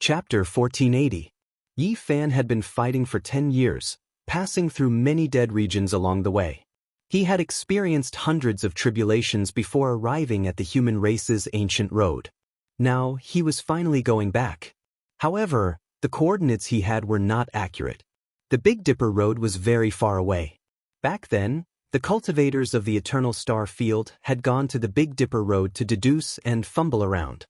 Chapter 1480. Yi Fan had been fighting for 10 years, passing through many dead regions along the way. He had experienced hundreds of tribulations before arriving at the human race's ancient road. Now, he was finally going back. However, the coordinates he had were not accurate. The Big Dipper Road was very far away. Back then, the cultivators of the Eternal Star Field had gone to the Big Dipper Road to deduce and fumble around.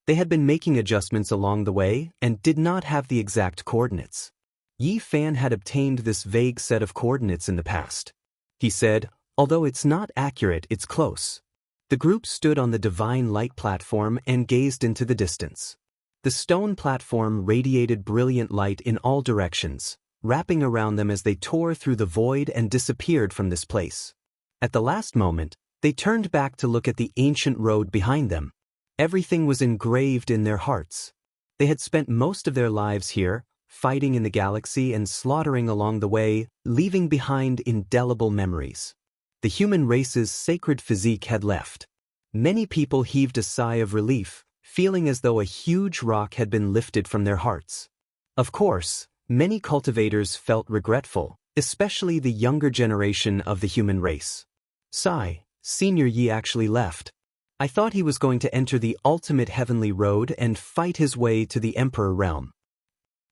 They had been making adjustments along the way and did not have the exact coordinates. Yi Fan had obtained this vague set of coordinates in the past. He said, "Although it's not accurate, it's close." The group stood on the divine light platform and gazed into the distance. The stone platform radiated brilliant light in all directions, wrapping around them as they tore through the void and disappeared from this place. At the last moment, they turned back to look at the ancient road behind them. Everything was engraved in their hearts. They had spent most of their lives here, fighting in the galaxy and slaughtering along the way, leaving behind indelible memories. The human race's sacred physique had left. Many people heaved a sigh of relief, feeling as though a huge rock had been lifted from their hearts. Of course, many cultivators felt regretful, especially the younger generation of the human race. Sigh, Senior Yi actually left. I thought he was going to enter the ultimate heavenly road and fight his way to the Emperor realm.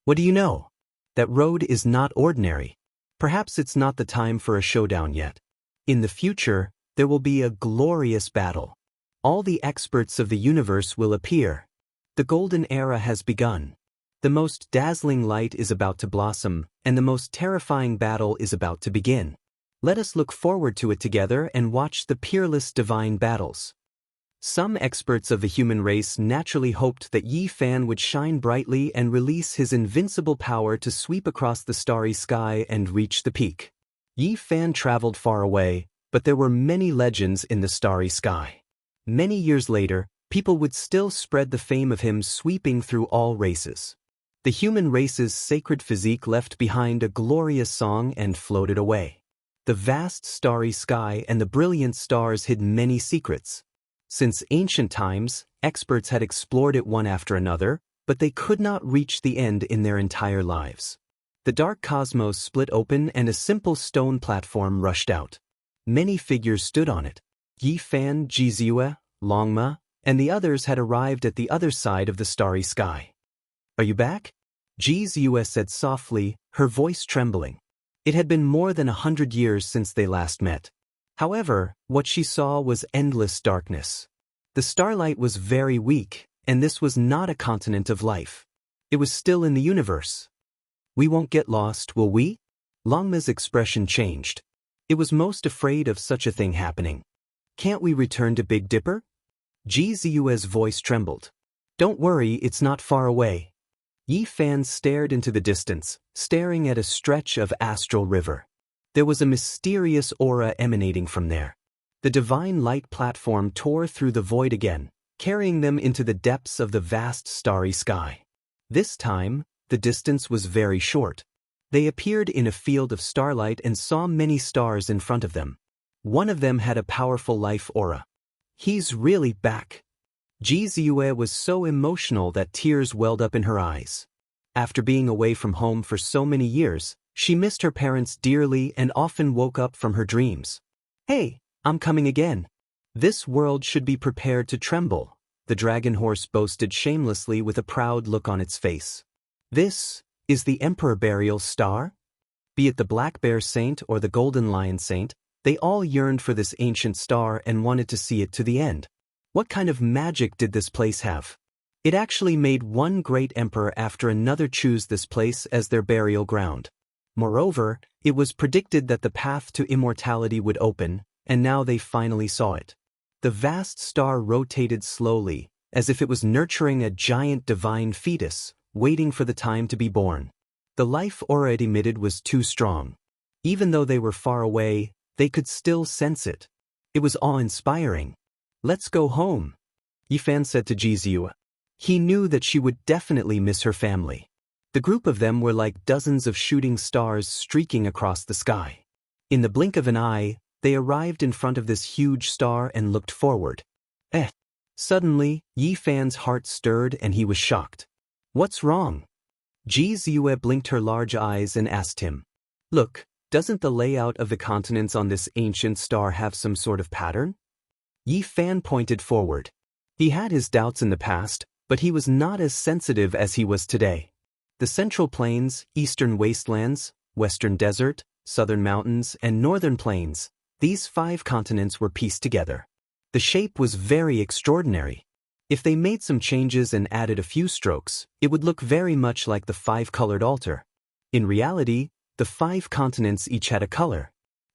What do you know? That road is not ordinary. Perhaps it's not the time for a showdown yet. In the future, there will be a glorious battle. All the experts of the universe will appear. The golden era has begun. The most dazzling light is about to blossom, and the most terrifying battle is about to begin. Let us look forward to it together and watch the peerless divine battles. Some experts of the human race naturally hoped that Yi Fan would shine brightly and release his invincible power to sweep across the starry sky and reach the peak. Yi Fan traveled far away, but there were many legends in the starry sky. Many years later, people would still spread the fame of him sweeping through all races. The human race's sacred physique left behind a glorious song and floated away. The vast starry sky and the brilliant stars hid many secrets. Since ancient times, experts had explored it one after another, but they could not reach the end in their entire lives. The dark cosmos split open and a simple stone platform rushed out. Many figures stood on it. Yi Fan, Jizue, Longma, and the others had arrived at the other side of the starry sky. "Are you back?" Jizue said softly, her voice trembling. It had been more than 100 years since they last met. However, what she saw was endless darkness. The starlight was very weak, and this was not a continent of life. It was still in the universe. "We won't get lost, will we?" Longma's expression changed. It was most afraid of such a thing happening. "Can't we return to Big Dipper?" Jizue's voice trembled. "Don't worry, it's not far away." Yi Fan stared into the distance, staring at a stretch of astral river. There was a mysterious aura emanating from there. The divine light platform tore through the void again, carrying them into the depths of the vast starry sky. This time, the distance was very short. They appeared in a field of starlight and saw many stars in front of them. One of them had a powerful life aura. "He's really back." Jizue was so emotional that tears welled up in her eyes. After being away from home for so many years, she missed her parents dearly and often woke up from her dreams. "Hey, I'm coming again. This world should be prepared to tremble," the dragon horse boasted shamelessly with a proud look on its face. "This is the Emperor Burial Star?" Be it the Black Bear Saint or the Golden Lion Saint, they all yearned for this ancient star and wanted to see it to the end. What kind of magic did this place have? It actually made one great emperor after another choose this place as their burial ground. Moreover, it was predicted that the path to immortality would open, and now they finally saw it. The vast star rotated slowly, as if it was nurturing a giant divine fetus, waiting for the time to be born. The life aura it emitted was too strong. Even though they were far away, they could still sense it. It was awe-inspiring. "Let's go home," Yi Fan said to Jizue. He knew that she would definitely miss her family. The group of them were like dozens of shooting stars streaking across the sky. In the blink of an eye, they arrived in front of this huge star and looked forward. Suddenly, Yi Fan's heart stirred and he was shocked. What's wrong? Ji Ziyue blinked her large eyes and asked him. Look, doesn't the layout of the continents on this ancient star have some sort of pattern? Yi Fan pointed forward. He had his doubts in the past, but he was not as sensitive as he was today. The Central Plains, Eastern Wastelands, Western Desert, Southern Mountains, and Northern Plains, these 5 continents were pieced together. The shape was very extraordinary. If they made some changes and added a few strokes, it would look very much like the 5-colored altar. In reality, the 5 continents each had a color.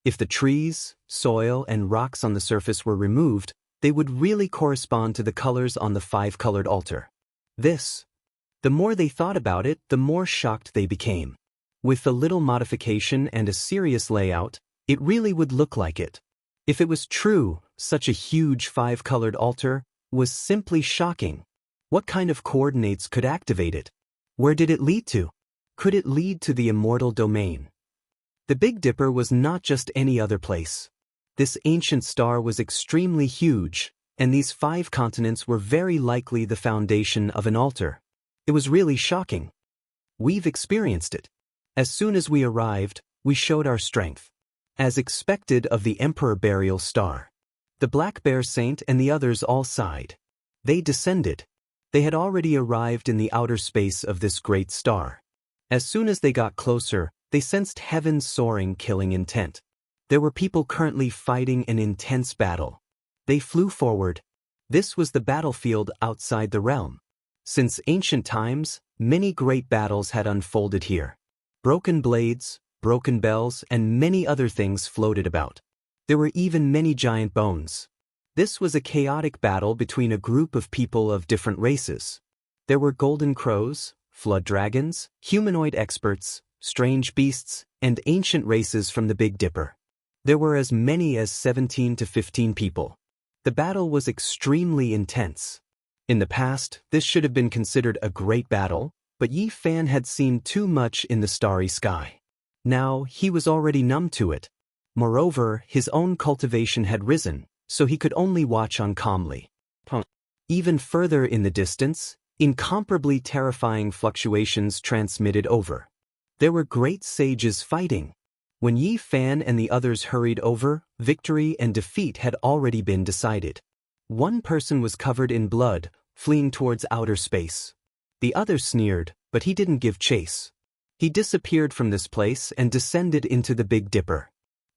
If the trees, soil, and rocks on the surface were removed, they would really correspond to the colors on the 5-colored altar. The more they thought about it, the more shocked they became. With a little modification and a serious layout, it really would look like it. If it was true, such a huge 5-colored altar was simply shocking. What kind of coordinates could activate it? Where did it lead to? Could it lead to the immortal domain? The Big Dipper was not just any other place. This ancient star was extremely huge, and these 5 continents were very likely the foundation of an altar. It was really shocking. We've experienced it. As soon as we arrived, we showed our strength. As expected of the Emperor Burial Star. The Black Bear Saint and the others all sighed. They descended. They had already arrived in the outer space of this great star. As soon as they got closer, they sensed heaven's soaring, killing intent. There were people currently fighting an intense battle. They flew forward. This was the battlefield outside the realm. Since ancient times, many great battles had unfolded here. Broken blades, broken bells, and many other things floated about. There were even many giant bones. This was a chaotic battle between a group of people of different races. There were golden crows, flood dragons, humanoid experts, strange beasts, and ancient races from the Big Dipper. There were as many as 17 to 15 people. The battle was extremely intense. In the past, this should have been considered a great battle, but Yi Fan had seen too much in the starry sky. Now, he was already numb to it. Moreover, his own cultivation had risen, so he could only watch on calmly. Even further in the distance, incomparably terrifying fluctuations transmitted over. There were great sages fighting. When Yi Fan and the others hurried over, victory and defeat had already been decided. One person was covered in blood, fleeing towards outer space. The other sneered, but he didn't give chase. He disappeared from this place and descended into the Big Dipper.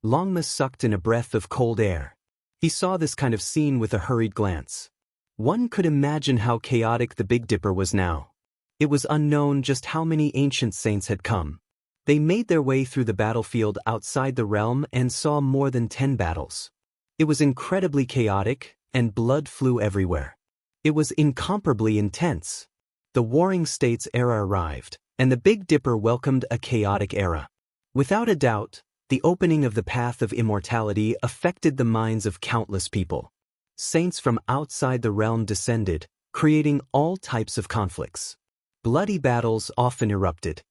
Longma sucked in a breath of cold air. He saw this kind of scene with a hurried glance. One could imagine how chaotic the Big Dipper was now. It was unknown just how many ancient saints had come. They made their way through the battlefield outside the realm and saw more than 10 battles. It was incredibly chaotic, and blood flew everywhere. It was incomparably intense. The Warring States era arrived, and the Big Dipper welcomed a chaotic era. Without a doubt, the opening of the path of immortality affected the minds of countless people. Saints from outside the realm descended, creating all types of conflicts. Bloody battles often erupted.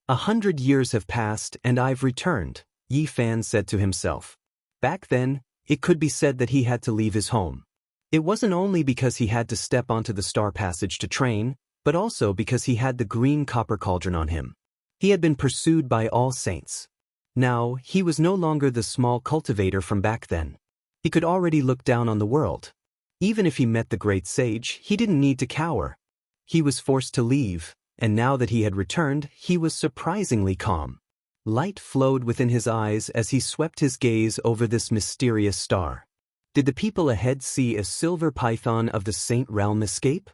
100 years have passed and I've returned, Yi Fan said to himself. Back then, it could be said that he had to leave his home. It wasn't only because he had to step onto the Star Passage to train, but also because he had the green copper cauldron on him. He had been pursued by all saints. Now, he was no longer the small cultivator from back then. He could already look down on the world. Even if he met the great sage, he didn't need to cower. He was forced to leave, and now that he had returned, he was surprisingly calm. Light flowed within his eyes as he swept his gaze over this mysterious star. Did the people ahead see a silver python of the Saint Realm escape?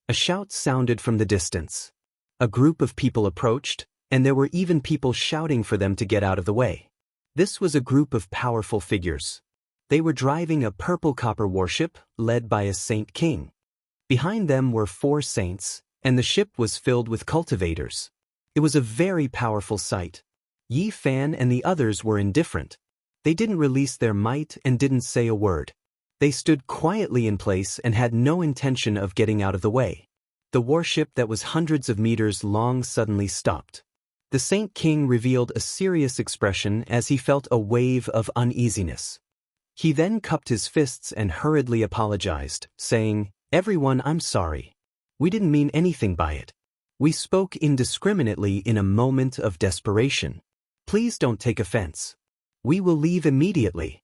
A shout sounded from the distance. A group of people approached, and there were even people shouting for them to get out of the way. This was a group of powerful figures. They were driving a purple copper warship, led by a Saint King. Behind them were 4 saints, and the ship was filled with cultivators. It was a very powerful sight. Yi Fan and the others were indifferent. They didn't release their might and didn't say a word. They stood quietly in place and had no intention of getting out of the way. The warship that was hundreds of meters long suddenly stopped. The Saint King revealed a serious expression as he felt a wave of uneasiness. He then cupped his fists and hurriedly apologized, saying, "Everyone, I'm sorry. We didn't mean anything by it. We spoke indiscriminately in a moment of desperation. Please don't take offense. We will leave immediately.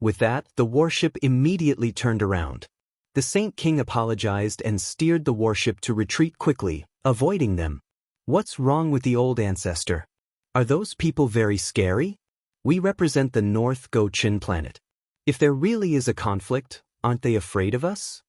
With that, the warship immediately turned around. The Saint King apologized and steered the warship to retreat quickly, avoiding them. What's wrong with the old ancestor? Are those people very scary? We represent the North Go-Chin planet. If there really is a conflict, aren't they afraid of us?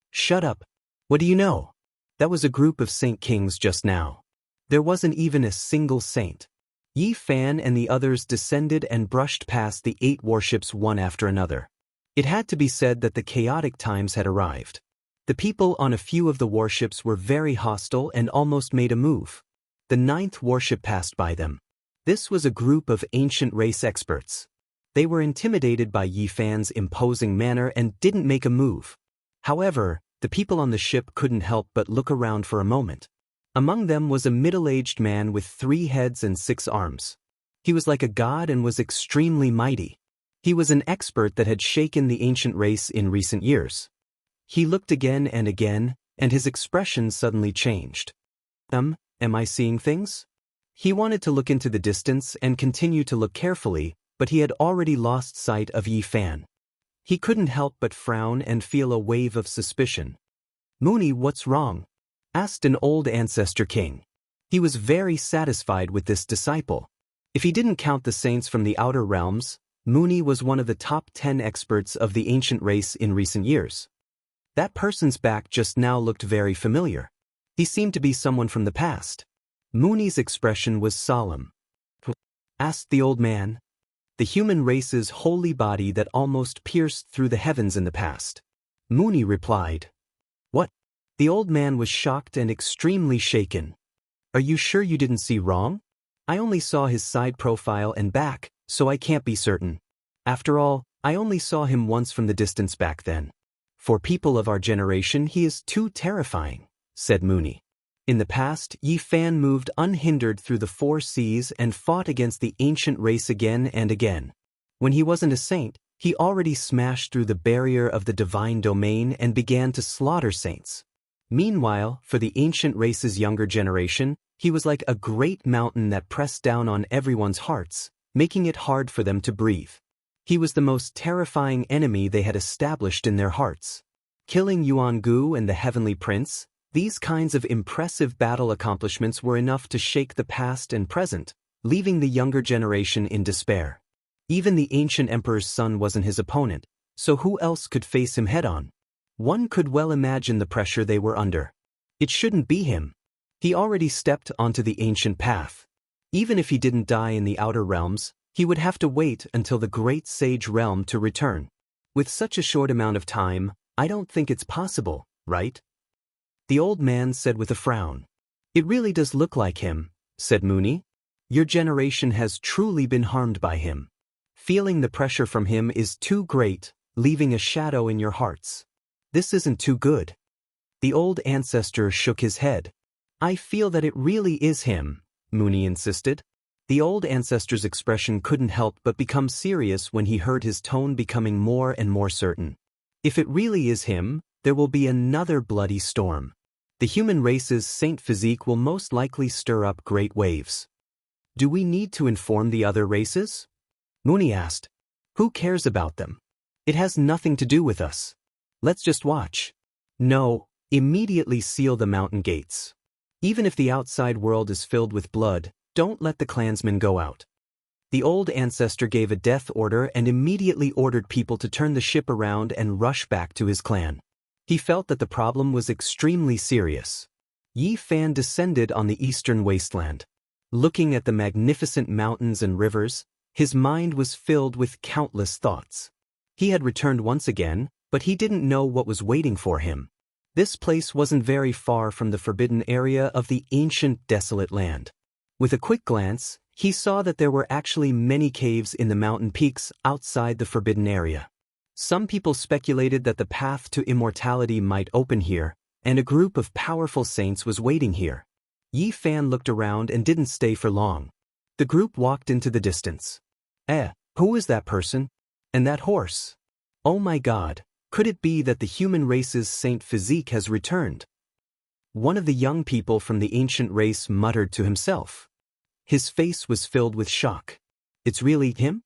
Shut up. What do you know? That was a group of Saint Kings just now. There wasn't even a single saint. Yi Fan and the others descended and brushed past the 8 warships one after another. It had to be said that the chaotic times had arrived. The people on a few of the warships were very hostile and almost made a move. The 9th warship passed by them. This was a group of ancient race experts. They were intimidated by Yi Fan's imposing manner and didn't make a move. However, the people on the ship couldn't help but look around for a moment. Among them was a middle-aged man with 3 heads and 6 arms. He was like a god and was extremely mighty. He was an expert that had shaken the ancient race in recent years. He looked again, and his expression suddenly changed. Am I seeing things? He wanted to look into the distance and continue to look carefully, but he had already lost sight of Yi Fan. He couldn't help but frown and feel a wave of suspicion. Mooney, what's wrong? Asked an old ancestor king. He was very satisfied with this disciple. If he didn't count the saints from the outer realms, Mooney was one of the top 10 experts of the ancient race in recent years. That person's back just now looked very familiar. He seemed to be someone from the past. Mooney's expression was solemn. Asked the old man. The human race's holy body that almost pierced through the heavens in the past. Mooney replied. What? The old man was shocked and extremely shaken. Are you sure you didn't see wrong? I only saw his side profile and back, so I can't be certain. After all, I only saw him once from the distance back then. For people of our generation he is too terrifying, said Mooney. In the past, Yi Fan moved unhindered through the 4 seas and fought against the ancient race again and again. When he wasn't a saint, he already smashed through the barrier of the divine domain and began to slaughter saints. Meanwhile, for the ancient race's younger generation, he was like a great mountain that pressed down on everyone's hearts, making it hard for them to breathe. He was the most terrifying enemy they had established in their hearts. Killing Yuan Gu and the Heavenly Prince, these kinds of impressive battle accomplishments were enough to shake the past and present, leaving the younger generation in despair. Even the ancient emperor's son wasn't his opponent, so who else could face him head-on? One could well imagine the pressure they were under. It shouldn't be him. He already stepped onto the ancient path. Even if he didn't die in the outer realms, he would have to wait until the great sage realm to return. With such a short amount of time, I don't think it's possible, right? The old man said with a frown. It really does look like him, said Mooney. Your generation has truly been harmed by him. Feeling the pressure from him is too great, leaving a shadow in your hearts. This isn't too good. The old ancestor shook his head. I feel that it really is him, Mooney insisted. The old ancestor's expression couldn't help but become serious when he heard his tone becoming more and more certain. If it really is him, there will be another bloody storm. The human race's saint physique will most likely stir up great waves. Do we need to inform the other races? Mooney asked. Who cares about them? It has nothing to do with us. Let's just watch. No, immediately seal the mountain gates. Even if the outside world is filled with blood, don't let the clansmen go out. The old ancestor gave a death order and immediately ordered people to turn the ship around and rush back to his clan. He felt that the problem was extremely serious. Yi Fan descended on the eastern wasteland. Looking at the magnificent mountains and rivers, his mind was filled with countless thoughts. He had returned once again, but he didn't know what was waiting for him. This place wasn't very far from the forbidden area of the ancient desolate land. With a quick glance, he saw that there were actually many caves in the mountain peaks outside the forbidden area. Some people speculated that the path to immortality might open here, and a group of powerful saints was waiting here. Yi Fan looked around and didn't stay for long. The group walked into the distance. Who is that person? And that horse? Oh my God, could it be that the human race's saint physique has returned? One of the young people from the ancient race muttered to himself. His face was filled with shock. It's really him?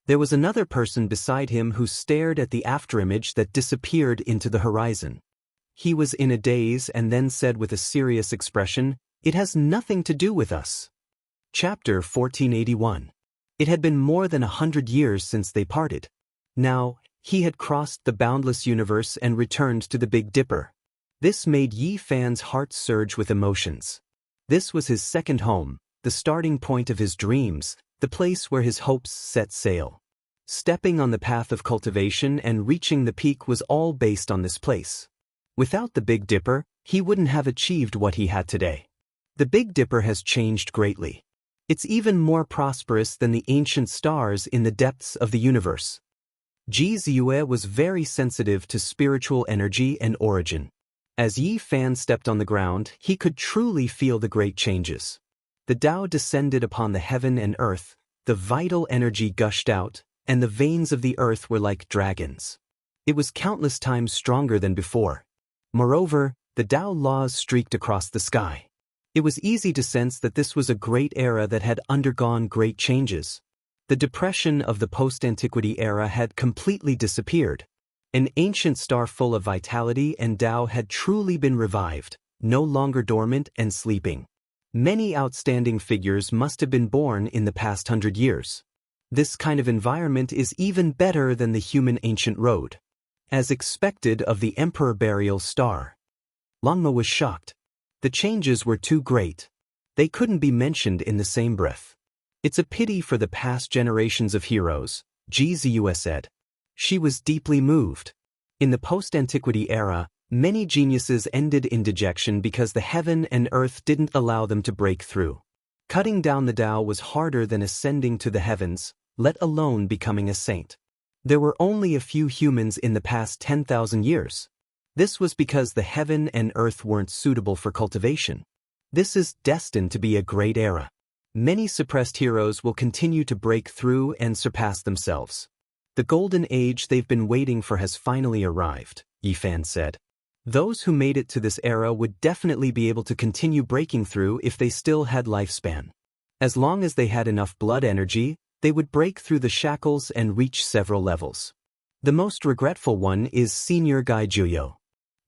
There was another person beside him who stared at the afterimage that disappeared into the horizon. He was in a daze and then said with a serious expression, "It has nothing to do with us." Chapter 1481. It had been more than 100 years since they parted. Now, he had crossed the boundless universe and returned to the Big Dipper. This made Yi Fan's heart surge with emotions. This was his second home, the starting point of his dreams, the place where his hopes set sail. Stepping on the path of cultivation and reaching the peak was all based on this place. Without the Big Dipper, he wouldn't have achieved what he had today. The Big Dipper has changed greatly. It's even more prosperous than the ancient stars in the depths of the universe. Ji Ziyue was very sensitive to spiritual energy and origin. As Yi Fan stepped on the ground, he could truly feel the great changes. The Tao descended upon the heaven and earth, the vital energy gushed out, and the veins of the earth were like dragons. It was countless times stronger than before. Moreover, the Tao laws streaked across the sky. It was easy to sense that this was a great era that had undergone great changes. The depression of the post-antiquity era had completely disappeared. An ancient star full of vitality and Tao had truly been revived, no longer dormant and sleeping. Many outstanding figures must have been born in the past 100 years. This kind of environment is even better than the human ancient road. As expected of the Emperor Burial Star. Langma was shocked. The changes were too great. They couldn't be mentioned in the same breath. It's a pity for the past generations of heroes, Ji Ziyue said. She was deeply moved. In the post-antiquity era, many geniuses ended in dejection because the heaven and earth didn't allow them to break through. Cutting down the Tao was harder than ascending to the heavens, let alone becoming a saint. There were only a few humans in the past 10,000 years. This was because the heaven and earth weren't suitable for cultivation. This is destined to be a great era. Many suppressed heroes will continue to break through and surpass themselves. The golden age they've been waiting for has finally arrived, Yi Fan said. Those who made it to this era would definitely be able to continue breaking through if they still had lifespan. As long as they had enough blood energy, they would break through the shackles and reach several levels. The most regretful one is Senior Gai Juyo.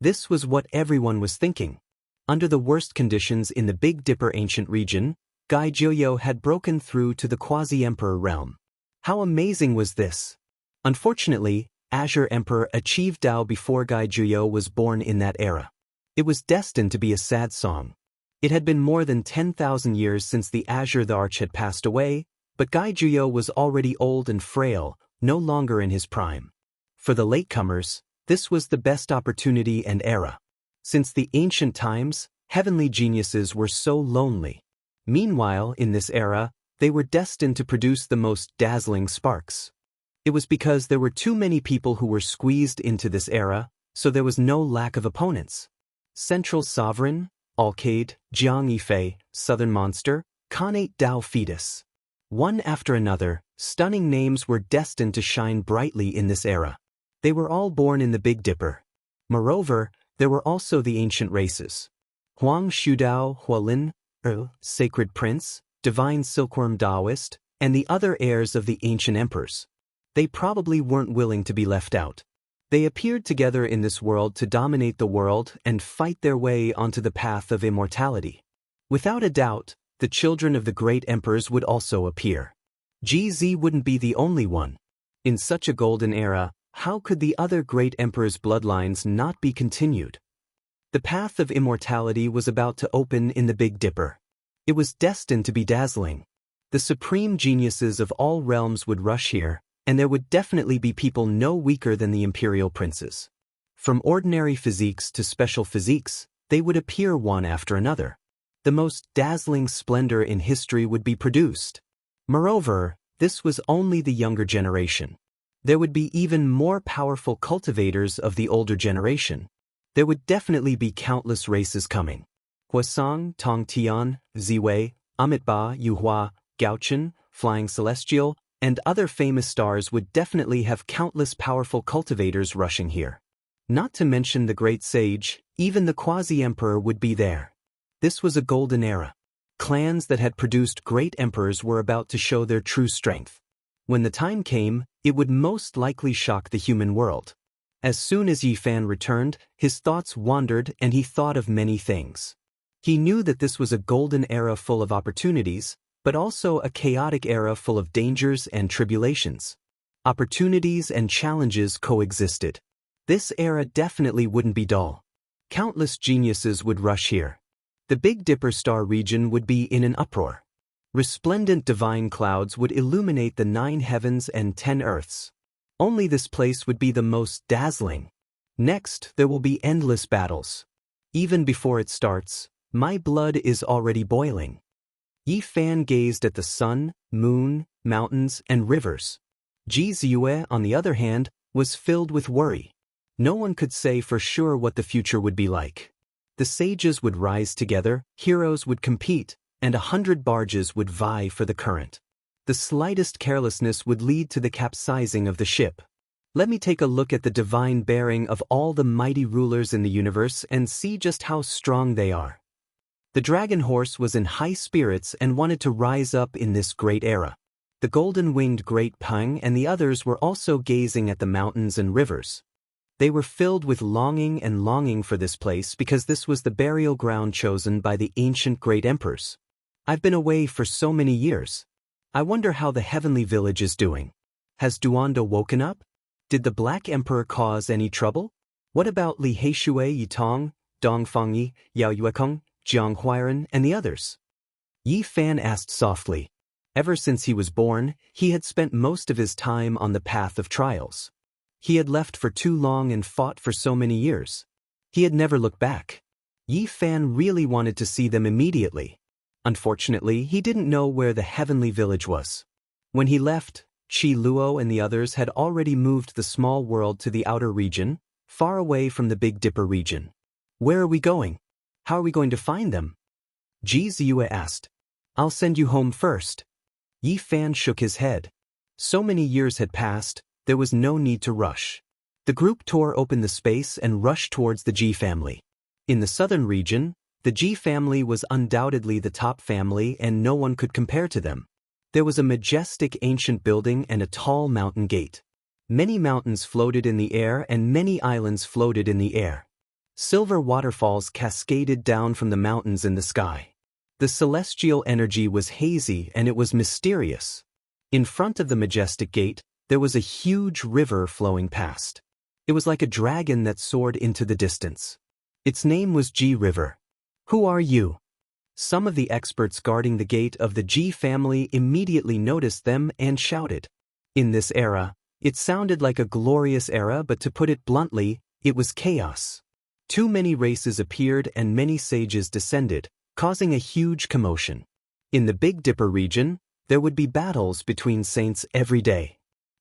This was what everyone was thinking. Under the worst conditions in the Big Dipper ancient region, Gai Juyo had broken through to the quasi-emperor realm. How amazing was this? Unfortunately, Azure Emperor achieved Tao before Gai Juyo was born in that era. It was destined to be a sad song. It had been more than 10,000 years since the Azure the Arch had passed away, but Gai Juyo was already old and frail, no longer in his prime. For the latecomers, this was the best opportunity and era. Since the ancient times, heavenly geniuses were so lonely. Meanwhile, in this era, they were destined to produce the most dazzling sparks. It was because there were too many people who were squeezed into this era, so there was no lack of opponents. Central Sovereign, Alcade, Jiang Yifei, Southern Monster, Khanate Dao Fetus. One after another, stunning names were destined to shine brightly in this era. They were all born in the Big Dipper. Moreover, there were also the ancient races. Huang Shudao Hualin, Sacred Prince, Divine Silkworm Daoist, and the other heirs of the ancient emperors. They probably weren't willing to be left out. They appeared together in this world to dominate the world and fight their way onto the path of immortality. Without a doubt, the children of the great emperors would also appear. GZ wouldn't be the only one. In such a golden era, how could the other great emperors' bloodlines not be continued? The path of immortality was about to open in the Big Dipper. It was destined to be dazzling. The supreme geniuses of all realms would rush here, and there would definitely be people no weaker than the imperial princes. From ordinary physiques to special physiques, they would appear one after another. The most dazzling splendor in history would be produced. Moreover, this was only the younger generation. There would be even more powerful cultivators of the older generation. There would definitely be countless races coming. Huasong, Tongtian, Ziwei, Amitba, Yuhua, Gaochen, Flying Celestial, and other famous stars would definitely have countless powerful cultivators rushing here. Not to mention the great sage, Even the quasi-emperor would be there. This was a golden era. Clans that had produced great emperors were about to show their true strength. When the time came, it would most likely shock the human world. As soon as Yi Fan returned, his thoughts wandered and he thought of many things. He knew that this was a golden era full of opportunities, but also a chaotic era full of dangers and tribulations. Opportunities and challenges coexisted. This era definitely wouldn't be dull. Countless geniuses would rush here. The Big Dipper star region would be in an uproar. Resplendent divine clouds would illuminate the 9 heavens and 10 earths. Only this place would be the most dazzling. Next, there will be endless battles. Even before it starts, my blood is already boiling. Yi Fan gazed at the sun, moon, mountains, and rivers. Ji Ziyue, on the other hand, was filled with worry. No one could say for sure what the future would be like. The sages would rise together, heroes would compete, and 100 barges would vie for the current. The slightest carelessness would lead to the capsizing of the ship. Let me take a look at the divine bearing of all the mighty rulers in the universe and see just how strong they are. The dragon horse was in high spirits and wanted to rise up in this great era. The golden-winged Great Peng and the others were also gazing at the mountains and rivers. They were filled with longing for this place because this was the burial ground chosen by the ancient great emperors. I've been away for so many years. I wonder how the heavenly village is doing. Has Duanda woken up? Did the Black Emperor cause any trouble? What about Li Heishui Yitong, Dong Fengyi, Yao Yuekong, Jiang Huairen, and the others? Yi Fan asked softly. Ever since he was born, he had spent most of his time on the path of trials. He had left for too long and fought for so many years. He had never looked back. Yi Fan really wanted to see them immediately. Unfortunately, he didn't know where the heavenly village was. When he left, Qi Luo and the others had already moved the small world to the outer region, far away from the Big Dipper region. Where are we going? How are we going to find them? Ji Ziyue asked. I'll send you home first. Yi Fan shook his head. So many years had passed, there was no need to rush. The group tore open the space and rushed towards the Ji family. In the southern region, the Ji family was undoubtedly the top family and no one could compare to them. There was a majestic ancient building and a tall mountain gate. Many mountains floated in the air and many islands floated in the air. Silver waterfalls cascaded down from the mountains in the sky. The celestial energy was hazy and it was mysterious. In front of the majestic gate, there was a huge river flowing past. It was like a dragon that soared into the distance. Its name was Ji River. Who are you? Some of the experts guarding the gate of the Ji family immediately noticed them and shouted. In this era, it sounded like a glorious era, but to put it bluntly, it was chaos. Too many races appeared and many sages descended, causing a huge commotion. In the Big Dipper region, there would be battles between saints every day.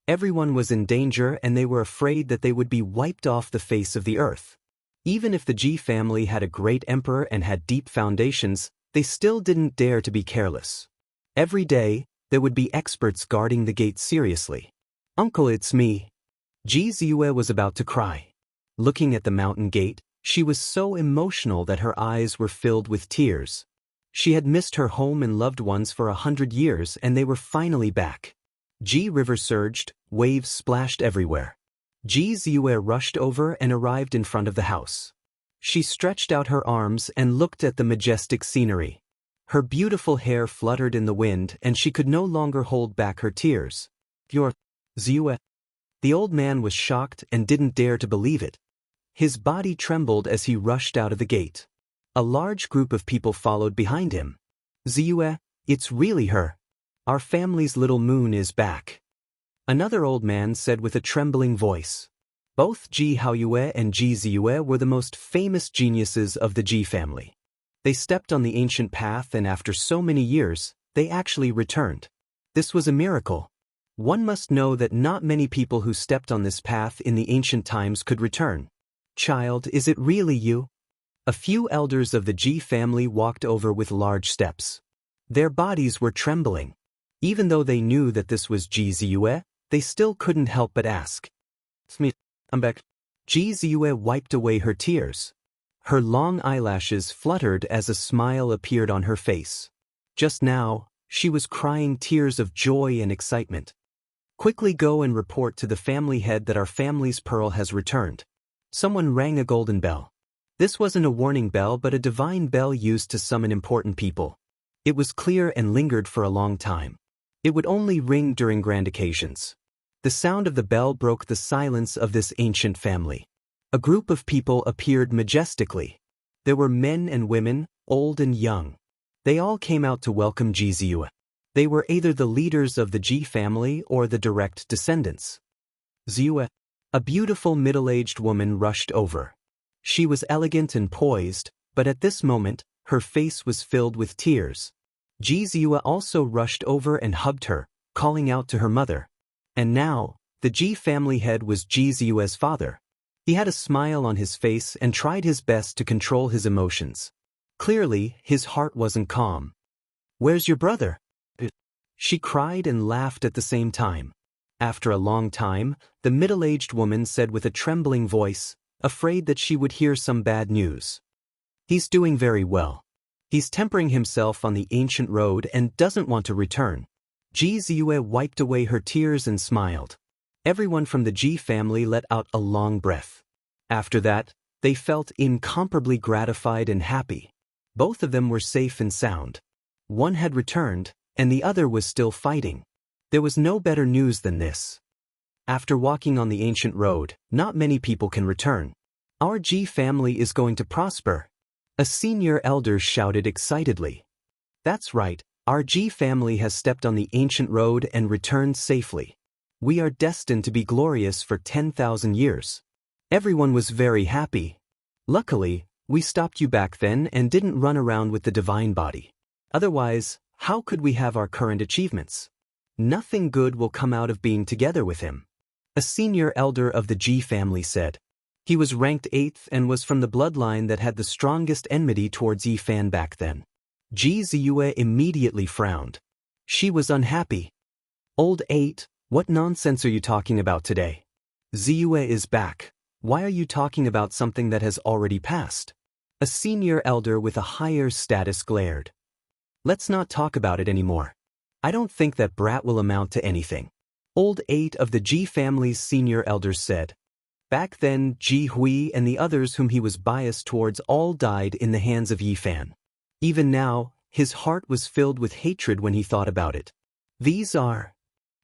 Everyone was in danger and they were afraid that they would be wiped off the face of the earth. Even if the Ji family had a great emperor and had deep foundations, they still didn't dare to be careless. Every day, there would be experts guarding the gate seriously. Uncle, it's me. Ji Ziyue was about to cry. Looking at the mountain gate, she was so emotional that her eyes were filled with tears. She had missed her home and loved ones for 100 years and they were finally back. Ji River surged, waves splashed everywhere. Ji Ziyue rushed over and arrived in front of the house. She stretched out her arms and looked at the majestic scenery. Her beautiful hair fluttered in the wind and she could no longer hold back her tears. You're Ziyue. The old man was shocked and didn't dare to believe it. His body trembled as he rushed out of the gate. A large group of people followed behind him. Ziyue, it's really her. Our family's little moon is back. Another old man said with a trembling voice. Both Ji Haoyue and Ji Ziyue were the most famous geniuses of the Ji family. They stepped on the ancient path and after so many years, they actually returned. This was a miracle. One must know that not many people who stepped on this path in the ancient times could return. Child, is it really you? A few elders of the Ji family walked over with large steps. Their bodies were trembling. Even though they knew that this was Ji Ziyue, they still couldn't help but ask. It's me, I'm back. Ji Ziyue wiped away her tears. Her long eyelashes fluttered as a smile appeared on her face. Just now, she was crying tears of joy and excitement. Quickly go and report to the family head that our family's pearl has returned. Someone rang a golden bell. This wasn't a warning bell but a divine bell used to summon important people. It was clear and lingered for a long time. It would only ring during grand occasions. The sound of the bell broke the silence of this ancient family. A group of people appeared majestically. There were men and women, old and young. They all came out to welcome Ji Ziyue. They were either the leaders of the Ji family or the direct descendants. Ziyue, a beautiful middle-aged woman, rushed over. She was elegant and poised, but at this moment, her face was filled with tears. Ji Ziyue also rushed over and hugged her, calling out to her mother. And now, the Ji family head was Ji Ziyue's father. He had a smile on his face and tried his best to control his emotions. Clearly, his heart wasn't calm. "Where's your brother?" She cried and laughed at the same time. After a long time, the middle-aged woman said with a trembling voice, afraid that she would hear some bad news. "He's doing very well. He's tempering himself on the ancient road and doesn't want to return." Ji Ziyue wiped away her tears and smiled. Everyone from the Ji family let out a long breath. After that, they felt incomparably gratified and happy. Both of them were safe and sound. One had returned, and the other was still fighting. There was no better news than this. After walking on the ancient road, not many people can return. Our Ji family is going to prosper. A senior elder shouted excitedly. That's right, our Ji family has stepped on the ancient road and returned safely. We are destined to be glorious for 10,000 years. Everyone was very happy. Luckily, we stopped you back then and didn't run around with the divine body. Otherwise, how could we have our current achievements? Nothing good will come out of being together with him. A senior elder of the Ji family said. He was ranked 8th and was from the bloodline that had the strongest enmity towards Yi Fan back then. Ji Ziyue immediately frowned. She was unhappy. "Old 8, what nonsense are you talking about today? Ziyue is back. Why are you talking about something that has already passed?" A senior elder with a higher status glared. "Let's not talk about it anymore. I don't think that brat will amount to anything." Old 8 of the Ji family's senior elders said. Back then, Ji Hui and the others whom he was biased towards all died in the hands of Yi Fan. Even now, his heart was filled with hatred when he thought about it. These are...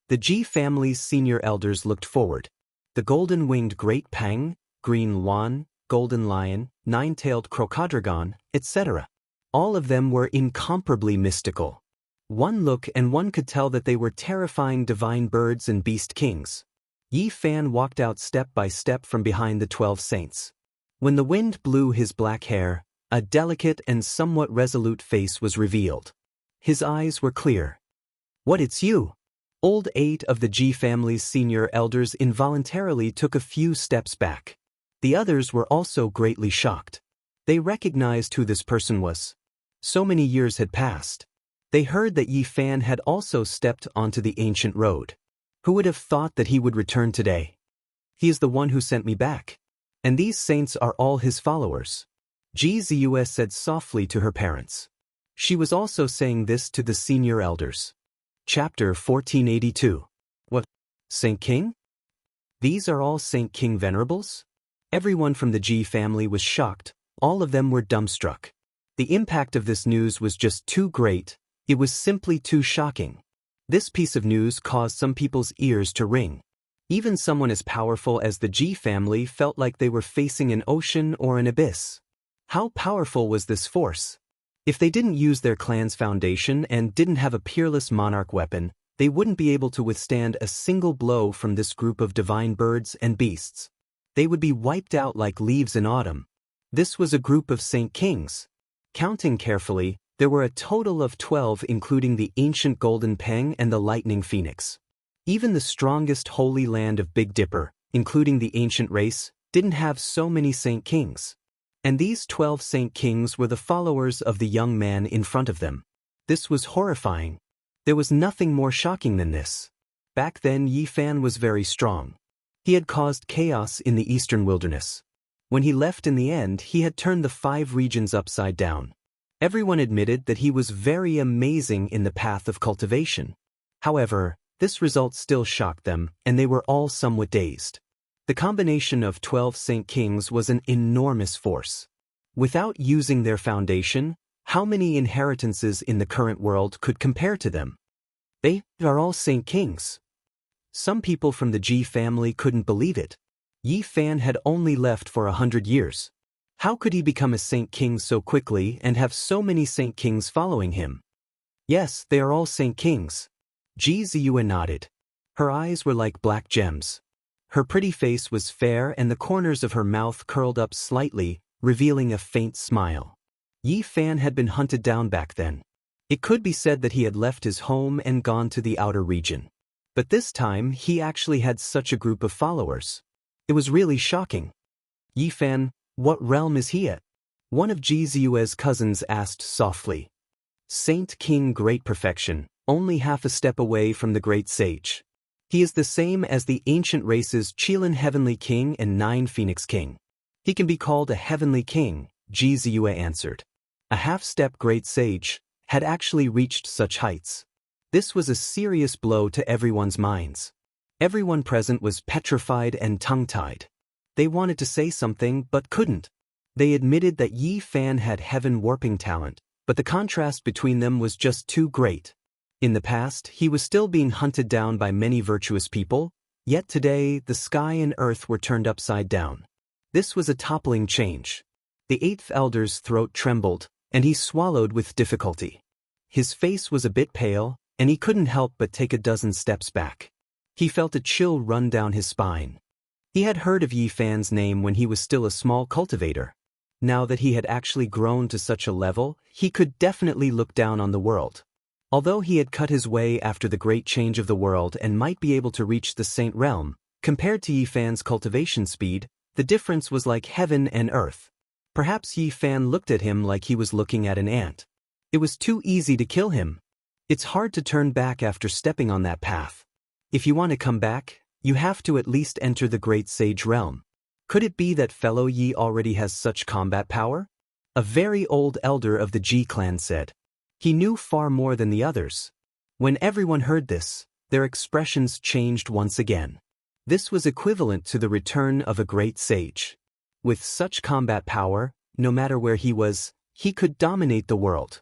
The Ji family's senior elders looked forward. The golden-winged great Pang, green Luan, golden lion, nine-tailed crocoddragon, etc. All of them were incomparably mystical. One look and one could tell that they were terrifying divine birds and beast kings. Yi Fan walked out step by step from behind the 12 saints. When the wind blew his black hair, a delicate and somewhat resolute face was revealed. His eyes were clear. "What, it's you?" Old 8 of the Ji family's senior elders involuntarily took a few steps back. The others were also greatly shocked. They recognized who this person was. So many years had passed. They heard that Yi Fan had also stepped onto the ancient road. Who would have thought that he would return today? He is the one who sent me back. And these saints are all his followers. Ji Ziyue said softly to her parents. She was also saying this to the senior elders. Chapter 1482. What? Saint King? These are all Saint King venerables? Everyone from the Ji family was shocked. All of them were dumbstruck. The impact of this news was just too great. It was simply too shocking. This piece of news caused some people's ears to ring. Even someone as powerful as the Ji family felt like they were facing an ocean or an abyss. How powerful was this force? If they didn't use their clan's foundation and didn't have a peerless monarch weapon, they wouldn't be able to withstand a single blow from this group of divine birds and beasts. They would be wiped out like leaves in autumn. This was a group of Saint Kings. Counting carefully, there were a total of 12, including the ancient golden Peng and the lightning phoenix. Even the strongest holy land of Big Dipper, including the ancient race, didn't have so many Saint Kings. And these 12 Saint Kings were the followers of the young man in front of them. This was horrifying. There was nothing more shocking than this. Back then Yi Fan was very strong. He had caused chaos in the eastern wilderness. When he left in the end, he had turned the 5 regions upside down. Everyone admitted that he was very amazing in the path of cultivation. However, this result still shocked them, and they were all somewhat dazed. The combination of 12 Saint Kings was an enormous force. Without using their foundation, how many inheritances in the current world could compare to them? They are all Saint Kings. Some people from the Ji family couldn't believe it. Yi Fan had only left for 100 years. How could he become a Saint King so quickly and have so many Saint Kings following him? Yes, they are all Saint Kings. Ji Ziyue nodded. Her eyes were like black gems. Her pretty face was fair and the corners of her mouth curled up slightly, revealing a faint smile. Yi Fan had been hunted down back then. It could be said that he had left his home and gone to the outer region. But this time, he actually had such a group of followers. It was really shocking. Yi Fan, what realm is he at? One of Ji Ziyue's cousins asked softly. Saint King Great Perfection, only half a step away from the Great Sage. He is the same as the ancient races Qilin Heavenly King and 9 Phoenix King. He can be called a Heavenly King, Ji Ziyue answered. A half-step Great Sage had actually reached such heights. This was a serious blow to everyone's minds. Everyone present was petrified and tongue-tied. They wanted to say something but couldn't. They admitted that Yi Fan had heaven warping talent, but the contrast between them was just too great. In the past, he was still being hunted down by many virtuous people, yet today the sky and earth were turned upside down. This was a toppling change. The 8th elder's throat trembled, and he swallowed with difficulty. His face was a bit pale, and he couldn't help but take a dozen steps back. He felt a chill run down his spine. He had heard of Yi Fan's name when he was still a small cultivator. Now that he had actually grown to such a level, he could definitely look down on the world. Although he had cut his way after the great change of the world and might be able to reach the Saint Realm, compared to Yi Fan's cultivation speed, the difference was like heaven and earth. Perhaps Yi Fan looked at him like he was looking at an ant. It was too easy to kill him. It's hard to turn back after stepping on that path. If you want to come back, you have to at least enter the Great Sage Realm. Could it be that fellow Yi already has such combat power? A very old elder of the Ji clan said. He knew far more than the others. When everyone heard this, their expressions changed once again. This was equivalent to the return of a great sage. With such combat power, no matter where he was, he could dominate the world.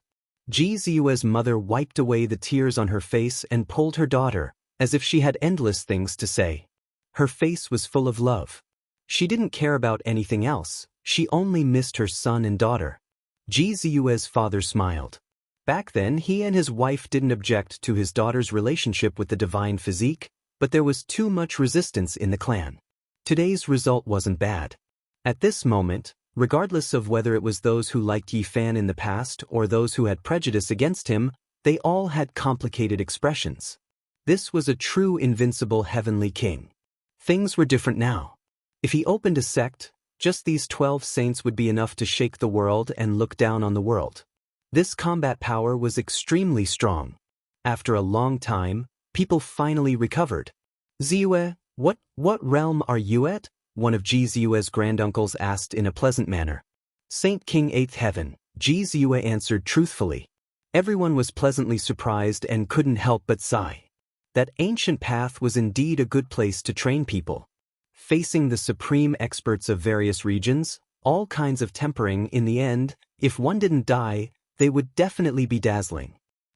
Ji Ziyue's mother wiped away the tears on her face and pulled her daughter, as if she had endless things to say. Her face was full of love. She didn't care about anything else, she only missed her son and daughter. Ji Ziyue's father smiled. Back then, he and his wife didn't object to his daughter's relationship with the divine physique, but there was too much resistance in the clan. Today's result wasn't bad. At this moment, regardless of whether it was those who liked Yi Fan in the past or those who had prejudice against him, they all had complicated expressions. This was a true invincible heavenly king. Things were different now. If he opened a sect, just these 12 saints would be enough to shake the world and look down on the world. This combat power was extremely strong. After a long time, people finally recovered. Ziyue, what realm are you at? One of Ji Ziyue's granduncles asked in a pleasant manner. Saint King 8th Heaven, Ji Ziyue answered truthfully. Everyone was pleasantly surprised and couldn't help but sigh. That ancient path was indeed a good place to train people. Facing the supreme experts of various regions, all kinds of tempering in the end, if one didn't die, they would definitely be dazzling.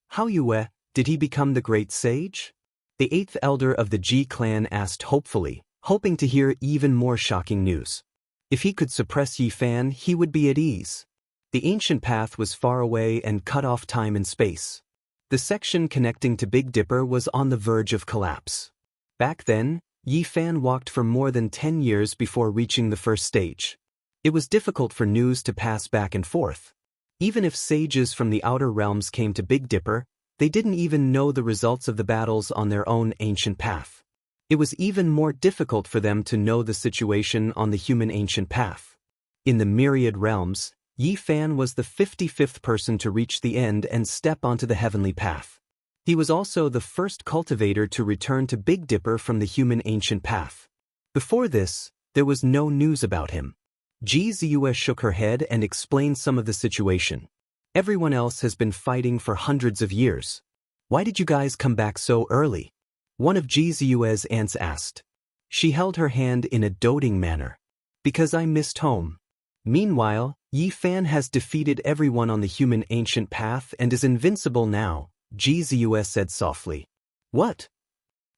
How Yue, did he become the great sage? The 8th elder of the Ji clan asked hopefully, hoping to hear even more shocking news. If he could suppress Yi Fan, he would be at ease. The ancient path was far away and cut off time and space. The section connecting to Big Dipper was on the verge of collapse. Back then, Yi Fan walked for more than 10 years before reaching the first stage. It was difficult for news to pass back and forth. Even if sages from the outer realms came to Big Dipper, they didn't even know the results of the battles on their own ancient path. It was even more difficult for them to know the situation on the human ancient path. In the myriad realms, Yi Fan was the 55th person to reach the end and step onto the heavenly path. He was also the first cultivator to return to Big Dipper from the human ancient path. Before this, there was no news about him. Ji Ziyue shook her head and explained some of the situation. Everyone else has been fighting for hundreds of years. Why did you guys come back so early? One of Ji Ziyue's aunts asked. She held her hand in a doting manner. Because I missed home. Meanwhile, Yi Fan has defeated everyone on the human ancient path and is invincible now, Ji Ziyue said softly. What?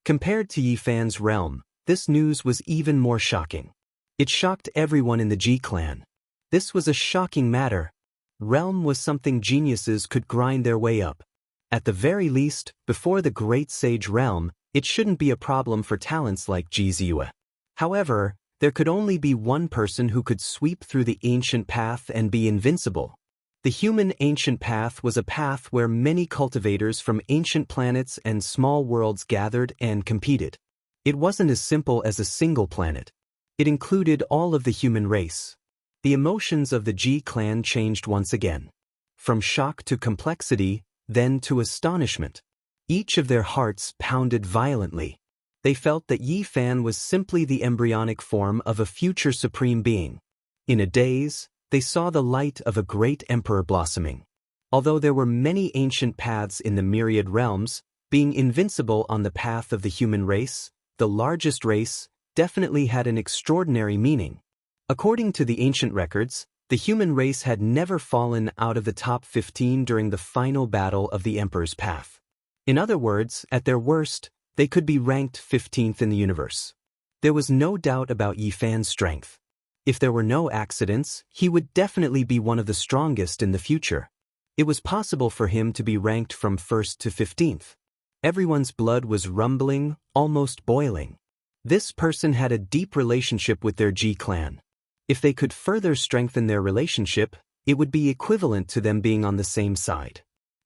Compared to Yi Fan's realm, this news was even more shocking. It shocked everyone in the Ji clan. This was a shocking matter. Realm was something geniuses could grind their way up. At the very least, before the great sage realm, it shouldn't be a problem for talents like Ji Ziyue. However, there could only be one person who could sweep through the ancient path and be invincible. The human ancient path was a path where many cultivators from ancient planets and small worlds gathered and competed. It wasn't as simple as a single planet. It included all of the human race. The emotions of the Ji clan changed once again. From shock to complexity, then to astonishment. Each of their hearts pounded violently. They felt that Yi Fan was simply the embryonic form of a future supreme being. In a daze, they saw the light of a great emperor blossoming. Although there were many ancient paths in the myriad realms, being invincible on the path of the human race, the largest race, definitely had an extraordinary meaning. According to the ancient records, the human race had never fallen out of the top 15 during the final battle of the Emperor's Path. In other words, at their worst, they could be ranked 15th in the universe. There was no doubt about Yi Fan's strength. If there were no accidents, he would definitely be one of the strongest in the future. It was possible for him to be ranked from 1st to 15th. Everyone's blood was rumbling, almost boiling. This person had a deep relationship with their Ji clan. If they could further strengthen their relationship, it would be equivalent to them being on the same side.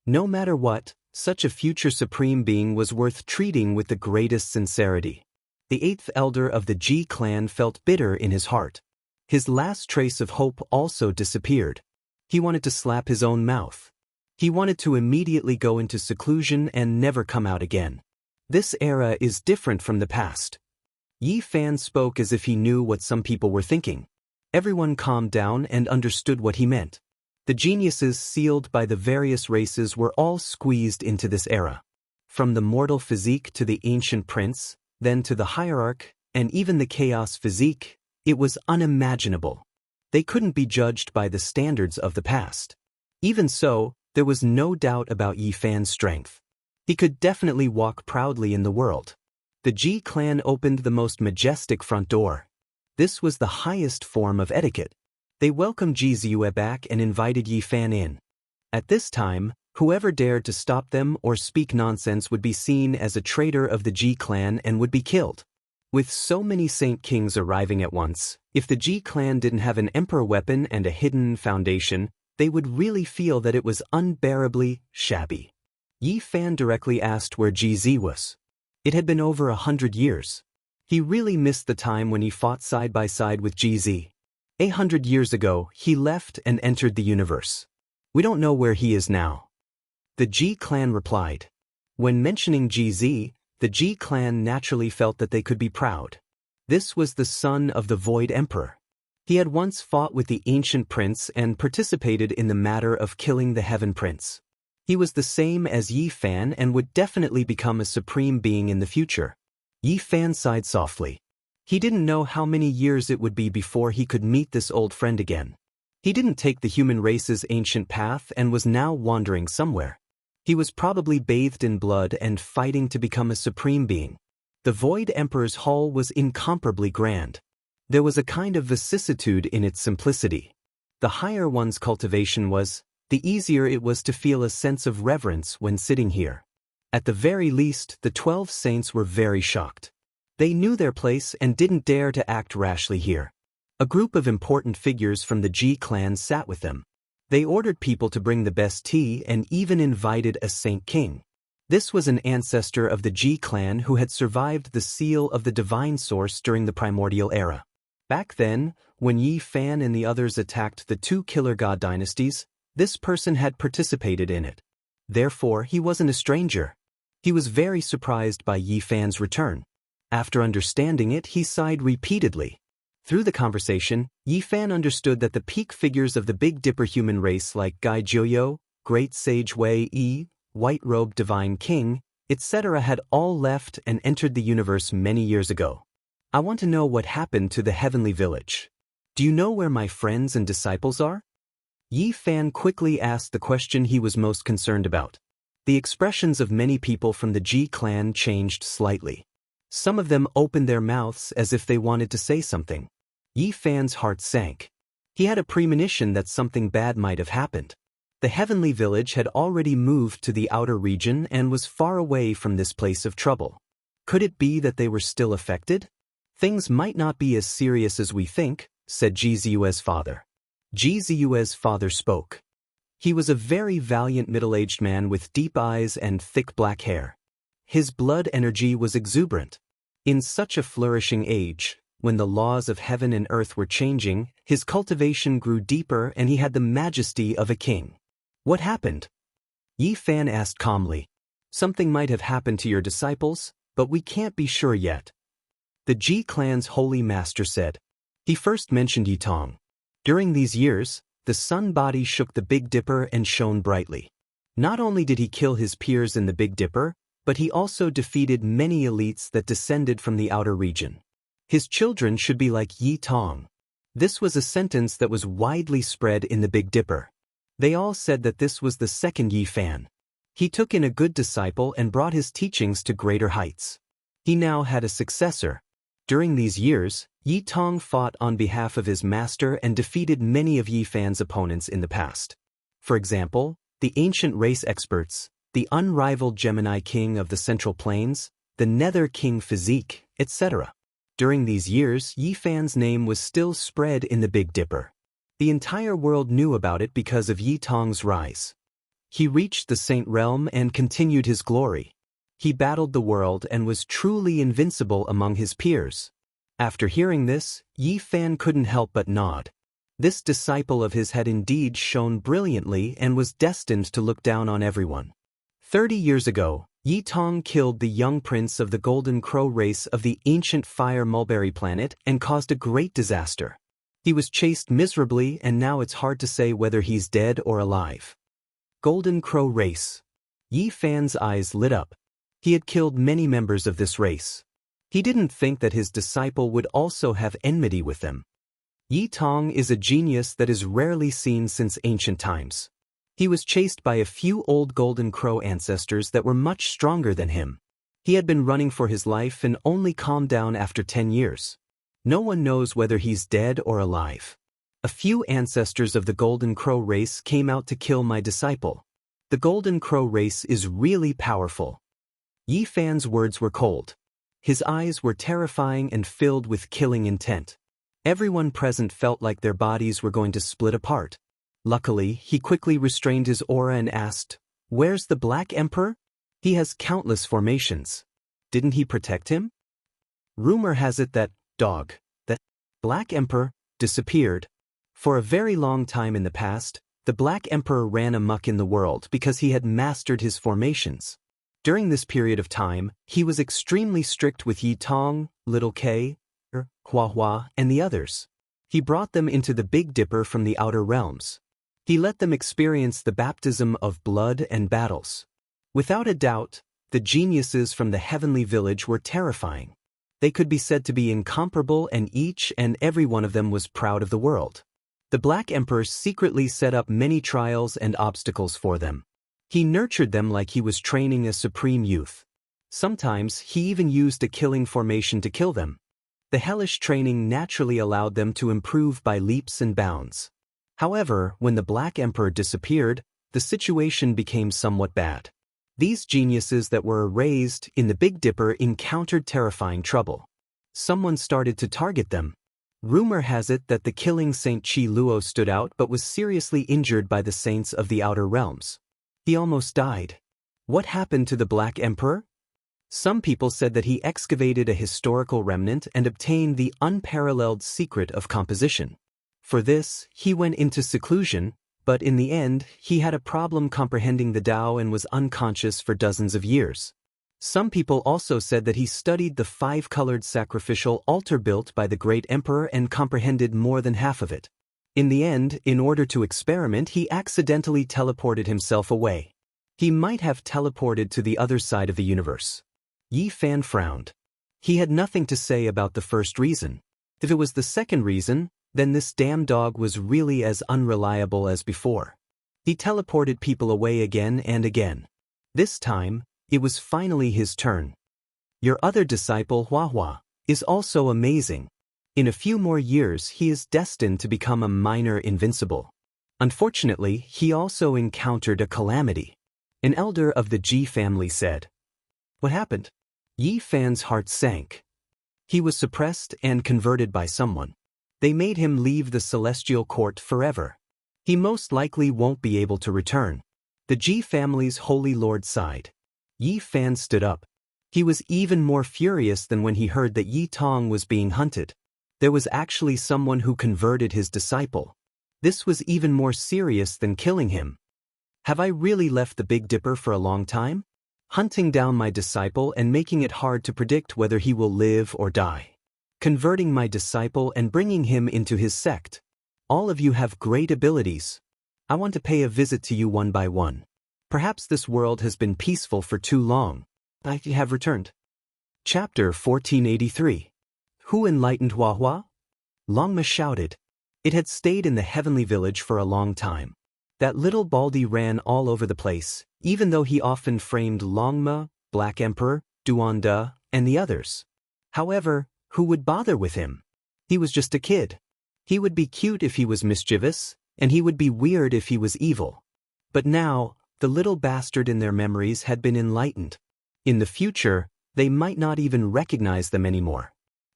No matter what, such a future supreme being was worth treating with the greatest sincerity. The 8th elder of the Ji clan felt bitter in his heart. His last trace of hope also disappeared. He wanted to slap his own mouth. He wanted to immediately go into seclusion and never come out again. This era is different from the past. Yi Fan spoke as if he knew what some people were thinking. Everyone calmed down and understood what he meant. The geniuses sealed by the various races were all squeezed into this era. From the mortal physique to the ancient prince, then to the hierarch, and even the chaos physique, it was unimaginable. They couldn't be judged by the standards of the past. Even so, there was no doubt about Yi Fan's strength. He could definitely walk proudly in the world. The Ji clan opened the most majestic front door. This was the highest form of etiquette. They welcomed Ji Ziyue back and invited Yi Fan in. At this time, whoever dared to stop them or speak nonsense would be seen as a traitor of the Ji clan and would be killed. With so many Saint Kings arriving at once, if the Ji clan didn't have an emperor weapon and a hidden foundation, they would really feel that it was unbearably shabby. Yi Fan directly asked where Ji Zi was. It had been over 100 years. He really missed the time when he fought side by side with Ji Zi. 800 years ago, he left and entered the universe. We don't know where he is now. The Ji clan replied. When mentioning Ji Zi, the Ji clan naturally felt that they could be proud. This was the son of the Void Emperor. He had once fought with the ancient prince and participated in the matter of killing the Heaven Prince. He was the same as Yi Fan and would definitely become a supreme being in the future. Yi Fan sighed softly. He didn't know how many years it would be before he could meet this old friend again. He didn't take the human race's ancient path and was now wandering somewhere. He was probably bathed in blood and fighting to become a supreme being. The Void Emperor's hall was incomparably grand. There was a kind of vicissitude in its simplicity. The higher one's cultivation was, the easier it was to feel a sense of reverence when sitting here. At the very least, the 12 saints were very shocked. They knew their place and didn't dare to act rashly here. A group of important figures from the Ji clan sat with them. They ordered people to bring the best tea and even invited a Saint King. This was an ancestor of the Ji clan who had survived the seal of the divine source during the primordial era. Back then, when Yi Fan and the others attacked the two killer god dynasties, this person had participated in it. Therefore, he wasn't a stranger. He was very surprised by Yi Fan's return. After understanding it, he sighed repeatedly. Through the conversation, Yi Fan understood that the peak figures of the Big Dipper human race like Gai Jiuyo, Great Sage Wei Yi, White Robe Divine King, etc. had all left and entered the universe many years ago. I want to know what happened to the heavenly village. Do you know where my friends and disciples are? Yi Fan quickly asked the question he was most concerned about. The expressions of many people from the Ji clan changed slightly. Some of them opened their mouths as if they wanted to say something. Yi Fan's heart sank. He had a premonition that something bad might have happened. The heavenly village had already moved to the outer region and was far away from this place of trouble. Could it be that they were still affected? Things might not be as serious as we think, said Ji Ziyue's father. Ji Ziyue's father spoke. He was a very valiant middle-aged man with deep eyes and thick black hair. His blood energy was exuberant. In such a flourishing age, when the laws of heaven and earth were changing, his cultivation grew deeper and he had the majesty of a king. What happened? Yi Fan asked calmly. Something might have happened to your disciples, but we can't be sure yet. The Ji clan's holy master said. He first mentioned Yi Tong. During these years, the sun body shook the Big Dipper and shone brightly. Not only did he kill his peers in the Big Dipper, but he also defeated many elites that descended from the outer region. His children should be like Yi Tong. This was a sentence that was widely spread in the Big Dipper. They all said that this was the second Yi Fan. He took in a good disciple and brought his teachings to greater heights. He now had a successor. During these years, Yi Tong fought on behalf of his master and defeated many of Yi Fan's opponents in the past. For example, the ancient race experts, the unrivaled Gemini King of the Central Plains, the Nether King Physique, etc. During these years, Yi Fan's name was still spread in the Big Dipper. The entire world knew about it because of Yi Tong's rise. He reached the Saint Realm and continued his glory. He battled the world and was truly invincible among his peers. After hearing this, Yi Fan couldn't help but nod. This disciple of his had indeed shone brilliantly and was destined to look down on everyone. 30 years ago, Yi Tong killed the young prince of the Golden Crow race of the ancient Fire Mulberry planet and caused a great disaster. He was chased miserably and now it's hard to say whether he's dead or alive. Golden Crow race. Yi Fan's eyes lit up. He had killed many members of this race. He didn't think that his disciple would also have enmity with them. Yi Tong is a genius that is rarely seen since ancient times. He was chased by a few old Golden Crow ancestors that were much stronger than him. He had been running for his life and only calmed down after 10 years. No one knows whether he's dead or alive. A few ancestors of the Golden Crow race came out to kill my disciple. The Golden Crow race is really powerful. Yi Fan's words were cold. His eyes were terrifying and filled with killing intent. Everyone present felt like their bodies were going to split apart. Luckily, he quickly restrained his aura and asked, "Where's the Black Emperor? He has countless formations. Didn't he protect him?" Rumor has it that the Black Emperor disappeared. For a very long time in the past, the Black Emperor ran amok in the world because he had mastered his formations. During this period of time, he was extremely strict with Yi Tong, Little K, Hua Hua, and the others. He brought them into the Big Dipper from the outer realms. He let them experience the baptism of blood and battles. Without a doubt, the geniuses from the heavenly village were terrifying. They could be said to be incomparable and each and every one of them was proud of the world. The Black Emperor secretly set up many trials and obstacles for them. He nurtured them like he was training a supreme youth. Sometimes he even used a killing formation to kill them. The hellish training naturally allowed them to improve by leaps and bounds. However, when the Black Emperor disappeared, the situation became somewhat bad. These geniuses that were raised in the Big Dipper encountered terrifying trouble. Someone started to target them. Rumor has it that the killing Saint Chi Luo stood out but was seriously injured by the saints of the outer realms. He almost died. What happened to the Black Emperor? Some people said that he excavated a historical remnant and obtained the unparalleled secret of composition. For this, he went into seclusion, but in the end, he had a problem comprehending the Tao and was unconscious for dozens of years. Some people also said that he studied the 5-colored sacrificial altar built by the great emperor and comprehended more than half of it. In the end, in order to experiment, he accidentally teleported himself away. He might have teleported to the other side of the universe. Yi Fan frowned. He had nothing to say about the first reason. If it was the second reason, then this damn dog was really as unreliable as before. He teleported people away again and again. This time, it was finally his turn. Your other disciple, Hua, is also amazing. In a few more years, he is destined to become a minor invincible. Unfortunately, he also encountered a calamity. An elder of the Ji family said. What happened? Yi Fan's heart sank. He was suppressed and converted by someone. They made him leave the celestial court forever. He most likely won't be able to return. The Ji family's holy lord sighed. Yi Fan stood up. He was even more furious than when he heard that Yi Tong was being hunted. There was actually someone who converted his disciple. This was even more serious than killing him. Have I really left the Big Dipper for a long time? Hunting down my disciple and making it hard to predict whether he will live or die. Converting my disciple and bringing him into his sect. All of you have great abilities. I want to pay a visit to you one by one. Perhaps this world has been peaceful for too long. I have returned. Chapter 1483. Who enlightened Hua? Longma shouted. It had stayed in the heavenly village for a long time. That little baldy ran all over the place, even though he often framed Longma, Black Emperor, Duanda, and the others. However, who would bother with him? He was just a kid. He would be cute if he was mischievous, and he would be weird if he was evil. But now, the little bastard in their memories had been enlightened. In the future, they might not even recognize them anymore.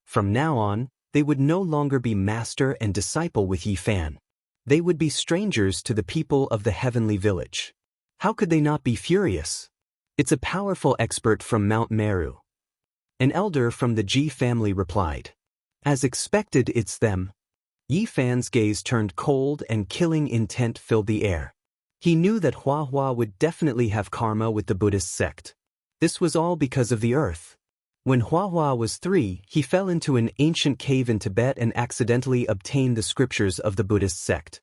From now on, they would no longer be master and disciple with Yi Fan. They would be strangers to the people of the heavenly village. How could they not be furious? It's a powerful expert from Mount Meru. An elder from the Ji family replied. As expected, it's them. Yi Fan's gaze turned cold and killing intent filled the air. He knew that Hua would definitely have karma with the Buddhist sect. This was all because of the earth. When Hua was 3, he fell into an ancient cave in Tibet and accidentally obtained the scriptures of the Buddhist sect.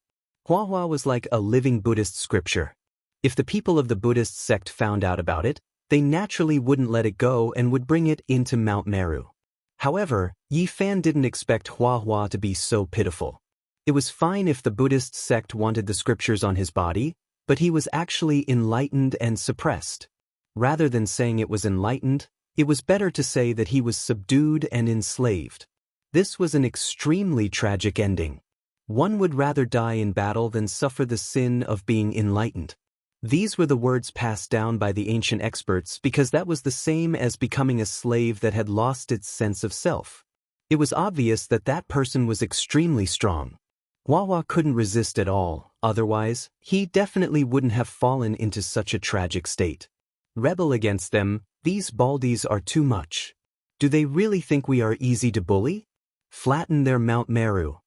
Hua was like a living Buddhist scripture. If the people of the Buddhist sect found out about it, they naturally wouldn't let it go and would bring it into Mount Meru. However, Yi Fan didn't expect Hua to be so pitiful. It was fine if the Buddhist sect wanted the scriptures on his body, but he was actually enlightened and suppressed. Rather than saying it was enlightened, it was better to say that he was subdued and enslaved. This was an extremely tragic ending. One would rather die in battle than suffer the sin of being enlightened. These were the words passed down by the ancient experts because that was the same as becoming a slave that had lost its sense of self. It was obvious that that person was extremely strong. Hua couldn't resist at all, otherwise, he definitely wouldn't have fallen into such a tragic state. Rebel against them, these baldies are too much. Do they really think we are easy to bully? Flatten their Mount Meru.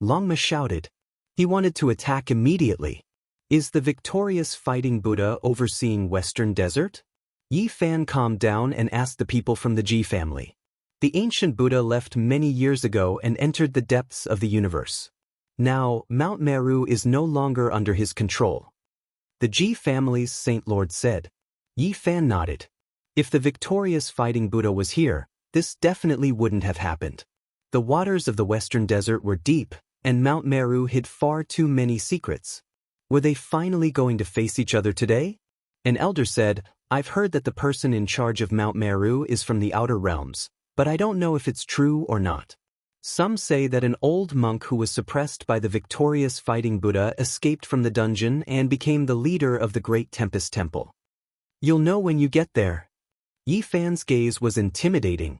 Longma shouted. He wanted to attack immediately. Is the victorious fighting Buddha overseeing Western Desert? Yi Fan calmed down and asked the people from the Ji family. The ancient Buddha left many years ago and entered the depths of the universe. Now, Mount Meru is no longer under his control. The Ji family's Saint Lord said. Yi Fan nodded. If the victorious fighting Buddha was here, this definitely wouldn't have happened. The waters of the Western Desert were deep, and Mount Meru hid far too many secrets. Were they finally going to face each other today? An elder said, I've heard that the person in charge of Mount Meru is from the outer realms, but I don't know if it's true or not. Some say that an old monk who was suppressed by the victorious fighting Buddha escaped from the dungeon and became the leader of the Great Tempest Temple. You'll know when you get there. Yi Fan's gaze was intimidating.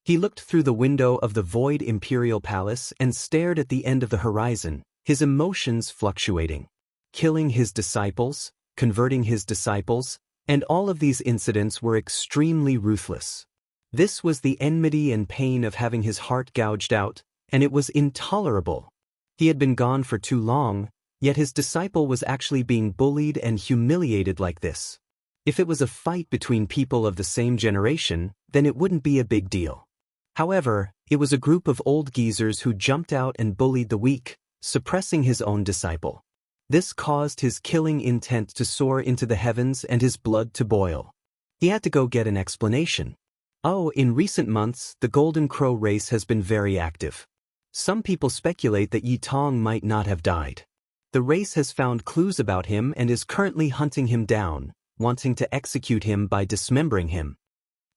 He looked through the window of the void imperial palace and stared at the end of the horizon, his emotions fluctuating. Killing his disciples, converting his disciples, and all of these incidents were extremely ruthless. This was the enmity and pain of having his heart gouged out, and it was intolerable. He had been gone for too long, yet his disciple was actually being bullied and humiliated like this. If it was a fight between people of the same generation, then it wouldn't be a big deal. However, it was a group of old geezers who jumped out and bullied the weak, suppressing his own disciple. This caused his killing intent to soar into the heavens and his blood to boil. He had to go get an explanation. Oh, in recent months, the Golden Crow race has been very active. Some people speculate that Yi Tong might not have died. The race has found clues about him and is currently hunting him down, wanting to execute him by dismembering him.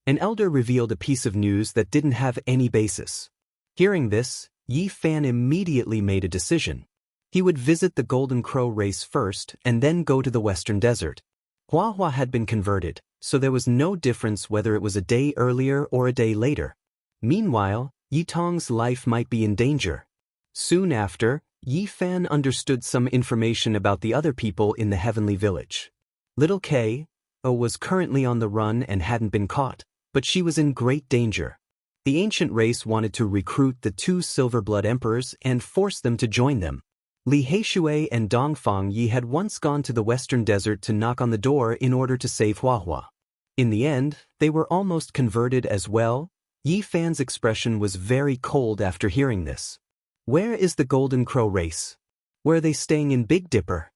An elder revealed a piece of news that didn't have any basis. Hearing this, Yi Fan immediately made a decision. He would visit the Golden Crow race first and then go to the Western Desert. Hua Hua had been converted, so there was no difference whether it was a day earlier or a day later. Meanwhile, Yi Tong's life might be in danger. Soon after, Yi Fan understood some information about the other people in the heavenly village. Little K was currently on the run and hadn't been caught, but she was in great danger. The ancient race wanted to recruit the 2 Silver Blood Emperors and force them to join them. Li Heishui and Dongfang Yi had once gone to the Western Desert to knock on the door in order to save Hua Hua. In the end, they were almost converted as well. Yi Fan's expression was very cold after hearing this. Where is the Golden Crow race? Where are they staying in Big Dipper?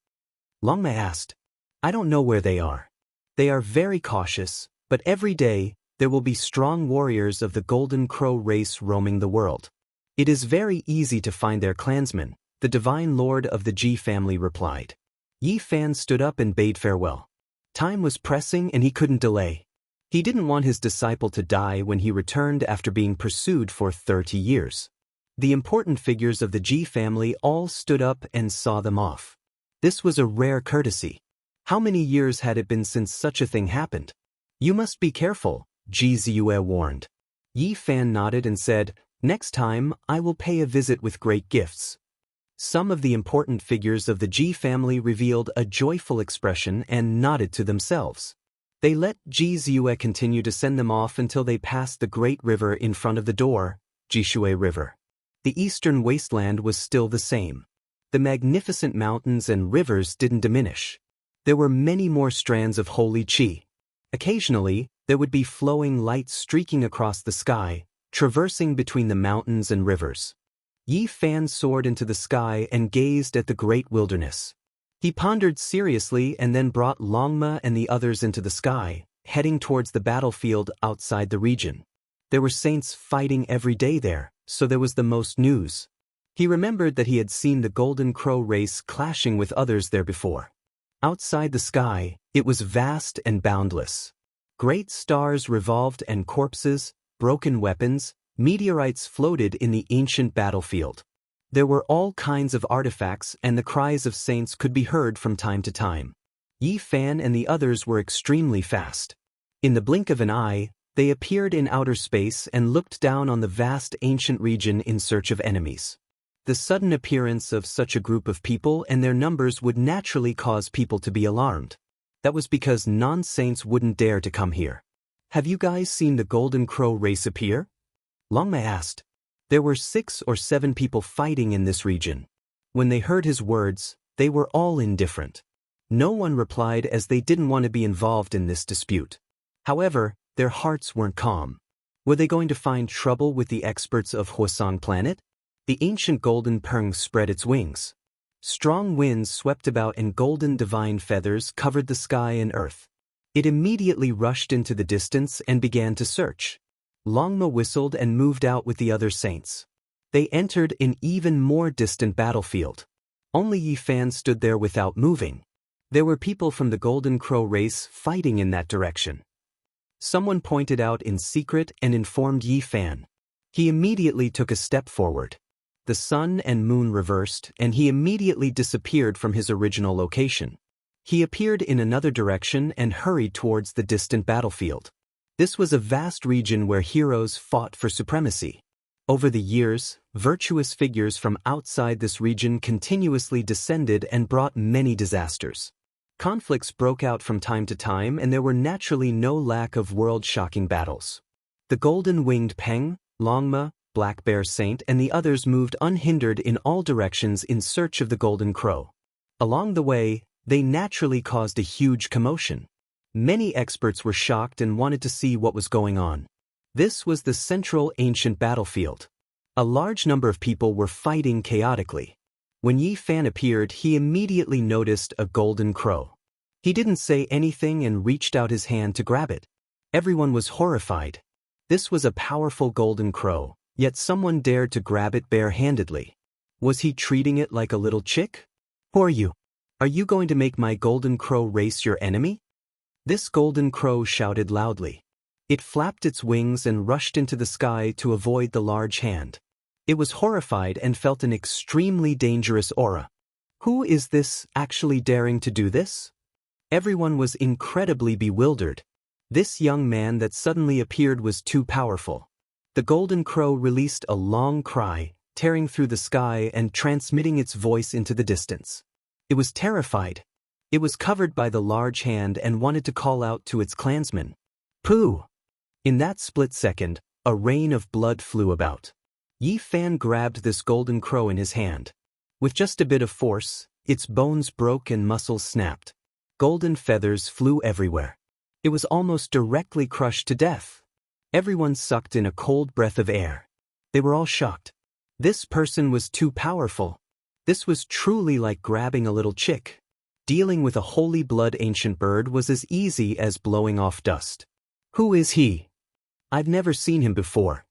Longma asked. I don't know where they are. They are very cautious, but every day, there will be strong warriors of the Golden Crow race roaming the world. It is very easy to find their clansmen, the Divine Lord of the Ji family replied. Yi Fan stood up and bade farewell. Time was pressing and he couldn't delay. He didn't want his disciple to die when he returned after being pursued for 30 years. The important figures of the Ji family all stood up and saw them off. This was a rare courtesy. How many years had it been since such a thing happened? You must be careful, Ji Ziyue warned. Yi Fan nodded and said, next time, I will pay a visit with great gifts. Some of the important figures of the Ji family revealed a joyful expression and nodded to themselves. They let Ji Ziyue continue to send them off until they passed the great river in front of the door, Jishui River. The eastern wasteland was still the same. The magnificent mountains and rivers didn't diminish. There were many more strands of holy qi. Occasionally, there would be flowing light streaking across the sky, traversing between the mountains and rivers. Yi Fan soared into the sky and gazed at the great wilderness. He pondered seriously and then brought Longma and the others into the sky, heading towards the battlefield outside the region. There were saints fighting every day there, so there was the most news. He remembered that he had seen the Golden Crow race clashing with others there before. Outside the sky, it was vast and boundless. Great stars revolved and corpses, broken weapons, meteorites floated in the ancient battlefield. There were all kinds of artifacts and the cries of saints could be heard from time to time. Yi Fan and the others were extremely fast. In the blink of an eye, they appeared in outer space and looked down on the vast ancient region in search of enemies. The sudden appearance of such a group of people and their numbers would naturally cause people to be alarmed. That was because non-saints wouldn't dare to come here. Have you guys seen the Golden Crow race appear? Longma asked. There were 6 or 7 people fighting in this region. When they heard his words, they were all indifferent. No one replied as they didn't want to be involved in this dispute. However, their hearts weren't calm. Were they going to find trouble with the experts of Huasong planet? The ancient golden peng spread its wings. Strong winds swept about and golden divine feathers covered the sky and earth. It immediately rushed into the distance and began to search. Longma whistled and moved out with the other saints. They entered an even more distant battlefield. Only Yi Fan stood there without moving. There were people from the Golden Crow race fighting in that direction. Someone pointed out in secret and informed Yi Fan. He immediately took a step forward. The sun and moon reversed, and he immediately disappeared from his original location. He appeared in another direction and hurried towards the distant battlefield. This was a vast region where heroes fought for supremacy. Over the years, virtuous figures from outside this region continuously descended and brought many disasters. Conflicts broke out from time to time, and there were naturally no lack of world-shocking battles. The Golden-Winged Peng, Longma, Black Bear Saint and the others moved unhindered in all directions in search of the Golden Crow. Along the way, they naturally caused a huge commotion. Many experts were shocked and wanted to see what was going on. This was the central ancient battlefield. A large number of people were fighting chaotically. When Yi Fan appeared, he immediately noticed a golden crow. He didn't say anything and reached out his hand to grab it. Everyone was horrified. This was a powerful golden crow, yet someone dared to grab it bare-handedly. Was he treating it like a little chick? Who are you? Are you going to make my golden crow race your enemy? This golden crow shouted loudly. It flapped its wings and rushed into the sky to avoid the large hand. It was horrified and felt an extremely dangerous aura. Who is this actually daring to do this? Everyone was incredibly bewildered. This young man that suddenly appeared was too powerful. The golden crow released a long cry, tearing through the sky and transmitting its voice into the distance. It was terrified. It was covered by the large hand and wanted to call out to its clansmen. Pooh! In that split second, a rain of blood flew about. Yi Fan grabbed this golden crow in his hand. With just a bit of force, its bones broke and muscles snapped. Golden feathers flew everywhere. It was almost directly crushed to death. Everyone sucked in a cold breath of air. They were all shocked. This person was too powerful. This was truly like grabbing a little chick. Dealing with a holy blood ancient bird was as easy as blowing off dust. Who is he? I've never seen him before.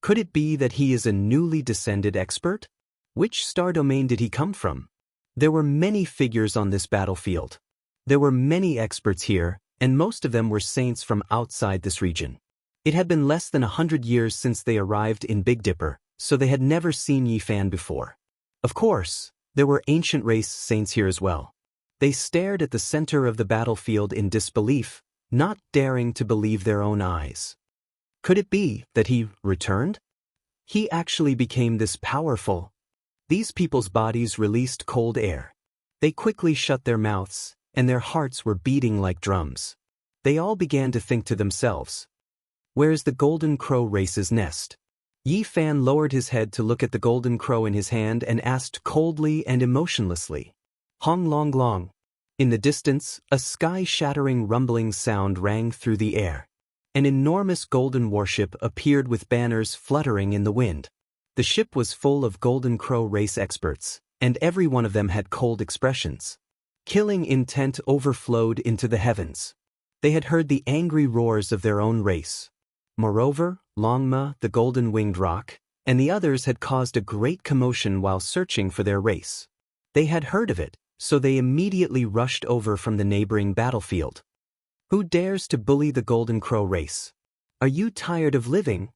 Could it be that he is a newly descended expert? Which star domain did he come from? There were many figures on this battlefield. There were many experts here, and most of them were saints from outside this region. It had been less than 100 years since they arrived in Big Dipper, so they had never seen Yi Fan before. Of course, there were ancient race saints here as well. They stared at the center of the battlefield in disbelief, not daring to believe their own eyes. Could it be that he returned? He actually became this powerful. These people's bodies released cold air. They quickly shut their mouths, and their hearts were beating like drums. They all began to think to themselves, where is the golden crow race's nest? Yi Fan lowered his head to look at the golden crow in his hand and asked coldly and emotionlessly, Hong Long Long. In the distance, a sky-shattering rumbling sound rang through the air. An enormous golden warship appeared with banners fluttering in the wind. The ship was full of golden crow race experts, and every one of them had cold expressions. Killing intent overflowed into the heavens. They had heard the angry roars of their own race. Moreover, Longma, the golden-winged roc, and the others had caused a great commotion while searching for their race. They had heard of it, so they immediately rushed over from the neighboring battlefield. Who dares to bully the golden crow race? Are you tired of living?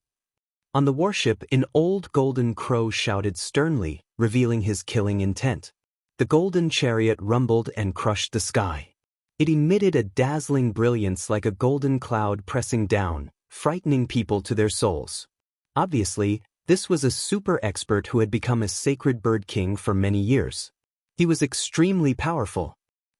On the warship, an old golden crow shouted sternly, revealing his killing intent. The golden chariot rumbled and crushed the sky. It emitted a dazzling brilliance like a golden cloud pressing down, frightening people to their souls. Obviously, this was a super expert who had become a sacred bird king for many years. He was extremely powerful.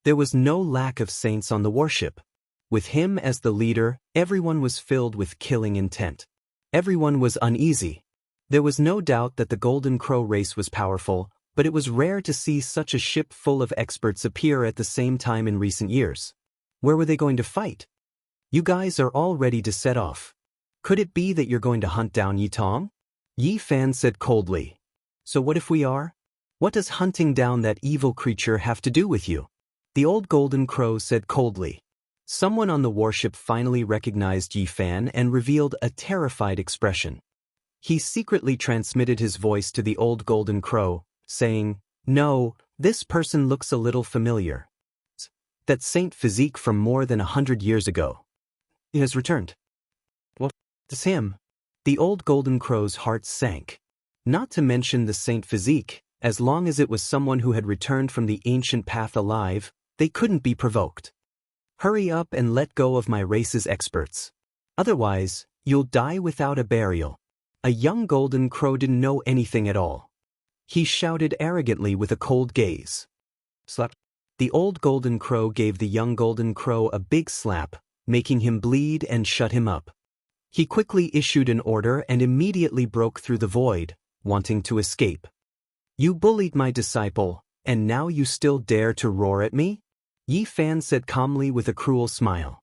There was no lack of saints on the warship. With him as the leader, everyone was filled with killing intent. Everyone was uneasy. There was no doubt that the golden crow race was powerful, but it was rare to see such a ship full of experts appear at the same time in recent years. Where were they going to fight? You guys are all ready to set off. Could it be that you're going to hunt down Yi Tong? Yi Fan said coldly. So what if we are? What does hunting down that evil creature have to do with you? The old golden crow said coldly. Someone on the warship finally recognized Yi Fan and revealed a terrified expression. He secretly transmitted his voice to the old golden crow, saying, No, this person looks a little familiar. That saint physique from more than 100 years ago. He has returned. What? It's him. The old golden crow's heart sank. Not to mention the saint physique, as long as it was someone who had returned from the ancient path alive, they couldn't be provoked. Hurry up and let go of my race's experts. Otherwise, you'll die without a burial. A young golden crow didn't know anything at all. He shouted arrogantly with a cold gaze. Slap. The old golden crow gave the young golden crow a big slap, making him bleed and shut him up. He quickly issued an order and immediately broke through the void, wanting to escape. You bullied my disciple, and now you still dare to roar at me? Yi Fan said calmly with a cruel smile.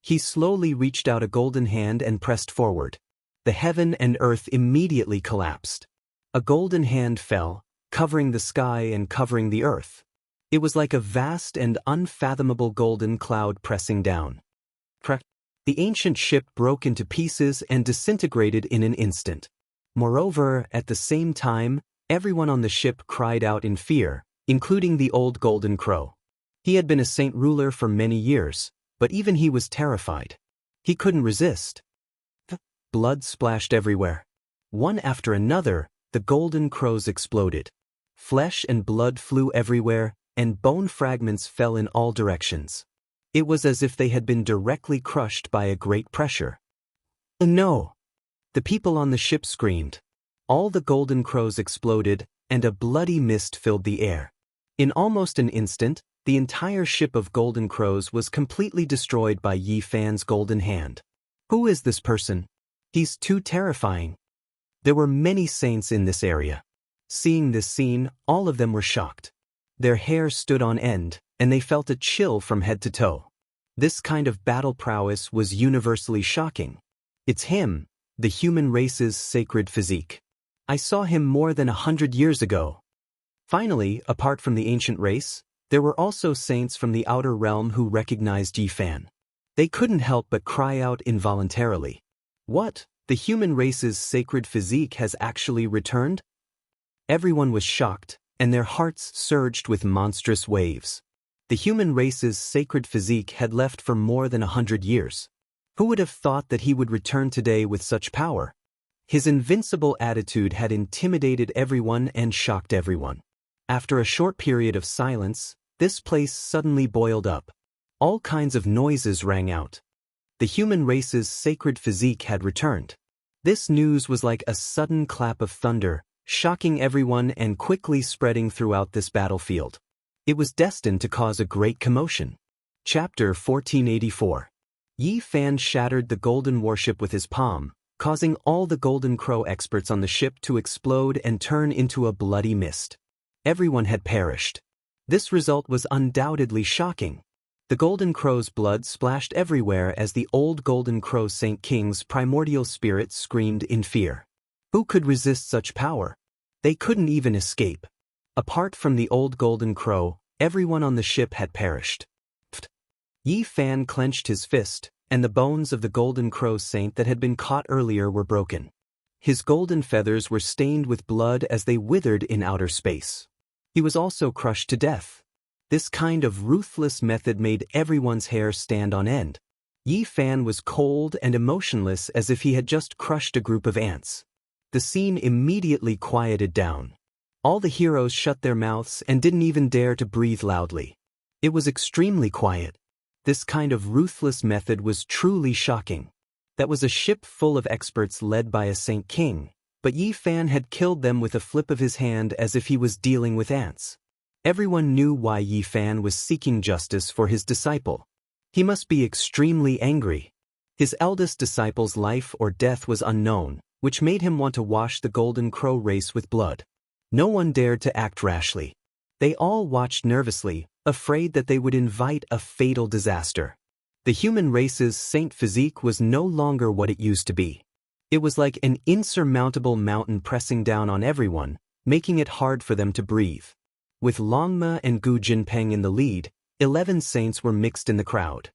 He slowly reached out a golden hand and pressed forward. The heaven and earth immediately collapsed. A golden hand fell, covering the sky and covering the earth. It was like a vast and unfathomable golden cloud pressing down. The ancient ship broke into pieces and disintegrated in an instant. Moreover, at the same time, everyone on the ship cried out in fear, including the old golden crow. He had been a saint ruler for many years, but even he was terrified. He couldn't resist. Blood splashed everywhere. One after another, the golden crows exploded. Flesh and blood flew everywhere, and bone fragments fell in all directions. It was as if they had been directly crushed by a great pressure. No! The people on the ship screamed. All the golden crows exploded, and a bloody mist filled the air. In almost an instant, the entire ship of golden crows was completely destroyed by Yi Fan's golden hand. Who is this person? He's too terrifying. There were many saints in this area. Seeing this scene, all of them were shocked. Their hair stood on end, and they felt a chill from head to toe. This kind of battle prowess was universally shocking. It's him, the human race's sacred physique. I saw him more than 100 years ago. Finally, apart from the ancient race, there were also saints from the outer realm who recognized Yi Fan. They couldn't help but cry out involuntarily. What? The human race's sacred physique has actually returned? Everyone was shocked, and their hearts surged with monstrous waves. The human race's sacred physique had left for more than 100 years. Who would have thought that he would return today with such power? His invincible attitude had intimidated everyone and shocked everyone. After a short period of silence, this place suddenly boiled up. All kinds of noises rang out. The human race's sacred physique had returned. This news was like a sudden clap of thunder, shocking everyone and quickly spreading throughout this battlefield. It was destined to cause a great commotion. Chapter 1484. Yi Fan shattered the golden warship with his palm, causing all the golden crow experts on the ship to explode and turn into a bloody mist. Everyone had perished. This result was undoubtedly shocking. The golden crow's blood splashed everywhere as the old golden crow Saint King's primordial spirit screamed in fear. Who could resist such power? They couldn't even escape. Apart from the old golden crow, everyone on the ship had perished. Yi Fan clenched his fist, and the bones of the golden crow saint that had been caught earlier were broken. His golden feathers were stained with blood as they withered in outer space. He was also crushed to death. This kind of ruthless method made everyone's hair stand on end. Yi Fan was cold and emotionless as if he had just crushed a group of ants. The scene immediately quieted down. All the heroes shut their mouths and didn't even dare to breathe loudly. It was extremely quiet. This kind of ruthless method was truly shocking. That was a ship full of experts led by a Saint King, but Yi Fan had killed them with a flip of his hand as if he was dealing with ants. Everyone knew why Yi Fan was seeking justice for his disciple. He must be extremely angry. His eldest disciple's life or death was unknown, which made him want to wash the golden crow race with blood. No one dared to act rashly. They all watched nervously, afraid that they would invite a fatal disaster. The human race's saint physique was no longer what it used to be. It was like an insurmountable mountain pressing down on everyone, making it hard for them to breathe. With Longma and Gu Jinpeng in the lead, 11 saints were mixed in the crowd.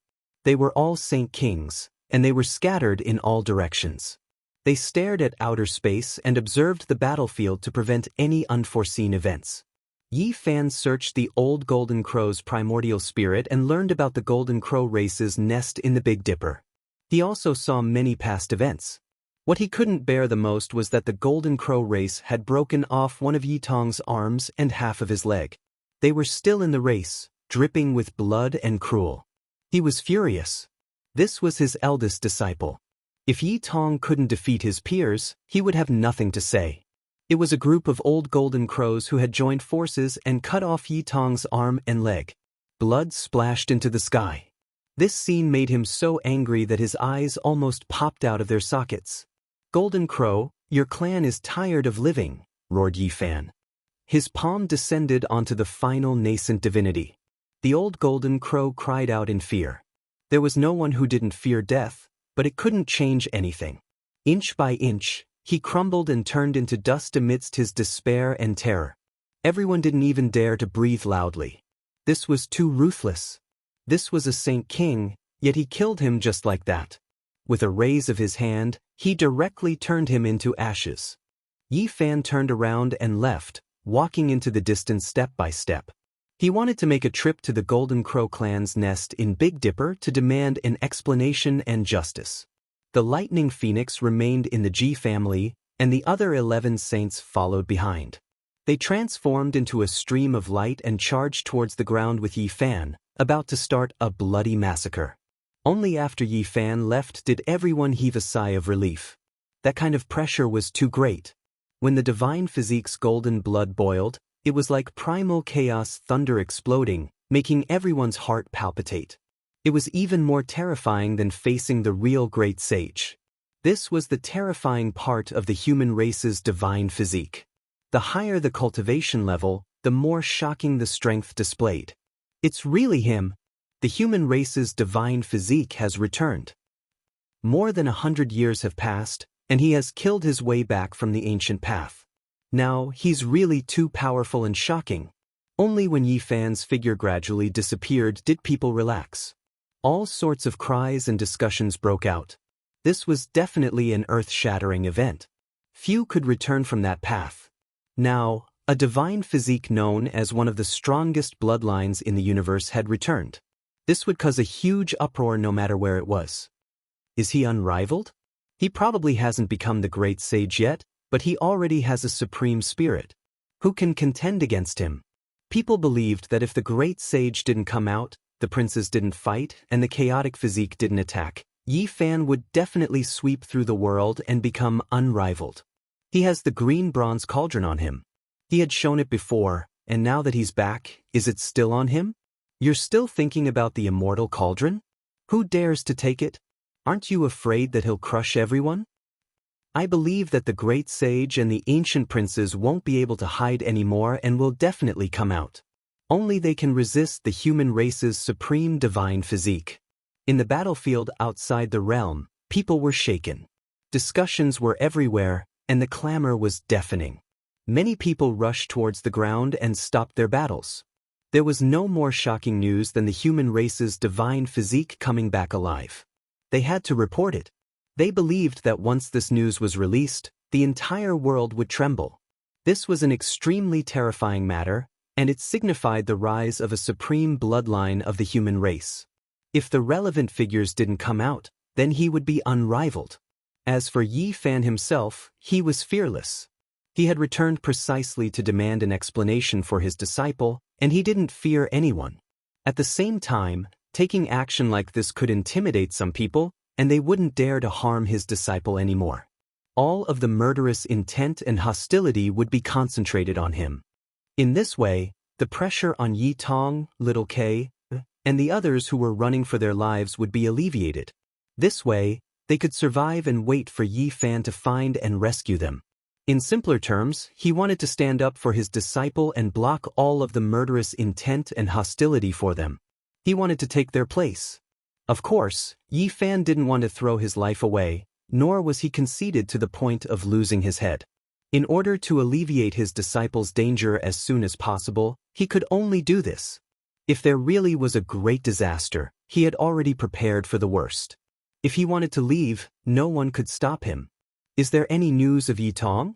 They were all Saint Kings, and they were scattered in all directions. They stared at outer space and observed the battlefield to prevent any unforeseen events. Yi Fan searched the old golden crow's primordial spirit and learned about the golden crow race's nest in the Big Dipper. He also saw many past events. What he couldn't bear the most was that the golden crow race had broken off one of Yi Tong's arms and half of his leg. They were still in the race, dripping with blood and cruel. He was furious. This was his eldest disciple. If Yi Tong couldn't defeat his peers, he would have nothing to say. It was a group of old golden crows who had joined forces and cut off Yi Tong's arm and leg. Blood splashed into the sky. This scene made him so angry that his eyes almost popped out of their sockets. "Golden Crow, your clan is tired of living," roared Yi Fan. His palm descended onto the final nascent divinity. The old golden crow cried out in fear. There was no one who didn't fear death, but it couldn't change anything. Inch by inch, he crumbled and turned into dust amidst his despair and terror. Everyone didn't even dare to breathe loudly. This was too ruthless. This was a Saint King, yet he killed him just like that. With a raise of his hand, he directly turned him into ashes. Yi Fan turned around and left, walking into the distance step by step. He wanted to make a trip to the Golden Crow clan's nest in Big Dipper to demand an explanation and justice. The Lightning Phoenix remained in the Ji family, and the other 11 saints followed behind. They transformed into a stream of light and charged towards the ground with Yi Fan, about to start a bloody massacre. Only after Yi Fan left did everyone heave a sigh of relief. That kind of pressure was too great. When the divine physique's golden blood boiled, it was like primal chaos thunder exploding, making everyone's heart palpitate. It was even more terrifying than facing the real great sage. This was the terrifying part of the human race's divine physique. The higher the cultivation level, the more shocking the strength displayed. It's really him. The human race's divine physique has returned. More than 100 years have passed, and he has killed his way back from the ancient path. Now, he's really too powerful and shocking. Only when Yi Fan's figure gradually disappeared did people relax. All sorts of cries and discussions broke out. This was definitely an earth-shattering event. Few could return from that path. Now, a divine physique known as one of the strongest bloodlines in the universe had returned. This would cause a huge uproar no matter where it was. Is he unrivaled? He probably hasn't become the great sage yet, but he already has a supreme spirit. Who can contend against him? People believed that if the great sage didn't come out, the princes didn't fight, and the chaotic physique didn't attack, Yi Fan would definitely sweep through the world and become unrivaled. He has the green bronze cauldron on him. He had shown it before, and now that he's back, is it still on him? You're still thinking about the immortal cauldron? Who dares to take it? Aren't you afraid that he'll crush everyone? I believe that the great sage and the ancient princes won't be able to hide anymore and will definitely come out. Only they can resist the human race's supreme divine physique. In the battlefield outside the realm, people were shaken. Discussions were everywhere, and the clamor was deafening. Many people rushed towards the ground and stopped their battles. There was no more shocking news than the human race's divine physique coming back alive. They had to report it. They believed that once this news was released, the entire world would tremble. This was an extremely terrifying matter, and it signified the rise of a supreme bloodline of the human race. If the relevant figures didn't come out, then he would be unrivaled. As for Yi Fan himself, he was fearless. He had returned precisely to demand an explanation for his disciple, and he didn't fear anyone. At the same time, taking action like this could intimidate some people, and they wouldn't dare to harm his disciple anymore. All of the murderous intent and hostility would be concentrated on him. In this way, the pressure on Yi Tong, Little K, and the others who were running for their lives would be alleviated. This way, they could survive and wait for Yi Fan to find and rescue them. In simpler terms, he wanted to stand up for his disciple and block all of the murderous intent and hostility for them. He wanted to take their place. Of course, Yi Fan didn't want to throw his life away, nor was he conceited to the point of losing his head. In order to alleviate his disciple's danger as soon as possible, he could only do this. If there really was a great disaster, he had already prepared for the worst. If he wanted to leave, no one could stop him. Is there any news of Yi Tong?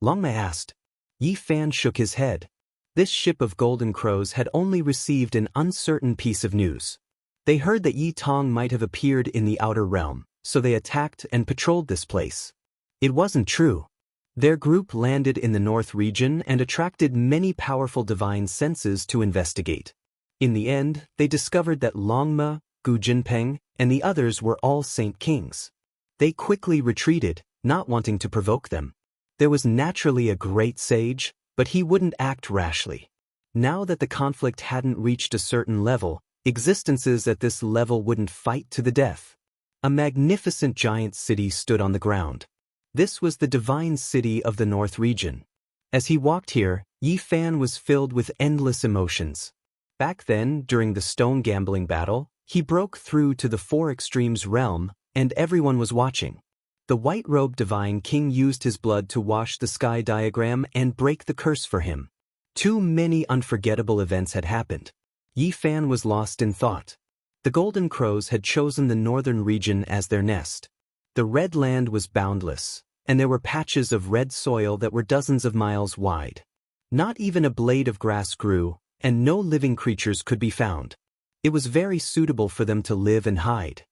Longma asked. Yi Fan shook his head. This ship of golden crows had only received an uncertain piece of news. They heard that Yi Tong might have appeared in the outer realm, so they attacked and patrolled this place. It wasn't true. Their group landed in the north region and attracted many powerful divine senses to investigate. In the end, they discovered that Longma, Gu Jinpeng, and the others were all Saint Kings. They quickly retreated, not wanting to provoke them. There was naturally a great sage, but he wouldn't act rashly. Now that the conflict hadn't reached a certain level, existences at this level wouldn't fight to the death. A magnificent giant city stood on the ground. This was the divine city of the North region. As he walked here, Yi Fan was filled with endless emotions. Back then, during the stone gambling battle, he broke through to the Four Extremes realm, and everyone was watching. The white-robed divine king used his blood to wash the sky diagram and break the curse for him. Too many unforgettable events had happened. Yi Fan was lost in thought. The Golden Crows had chosen the northern region as their nest. The red land was boundless, and there were patches of red soil that were dozens of miles wide. Not even a blade of grass grew, and no living creatures could be found. It was very suitable for them to live and hide.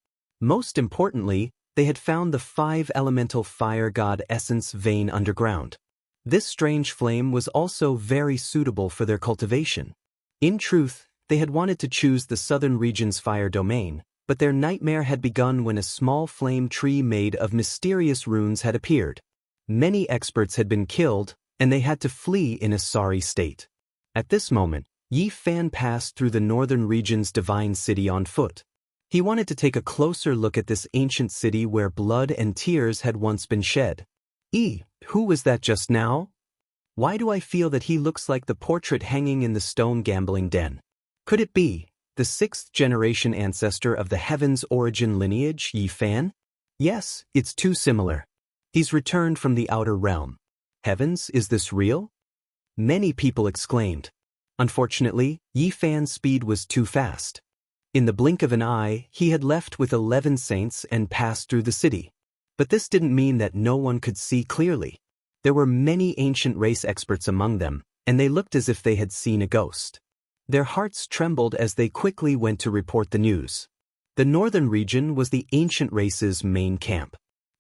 Most importantly, they had found the 5-elemental fire god essence vein underground. This strange flame was also very suitable for their cultivation. In truth, they had wanted to choose the southern region's fire domain, but their nightmare had begun when a small flame tree made of mysterious runes had appeared. Many experts had been killed, and they had to flee in a sorry state. At this moment, Yi Fan passed through the northern region's divine city on foot. He wanted to take a closer look at this ancient city where blood and tears had once been shed. Who was that just now? Why do I feel that he looks like the portrait hanging in the stone gambling den? Could it be the 6th-generation ancestor of the Heaven's origin lineage, Yi Fan? Yes, it's too similar. He's returned from the outer realm. Heavens, is this real? Many people exclaimed. Unfortunately, Yi Fan's speed was too fast. In the blink of an eye, he had left with 11 saints and passed through the city. But this didn't mean that no one could see clearly. There were many ancient race experts among them, and they looked as if they had seen a ghost. Their hearts trembled as they quickly went to report the news. The northern region was the ancient race's main camp.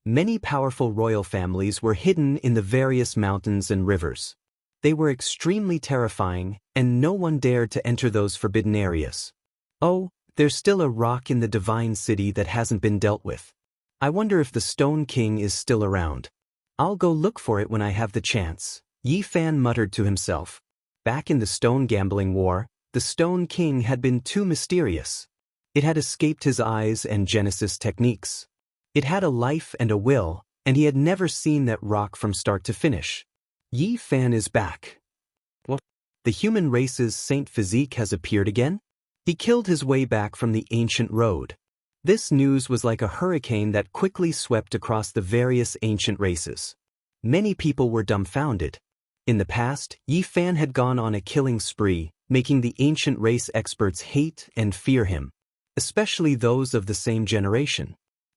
Many powerful royal families were hidden in the various mountains and rivers. They were extremely terrifying, and no one dared to enter those forbidden areas. Oh, there's still a rock in the divine city that hasn't been dealt with. I wonder if the Stone King is still around. I'll go look for it when I have the chance, Yi Fan muttered to himself. Back in the stone gambling war, the Stone King had been too mysterious. It had escaped his eyes and Genesis techniques. It had a life and a will, and he had never seen that rock from start to finish. Yi Fan is back. What? The human race's saint physique has appeared again? He killed his way back from the ancient road. This news was like a hurricane that quickly swept across the various ancient races. Many people were dumbfounded. In the past, Yi Fan had gone on a killing spree, making the ancient race experts hate and fear him, especially those of the same generation.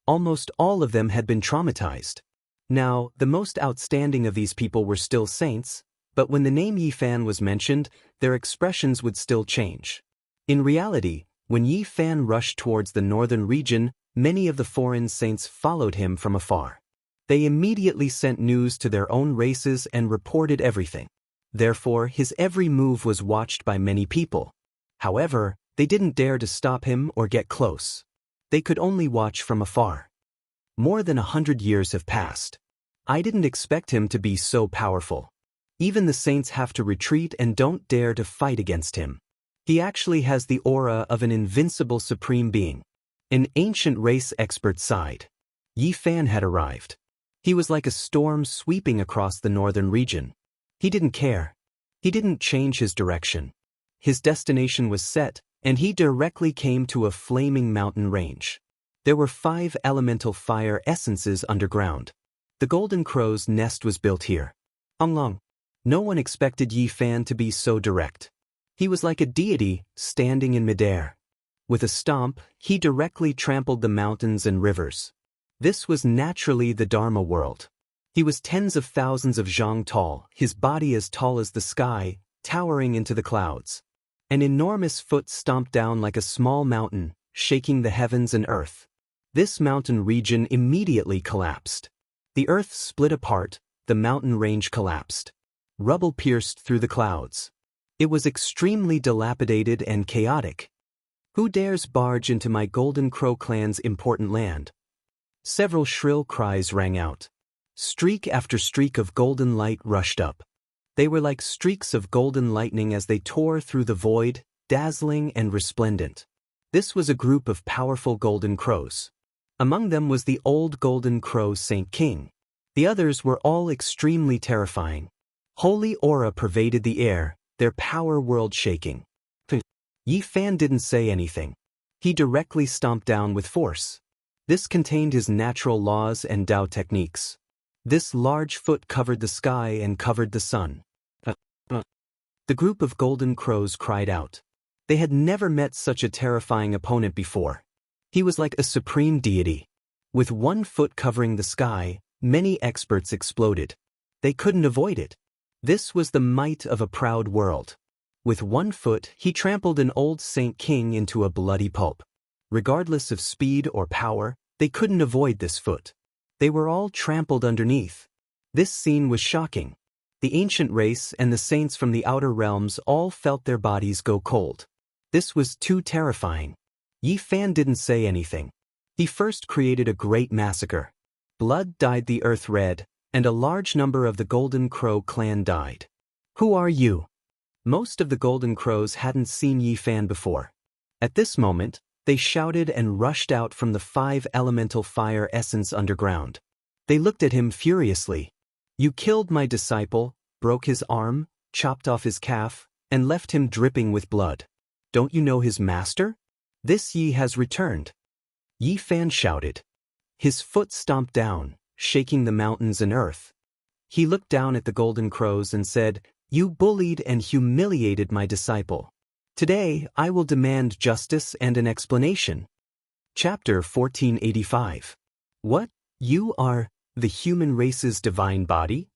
Almost all of them had been traumatized. Now, the most outstanding of these people were still saints, but when the name Yi Fan was mentioned, their expressions would still change. In reality, when Yi Fan rushed towards the northern region, many of the foreign saints followed him from afar. They immediately sent news to their own races and reported everything. Therefore, his every move was watched by many people. However, they didn't dare to stop him or get close. They could only watch from afar. More than 100 years have passed. I didn't expect him to be so powerful. Even the saints have to retreat and don't dare to fight against him. He actually has the aura of an invincible supreme being. An ancient race expert sighed. Yi Fan had arrived. He was like a storm sweeping across the northern region. He didn't care. He didn't change his direction. His destination was set, and he directly came to a flaming mountain range. There were 5 elemental fire essences underground. The Golden Crow's nest was built here. Long. No one expected Yi Fan to be so direct. He was like a deity standing in midair. With a stomp, he directly trampled the mountains and rivers. This was naturally the Dharma world. He was tens of thousands of zhang tall, his body as tall as the sky, towering into the clouds. An enormous foot stomped down like a small mountain, shaking the heavens and earth. This mountain region immediately collapsed. The earth split apart, the mountain range collapsed. Rubble pierced through the clouds. It was extremely dilapidated and chaotic. Who dares barge into my Golden Crow clan's important land? Several shrill cries rang out. Streak after streak of golden light rushed up. They were like streaks of golden lightning as they tore through the void, dazzling and resplendent. This was a group of powerful Golden Crows. Among them was the old Golden Crow Saint King. The others were all extremely terrifying. Holy aura pervaded the air, their power world shaking. Yi Fan didn't say anything. He directly stomped down with force. This contained his natural laws and Dao techniques. This large foot covered the sky and covered the sun. The group of golden crows cried out. They had never met such a terrifying opponent before. He was like a supreme deity. With one foot covering the sky, many experts exploded. They couldn't avoid it. This was the might of a proud world. With one foot, he trampled an old Saint King into a bloody pulp. Regardless of speed or power, they couldn't avoid this foot. They were all trampled underneath. This scene was shocking. The ancient race and the saints from the outer realms all felt their bodies go cold. This was too terrifying. Yi Fan didn't say anything. He first created a great massacre. Blood dyed the earth red, and a large number of the Golden Crow clan died. Who are you? Most of the Golden Crows hadn't seen Yi Fan before. At this moment, they shouted and rushed out from the 5 elemental fire essence underground. They looked at him furiously. You killed my disciple, broke his arm, chopped off his calf, and left him dripping with blood. Don't you know his master? This Yi has returned. Yi Fan shouted. His foot stomped down, shaking the mountains and earth. He looked down at the Golden Crows and said, You bullied and humiliated my disciple. Today, I will demand justice and an explanation. Chapter 1485. What? You are the human race's divine body?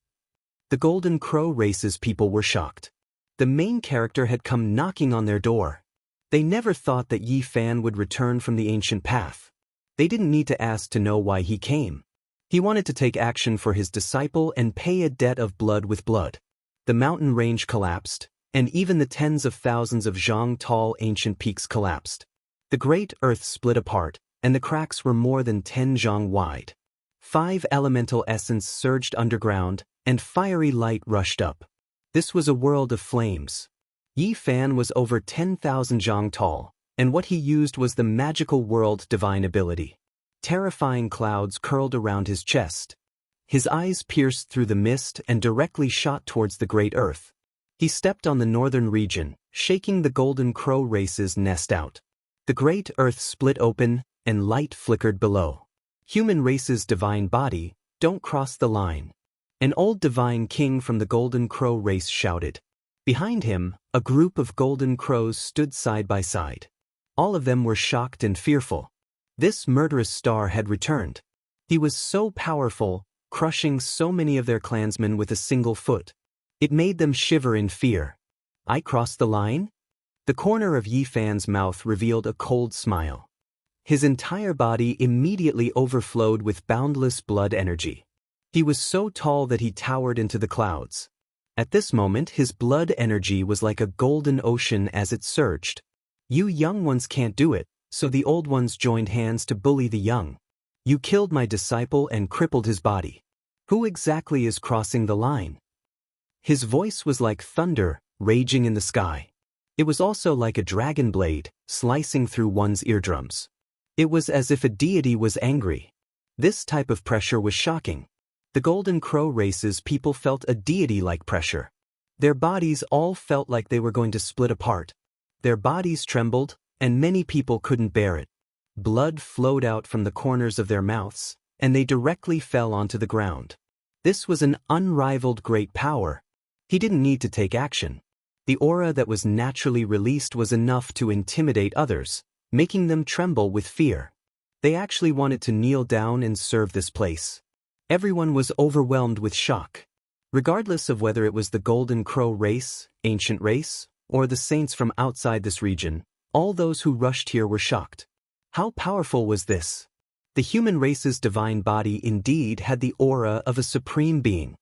The Golden Crow race's people were shocked. The main character had come knocking on their door. They never thought that Yi Fan would return from the ancient path. They didn't need to ask to know why he came. He wanted to take action for his disciple and pay a debt of blood with blood. The mountain range collapsed, and even the tens of thousands of zhang tall ancient peaks collapsed. The great earth split apart, and the cracks were more than 10 zhang wide. 5 elemental essence surged underground, and fiery light rushed up. This was a world of flames. Yi Fan was over 10,000 zhang tall, and what he used was the magical world divine ability. Terrifying clouds curled around his chest. His eyes pierced through the mist and directly shot towards the great earth. He stepped on the northern region, shaking the Golden Crow race's nest out. The great earth split open, and light flickered below. Human race's divine body, don't cross the line. An old divine king from the Golden Crow race shouted. Behind him, a group of Golden Crows stood side by side. All of them were shocked and fearful. This murderous star had returned. He was so powerful, crushing so many of their clansmen with a single foot. It made them shiver in fear. I crossed the line? The corner of Yi Fan's mouth revealed a cold smile. His entire body immediately overflowed with boundless blood energy. He was so tall that he towered into the clouds. At this moment, his blood energy was like a golden ocean as it surged. You young ones can't do it, so the old ones joined hands to bully the young. You killed my disciple and crippled his body. Who exactly is crossing the line? His voice was like thunder, raging in the sky. It was also like a dragon blade, slicing through one's eardrums. It was as if a deity was angry. This type of pressure was shocking. The Golden Crow race's people felt a deity-like pressure. Their bodies all felt like they were going to split apart. Their bodies trembled, and many people couldn't bear it. Blood flowed out from the corners of their mouths, and they directly fell onto the ground. This was an unrivaled great power. He didn't need to take action. The aura that was naturally released was enough to intimidate others, making them tremble with fear. They actually wanted to kneel down and serve this place. Everyone was overwhelmed with shock. Regardless of whether it was the Golden Crow race, ancient race, or the saints from outside this region, all those who rushed here were shocked. How powerful was this? The human race's divine body indeed had the aura of a supreme being.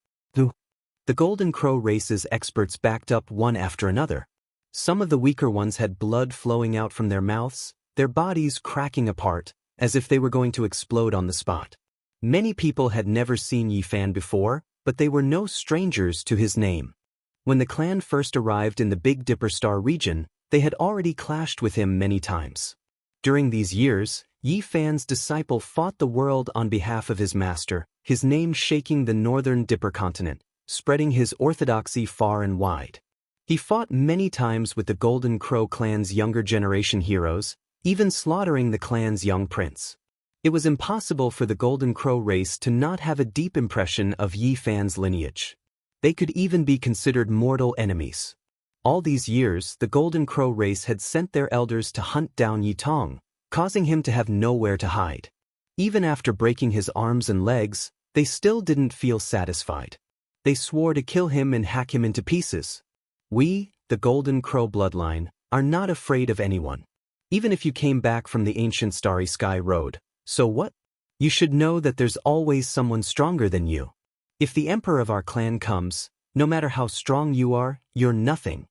The Golden Crow race's experts backed up one after another. Some of the weaker ones had blood flowing out from their mouths, their bodies cracking apart, as if they were going to explode on the spot. Many people had never seen Yi Fan before, but they were no strangers to his name. When the clan first arrived in the Big Dipper Star region, they had already clashed with him many times. During these years, Yi Fan's disciple fought the world on behalf of his master, his name shaking the northern Dipper continent, spreading his orthodoxy far and wide. He fought many times with the Golden Crow clan's younger generation heroes, even slaughtering the clan's young prince. It was impossible for the Golden Crow race to not have a deep impression of Yi Fan's lineage. They could even be considered mortal enemies. All these years, the Golden Crow race had sent their elders to hunt down Yi Tong, causing him to have nowhere to hide. Even after breaking his arms and legs, they still didn't feel satisfied. They swore to kill him and hack him into pieces. We, the Golden Crow bloodline, are not afraid of anyone. Even if you came back from the ancient Starry Sky Road, so what? You should know that there's always someone stronger than you. If the emperor of our clan comes, no matter how strong you are, you're nothing.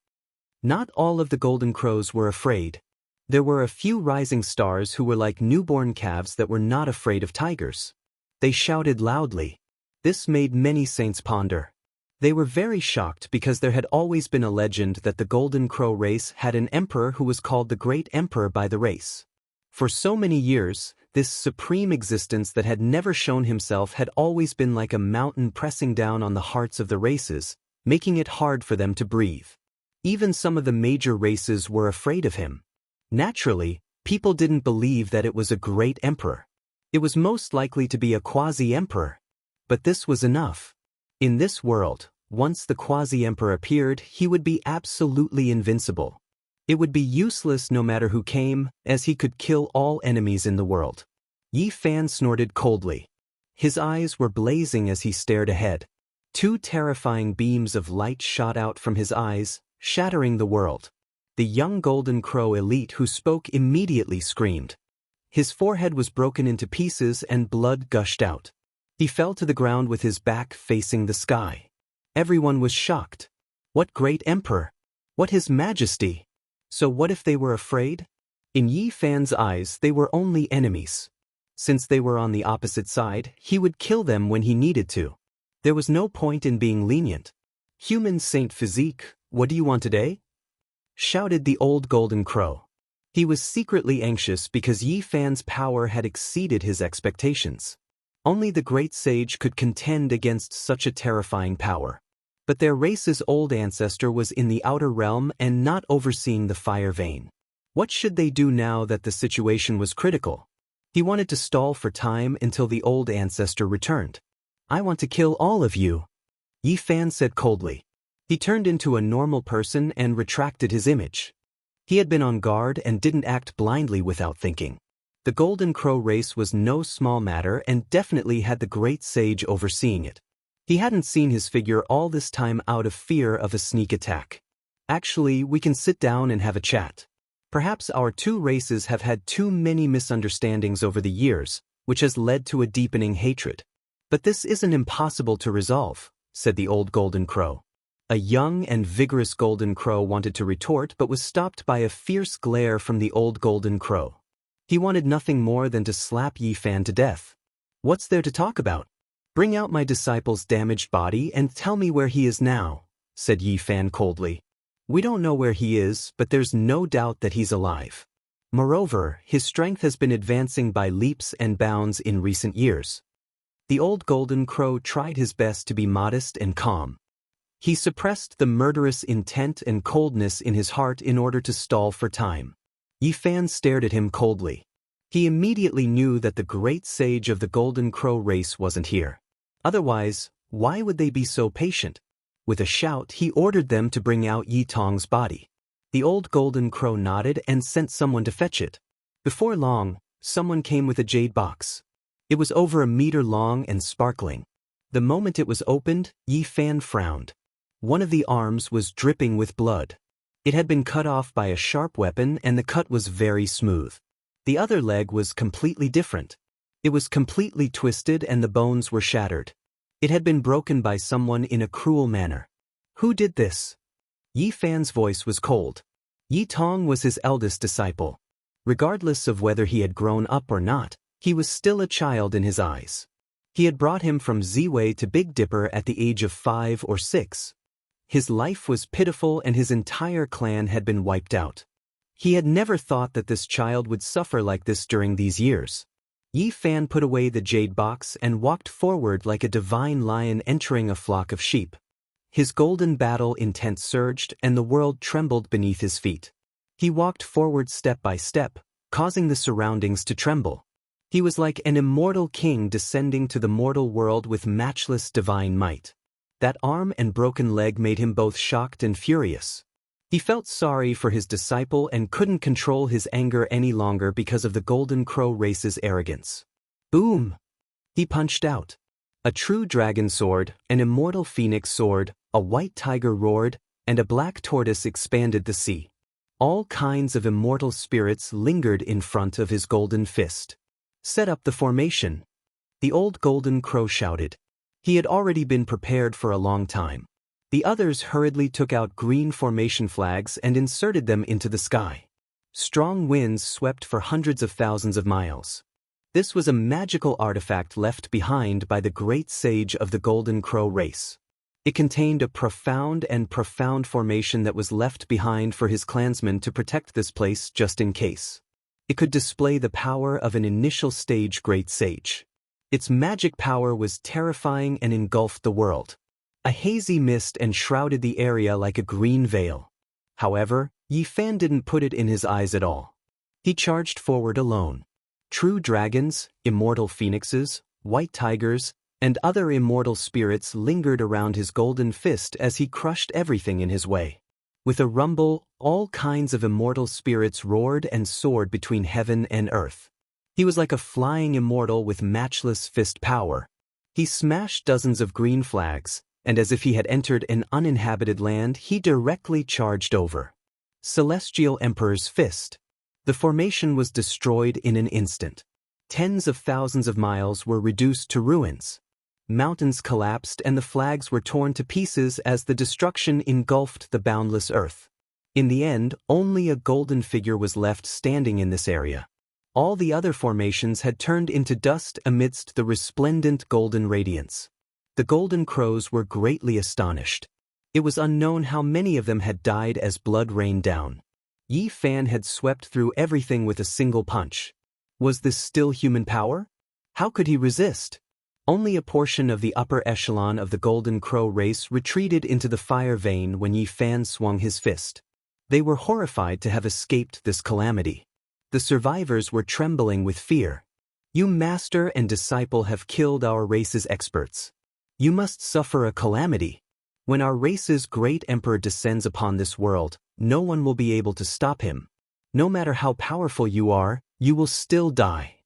Not all of the Golden Crows were afraid. There were a few rising stars who were like newborn calves that were not afraid of tigers. They shouted loudly. This made many saints ponder. They were very shocked because there had always been a legend that the Golden Crow race had an emperor who was called the Great Emperor by the race. For so many years, this supreme existence that had never shown himself had always been like a mountain pressing down on the hearts of the races, making it hard for them to breathe. Even some of the major races were afraid of him. Naturally, people didn't believe that it was a great emperor. It was most likely to be a quasi-emperor. But this was enough. In this world, once the quasi-emperor appeared, he would be absolutely invincible. It would be useless no matter who came, as he could kill all enemies in the world. Yi Fan snorted coldly. His eyes were blazing as he stared ahead. Two terrifying beams of light shot out from his eyes, shattering the world. The young Golden Crow elite who spoke immediately screamed. His forehead was broken into pieces and blood gushed out. He fell to the ground with his back facing the sky. Everyone was shocked. What great emperor? What his majesty? So what if they were afraid? In Yi Fan's eyes, they were only enemies. Since they were on the opposite side, he would kill them when he needed to. There was no point in being lenient. Human Saint Physique, what do you want today? Shouted the old Golden Crow. He was secretly anxious because Yi Fan's power had exceeded his expectations. Only the great sage could contend against such a terrifying power. But their race's old ancestor was in the outer realm and not overseeing the fire vein. What should they do now that the situation was critical? He wanted to stall for time until the old ancestor returned. I want to kill all of you, Yi Fan said coldly. He turned into a normal person and retracted his image. He had been on guard and didn't act blindly without thinking. The Golden Crow race was no small matter and definitely had the great sage overseeing it. He hadn't seen his figure all this time out of fear of a sneak attack. Actually, we can sit down and have a chat. Perhaps our two races have had too many misunderstandings over the years, which has led to a deepening hatred. But this isn't impossible to resolve, said the old Golden Crow. A young and vigorous Golden Crow wanted to retort but was stopped by a fierce glare from the old Golden Crow. He wanted nothing more than to slap Yi Fan to death. What's there to talk about? Bring out my disciple's damaged body and tell me where he is now, said Yi Fan coldly. We don't know where he is, but there's no doubt that he's alive. Moreover, his strength has been advancing by leaps and bounds in recent years. The old Golden Crow tried his best to be modest and calm. He suppressed the murderous intent and coldness in his heart in order to stall for time. Yi Fan stared at him coldly. He immediately knew that the great sage of the Golden Crow race wasn't here. Otherwise, why would they be so patient? With a shout, he ordered them to bring out Yi Tong's body. The old Golden Crow nodded and sent someone to fetch it. Before long, someone came with a jade box. It was over a meter long and sparkling. The moment it was opened, Yi Fan frowned. One of the arms was dripping with blood. It had been cut off by a sharp weapon and the cut was very smooth. The other leg was completely different. It was completely twisted and the bones were shattered. It had been broken by someone in a cruel manner. Who did this? Yi Fan's voice was cold. Yi Tong was his eldest disciple. Regardless of whether he had grown up or not, he was still a child in his eyes. He had brought him from Ziwei to Big Dipper at the age of 5 or 6. His life was pitiful and his entire clan had been wiped out. He had never thought that this child would suffer like this during these years. Yi Fan put away the jade box and walked forward like a divine lion entering a flock of sheep. His golden battle intent surged and the world trembled beneath his feet. He walked forward step by step, causing the surroundings to tremble. He was like an immortal king descending to the mortal world with matchless divine might. That arm and broken leg made him both shocked and furious. He felt sorry for his disciple and couldn't control his anger any longer because of the Golden Crow race's arrogance. Boom! He punched out. A true dragon sword, an immortal phoenix sword, a white tiger roared, and a black tortoise expanded the sea. All kinds of immortal spirits lingered in front of his golden fist. Set up the formation. The old Golden Crow shouted. He had already been prepared for a long time. The others hurriedly took out green formation flags and inserted them into the sky. Strong winds swept for hundreds of thousands of miles. This was a magical artifact left behind by the great sage of the Golden Crow race. It contained a profound formation that was left behind for his clansmen to protect this place just in case. It could display the power of an initial stage great sage. Its magic power was terrifying and engulfed the world. A hazy mist enshrouded the area like a green veil. However, Yi Fan didn't put it in his eyes at all. He charged forward alone. True dragons, immortal phoenixes, white tigers, and other immortal spirits lingered around his golden fist as he crushed everything in his way. With a rumble, all kinds of immortal spirits roared and soared between heaven and earth. He was like a flying immortal with matchless fist power. He smashed dozens of green flags, and as if he had entered an uninhabited land, he directly charged over. Celestial Emperor's Fist. The formation was destroyed in an instant. Tens of thousands of miles were reduced to ruins. Mountains collapsed and the flags were torn to pieces as the destruction engulfed the boundless earth. In the end, only a golden figure was left standing in this area. All the other formations had turned into dust amidst the resplendent golden radiance. The Golden Crows were greatly astonished. It was unknown how many of them had died as blood rained down. Yi Fan had swept through everything with a single punch. Was this still human power? How could he resist? Only a portion of the upper echelon of the Golden Crow race retreated into the fire vein when Yi Fan swung his fist. They were horrified to have escaped this calamity. The survivors were trembling with fear. You master and disciple have killed our race's experts. You must suffer a calamity. When our race's great emperor descends upon this world, no one will be able to stop him. No matter how powerful you are, you will still die.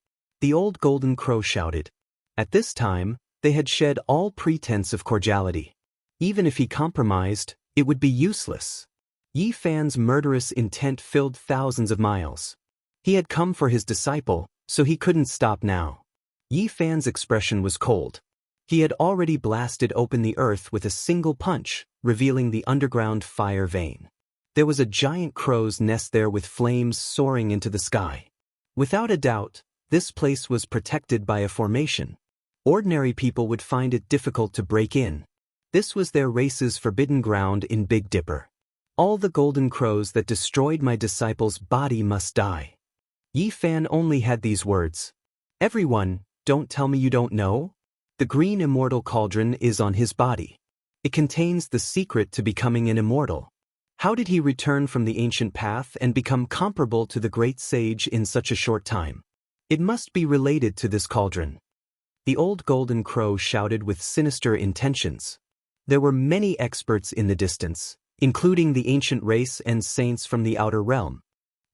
The old Golden Crow shouted. At this time, they had shed all pretense of cordiality. Even if he compromised, it would be useless. Yi Fan's murderous intent filled thousands of miles. He had come for his disciple, so he couldn't stop now. Yi Fan's expression was cold. He had already blasted open the earth with a single punch, revealing the underground fire vein. There was a giant crow's nest there with flames soaring into the sky. Without a doubt, this place was protected by a formation. Ordinary people would find it difficult to break in. This was their race's forbidden ground in Big Dipper. All the Golden Crows that destroyed my disciple's body must die. Yi Fan only had these words. Everyone, don't tell me you don't know? The green immortal cauldron is on his body. It contains the secret to becoming an immortal. How did he return from the ancient path and become comparable to the great sage in such a short time? It must be related to this cauldron. The old Golden Crow shouted with sinister intentions. There were many experts in the distance, including the ancient race and saints from the outer realm.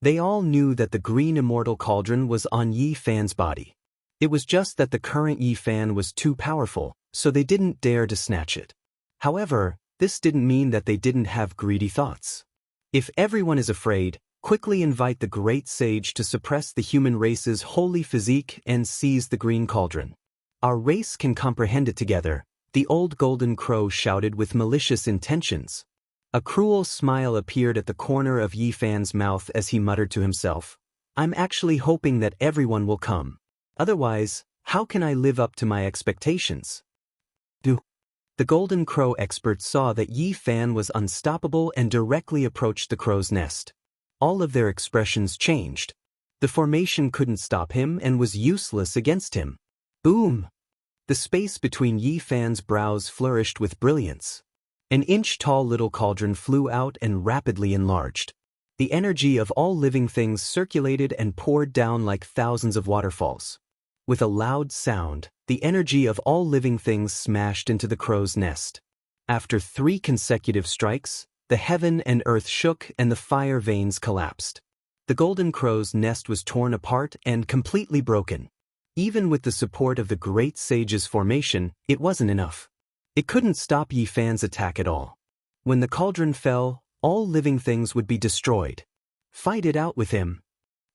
They all knew that the green immortal cauldron was on Yi Fan's body. It was just that the current Yi Fan was too powerful, so they didn't dare to snatch it. However, this didn't mean that they didn't have greedy thoughts. If everyone is afraid, quickly invite the great sage to suppress the human race's holy physique and seize the green cauldron. Our race can comprehend it together, the old Golden Crow shouted with malicious intentions. A cruel smile appeared at the corner of Yi Fan's mouth as he muttered to himself. I'm actually hoping that everyone will come. Otherwise, how can I live up to my expectations? The Golden Crow expert saw that Yi Fan was unstoppable and directly approached the crow's nest. All of their expressions changed. The formation couldn't stop him and was useless against him. Boom! The space between Yi Fan's brows flourished with brilliance. An inch-tall little cauldron flew out and rapidly enlarged. The energy of all living things circulated and poured down like thousands of waterfalls. With a loud sound, the energy of all living things smashed into the crow's nest. After 3 consecutive strikes, the heaven and earth shook and the fire veins collapsed. The golden crow's nest was torn apart and completely broken. Even with the support of the great sage's formation, it wasn't enough. It couldn't stop Yi Fan's attack at all. When the cauldron fell, all living things would be destroyed. Fight it out with him.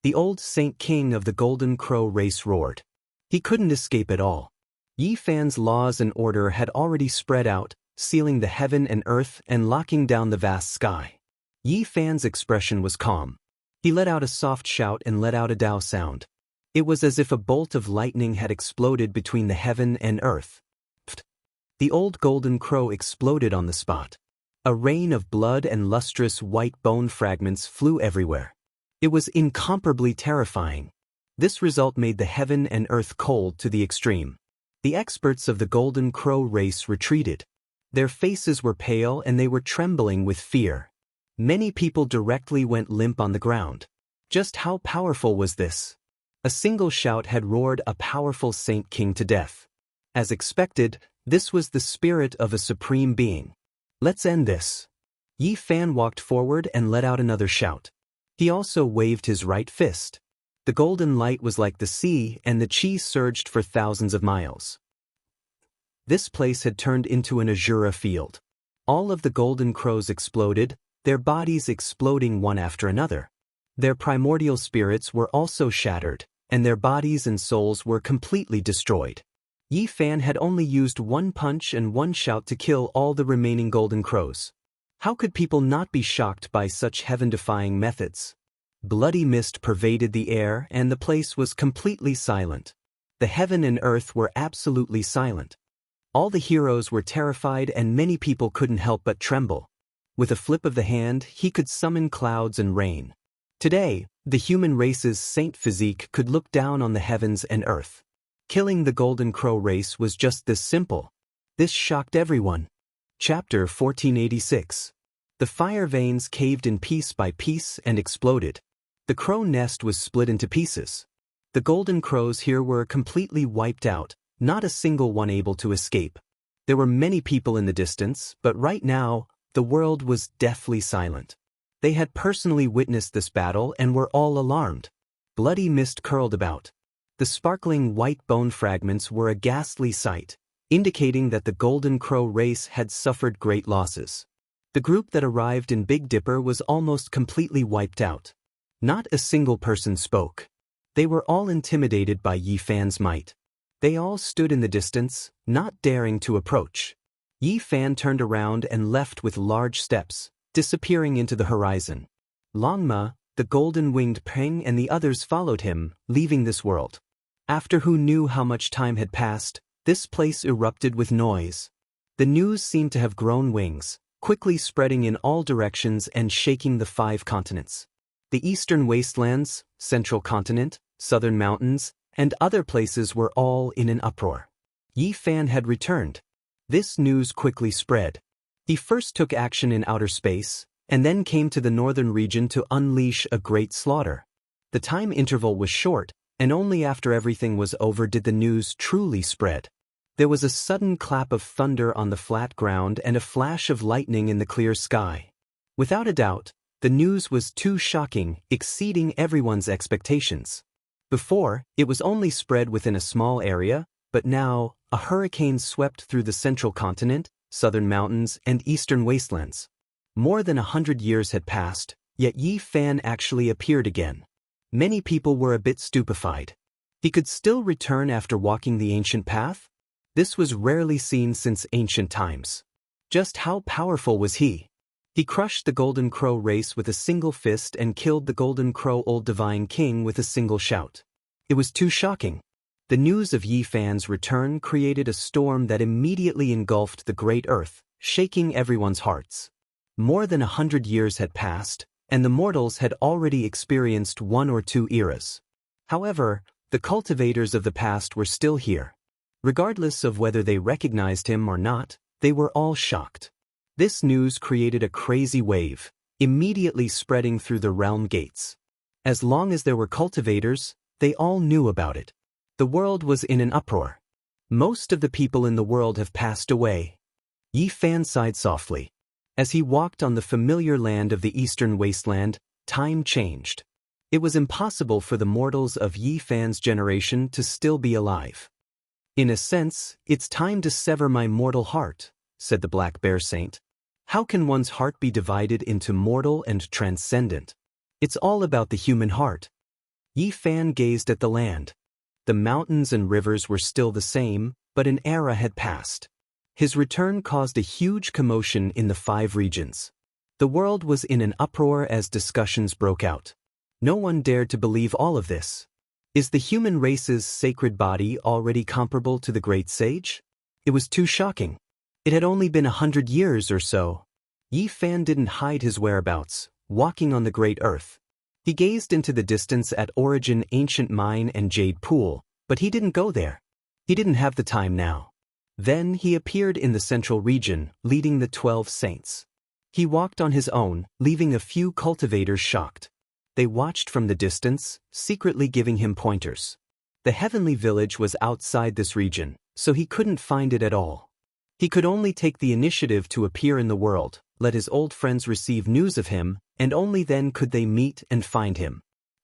The old Saint King of the Golden Crow race roared. He couldn't escape at all. Yi Fan's laws and order had already spread out, sealing the heaven and earth and locking down the vast sky. Yi Fan's expression was calm. He let out a soft shout and let out a Dao sound. It was as if a bolt of lightning had exploded between the heaven and earth. Pfft. The old golden crow exploded on the spot. A rain of blood and lustrous white bone fragments flew everywhere. It was incomparably terrifying. This result made the heaven and earth cold to the extreme. The experts of the golden crow race retreated. Their faces were pale and they were trembling with fear. Many people directly went limp on the ground. Just how powerful was this? A single shout had roared a powerful Saint King to death. As expected, this was the spirit of a supreme being. Let's end this. Yi Fan walked forward and let out another shout. He also waved his right fist. The golden light was like the sea and the chi surged for thousands of miles. This place had turned into an azura field. All of the golden crows exploded, their bodies exploding one after another. Their primordial spirits were also shattered, and their bodies and souls were completely destroyed. Yi Fan had only used 1 punch and 1 shout to kill all the remaining golden crows. How could people not be shocked by such heaven-defying methods? Bloody mist pervaded the air and the place was completely silent. The heaven and earth were absolutely silent. All the heroes were terrified and many people couldn't help but tremble. With a flip of the hand, he could summon clouds and rain. Today, the human race's saint physique could look down on the heavens and earth. Killing the golden crow race was just this simple. This shocked everyone. Chapter 1486. The fire veins caved in piece by piece and exploded. The crow nest was split into pieces. The golden crows here were completely wiped out, not a single one able to escape. There were many people in the distance, but right now, the world was deathly silent. They had personally witnessed this battle and were all alarmed. Bloody mist curled about. The sparkling white bone fragments were a ghastly sight, indicating that the golden crow race had suffered great losses. The group that arrived in Big Dipper was almost completely wiped out. Not a single person spoke. They were all intimidated by Yi Fan's might. They all stood in the distance, not daring to approach. Yi Fan turned around and left with large steps, disappearing into the horizon. Longma, the golden-winged Peng and the others followed him, leaving this world. After who knew how much time had passed, this place erupted with noise. The news seemed to have grown wings, quickly spreading in all directions and shaking the 5 continents. The eastern wastelands, central continent, southern mountains, and other places were all in an uproar. Yi Fan had returned. This news quickly spread. He first took action in outer space, and then came to the northern region to unleash a great slaughter. The time interval was short, and only after everything was over did the news truly spread. There was a sudden clap of thunder on the flat ground and a flash of lightning in the clear sky. Without a doubt, the news was too shocking, exceeding everyone's expectations. Before, it was only spread within a small area, but now, a hurricane swept through the central continent, southern mountains, and eastern wastelands. More than 100 years had passed, yet Yi Fan actually appeared again. Many people were a bit stupefied. He could still return after walking the ancient path? This was rarely seen since ancient times. Just how powerful was he? He crushed the Golden Crow race with a single fist and killed the Golden Crow Old Divine King with a single shout. It was too shocking. The news of Yi Fan's return created a storm that immediately engulfed the great earth, shaking everyone's hearts. More than 100 years had passed, and the mortals had already experienced 1 or 2 eras. However, the cultivators of the past were still here. Regardless of whether they recognized him or not, they were all shocked. This news created a crazy wave. immediately spreading through the realm gates. As long as there were cultivators, they all knew about it. The world was in an uproar. Most of the people in the world have passed away. Yi Fan sighed softly. As he walked on the familiar land of the eastern wasteland, time changed. It was impossible for the mortals of Yi Fan's generation to still be alive. In a sense, it's time to sever my mortal heart, said the Black Bear Saint. How can one's heart be divided into mortal and transcendent? It's all about the human heart. Yi Fan gazed at the land. The mountains and rivers were still the same, but an era had passed. His return caused a huge commotion in the 5 regions. The world was in an uproar as discussions broke out. No one dared to believe all of this. Is the human race's sacred body already comparable to the great sage? It was too shocking. It had only been 100 years or so. Yi Fan didn't hide his whereabouts, walking on the great earth. He gazed into the distance at Origin Ancient Mine and Jade Pool, but he didn't go there. He didn't have the time now. Then he appeared in the central region, leading the 12 saints. He walked on his own, leaving a few cultivators shocked. They watched from the distance, secretly giving him pointers. The heavenly village was outside this region, so he couldn't find it at all. He could only take the initiative to appear in the world, let his old friends receive news of him, and only then could they meet and find him.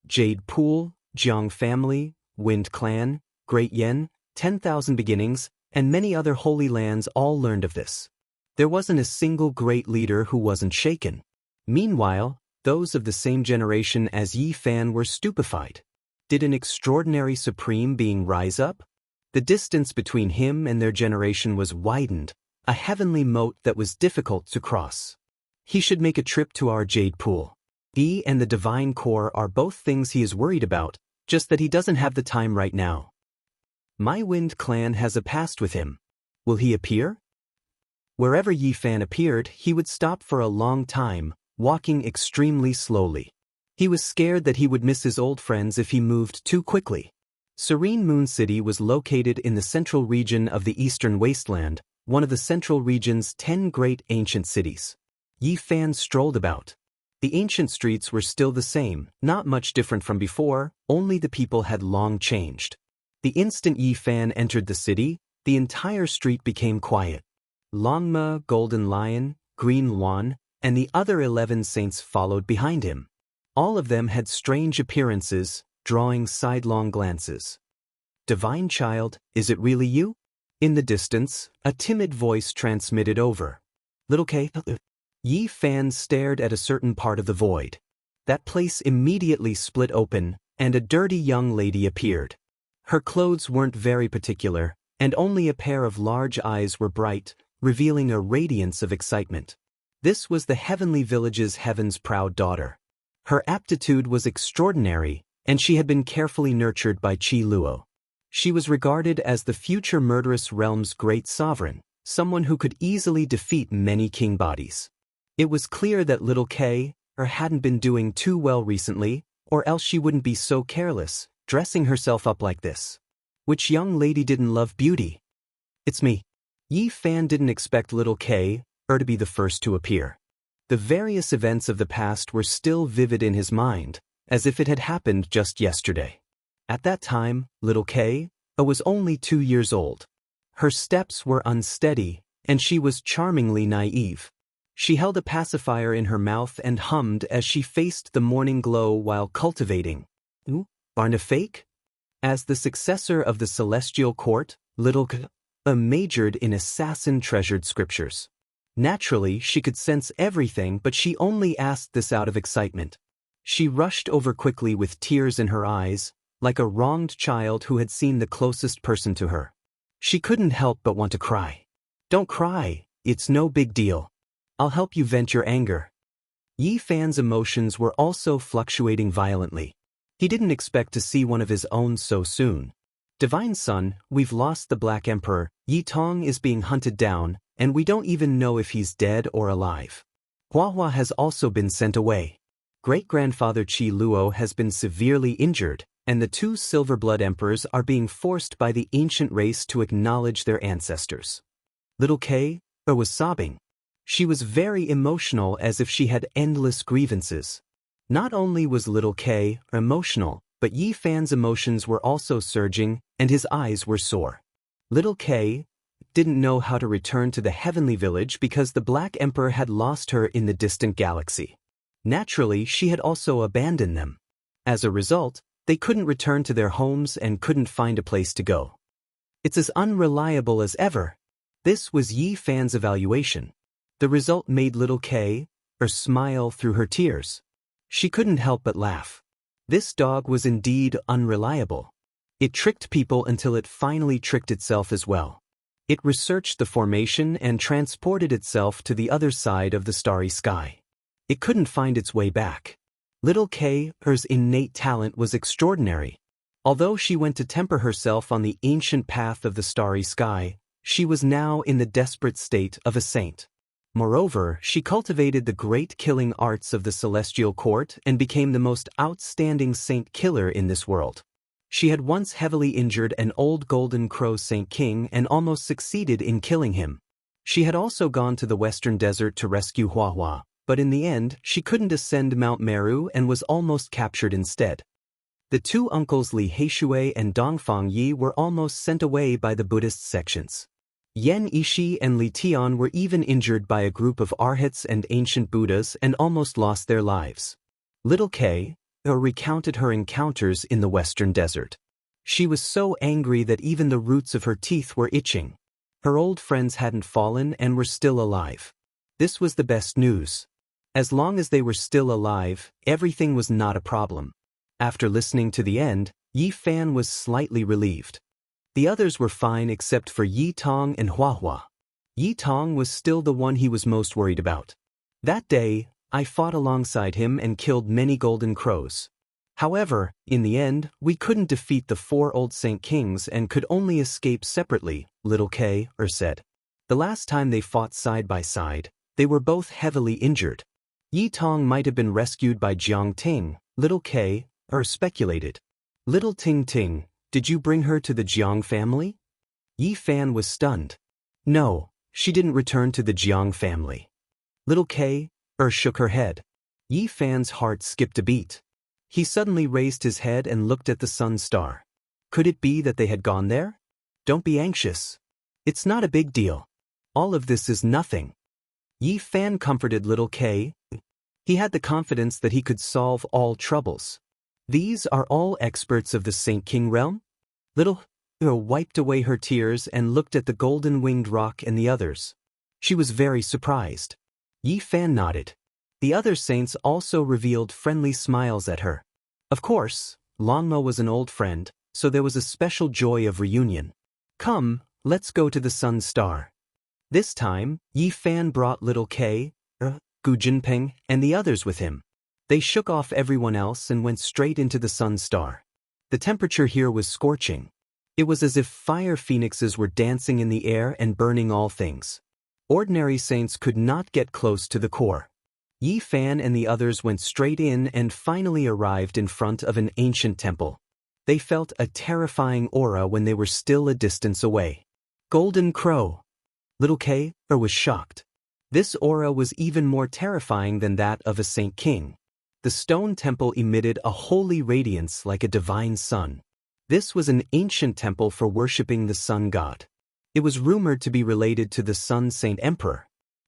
Jade Pool, Jiang Family, Wind Clan, Great Yen, 10,000 Beginnings, and many other holy lands all learned of this. There wasn't a single great leader who wasn't shaken. Meanwhile, those of the same generation as Yi Fan were stupefied. Did an extraordinary supreme being rise up? The distance between him and their generation was widened, a heavenly moat that was difficult to cross. He should make a trip to our Jade Pool. He and the Divine Core are both things he is worried about, just that he doesn't have the time right now. My Wind Clan has a past with him. Will he appear? Wherever Yi Fan appeared, he would stop for a long time, walking extremely slowly. He was scared that he would miss his old friends if he moved too quickly. Serene Moon City was located in the central region of the Eastern Wasteland, one of the central region's 10 great ancient cities. Yi Fan strolled about. The ancient streets were still the same, not much different from before, only the people had long changed. The instant Yi Fan entered the city, the entire street became quiet. Longma, Golden Lion, Green Luan, and the other 11 saints followed behind him. All of them had strange appearances, drawing sidelong glances. Divine Child, is it really you? In the distance, a timid voice transmitted over. Little K. Yi Fan stared at a certain part of the void. That place immediately split open, and a dirty young lady appeared. Her clothes weren't very particular, and only a pair of large eyes were bright, revealing a radiance of excitement. This was the heavenly village's heaven's proud daughter. Her aptitude was extraordinary, and she had been carefully nurtured by Qi Luo. She was regarded as the future murderous realm's great sovereign, someone who could easily defeat many king bodies. It was clear that little K hadn't been doing too well recently, or else she wouldn't be so careless, dressing herself up like this. Which young lady didn't love beauty? It's me. Yi Fan didn't expect little K to be the first to appear. The various events of the past were still vivid in his mind, as if it had happened just yesterday. At that time, little K was only 2 years old. Her steps were unsteady, and she was charmingly naive. She held a pacifier in her mouth and hummed as she faced the morning glow while cultivating. Aren't a fake? As the successor of the celestial court, little K majored in assassin-treasured scriptures. Naturally, she could sense everything, but she only asked this out of excitement. She rushed over quickly with tears in her eyes, like a wronged child who had seen the closest person to her. She couldn't help but want to cry. Don't cry, it's no big deal. I'll help you vent your anger. Yi Fan's emotions were also fluctuating violently. He didn't expect to see one of his own so soon. Divine Son, we've lost the Black Emperor. Yi Tong is being hunted down, and we don't even know if he's dead or alive. Hua has also been sent away. Great-grandfather Qi Luo has been severely injured, and the 2 Silver-Blood Emperors are being forced by the ancient race to acknowledge their ancestors. Little K was sobbing. She was very emotional, as if she had endless grievances. Not only was little K emotional, but Yi Fan's emotions were also surging, and his eyes were sore. Little K didn't know how to return to the heavenly village because the Black Emperor had lost her in the distant galaxy. Naturally, she had also abandoned them. As a result, they couldn't return to their homes and couldn't find a place to go. It's as unreliable as ever. This was Yi Fan's evaluation. The result made little K smile through her tears. She couldn't help but laugh. This dog was indeed unreliable. It tricked people until it finally tricked itself as well. It researched the formation and transported itself to the other side of the starry sky. It couldn't find its way back. Little K's innate talent was extraordinary. Although she went to temper herself on the ancient path of the starry sky, she was now in the desperate state of a saint. Moreover, she cultivated the great killing arts of the celestial court and became the most outstanding saint killer in this world. She had once heavily injured an old golden crow saint king and almost succeeded in killing him. She had also gone to the western desert to rescue Huahua, but in the end, she couldn't ascend Mount Meru and was almost captured instead. The two uncles Li Heishui and Dongfang Yi were almost sent away by the Buddhist sections. Yan Yishi and Li Tian were even injured by a group of arhats and ancient Buddhas and almost lost their lives. Little K recounted her encounters in the western desert. She was so angry that even the roots of her teeth were itching. Her old friends hadn't fallen and were still alive. This was the best news. As long as they were still alive, everything was not a problem. After listening to the end, Yi Fan was slightly relieved. The others were fine except for Yi Tong and Huahua. Yi Tong was still the one he was most worried about. That day, I fought alongside him and killed many golden crows. However, in the end, we couldn't defeat the 4 old Saint Kings and could only escape separately, little K said. The last time they fought side by side, they were both heavily injured. Yi Tong might have been rescued by Jiang Ting, little K speculated. Little Ting Ting, did you bring her to the Jiang family? Yi Fan was stunned. No, she didn't return to the Jiang family. Little K shook her head. Yi Fan's heart skipped a beat. He suddenly raised his head and looked at the sun star. Could it be that they had gone there? Don't be anxious. It's not a big deal. All of this is nothing. Yi Fan comforted little K. He had the confidence that he could solve all troubles. These are all experts of the Saint King realm? Little wiped away her tears and looked at the golden-winged rock and the others. She was very surprised. Yi Fan nodded. The other saints also revealed friendly smiles at her. Of course, Longmo was an old friend, so there was a special joy of reunion. Come, let's go to the Sun Star. This time, Yi Fan brought little K, Gu Jinping, and the others with him. They shook off everyone else and went straight into the Sun Star. The temperature here was scorching. It was as if fire phoenixes were dancing in the air and burning all things. Ordinary saints could not get close to the core. Yi Fan and the others went straight in and finally arrived in front of an ancient temple. They felt a terrifying aura when they were still a distance away. Golden Crow. Little K was shocked. This aura was even more terrifying than that of a Saint King. The stone temple emitted a holy radiance like a divine sun. This was an ancient temple for worshipping the sun god. It was rumored to be related to the Sun Saint Emperor.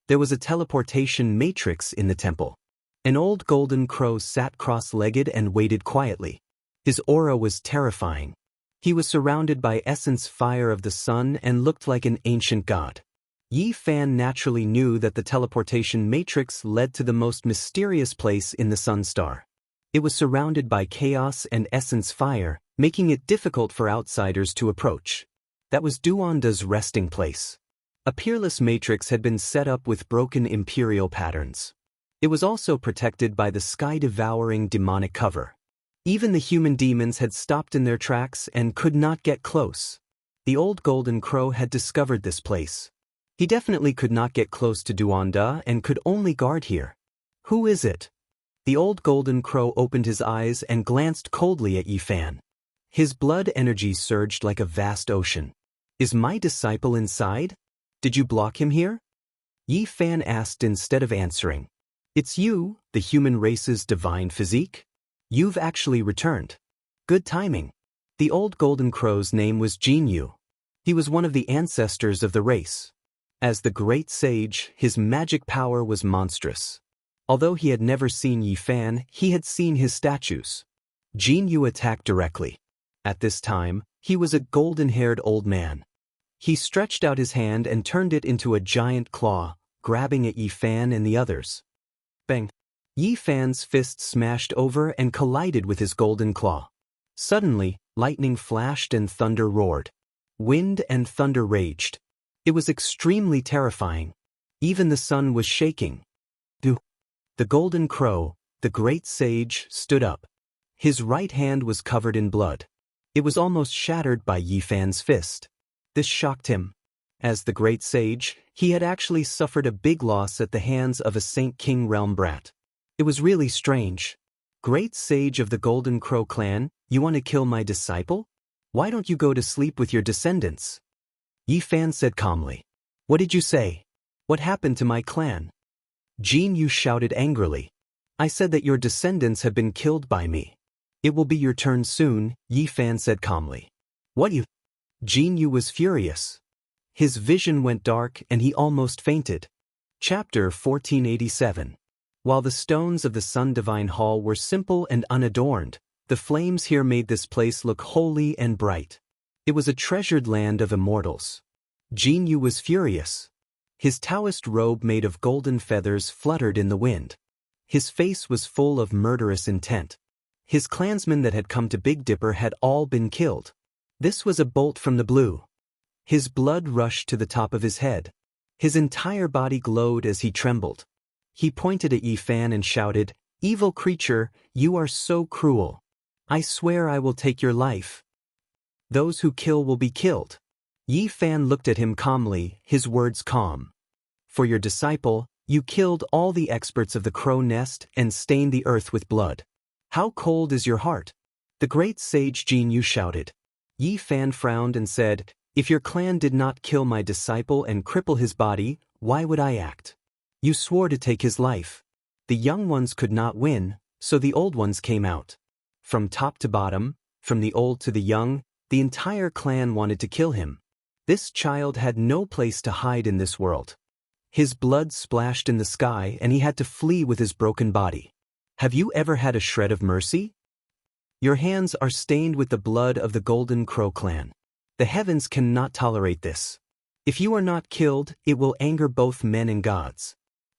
There was a teleportation matrix in the temple. An old golden crow sat cross-legged and waited quietly. His aura was terrifying. He was surrounded by essence fire of the sun and looked like an ancient god. Yi Fan naturally knew that the teleportation matrix led to the most mysterious place in the Sun Star. It was surrounded by chaos and essence fire, making it difficult for outsiders to approach. That was Duanda's resting place. A peerless matrix had been set up with broken imperial patterns. It was also protected by the sky-devouring demonic cover. Even the human demons had stopped in their tracks and could not get close. The old golden crow had discovered this place. He definitely could not get close to Duanda and could only guard here. Who is it? The old golden crow opened his eyes and glanced coldly at Yi Fan. His blood energy surged like a vast ocean. Is my disciple inside? Did you block him here? Yi Fan asked instead of answering. It's you, the human race's divine physique? You've actually returned. Good timing. The old golden crow's name was Jin Yu. He was one of the ancestors of the race. As the great sage, his magic power was monstrous. Although he had never seen Yi Fan, he had seen his statues. Jin Yu attacked directly. At this time, he was a golden-haired old man. He stretched out his hand and turned it into a giant claw, grabbing at Yi Fan and the others. Bang! Yi Fan's fist smashed over and collided with his golden claw. Suddenly, lightning flashed and thunder roared. Wind and thunder raged. It was extremely terrifying. Even the sun was shaking. The golden crow, the great sage, stood up. His right hand was covered in blood. It was almost shattered by Yi Fan's fist. This shocked him. As the great sage, he had actually suffered a big loss at the hands of a Saint King realm brat. It was really strange. Great sage of the Golden Crow clan, you want to kill my disciple? Why don't you go to sleep with your descendants? Yi Fan said calmly. What did you say? What happened to my clan? Jin Yu shouted angrily. I said that your descendants have been killed by me. It will be your turn soon, Yi Fan said calmly. What you? Jin Yu was furious. His vision went dark and he almost fainted. Chapter 1487. While the stones of the Sun Divine Hall were simple and unadorned, the flames here made this place look holy and bright. It was a treasured land of immortals. Jin Yu was furious. His Daoist robe made of golden feathers fluttered in the wind. His face was full of murderous intent. His clansmen that had come to Big Dipper had all been killed. This was a bolt from the blue. His blood rushed to the top of his head. His entire body glowed as he trembled. He pointed at Yi Fan and shouted, Evil creature, you are so cruel. I swear I will take your life. Those who kill will be killed. Yi Fan looked at him calmly, his words calm. For your disciple, you killed all the experts of the crow nest and stained the earth with blood. How cold is your heart? The great sage Jin Yu shouted. Yi Fan frowned and said, If your clan did not kill my disciple and cripple his body, why would I act? You swore to take his life. The young ones could not win, so the old ones came out. From top to bottom, from the old to the young, the entire clan wanted to kill him. This child had no place to hide in this world. His blood splashed in the sky and he had to flee with his broken body. Have you ever had a shred of mercy? Your hands are stained with the blood of the Golden Crow clan. The heavens cannot tolerate this. If you are not killed, it will anger both men and gods.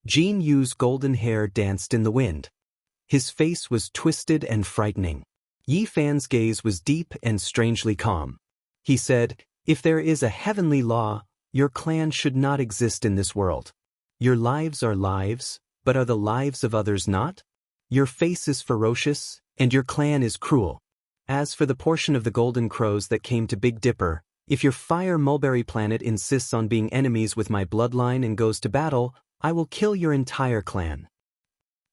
Jin Yu's golden hair danced in the wind. His face was twisted and frightening. Yi Fan's gaze was deep and strangely calm. He said, If there is a heavenly law, your clan should not exist in this world. Your lives are lives, but are the lives of others not? Your face is ferocious, and your clan is cruel. As for the portion of the Golden Crows that came to Big Dipper, if your Fire Mulberry Planet insists on being enemies with my bloodline and goes to battle, I will kill your entire clan.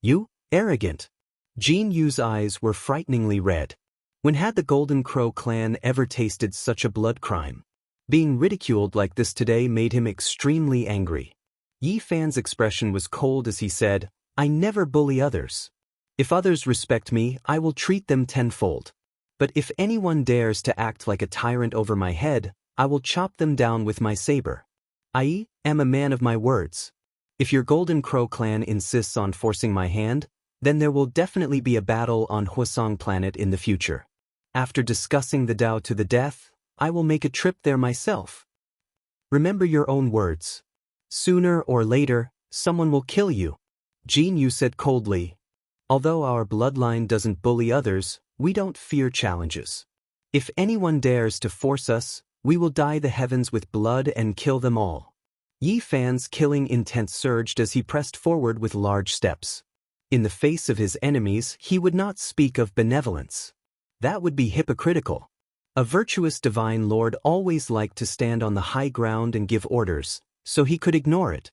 You, arrogant. Jin Yu's eyes were frighteningly red. When had the Golden Crow clan ever tasted such a blood crime? Being ridiculed like this today made him extremely angry. Yi Fan's expression was cold as he said, I never bully others. If others respect me, I will treat them tenfold. But if anyone dares to act like a tyrant over my head, I will chop them down with my saber. I am a man of my words. If your Golden Crow clan insists on forcing my hand, then there will definitely be a battle on Huasong Planet in the future. After discussing the Tao to the death, I will make a trip there myself. Remember your own words. Sooner or later, someone will kill you. Jin Yu said coldly. Although our bloodline doesn't bully others, we don't fear challenges. If anyone dares to force us, we will dye the heavens with blood and kill them all. Yi Fan's killing intent surged as he pressed forward with large steps. In the face of his enemies, he would not speak of benevolence. That would be hypocritical. A virtuous divine lord always liked to stand on the high ground and give orders, so he could ignore it.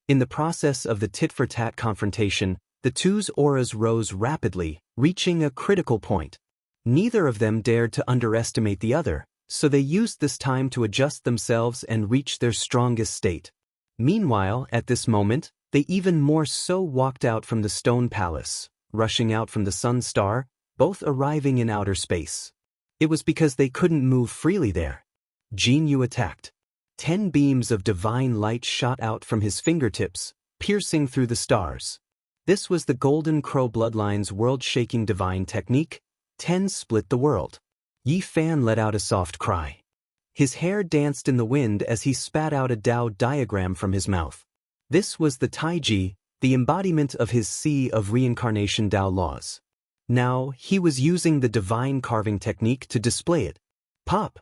In the process of the tit-for-tat confrontation, the two's auras rose rapidly, reaching a critical point. Neither of them dared to underestimate the other, so they used this time to adjust themselves and reach their strongest state. Meanwhile, at this moment, they even more so walked out from the stone palace, rushing out from the sun star, both arriving in outer space. It was because they couldn't move freely there. Jin Yu attacked. 10 beams of divine light shot out from his fingertips, piercing through the stars. This was the Golden Crow bloodline's world-shaking divine technique. 10 split the world. Yi Fan let out a soft cry. His hair danced in the wind as he spat out a Dao diagram from his mouth. This was the Taiji, the embodiment of his Sea of Reincarnation Dao laws. Now, he was using the divine carving technique to display it. Pop!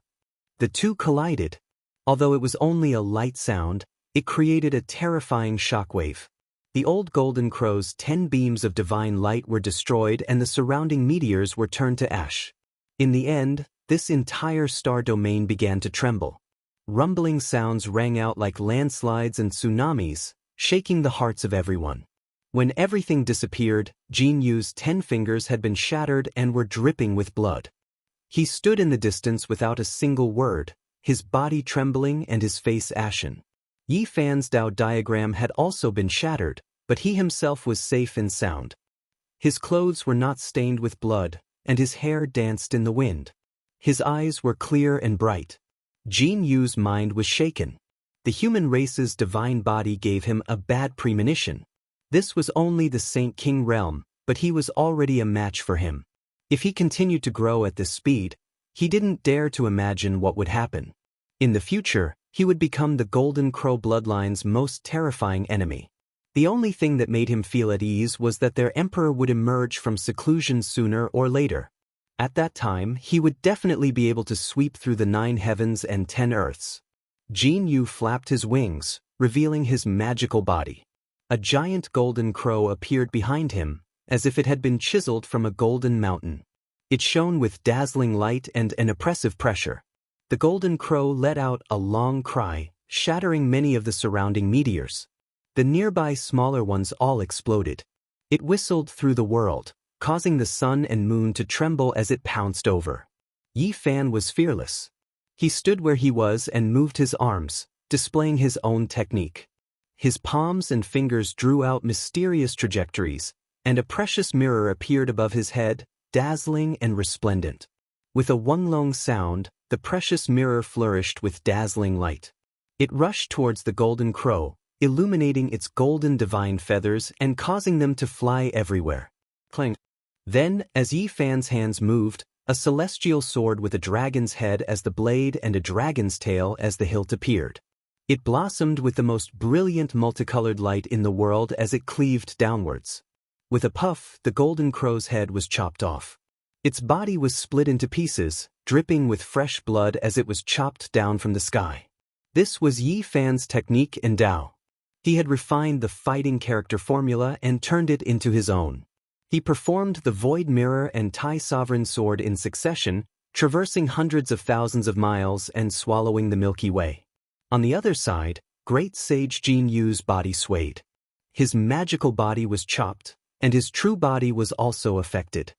The two collided. Although it was only a light sound, it created a terrifying shockwave. The old Golden Crow's 10 beams of divine light were destroyed and the surrounding meteors were turned to ash. In the end, this entire star domain began to tremble. Rumbling sounds rang out like landslides and tsunamis, shaking the hearts of everyone. When everything disappeared, Jin Yu's 10 fingers had been shattered and were dripping with blood. He stood in the distance without a single word, his body trembling and his face ashen. Yi Fan's Dao diagram had also been shattered, but he himself was safe and sound. His clothes were not stained with blood, and his hair danced in the wind. His eyes were clear and bright. Jin Yu's mind was shaken. The human race's divine body gave him a bad premonition. This was only the Saint King realm, but he was already a match for him. If he continued to grow at this speed, he didn't dare to imagine what would happen. In the future, he would become the Golden Crow bloodline's most terrifying enemy. The only thing that made him feel at ease was that their emperor would emerge from seclusion sooner or later. At that time, he would definitely be able to sweep through the 9 heavens and 10 earths. Jin Yu flapped his wings, revealing his magical body. A giant golden crow appeared behind him, as if it had been chiseled from a golden mountain. It shone with dazzling light and an oppressive pressure. The golden crow let out a long cry, shattering many of the surrounding meteors. The nearby smaller ones all exploded. It whistled through the world, causing the sun and moon to tremble as it pounced over. Yi Fan was fearless. He stood where he was and moved his arms, displaying his own technique. His palms and fingers drew out mysterious trajectories, and a precious mirror appeared above his head, dazzling and resplendent. With a Wang sound, the precious mirror flourished with dazzling light. It rushed towards the golden crow, illuminating its golden divine feathers and causing them to fly everywhere. Clang. Then, as Yi Fan's hands moved, a celestial sword with a dragon's head as the blade and a dragon's tail as the hilt appeared. It blossomed with the most brilliant multicolored light in the world as it cleaved downwards. With a puff, the golden crow's head was chopped off. Its body was split into pieces, dripping with fresh blood as it was chopped down from the sky. This was Yi Fan's technique and Dao. He had refined the fighting character formula and turned it into his own. He performed the Void Mirror and Tai Sovereign Sword in succession, traversing hundreds of thousands of miles and swallowing the Milky Way. On the other side, Great Sage Jin Yu's body swayed. His magical body was chopped, and his true body was also affected.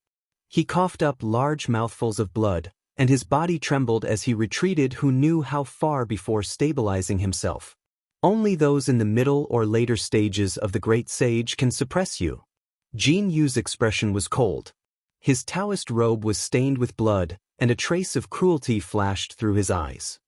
He coughed up large mouthfuls of blood, and his body trembled as he retreated who knew how far before stabilizing himself. Only those in the middle or later stages of the Great Sage can suppress you. Jin Yu's expression was cold. His Taoist robe was stained with blood, and a trace of cruelty flashed through his eyes.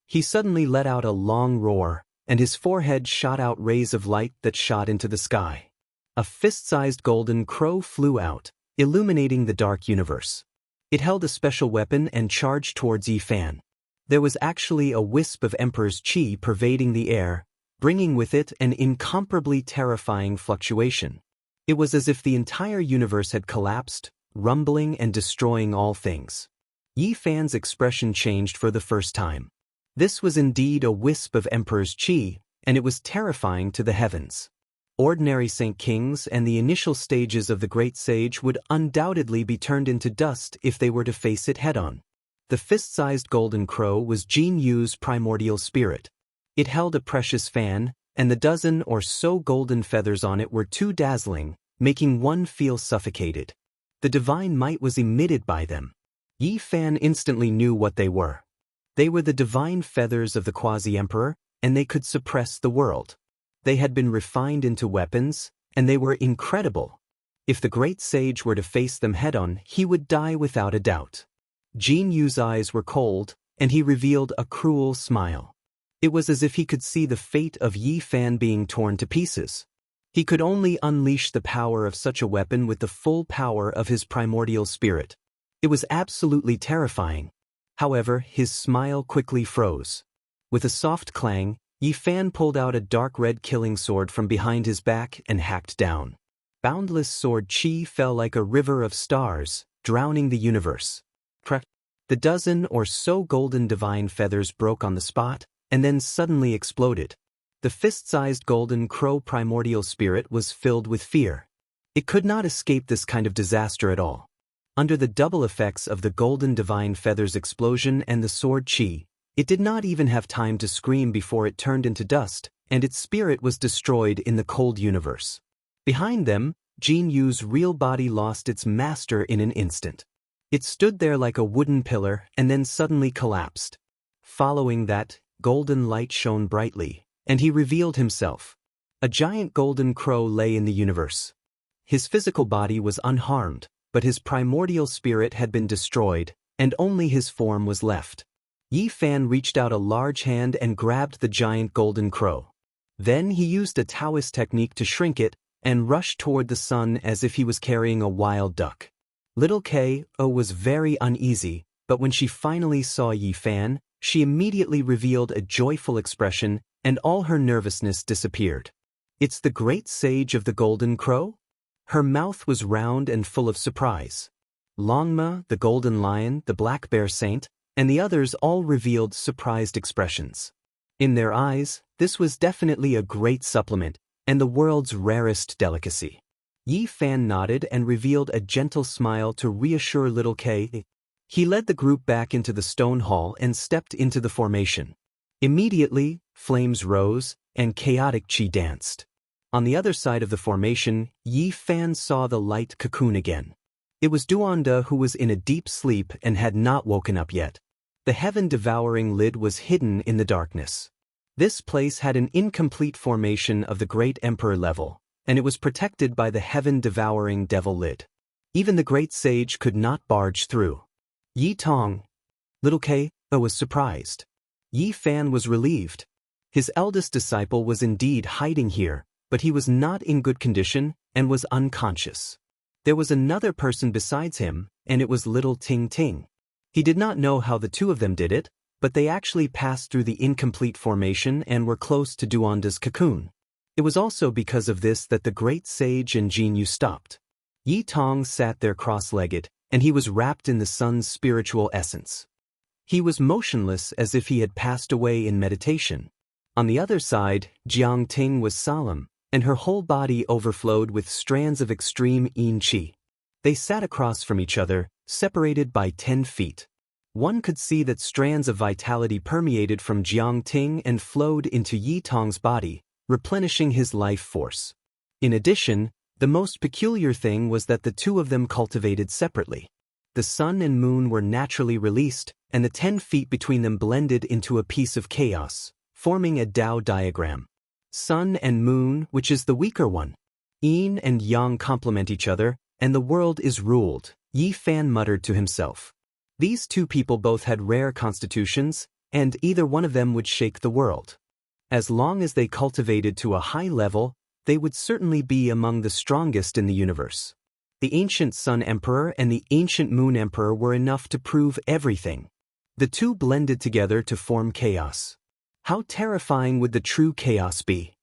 He suddenly let out a long roar, and his forehead shot out rays of light that shot into the sky. A fist-sized golden crow flew out, illuminating the dark universe. It held a special weapon and charged towards Yi Fan. There was actually a wisp of Emperor's Qi pervading the air, bringing with it an incomparably terrifying fluctuation. It was as if the entire universe had collapsed, rumbling and destroying all things. Yi Fan's expression changed for the first time. This was indeed a wisp of Emperor's Qi, and it was terrifying to the heavens. Ordinary Saint Kings and the initial stages of the Great Sage would undoubtedly be turned into dust if they were to face it head-on. The fist-sized golden crow was Jin Yu's primordial spirit. It held a precious fan, and the dozen or so golden feathers on it were too dazzling, making one feel suffocated. The divine might was emitted by them. Yi Fan instantly knew what they were. They were the divine feathers of the quasi-emperor, and they could suppress the world. They had been refined into weapons, and they were incredible. If the great sage were to face them head-on, he would die without a doubt. Jin Yu's eyes were cold, and he revealed a cruel smile. It was as if he could see the fate of Yi Fan being torn to pieces. He could only unleash the power of such a weapon with the full power of his primordial spirit. It was absolutely terrifying. However, his smile quickly froze. With a soft clang, Yi Fan pulled out a dark red killing sword from behind his back and hacked down. Boundless sword chi fell like a river of stars, drowning the universe. The dozen or so golden divine feathers broke on the spot, and then suddenly exploded. The fist-sized golden crow primordial spirit was filled with fear. It could not escape this kind of disaster at all. Under the double effects of the golden divine feathers explosion and the sword chi, it did not even have time to scream before it turned into dust, and its spirit was destroyed in the cold universe. Behind them, Jin Yu's real body lost its master in an instant. It stood there like a wooden pillar and then suddenly collapsed. Following that, golden light shone brightly, and he revealed himself. A giant golden crow lay in the universe. His physical body was unharmed, but his primordial spirit had been destroyed, and only his form was left. Yi Fan reached out a large hand and grabbed the giant golden crow. Then he used a Daoist technique to shrink it and rushed toward the sun as if he was carrying a wild duck. Little Ko was very uneasy, but when she finally saw Yi Fan, she immediately revealed a joyful expression, and all her nervousness disappeared. "It's the great sage of the golden crow?" Her mouth was round and full of surprise. Longma, the golden lion, the black bear saint, and the others all revealed surprised expressions. In their eyes, this was definitely a great supplement, and the world's rarest delicacy. Yi Fan nodded and revealed a gentle smile to reassure little K. He led the group back into the stone hall and stepped into the formation. Immediately, flames rose, and chaotic chi danced. On the other side of the formation, Yi Fan saw the light cocoon again. It was Duanda who was in a deep sleep and had not woken up yet. The heaven-devouring lid was hidden in the darkness. This place had an incomplete formation of the Great Emperor level, and it was protected by the heaven-devouring devil lid. Even the great sage could not barge through. Yi Tong. Little Ko was surprised. Yi Fan was relieved. His eldest disciple was indeed hiding here, but he was not in good condition and was unconscious. There was another person besides him, and it was little Ting Ting. He did not know how the two of them did it, but they actually passed through the incomplete formation and were close to Duanda's cocoon. It was also because of this that the great sage and Jin Yu stopped. Yi Tong sat there cross-legged, and he was wrapped in the sun's spiritual essence. He was motionless as if he had passed away in meditation. On the other side, Jiang Ting was solemn, and her whole body overflowed with strands of extreme yin qi. They sat across from each other, separated by 10 feet. One could see that strands of vitality permeated from Jiang Ting and flowed into Yi Tong's body, replenishing his life force. In addition, the most peculiar thing was that the two of them cultivated separately. The sun and moon were naturally released, and the 10 feet between them blended into a piece of chaos, forming a Dao diagram. Sun and moon, which is the weaker one. Yin and yang complement each other, and the world is ruled, Yi Fan muttered to himself. These two people both had rare constitutions, and either one of them would shake the world. As long as they cultivated to a high level, they would certainly be among the strongest in the universe. The ancient Sun Emperor and the ancient Moon Emperor were enough to prove everything. The two blended together to form chaos. How terrifying would the true chaos be?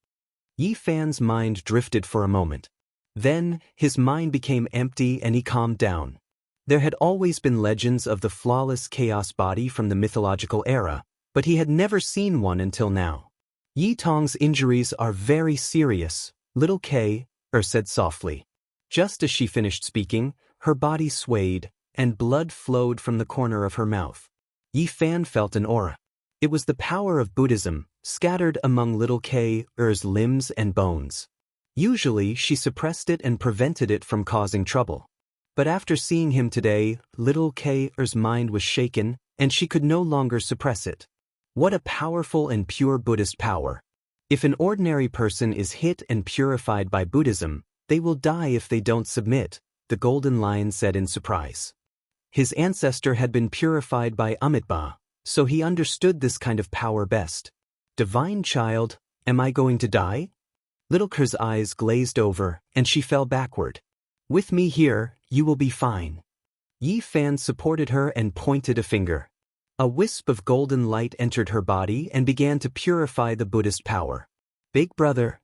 Yi Fan's mind drifted for a moment. Then, his mind became empty and he calmed down. There had always been legends of the flawless chaos body from the mythological era, but he had never seen one until now. Yi Tong's injuries are very serious, little Ko said softly. Just as she finished speaking, her body swayed, and blood flowed from the corner of her mouth. Yi Fan felt an aura. It was the power of Buddhism, scattered among little Ko's limbs and bones. Usually she suppressed it and prevented it from causing trouble. But after seeing him today, little Ko's mind was shaken, and she could no longer suppress it. What a powerful and pure Buddhist power. If an ordinary person is hit and purified by Buddhism, they will die if they don't submit, the Golden Lion said in surprise. His ancestor had been purified by Amitabha, so he understood this kind of power best. Divine child, am I going to die? Little Ker's eyes glazed over, and she fell backward. With me here, you will be fine. Yi Fan supported her and pointed a finger. A wisp of golden light entered her body and began to purify the Buddhist power. Big brother.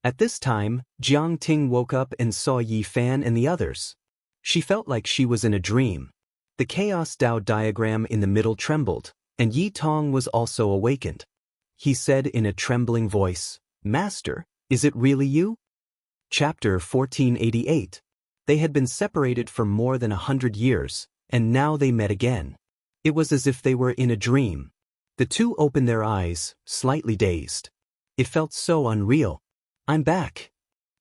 At this time, Jiang Ting woke up and saw Yi Fan and the others. She felt like she was in a dream. The Chaos Dao diagram in the middle trembled, and Yi Tong was also awakened. He said in a trembling voice, Master, is it really you? Chapter 1488. They had been separated for more than 100 years, and now they met again. It was as if they were in a dream. The two opened their eyes, slightly dazed. It felt so unreal. I'm back.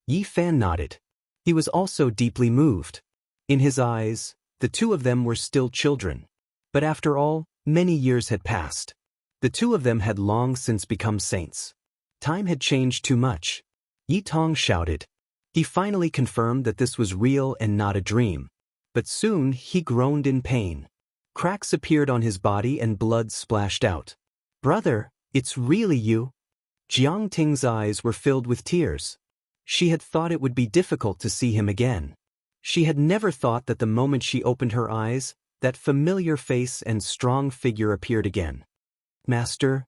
Yi Fan nodded. He was also deeply moved. In his eyes, the two of them were still children. But after all, many years had passed. The two of them had long since become saints. Time had changed too much. Yi Tong shouted. He finally confirmed that this was real and not a dream. But soon he groaned in pain. Cracks appeared on his body and blood splashed out. Brother, it's really you? Jiang Ting's eyes were filled with tears. She had thought it would be difficult to see him again. She had never thought that the moment she opened her eyes, that familiar face and strong figure appeared again. Master?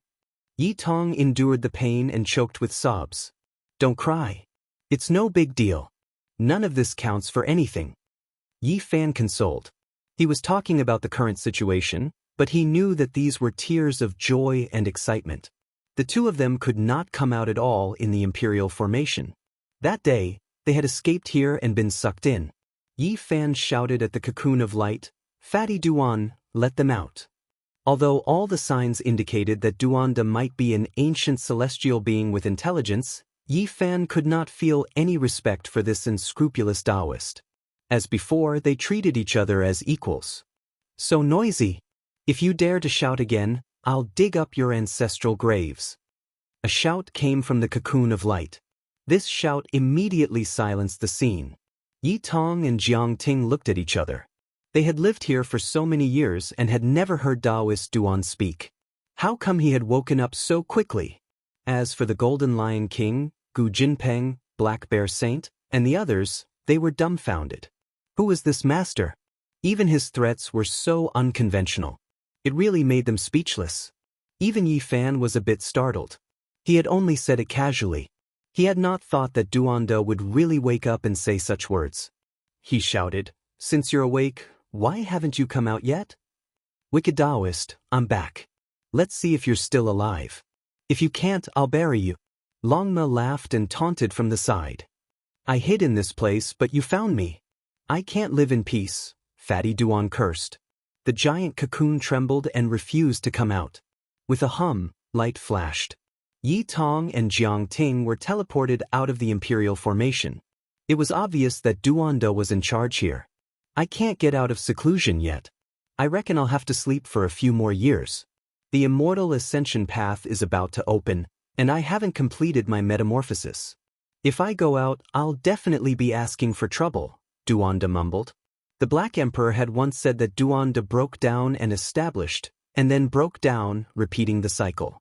Yi Tong endured the pain and choked with sobs. Don't cry. It's no big deal. None of this counts for anything. Yi Fan consoled. He was talking about the current situation, but he knew that these were tears of joy and excitement. The two of them could not come out at all in the Imperial formation. That day, they had escaped here and been sucked in. Yi Fan shouted at the cocoon of light, Fatty Duan, let them out. Although all the signs indicated that Duanda might be an ancient celestial being with intelligence, Yi Fan could not feel any respect for this unscrupulous Daoist. As before, they treated each other as equals. So noisy. If you dare to shout again, I'll dig up your ancestral graves. A shout came from the cocoon of light. This shout immediately silenced the scene. Yi Tong and Jiang Ting looked at each other. They had lived here for so many years and had never heard Daoist Duan speak. How come he had woken up so quickly? As for the Golden Lion King, Gu Jinpeng, Black Bear Saint, and the others, they were dumbfounded. Who was this master? Even his threats were so unconventional. It really made them speechless. Even Yi Fan was a bit startled. He had only said it casually. He had not thought that Duanda would really wake up and say such words. He shouted, Since you're awake, why haven't you come out yet? Wicked Daoist, I'm back. Let's see if you're still alive. If you can't, I'll bury you. Longma laughed and taunted from the side. I hid in this place, but you found me. I can't live in peace, Fatty Duan cursed. The giant cocoon trembled and refused to come out. With a hum, light flashed. Yi Tong and Jiang Ting were teleported out of the Imperial formation. It was obvious that Duanda was in charge here. I can't get out of seclusion yet. I reckon I'll have to sleep for a few more years. The immortal ascension path is about to open, and I haven't completed my metamorphosis. If I go out, I'll definitely be asking for trouble, Duanda mumbled. The Black Emperor had once said that Duanda broke down and established, and then broke down, repeating the cycle.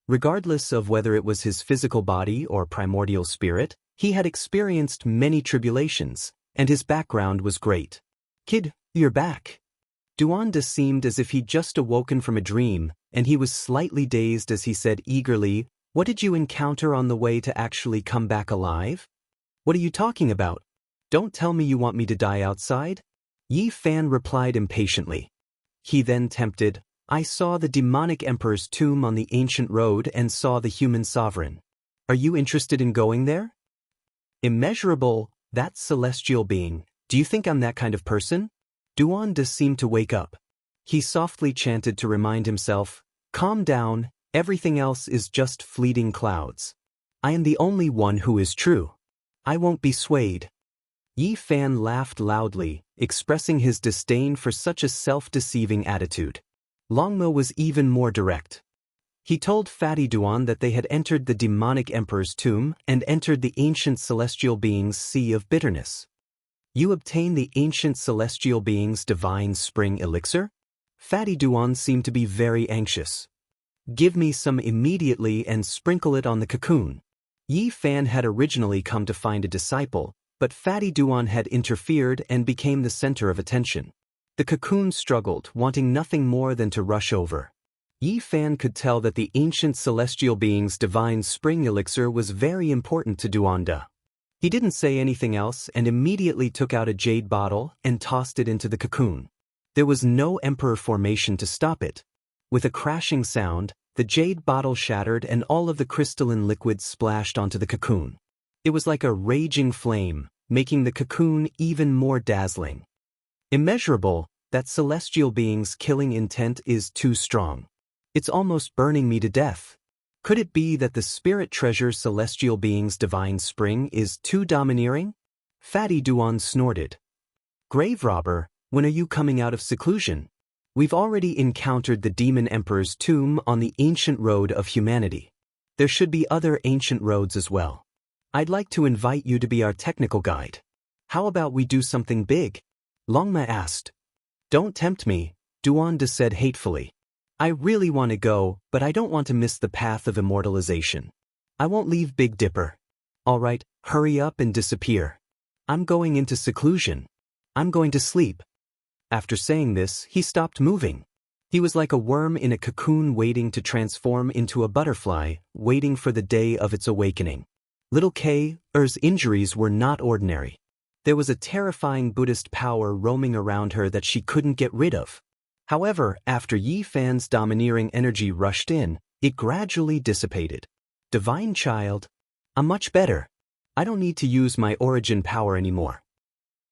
Regardless of whether it was his physical body or primordial spirit, he had experienced many tribulations, and his background was great. Kid, you're back. Duanda seemed as if he'd just awoken from a dream, and he was slightly dazed as he said eagerly, What did you encounter on the way to actually come back alive? What are you talking about? Don't tell me you want me to die outside? Yi Fan replied impatiently. He then tempted, I saw the demonic emperor's tomb on the ancient road and saw the human sovereign. Are you interested in going there? Immeasurable, that celestial being, do you think I'm that kind of person? Duanda seemed to wake up. He softly chanted to remind himself, Calm down, everything else is just fleeting clouds. I am the only one who is true. I won't be swayed. Yi Fan laughed loudly, expressing his disdain for such a self-deceiving attitude. Longmo was even more direct. He told Fatty Duan that they had entered the demonic emperor's tomb and entered the ancient celestial being's sea of bitterness. You obtain the ancient celestial being's divine spring elixir? Fatty Duan seemed to be very anxious. Give me some immediately and sprinkle it on the cocoon. Yi Fan had originally come to find a disciple, but Fatty Duan had interfered and became the center of attention. The cocoon struggled, wanting nothing more than to rush over. Yi Fan could tell that the ancient celestial being's divine spring elixir was very important to Duanda. He didn't say anything else and immediately took out a jade bottle and tossed it into the cocoon. There was no emperor formation to stop it. With a crashing sound, the jade bottle shattered and all of the crystalline liquid splashed onto the cocoon. It was like a raging flame, making the cocoon even more dazzling. Immeasurable, that celestial being's killing intent is too strong. It's almost burning me to death. Could it be that the spirit treasure celestial being's divine spring is too domineering? Fatty Duan snorted. Grave robber, when are you coming out of seclusion? We've already encountered the demon emperor's tomb on the ancient road of humanity. There should be other ancient roads as well. I'd like to invite you to be our technical guide. How about we do something big? Longma asked. Don't tempt me, Duanda said hatefully. I really want to go, but I don't want to miss the path of immortalization. I won't leave Big Dipper. All right, hurry up and disappear. I'm going into seclusion. I'm going to sleep. After saying this, he stopped moving. He was like a worm in a cocoon waiting to transform into a butterfly, waiting for the day of its awakening. Little K's injuries were not ordinary. There was a terrifying Buddhist power roaming around her that she couldn't get rid of. However, after Yi Fan's domineering energy rushed in, it gradually dissipated. Divine child, I'm much better. I don't need to use my origin power anymore.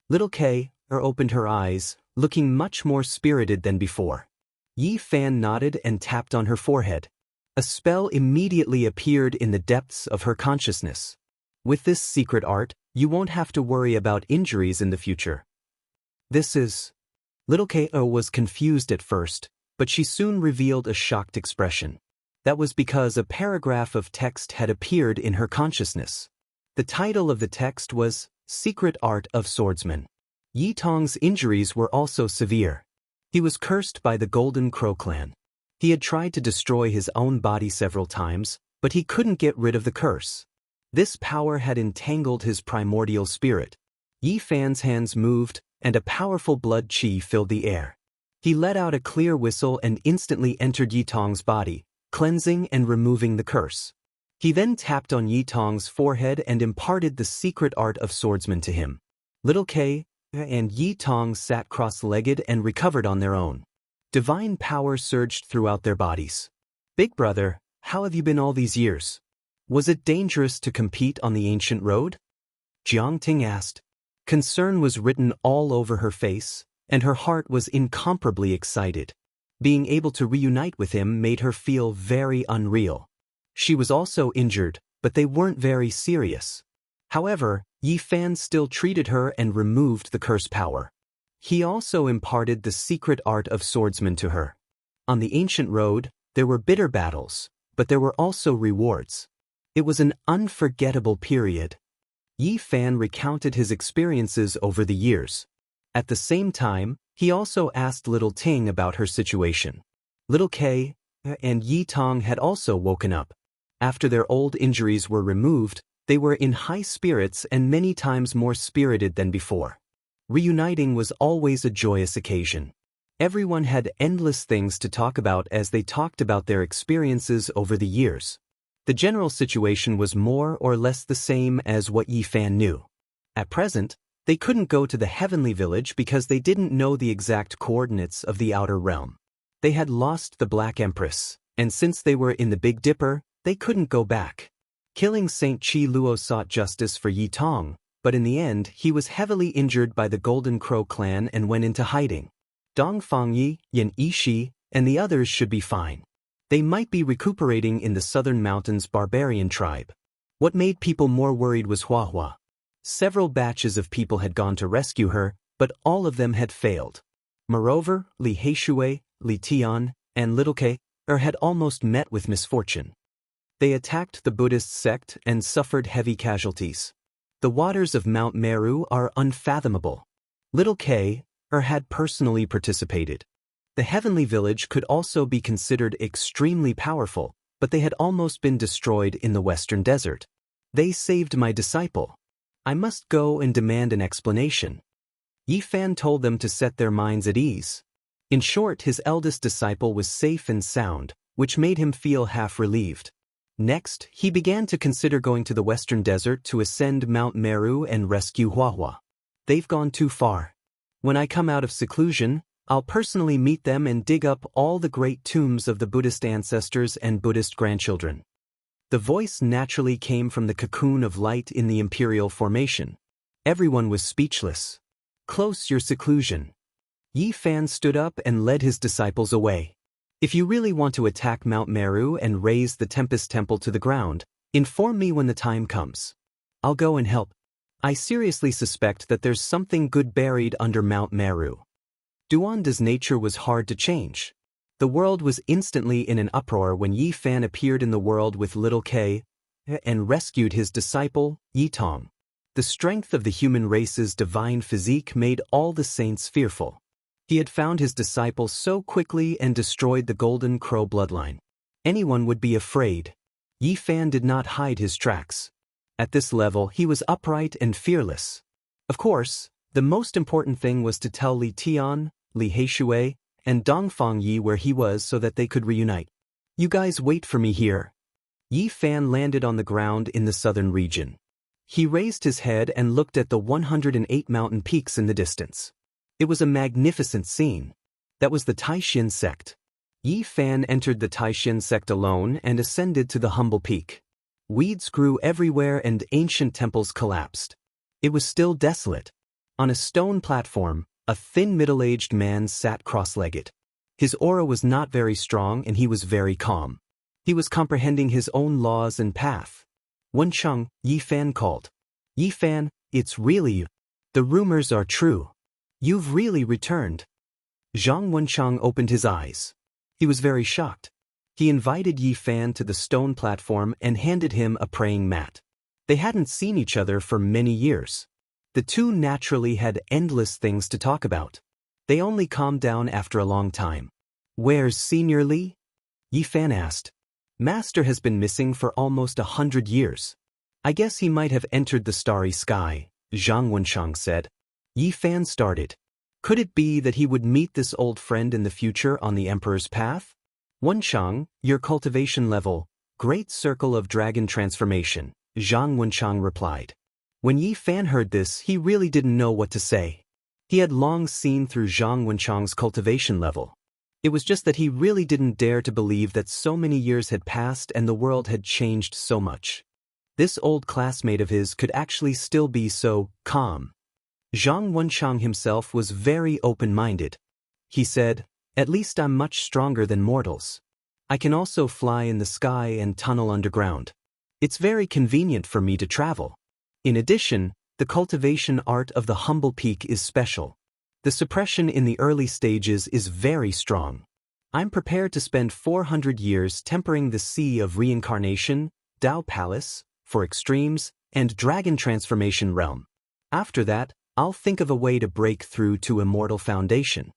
Little K opened her eyes, looking much more spirited than before. Yi Fan nodded and tapped on her forehead. A spell immediately appeared in the depths of her consciousness. With this secret art, you won't have to worry about injuries in the future. This is... Little Ko was confused at first, but she soon revealed a shocked expression. That was because a paragraph of text had appeared in her consciousness. The title of the text was Secret Art of Swordsman. Yi Tong's injuries were also severe. He was cursed by the Golden Crow clan. He had tried to destroy his own body several times, but he couldn't get rid of the curse. This power had entangled his primordial spirit. Yi Fan's hands moved, and a powerful blood qi filled the air. He let out a clear whistle and instantly entered Yi Tong's body, cleansing and removing the curse. He then tapped on Yi Tong's forehead and imparted the secret art of swordsman to him. Little K and Yi Tong sat cross-legged and recovered on their own. Divine power surged throughout their bodies. Big brother, how have you been all these years? Was it dangerous to compete on the ancient road? Jiang Ting asked. Concern was written all over her face, and her heart was incomparably excited. Being able to reunite with him made her feel very unreal. She was also injured, but they weren't very serious. However, Yi Fan still treated her and removed the curse power. He also imparted the secret art of swordsman to her. On the ancient road, there were bitter battles, but there were also rewards. It was an unforgettable period. Yi Fan recounted his experiences over the years. At the same time, he also asked Little Ting about her situation. Little K and Yi Tong had also woken up. After their old injuries were removed, they were in high spirits and many times more spirited than before. Reuniting was always a joyous occasion. Everyone had endless things to talk about as they talked about their experiences over the years. The general situation was more or less the same as what Yi Fan knew. At present, they couldn't go to the heavenly village because they didn't know the exact coordinates of the outer realm. They had lost the Black Empress, and since they were in the Big Dipper, they couldn't go back. Killing Saint Chi Luo sought justice for Yi Tong, but in the end he was heavily injured by the Golden Crow clan and went into hiding. Dong Fangyi, Yan Yishi, and the others should be fine. They might be recuperating in the Southern Mountains barbarian tribe. What made people more worried was Hua Hua. Several batches of people had gone to rescue her, but all of them had failed. Moreover, Li Heishui, Li Tian, and Little K had almost met with misfortune. They attacked the Buddhist sect and suffered heavy casualties. The waters of Mount Meru are unfathomable. Little K had personally participated. The heavenly village could also be considered extremely powerful, but they had almost been destroyed in the western desert. They saved my disciple. I must go and demand an explanation. Yi Fan told them to set their minds at ease. In short, his eldest disciple was safe and sound, which made him feel half relieved. Next, he began to consider going to the western desert to ascend Mount Meru and rescue Huahua. They've gone too far. When I come out of seclusion, I'll personally meet them and dig up all the great tombs of the Buddhist ancestors and Buddhist grandchildren. The voice naturally came from the cocoon of light in the imperial formation. Everyone was speechless. Close your seclusion. Yi Fan stood up and led his disciples away. If you really want to attack Mount Meru and raise the Tempest Temple to the ground, inform me when the time comes. I'll go and help. I seriously suspect that there's something good buried under Mount Meru. Duanda's nature was hard to change. The world was instantly in an uproar when Yi Fan appeared in the world with little K and rescued his disciple, Yi Tong. The strength of the human race's divine physique made all the saints fearful. He had found his disciple so quickly and destroyed the Golden Crow bloodline. Anyone would be afraid. Yi Fan did not hide his tracks. At this level, he was upright and fearless. Of course, the most important thing was to tell Li Tian, Li Heishui, and Dongfang Yi where he was so that they could reunite. You guys wait for me here. Yi Fan landed on the ground in the southern region. He raised his head and looked at the 108 mountain peaks in the distance. It was a magnificent scene. That was the Taixin sect. Yi Fan entered the Taixin sect alone and ascended to the humble peak. Weeds grew everywhere and ancient temples collapsed. It was still desolate. On a stone platform, a thin middle-aged man sat cross-legged. His aura was not very strong and he was very calm. He was comprehending his own laws and path. Wencheng, Yi Fan called. Yi Fan, it's really you. The rumors are true. You've really returned. Zhang Wencheng opened his eyes. He was very shocked. He invited Yi Fan to the stone platform and handed him a praying mat. They hadn't seen each other for many years. The two naturally had endless things to talk about. They only calmed down after a long time. Where's Senior Li? Yi Fan asked. Master has been missing for almost 100 years. I guess he might have entered the starry sky, Zhang Wencheng said. Yi Fan started. Could it be that he would meet this old friend in the future on the Emperor's path? Wencheng, your cultivation level, Great Circle of Dragon Transformation, Zhang Wencheng replied. When Yi Fan heard this, he really didn't know what to say. He had long seen through Zhang Wencheng's cultivation level. It was just that he really didn't dare to believe that so many years had passed and the world had changed so much. This old classmate of his could actually still be so calm. Zhang Wencheng himself was very open-minded. He said, at least I'm much stronger than mortals. I can also fly in the sky and tunnel underground. It's very convenient for me to travel. In addition, the cultivation art of the humble peak is special. The suppression in the early stages is very strong. I'm prepared to spend 400 years tempering the sea of reincarnation, Dao Palace, for extremes, and Dragon Transformation Realm. After that, I'll think of a way to break through to Immortal Foundation.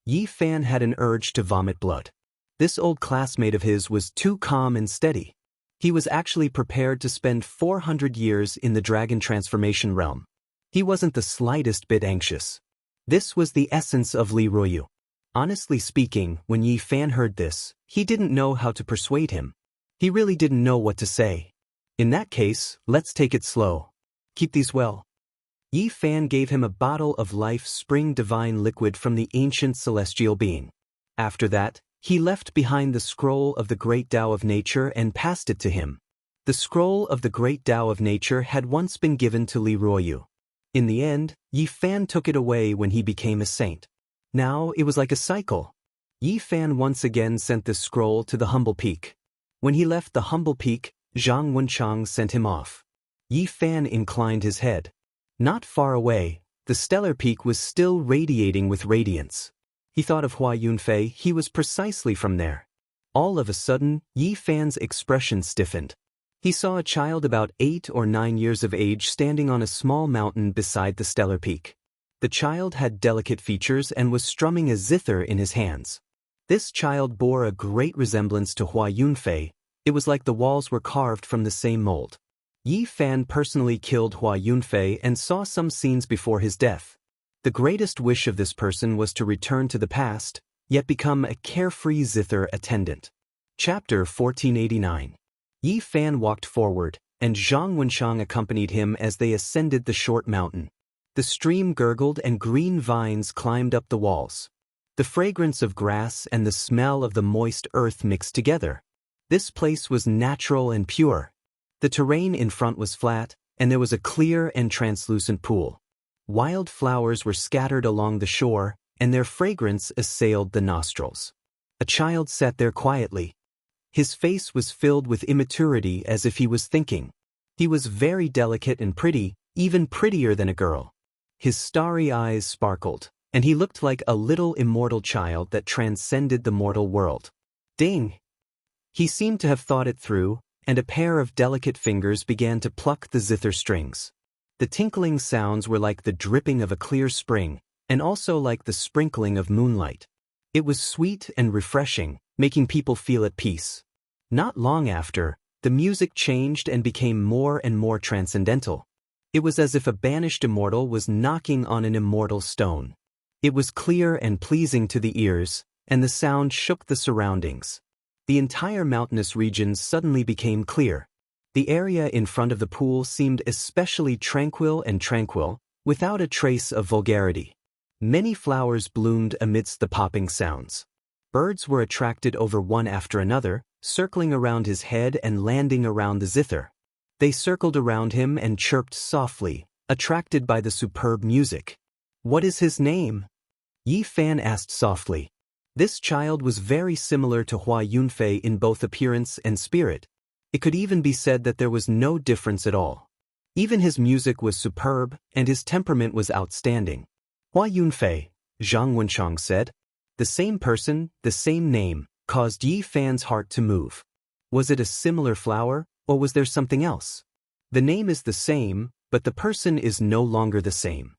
Yi Fan had an urge to vomit blood. This old classmate of his was too calm and steady. He was actually prepared to spend 400 years in the Dragon Transformation Realm. He wasn't the slightest bit anxious. This was the essence of Li Ruoyu. Honestly speaking, when Yi Fan heard this, he didn't know how to persuade him. He really didn't know what to say. In that case, let's take it slow. Keep these well. Yi Fan gave him a bottle of life spring divine liquid from the ancient celestial being. After that, he left behind the scroll of the great Tao of nature and passed it to him. The scroll of the great Tao of nature had once been given to Li Ruoyu. In the end, Yi Fan took it away when he became a saint. Now it was like a cycle. Yi Fan once again sent the scroll to the humble peak. When he left the humble peak, Zhang Wencheng sent him off. Yi Fan inclined his head. Not far away, the stellar peak was still radiating with radiance. He thought of Hua Yunfei, he was precisely from there. All of a sudden, Yi Fan's expression stiffened. He saw a child about 8 or 9 years of age standing on a small mountain beside the stellar peak. The child had delicate features and was strumming a zither in his hands. This child bore a great resemblance to Hua Yunfei. It was like the walls were carved from the same mold. Yi Fan personally killed Hua Yunfei and saw some scenes before his death. The greatest wish of this person was to return to the past, yet become a carefree zither attendant. Chapter 1489. Yi Fan walked forward, and Zhang Wenshang accompanied him as they ascended the short mountain. The stream gurgled and green vines climbed up the walls. The fragrance of grass and the smell of the moist earth mixed together. This place was natural and pure. The terrain in front was flat, and there was a clear and translucent pool. Wild flowers were scattered along the shore, and their fragrance assailed the nostrils. A child sat there quietly. His face was filled with immaturity as if he was thinking. He was very delicate and pretty, even prettier than a girl. His starry eyes sparkled, and he looked like a little immortal child that transcended the mortal world. Ding! He seemed to have thought it through, and a pair of delicate fingers began to pluck the zither strings. The tinkling sounds were like the dripping of a clear spring, and also like the sprinkling of moonlight. It was sweet and refreshing, making people feel at peace. Not long after, the music changed and became more and more transcendental. It was as if a banished immortal was knocking on an immortal stone. It was clear and pleasing to the ears, and the sound shook the surroundings. The entire mountainous region suddenly became clear. The area in front of the pool seemed especially tranquil, without a trace of vulgarity. Many flowers bloomed amidst the popping sounds. Birds were attracted over one after another, circling around his head and landing around the zither. They circled around him and chirped softly, attracted by the superb music. "What is his name?" Yi Fan asked softly. This child was very similar to Hua Yunfei in both appearance and spirit. It could even be said that there was no difference at all. Even his music was superb, and his temperament was outstanding. "Hua Yunfei," Zhang Wenshang said. The same person, the same name, caused Yi Fan's heart to move. Was it a similar flower, or was there something else? The name is the same, but the person is no longer the same.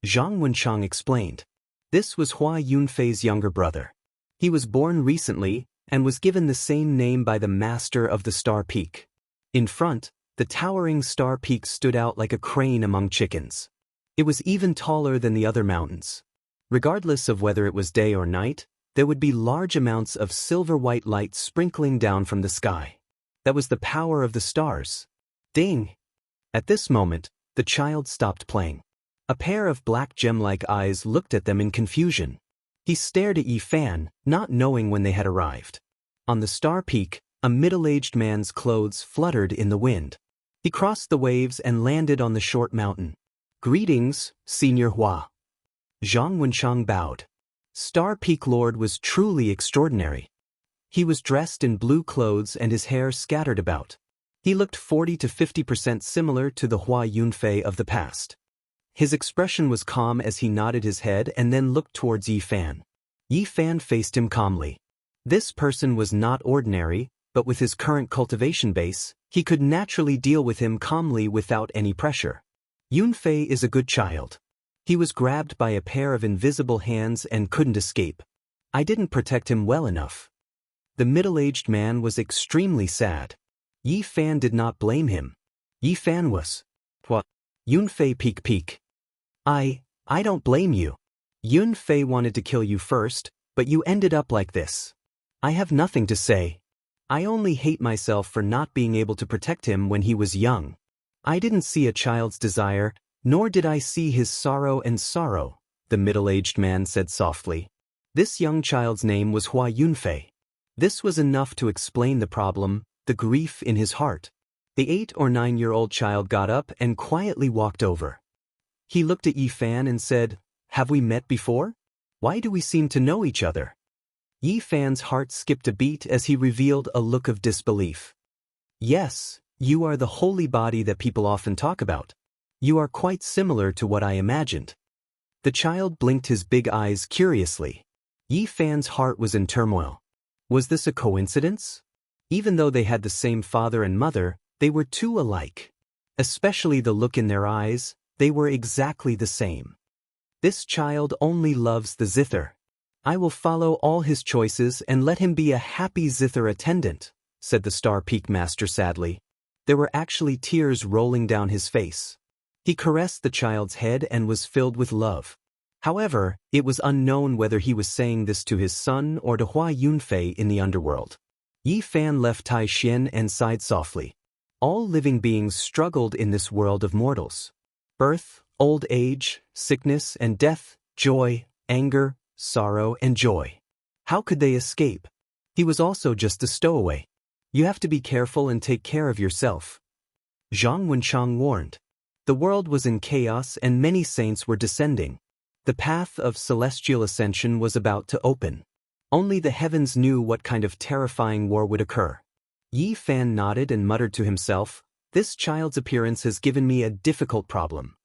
Zhang Wenshang explained. This was Hua Yunfei's younger brother. He was born recently, and was given the same name by the master of the Star Peak. In front, the towering Star Peak stood out like a crane among chickens. It was even taller than the other mountains. Regardless of whether it was day or night, there would be large amounts of silver-white light sprinkling down from the sky. That was the power of the stars. Ding! At this moment, the child stopped playing. A pair of black gem-like eyes looked at them in confusion. He stared at Yi Fan, not knowing when they had arrived. On the Star Peak, a middle-aged man's clothes fluttered in the wind. He crossed the waves and landed on the short mountain. "Greetings, Senior Hua." Zhang Wenshang bowed. Star Peak Lord was truly extraordinary. He was dressed in blue clothes and his hair scattered about. He looked 40 to 50% similar to the Hua Yunfei of the past. His expression was calm as he nodded his head and then looked towards Yi Fan. Yi Fan faced him calmly. This person was not ordinary, but with his current cultivation base, he could naturally deal with him calmly without any pressure. Yunfei is a good child. He was grabbed by a pair of invisible hands and couldn't escape. I didn't protect him well enough. The middle-aged man was extremely sad. Yi Fan did not blame him. Yi Fan was. What? Yunfei peek. I don't blame you. Yunfei wanted to kill you first, but you ended up like this. I have nothing to say. I only hate myself for not being able to protect him when he was young. I didn't see a child's desire, nor did I see his sorrow, the middle-aged man said softly. This young child's name was Hua Yunfei. This was enough to explain the problem, the grief in his heart. The 8 or 9-year-old child got up and quietly walked over. He looked at Yi Fan and said, "Have we met before? Why do we seem to know each other?" Yi Fan's heart skipped a beat as he revealed a look of disbelief. "Yes, you are the holy body that people often talk about. You are quite similar to what I imagined." The child blinked his big eyes curiously. Yi Fan's heart was in turmoil. Was this a coincidence? Even though they had the same father and mother, they were too alike. Especially the look in their eyes, they were exactly the same. This child only loves the zither. I will follow all his choices and let him be a happy zither attendant, said the Star Peak Master sadly. There were actually tears rolling down his face. He caressed the child's head and was filled with love. However, it was unknown whether he was saying this to his son or to Hua Yunfei in the underworld. Yi Fan left Tai Xian and sighed softly. All living beings struggled in this world of mortals. Birth, old age, sickness and death, joy, anger, sorrow and joy. How could they escape? He was also just a stowaway. You have to be careful and take care of yourself. Zhang Wenchang warned. The world was in chaos and many saints were descending. The path of celestial ascension was about to open. Only the heavens knew what kind of terrifying war would occur. Yi Fan nodded and muttered to himself, "This child's appearance has given me a difficult problem."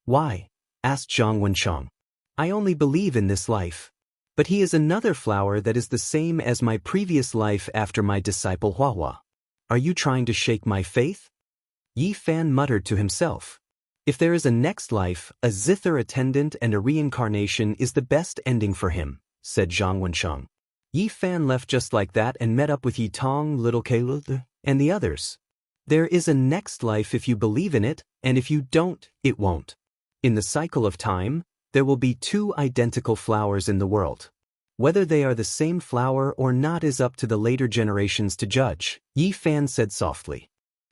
"Why?" asked Zhang Wenchang. "I only believe in this life. But he is another flower that is the same as my previous life after my disciple Huahua. Are you trying to shake my faith?" Yi Fan muttered to himself. If there is a next life, a zither attendant and a reincarnation is the best ending for him, said Zhang Wenchang. Yi Fan left just like that and met up with Yi Tong, Little Caleb, and the others. There is a next life if you believe in it, and if you don't, it won't. In the cycle of time, there will be two identical flowers in the world. Whether they are the same flower or not is up to the later generations to judge, Yi Fan said softly.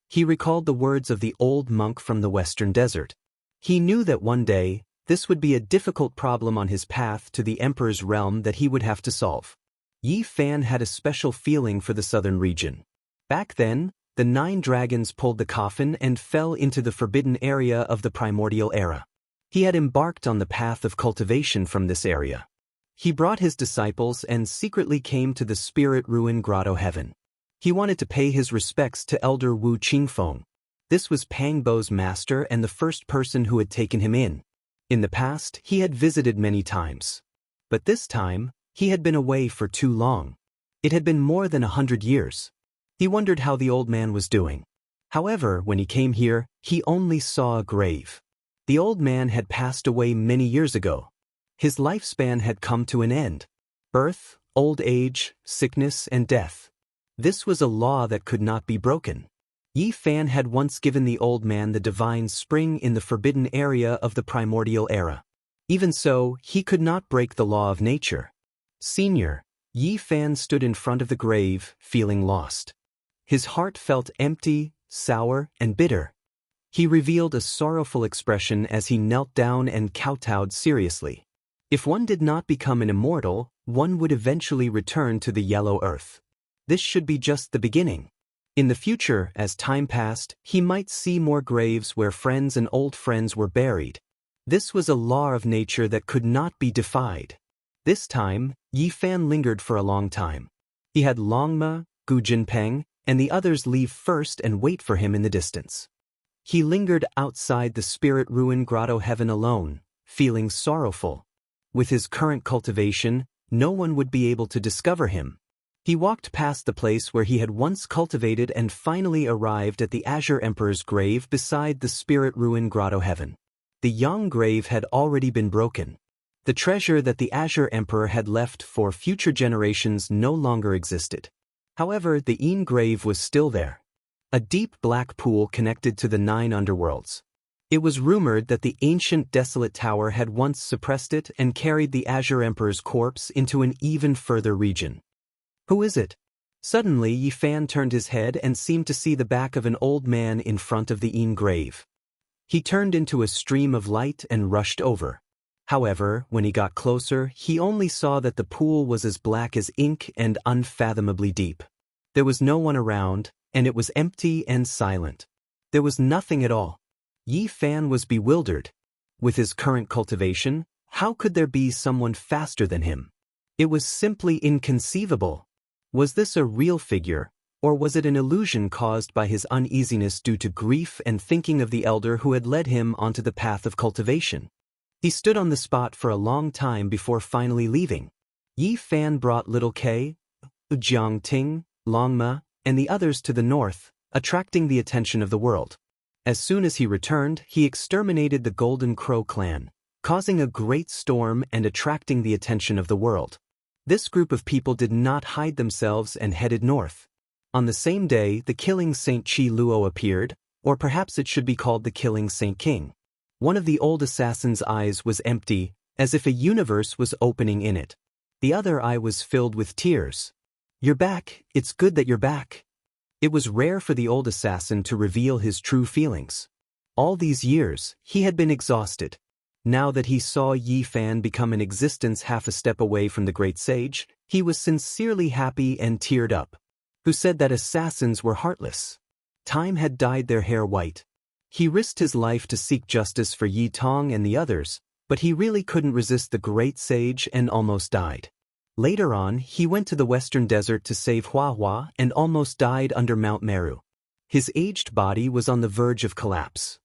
He recalled the words of the old monk from the western desert. He knew that one day, this would be a difficult problem on his path to the emperor's realm that he would have to solve. Yi Fan had a special feeling for the southern region. Back then, the 9 dragons pulled the coffin and fell into the forbidden area of the primordial era. He had embarked on the path of cultivation from this area. He brought his disciples and secretly came to the spirit ruin grotto heaven. He wanted to pay his respects to Elder Wu Qingfeng. This was Pang Bo's master and the first person who had taken him in. In the past, he had visited many times. But this time, he had been away for too long. It had been more than 100 years. He wondered how the old man was doing. However, when he came here, he only saw a grave. The old man had passed away many years ago. His lifespan had come to an end. Birth, old age, sickness, and death. This was a law that could not be broken. Yi Fan had once given the old man the divine spring in the forbidden area of the primordial era. Even so, he could not break the law of nature. Senior, Yi Fan stood in front of the grave, feeling lost. His heart felt empty, sour, and bitter. He revealed a sorrowful expression as he knelt down and kowtowed seriously. If one did not become an immortal, one would eventually return to the yellow earth. This should be just the beginning. In the future, as time passed, he might see more graves where friends and old friends were buried. This was a law of nature that could not be defied. This time, Yi Fan lingered for a long time. He had Longma, Gu Jinpeng, and the others leave first and wait for him in the distance. He lingered outside the spirit ruin grotto heaven alone, feeling sorrowful. With his current cultivation, no one would be able to discover him. He walked past the place where he had once cultivated and finally arrived at the Azure Emperor's grave beside the spirit ruin grotto heaven. The Yang grave had already been broken. The treasure that the Azure Emperor had left for future generations no longer existed. However, the Yin grave was still there. A deep black pool connected to the 9 underworlds. It was rumored that the ancient desolate tower had once suppressed it and carried the Azure Emperor's corpse into an even further region. Who is it? Suddenly Yi Fan turned his head and seemed to see the back of an old man in front of the Yin grave. He turned into a stream of light and rushed over. However, when he got closer, he only saw that the pool was as black as ink and unfathomably deep. There was no one around, and it was empty and silent. There was nothing at all. Yi Fan was bewildered. With his current cultivation, how could there be someone faster than him? It was simply inconceivable. Was this a real figure, or was it an illusion caused by his uneasiness due to grief and thinking of the elder who had led him onto the path of cultivation? He stood on the spot for a long time before finally leaving. Yi Fan brought little K, Jiangting, Longma, and the others to the north, attracting the attention of the world. As soon as he returned, he exterminated the Golden Crow clan, causing a great storm and attracting the attention of the world. This group of people did not hide themselves and headed north. On the same day, the killing Saint Chi Luo appeared, or perhaps it should be called the killing Saint King. One of the old assassin's eyes was empty, as if a universe was opening in it. The other eye was filled with tears. "You're back, it's good that you're back." It was rare for the old assassin to reveal his true feelings. All these years, he had been exhausted. Now that he saw Yi Fan become an existence half a step away from the great sage, he was sincerely happy and teared up. Who said that assassins were heartless? Time had dyed their hair white. He risked his life to seek justice for Yi Tong and the others, but he really couldn't resist the great sage and almost died. Later on, he went to the western desert to save Hua and almost died under Mount Meru. His aged body was on the verge of collapse.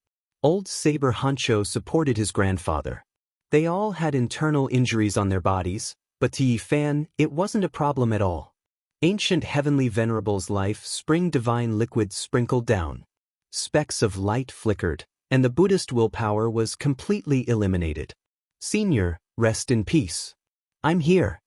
Old Saber Hancho supported his grandfather. They all had internal injuries on their bodies, but to Yi Fan, it wasn't a problem at all. Ancient heavenly venerable's life spring divine liquid sprinkled down. Specks of light flickered, and the Buddhist willpower was completely eliminated. "Senior, rest in peace." "I'm here,"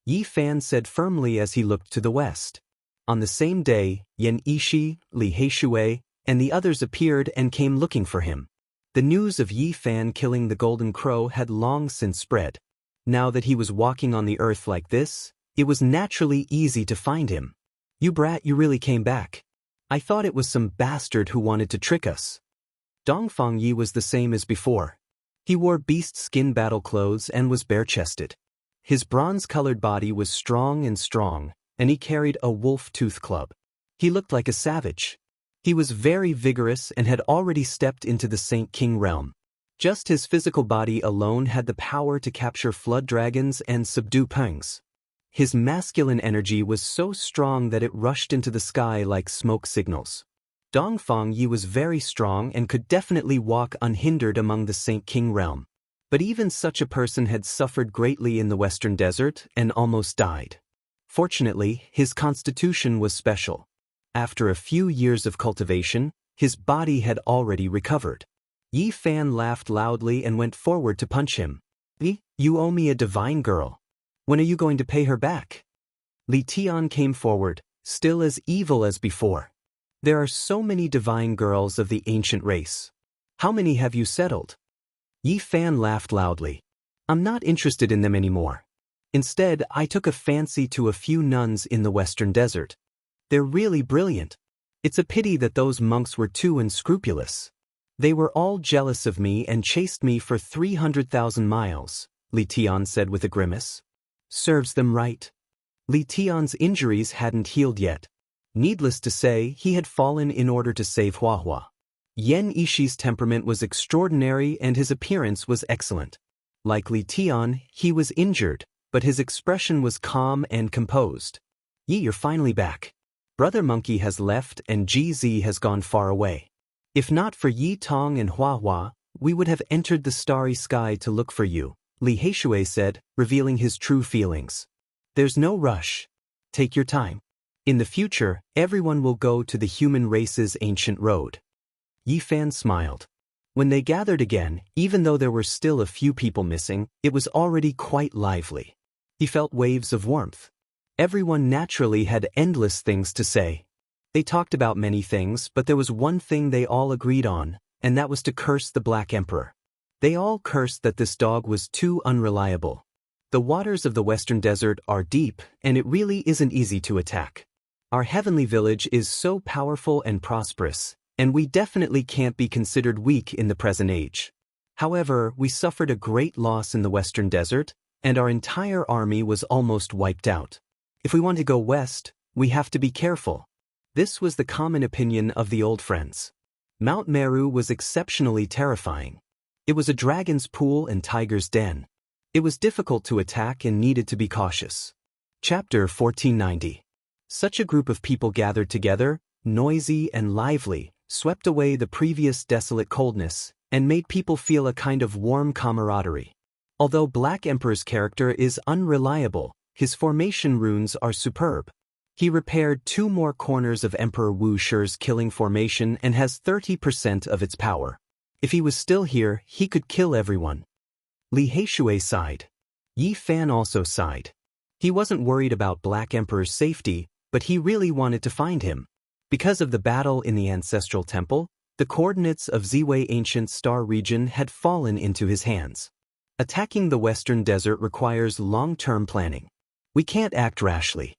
Yi Fan said firmly as he looked to the west. On the same day, Yan Ishi, Li Heishui, and the others appeared and came looking for him. The news of Yi Fan killing the Golden Crow had long since spread. Now that he was walking on the earth like this, it was naturally easy to find him. "You brat, you really came back. I thought it was some bastard who wanted to trick us." Dongfang Yi was the same as before. He wore beast skin battle clothes and was bare-chested. His bronze-colored body was strong, and he carried a wolf-tooth club. He looked like a savage. He was very vigorous and had already stepped into the Saint King realm. Just his physical body alone had the power to capture flood dragons and subdue pengs. His masculine energy was so strong that it rushed into the sky like smoke signals. Dongfang Yi was very strong and could definitely walk unhindered among the Saint King realm. But even such a person had suffered greatly in the western desert and almost died. Fortunately, his constitution was special. After a few years of cultivation, his body had already recovered. Yi Fan laughed loudly and went forward to punch him. "You owe me a divine girl. When are you going to pay her back?" Li Tian came forward, still as evil as before. "There are so many divine girls of the ancient race. How many have you settled?" Yi Fan laughed loudly. "I'm not interested in them anymore. Instead, I took a fancy to a few nuns in the western desert. They're really brilliant. It's a pity that those monks were too unscrupulous. They were all jealous of me and chased me for 300,000 miles, Li Tian said with a grimace. Serves them right. Li Tian's injuries hadn't healed yet. Needless to say, he had fallen in order to save Hua. Yan Ishi's temperament was extraordinary and his appearance was excellent. Like Li Tian, he was injured, but his expression was calm and composed. "Yi, you're finally back. Brother Monkey has left and GZ has gone far away. If not for Yi Tong and Hua, we would have entered the starry sky to look for you," Li Heishui said, revealing his true feelings. "There's no rush. Take your time. In the future, everyone will go to the human race's ancient road." Yi Fan smiled. When they gathered again, even though there were still a few people missing, it was already quite lively. He felt waves of warmth. Everyone naturally had endless things to say. They talked about many things, but there was one thing they all agreed on, and that was to curse the Black Emperor. They all cursed that this dog was too unreliable. The waters of the Western Desert are deep, and it really isn't easy to attack. Our heavenly village is so powerful and prosperous, and we definitely can't be considered weak in the present age. However, we suffered a great loss in the Western Desert, and our entire army was almost wiped out. If we want to go west, we have to be careful. This was the common opinion of the old friends. Mount Meru was exceptionally terrifying. It was a dragon's pool and tiger's den. It was difficult to attack and needed to be cautious. Chapter 1490. Such a group of people gathered together, noisy and lively, swept away the previous desolate coldness, and made people feel a kind of warm camaraderie. Although Black Emperor's character is unreliable, his formation runes are superb. He repaired 2 more corners of Emperor Wu Shi's killing formation and has 30% of its power. If he was still here, he could kill everyone. Li Heishui sighed. Yi Fan also sighed. He wasn't worried about Black Emperor's safety, but he really wanted to find him. Because of the battle in the Ancestral Temple, the coordinates of Ziwei Ancient Star region had fallen into his hands. Attacking the Western Desert requires long-term planning. We can't act rashly.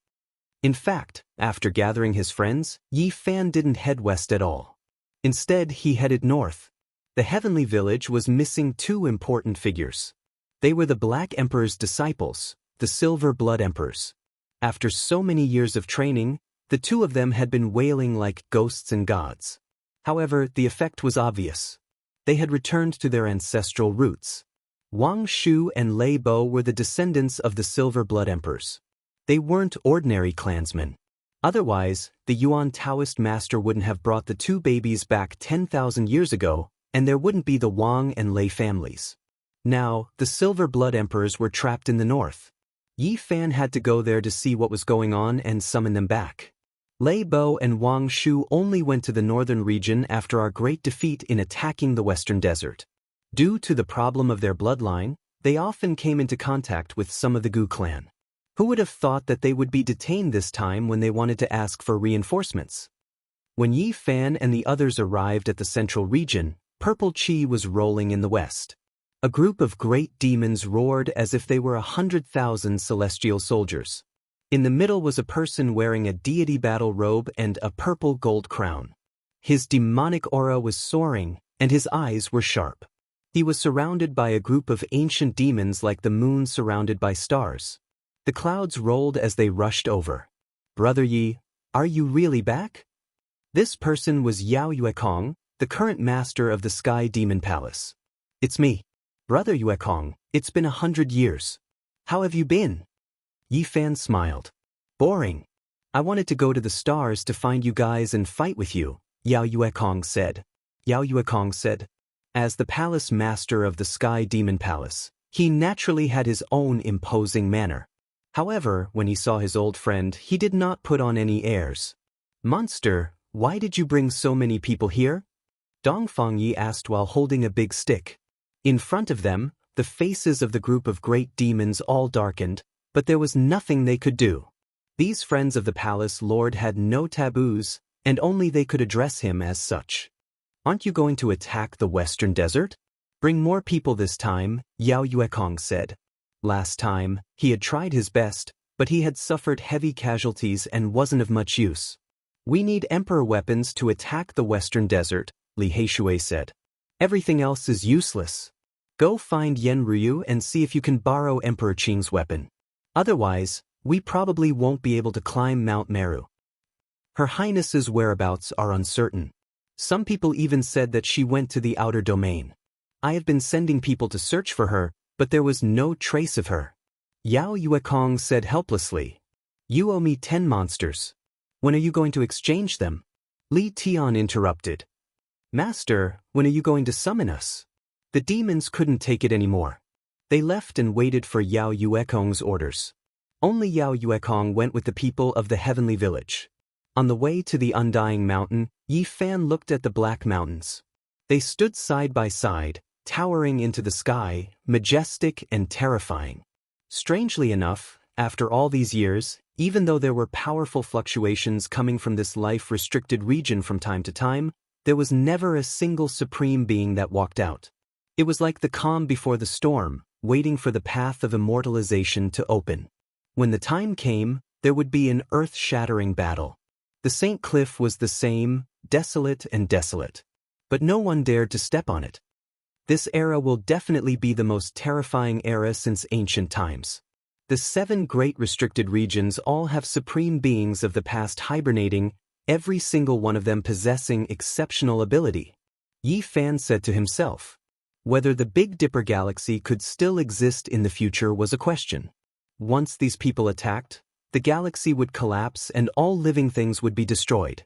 In fact, after gathering his friends, Yi Fan didn't head west at all. Instead, he headed north. The Heavenly Village was missing 2 important figures. They were the Black Emperor's disciples, the Silver Blood Emperors. After so many years of training, the 2 of them had been wailing like ghosts and gods. However, the effect was obvious. They had returned to their ancestral roots. Wang Shu and Lei Bo were the descendants of the Silver Blood Emperors. They weren't ordinary clansmen. Otherwise, the Yuan Taoist master wouldn't have brought the 2 babies back 10,000 years ago, and there wouldn't be the Wang and Lei families. Now, the Silver Blood Emperors were trapped in the north. Yi Fan had to go there to see what was going on and summon them back. Lei Bo and Wang Shu only went to the northern region after our great defeat in attacking the Western Desert. Due to the problem of their bloodline, they often came into contact with some of the Gu clan. Who would have thought that they would be detained this time when they wanted to ask for reinforcements? When Yi Fan and the others arrived at the central region, purple qi was rolling in the west. A group of great demons roared as if they were 100,000 celestial soldiers. In the middle was a person wearing a deity battle robe and a purple gold crown. His demonic aura was soaring, and his eyes were sharp. He was surrounded by a group of ancient demons like the moon surrounded by stars. The clouds rolled as they rushed over. Brother Yi, are you really back? This person was Yao Yuekong, the current master of the Sky Demon Palace. It's me. Brother Yuekong, it's been 100 years. How have you been? Yi Fan smiled. Boring. I wanted to go to the stars to find you guys and fight with you, Yao Yuekong said. Yao Yuekong said. As the palace master of the Sky Demon Palace, he naturally had his own imposing manner. However, when he saw his old friend, he did not put on any airs. Monster, why did you bring so many people here? Dongfang Yi asked while holding a big stick. In front of them, the faces of the group of great demons all darkened, but there was nothing they could do. These friends of the palace lord had no taboos, and only they could address him as such. Aren't you going to attack the Western Desert? Bring more people this time, Yao Yuekong said. Last time, he had tried his best, but he had suffered heavy casualties and wasn't of much use. We need emperor weapons to attack the Western Desert, Li Heishui said. Everything else is useless. Go find Yen Ryu and see if you can borrow Emperor Qing's weapon. Otherwise, we probably won't be able to climb Mount Meru. Her Highness's whereabouts are uncertain. Some people even said that she went to the outer domain. I have been sending people to search for her, but there was no trace of her. Yao Yuekong said helplessly. You owe me 10 monsters. When are you going to exchange them? Li Tian interrupted. Master, when are you going to summon us? The demons couldn't take it anymore. They left and waited for Yao Yuekong's orders. Only Yao Yuekong went with the people of the Heavenly Village. On the way to the Undying Mountain, Yi Fan looked at the Black Mountains. They stood side by side, towering into the sky, majestic and terrifying. Strangely enough, after all these years, even though there were powerful fluctuations coming from this life-restricted region from time to time, there was never a single supreme being that walked out. It was like the calm before the storm, waiting for the path of immortalization to open. When the time came, there would be an earth-shattering battle. The St. Cliff was the same, desolate and desolate. But no one dared to step on it. This era will definitely be the most terrifying era since ancient times. The 7 great restricted regions all have supreme beings of the past hibernating, every single one of them possessing exceptional ability. Yi Fan said to himself. Whether the Big Dipper galaxy could still exist in the future was a question. Once these people attacked, the galaxy would collapse and all living things would be destroyed.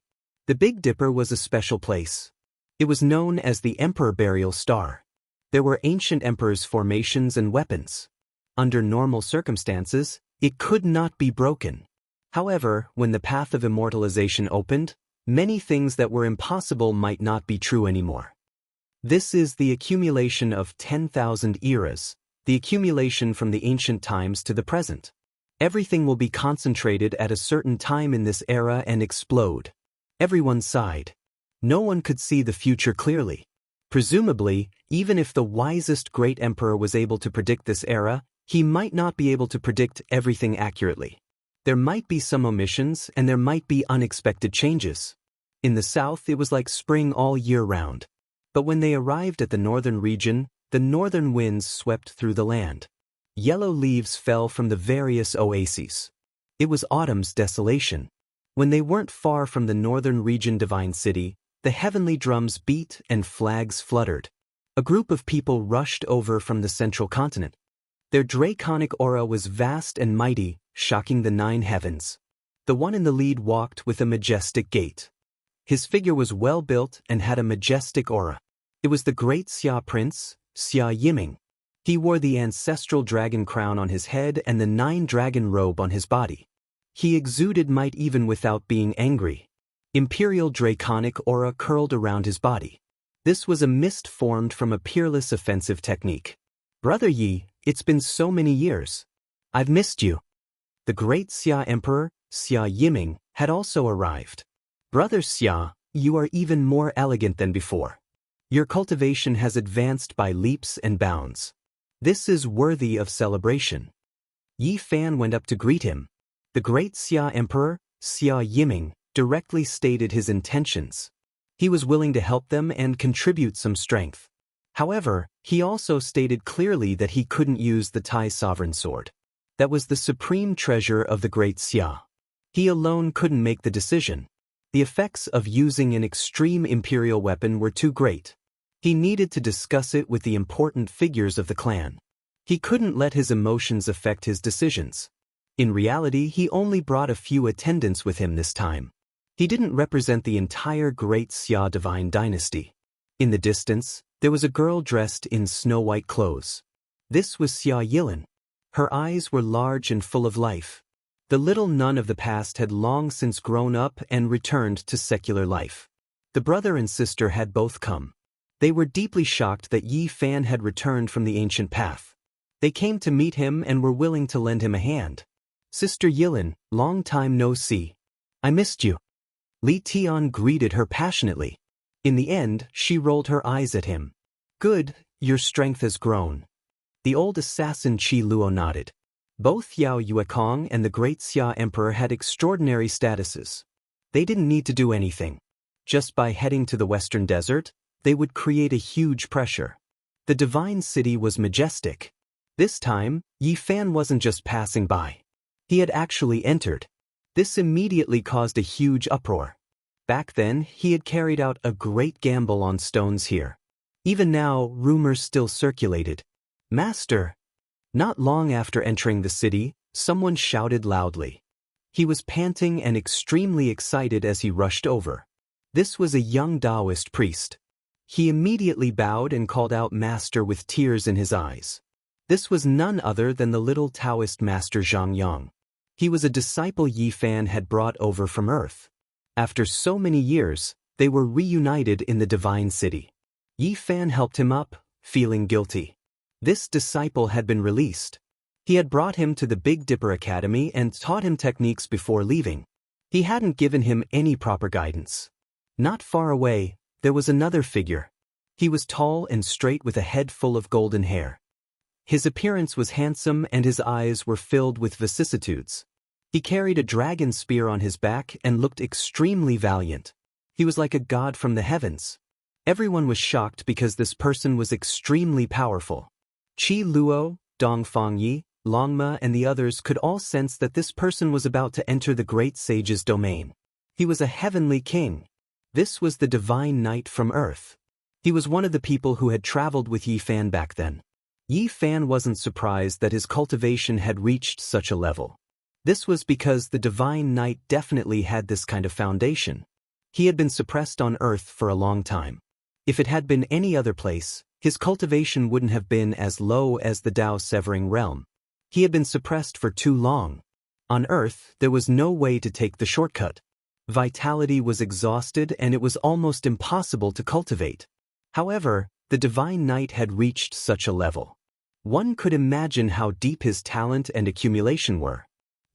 The Big Dipper was a special place. It was known as the Emperor Burial Star. There were ancient emperors' formations and weapons. Under normal circumstances, It could not be broken. However, when the path of immortalization opened, many things that were impossible might not be true anymore. This is the accumulation of 10,000 eras, the accumulation from the ancient times to the present. Everything will be concentrated at a certain time in this era and explode. Everyone sighed. No one could see the future clearly. Presumably, even if the wisest great emperor was able to predict this era, he might not be able to predict everything accurately. There might be some omissions and there might be unexpected changes. In the south it was like spring all year round. But when they arrived at the northern region, the northern winds swept through the land. Yellow leaves fell from the various oases. It was autumn's desolation. When they weren't far from the northern region divine city, the heavenly drums beat and flags fluttered. A group of people rushed over from the central continent. Their draconic aura was vast and mighty, shocking the 9 heavens. The one in the lead walked with a majestic gait. His figure was well built and had a majestic aura. It was the great Xia prince, Xia Yiming. He wore the ancestral dragon crown on his head and the 9 dragon robe on his body. He exuded might even without being angry. Imperial draconic aura curled around his body. This was a mist formed from a peerless offensive technique. Brother Yi, it's been so many years. I've missed you. The great Xia Emperor, Xia Yiming, had also arrived. Brother Xia, you are even more elegant than before. Your cultivation has advanced by leaps and bounds. This is worthy of celebration. Yi Fan went up to greet him. The great Xia Emperor, Xia Yiming, directly stated his intentions. He was willing to help them and contribute some strength. However, he also stated clearly that he couldn't use the Tai sovereign sword. That was the supreme treasure of the great Xia. He alone couldn't make the decision. The effects of using an extreme imperial weapon were too great. He needed to discuss it with the important figures of the clan. He couldn't let his emotions affect his decisions. In reality, he only brought a few attendants with him this time. He didn't represent the entire great Xia divine dynasty. In the distance, there was a girl dressed in snow-white clothes. This was Xia Yilin. Her eyes were large and full of life. The little nun of the past had long since grown up and returned to secular life. The brother and sister had both come. They were deeply shocked that Yi Fan had returned from the ancient path. They came to meet him and were willing to lend him a hand. Sister Yilin, long time no see. I missed you. Li Tian greeted her passionately. In the end, she rolled her eyes at him. Good, your strength has grown. The old assassin Qi Luo nodded. Both Yao Yuekong and the great Xia Emperor had extraordinary statuses. They didn't need to do anything. Just by heading to the western desert, they would create a huge pressure. The divine city was majestic. This time, Yi Fan wasn't just passing by. He had actually entered. This immediately caused a huge uproar. Back then, he had carried out a great gamble on stones here. Even now, rumors still circulated. Master! Not long after entering the city, someone shouted loudly. He was panting and extremely excited as he rushed over. This was a young Daoist priest. He immediately bowed and called out Master with tears in his eyes. This was none other than the little Taoist master Zhang Yang. He was a disciple Yi Fan had brought over from Earth. After so many years, they were reunited in the divine city. Yi Fan helped him up, feeling guilty. This disciple had been released. He had brought him to the Big Dipper Academy and taught him techniques before leaving. He hadn't given him any proper guidance. Not far away, there was another figure. He was tall and straight with a head full of golden hair. His appearance was handsome and his eyes were filled with vicissitudes. He carried a dragon spear on his back and looked extremely valiant. He was like a god from the heavens. Everyone was shocked because this person was extremely powerful. Qi Luo, Dongfang Yi, Longma and the others could all sense that this person was about to enter the great sage's domain. He was a heavenly king. This was the divine knight from Earth. He was one of the people who had traveled with Yi Fan back then. Yi Fan wasn't surprised that his cultivation had reached such a level. This was because the divine knight definitely had this kind of foundation. He had been suppressed on Earth for a long time. If it had been any other place, his cultivation wouldn't have been as low as the Dao Severing realm. He had been suppressed for too long. On Earth, there was no way to take the shortcut. Vitality was exhausted and it was almost impossible to cultivate. However, the Divine Knight had reached such a level. One could imagine how deep his talent and accumulation were.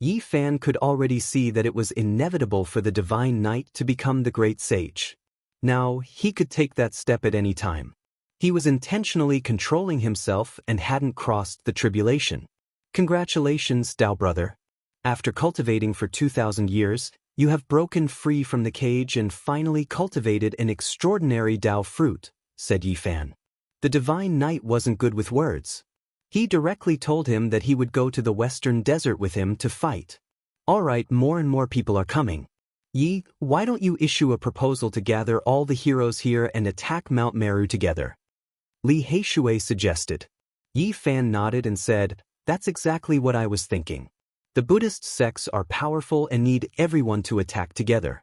Yi Fan could already see that it was inevitable for the Divine Knight to become the great sage. Now, he could take that step at any time. He was intentionally controlling himself and hadn't crossed the tribulation. Congratulations, Dao brother. After cultivating for 2,000 years, you have broken free from the cage and finally cultivated an extraordinary Dao fruit, said Yi Fan. The Divine Knight wasn't good with words. He directly told him that he would go to the Western Desert with him to fight. All right, more and more people are coming. Yi, why don't you issue a proposal to gather all the heroes here and attack Mount Meru together? Li Heishui suggested. Yi Fan nodded and said, that's exactly what I was thinking. The Buddhist sects are powerful and need everyone to attack together.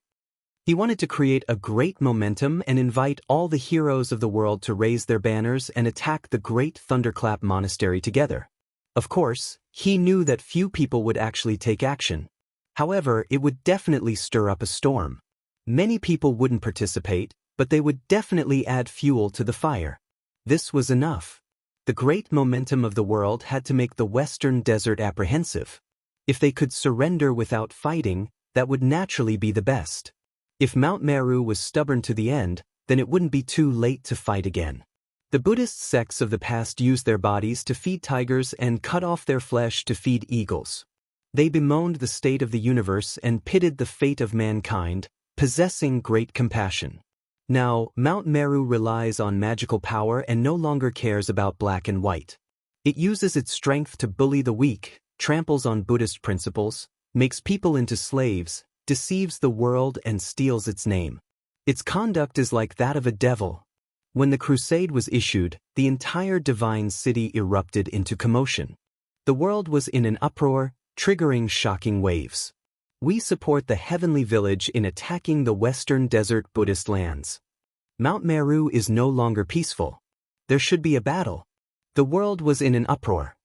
He wanted to create a great momentum and invite all the heroes of the world to raise their banners and attack the great Thunderclap Monastery together. Of course, he knew that few people would actually take action. However, it would definitely stir up a storm. Many people wouldn't participate, but they would definitely add fuel to the fire. This was enough. The great momentum of the world had to make the Western Desert apprehensive. If they could surrender without fighting, that would naturally be the best. If Mount Meru was stubborn to the end, then it wouldn't be too late to fight again. The Buddhist sects of the past used their bodies to feed tigers and cut off their flesh to feed eagles. They bemoaned the state of the universe and pitied the fate of mankind, possessing great compassion. Now, Mount Meru relies on magical power and no longer cares about black and white. It uses its strength to bully the weak, tramples on Buddhist principles, makes people into slaves, deceives the world and steals its name. Its conduct is like that of a devil. When the crusade was issued, the entire divine city erupted into commotion. The world was in an uproar, triggering shocking waves. We support the heavenly village in attacking the Western Desert Buddhist lands. Mount Meru is no longer peaceful. There should be a battle. The world was in an uproar.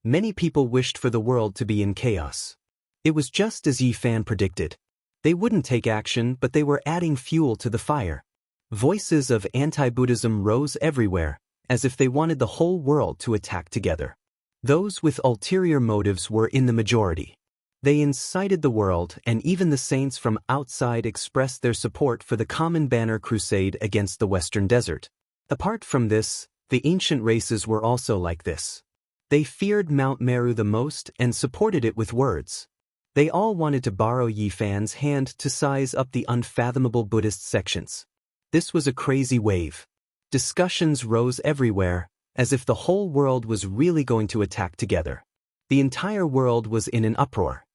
Many people wished for the world to be in chaos. It was just as Yi Fan predicted. They wouldn't take action, but they were adding fuel to the fire. Voices of anti-Buddhism rose everywhere, as if they wanted the whole world to attack together. Those with ulterior motives were in the majority. They incited the world, and even the saints from outside expressed their support for the common banner crusade against the Western Desert. Apart from this, the ancient races were also like this. They feared Mount Meru the most and supported it with words. They all wanted to borrow Yi Fan's hand to size up the unfathomable Buddhist sections. This was a crazy wave. Discussions rose everywhere, as if the whole world was really going to attack together. The entire world was in an uproar.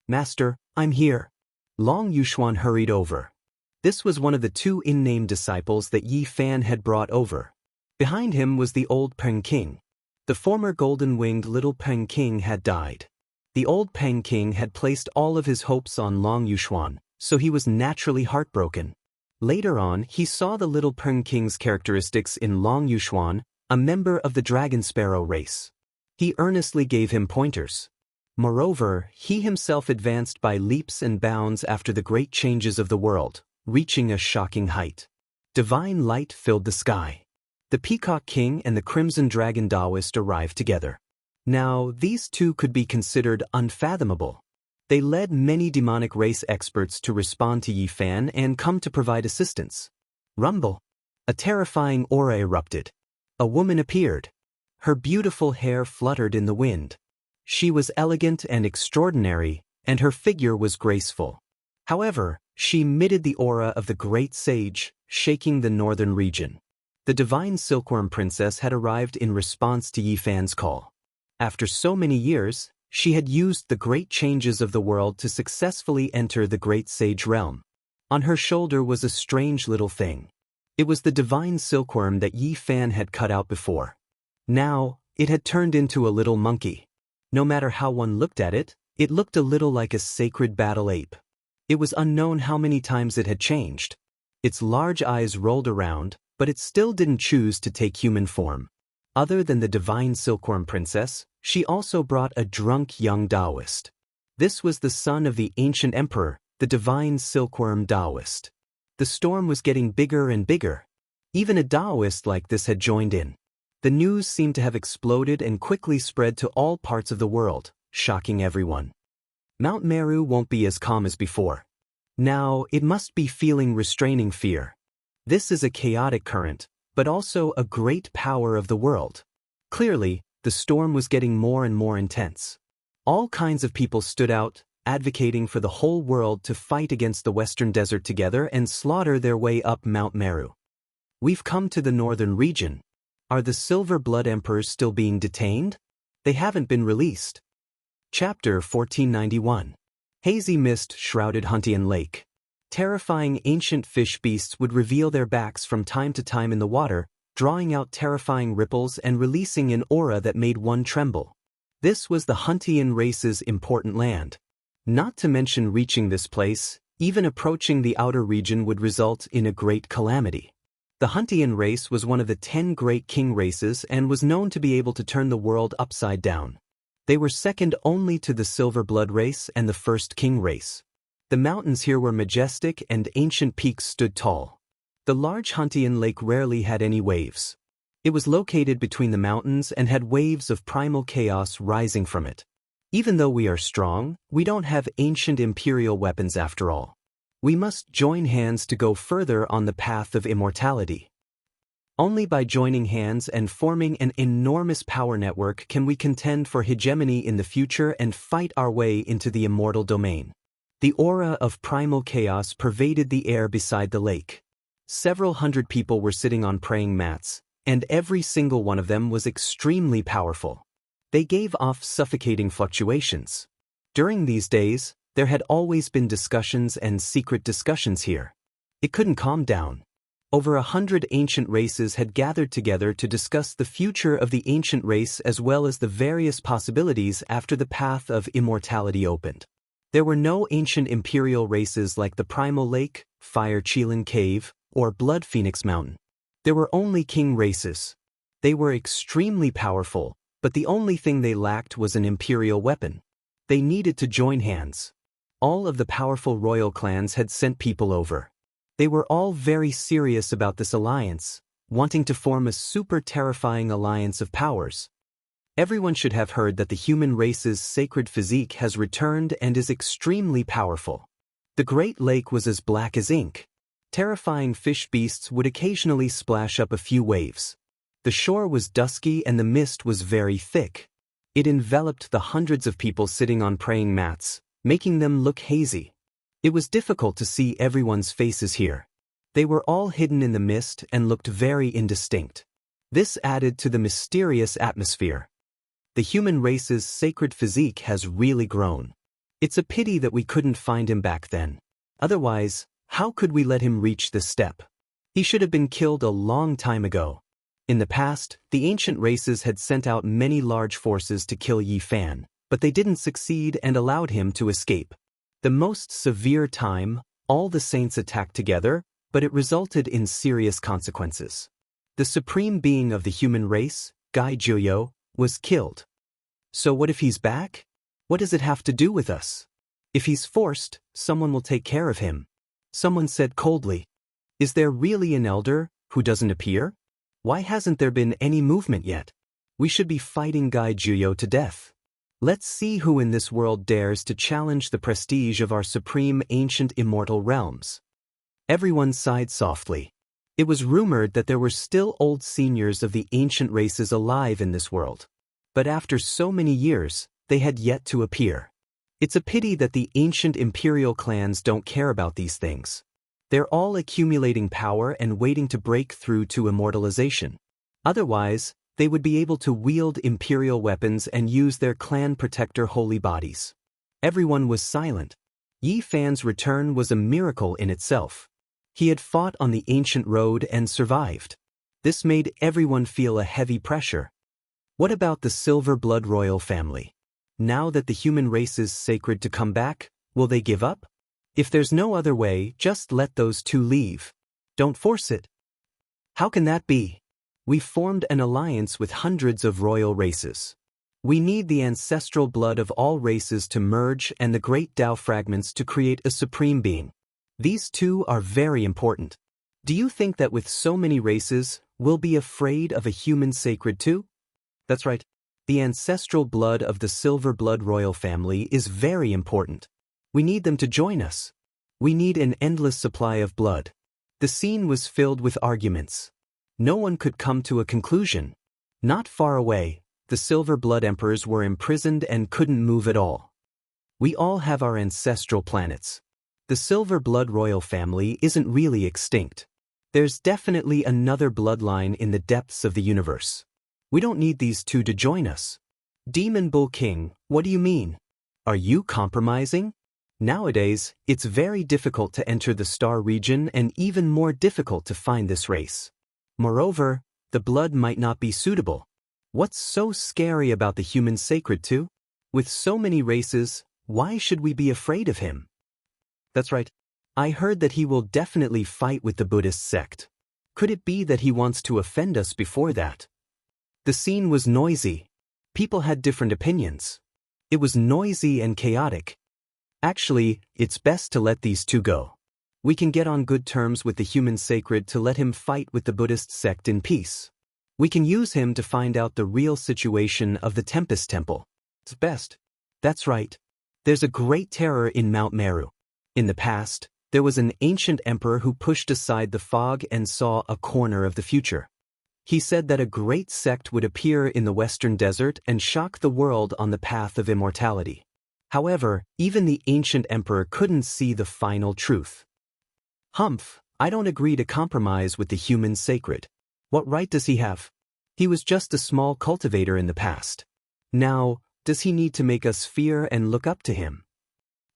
Master, I'm here. Long Yuxuan hurried over. This was one of the two unnamed disciples that Yi Fan had brought over. Behind him was the old Peng King. The former golden-winged little Peng King had died. The old Peng King had placed all of his hopes on Long Yuxuan, so he was naturally heartbroken. Later on, he saw the little Peng King's characteristics in Long Yuxuan, a member of the Dragon Sparrow race. He earnestly gave him pointers. Moreover, he himself advanced by leaps and bounds after the great changes of the world, reaching a shocking height. Divine light filled the sky. The Peacock King and the Crimson Dragon Daoist arrived together. Now, these two could be considered unfathomable. They led many demonic race experts to respond to Yi Fan and come to provide assistance. Rumble. A terrifying aura erupted. A woman appeared. Her beautiful hair fluttered in the wind. She was elegant and extraordinary, and her figure was graceful. However, she emitted the aura of the great sage, shaking the northern region. The divine silkworm princess had arrived in response to Yi Fan's call. After so many years, she had used the great changes of the world to successfully enter the great sage realm. On her shoulder was a strange little thing. It was the divine silkworm that Yi Fan had cut out before. Now, it had turned into a little monkey. No matter how one looked at it, it looked a little like a sacred battle ape. It was unknown how many times it had changed. Its large eyes rolled around, but it still didn't choose to take human form. Other than the divine silkworm princess, She also brought a drunk young Daoist. This was the son of the ancient emperor, the divine silkworm Daoist. The storm was getting bigger and bigger. Even a Daoist like this had joined in. The news seemed to have exploded and quickly spread to all parts of the world, shocking everyone. Mount Meru won't be as calm as before. Now, it must be feeling restraining fear. This is a chaotic current, but also a great power of the world. Clearly, the storm was getting more and more intense. All kinds of people stood out, advocating for the whole world to fight against the Western Desert together and slaughter their way up Mount Meru. We've come to the northern region. Are the Silver Blood Emperors still being detained? They haven't been released. Chapter 1491. Hazy mist shrouded Huntian Lake. Terrifying ancient fish beasts would reveal their backs from time to time in the water, drawing out terrifying ripples and releasing an aura that made one tremble. This was the Huntian race's important land. Not to mention reaching this place, even approaching the outer region would result in a great calamity. The Huntian race was one of the 10 great king races and was known to be able to turn the world upside down. They were second only to the Silver Blood race and the first king race. The mountains here were majestic and ancient peaks stood tall. The large Huntian lake rarely had any waves. It was located between the mountains and had waves of primal chaos rising from it. Even though we are strong, we don't have ancient imperial weapons after all. We must join hands to go further on the path of immortality. Only by joining hands and forming an enormous power network can we contend for hegemony in the future and fight our way into the immortal domain. The aura of primal chaos pervaded the air beside the lake. Several hundred people were sitting on praying mats, and every single one of them was extremely powerful. They gave off suffocating fluctuations. During these days, there had always been discussions and secret discussions here. It couldn't calm down. Over 100 ancient races had gathered together to discuss the future of the ancient race as well as the various possibilities after the path of immortality opened. There were no ancient imperial races like the Primal Lake, Fire Qilin Cave, or Blood Phoenix Mountain. There were only king races. They were extremely powerful, but the only thing they lacked was an imperial weapon. They needed to join hands. All of the powerful royal clans had sent people over. They were all very serious about this alliance, wanting to form a super terrifying alliance of powers. Everyone should have heard that the human race's sacred physique has returned and is extremely powerful. The Great Lake was as black as ink. Terrifying fish beasts would occasionally splash up a few waves. The shore was dusky and the mist was very thick. It enveloped the hundreds of people sitting on praying mats, making them look hazy. It was difficult to see everyone's faces here. They were all hidden in the mist and looked very indistinct. This added to the mysterious atmosphere. The human race's sacred physique has really grown. It's a pity that we couldn't find him back then. Otherwise, how could we let him reach this step? He should have been killed a long time ago. In the past, the ancient races had sent out many large forces to kill Yi Fan, but they didn't succeed and allowed him to escape. The most severe time, all the saints attacked together, but it resulted in serious consequences. The supreme being of the human race, Gai Juyo, was killed. So what if he's back? What does it have to do with us? If he's forced, someone will take care of him. Someone said coldly, "Is there really an elder who doesn't appear? Why hasn't there been any movement yet? We should be fighting Gai Juyo to death. Let's see who in this world dares to challenge the prestige of our supreme ancient immortal realms." Everyone sighed softly. It was rumored that there were still old seniors of the ancient races alive in this world. But after so many years, they had yet to appear. It's a pity that the ancient imperial clans don't care about these things. They're all accumulating power and waiting to break through to immortalization. Otherwise, they would be able to wield imperial weapons and use their clan protector holy bodies. Everyone was silent. Yi Fan's return was a miracle in itself. He had fought on the ancient road and survived. This made everyone feel a heavy pressure. What about the Silver Blood royal family? Now that the human race is sacred to come back, will they give up? If there's no other way, just let those two leave. Don't force it. How can that be? We've formed an alliance with hundreds of royal races. We need the ancestral blood of all races to merge and the great Tao fragments to create a supreme being. These two are very important. Do you think that with so many races, we'll be afraid of a human sacred too? That's right. The ancestral blood of the silver blood royal family is very important. We need them to join us. We need an endless supply of blood. The scene was filled with arguments. No one could come to a conclusion. Not far away, the silver blood emperors were imprisoned and couldn't move at all. We all have our ancestral planets. The silver blood royal family isn't really extinct. There's definitely another bloodline in the depths of the universe. We don't need these two to join us. Demon Bull King, what do you mean? Are you compromising? Nowadays, it's very difficult to enter the star region and even more difficult to find this race. Moreover, the blood might not be suitable. What's so scary about the human sacred too? With so many races, why should we be afraid of him? That's right. I heard that he will definitely fight with the Buddhist sect. Could it be that he wants to offend us before that? The scene was noisy. People had different opinions. It was noisy and chaotic. Actually, it's best to let these two go. We can get on good terms with the human sacred to let him fight with the Buddhist sect in peace. We can use him to find out the real situation of the Tempest Temple. It's best. That's right. There's a great terror in Mount Meru. In the past, there was an ancient emperor who pushed aside the fog and saw a corner of the future. He said that a great sect would appear in the western desert and shock the world on the path of immortality. However, even the ancient emperor couldn't see the final truth. Humph, I don't agree to compromise with the human sacred. What right does he have? He was just a small cultivator in the past. Now, does he need to make us fear and look up to him?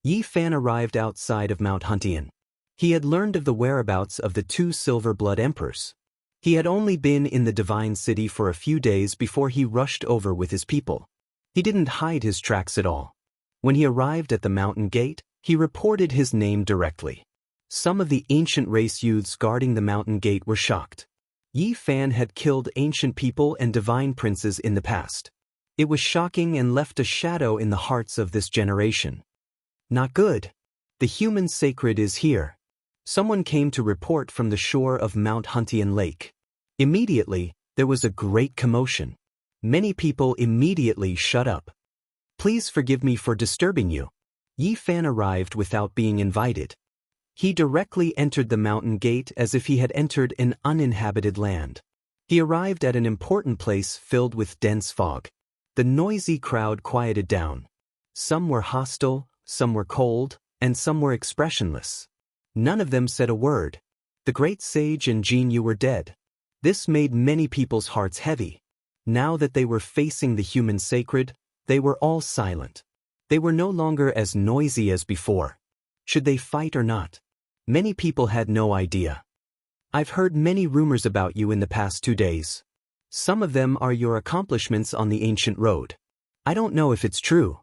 Yi Fan arrived outside of Mount Huntian. He had learned of the whereabouts of the two silver blood emperors. He had only been in the divine city for a few days before he rushed over with his people. He didn't hide his tracks at all. When he arrived at the mountain gate, he reported his name directly. Some of the ancient race youths guarding the mountain gate were shocked. Yi Fan had killed ancient people and divine princes in the past. It was shocking and left a shadow in the hearts of this generation. Not good. The human sacred is here. Someone came to report from the shore of Mount Huntian Lake. Immediately, there was a great commotion. Many people immediately shut up. Please forgive me for disturbing you. Yi Fan arrived without being invited. He directly entered the mountain gate as if he had entered an uninhabited land. He arrived at an important place filled with dense fog. The noisy crowd quieted down. Some were hostile, some were cold, and some were expressionless. None of them said a word. The great sage and Jinyu were dead. This made many people's hearts heavy. Now that they were facing the human sacred, they were all silent. They were no longer as noisy as before. Should they fight or not? Many people had no idea. I've heard many rumors about you in the past 2 days. Some of them are your accomplishments on the ancient road. I don't know if it's true.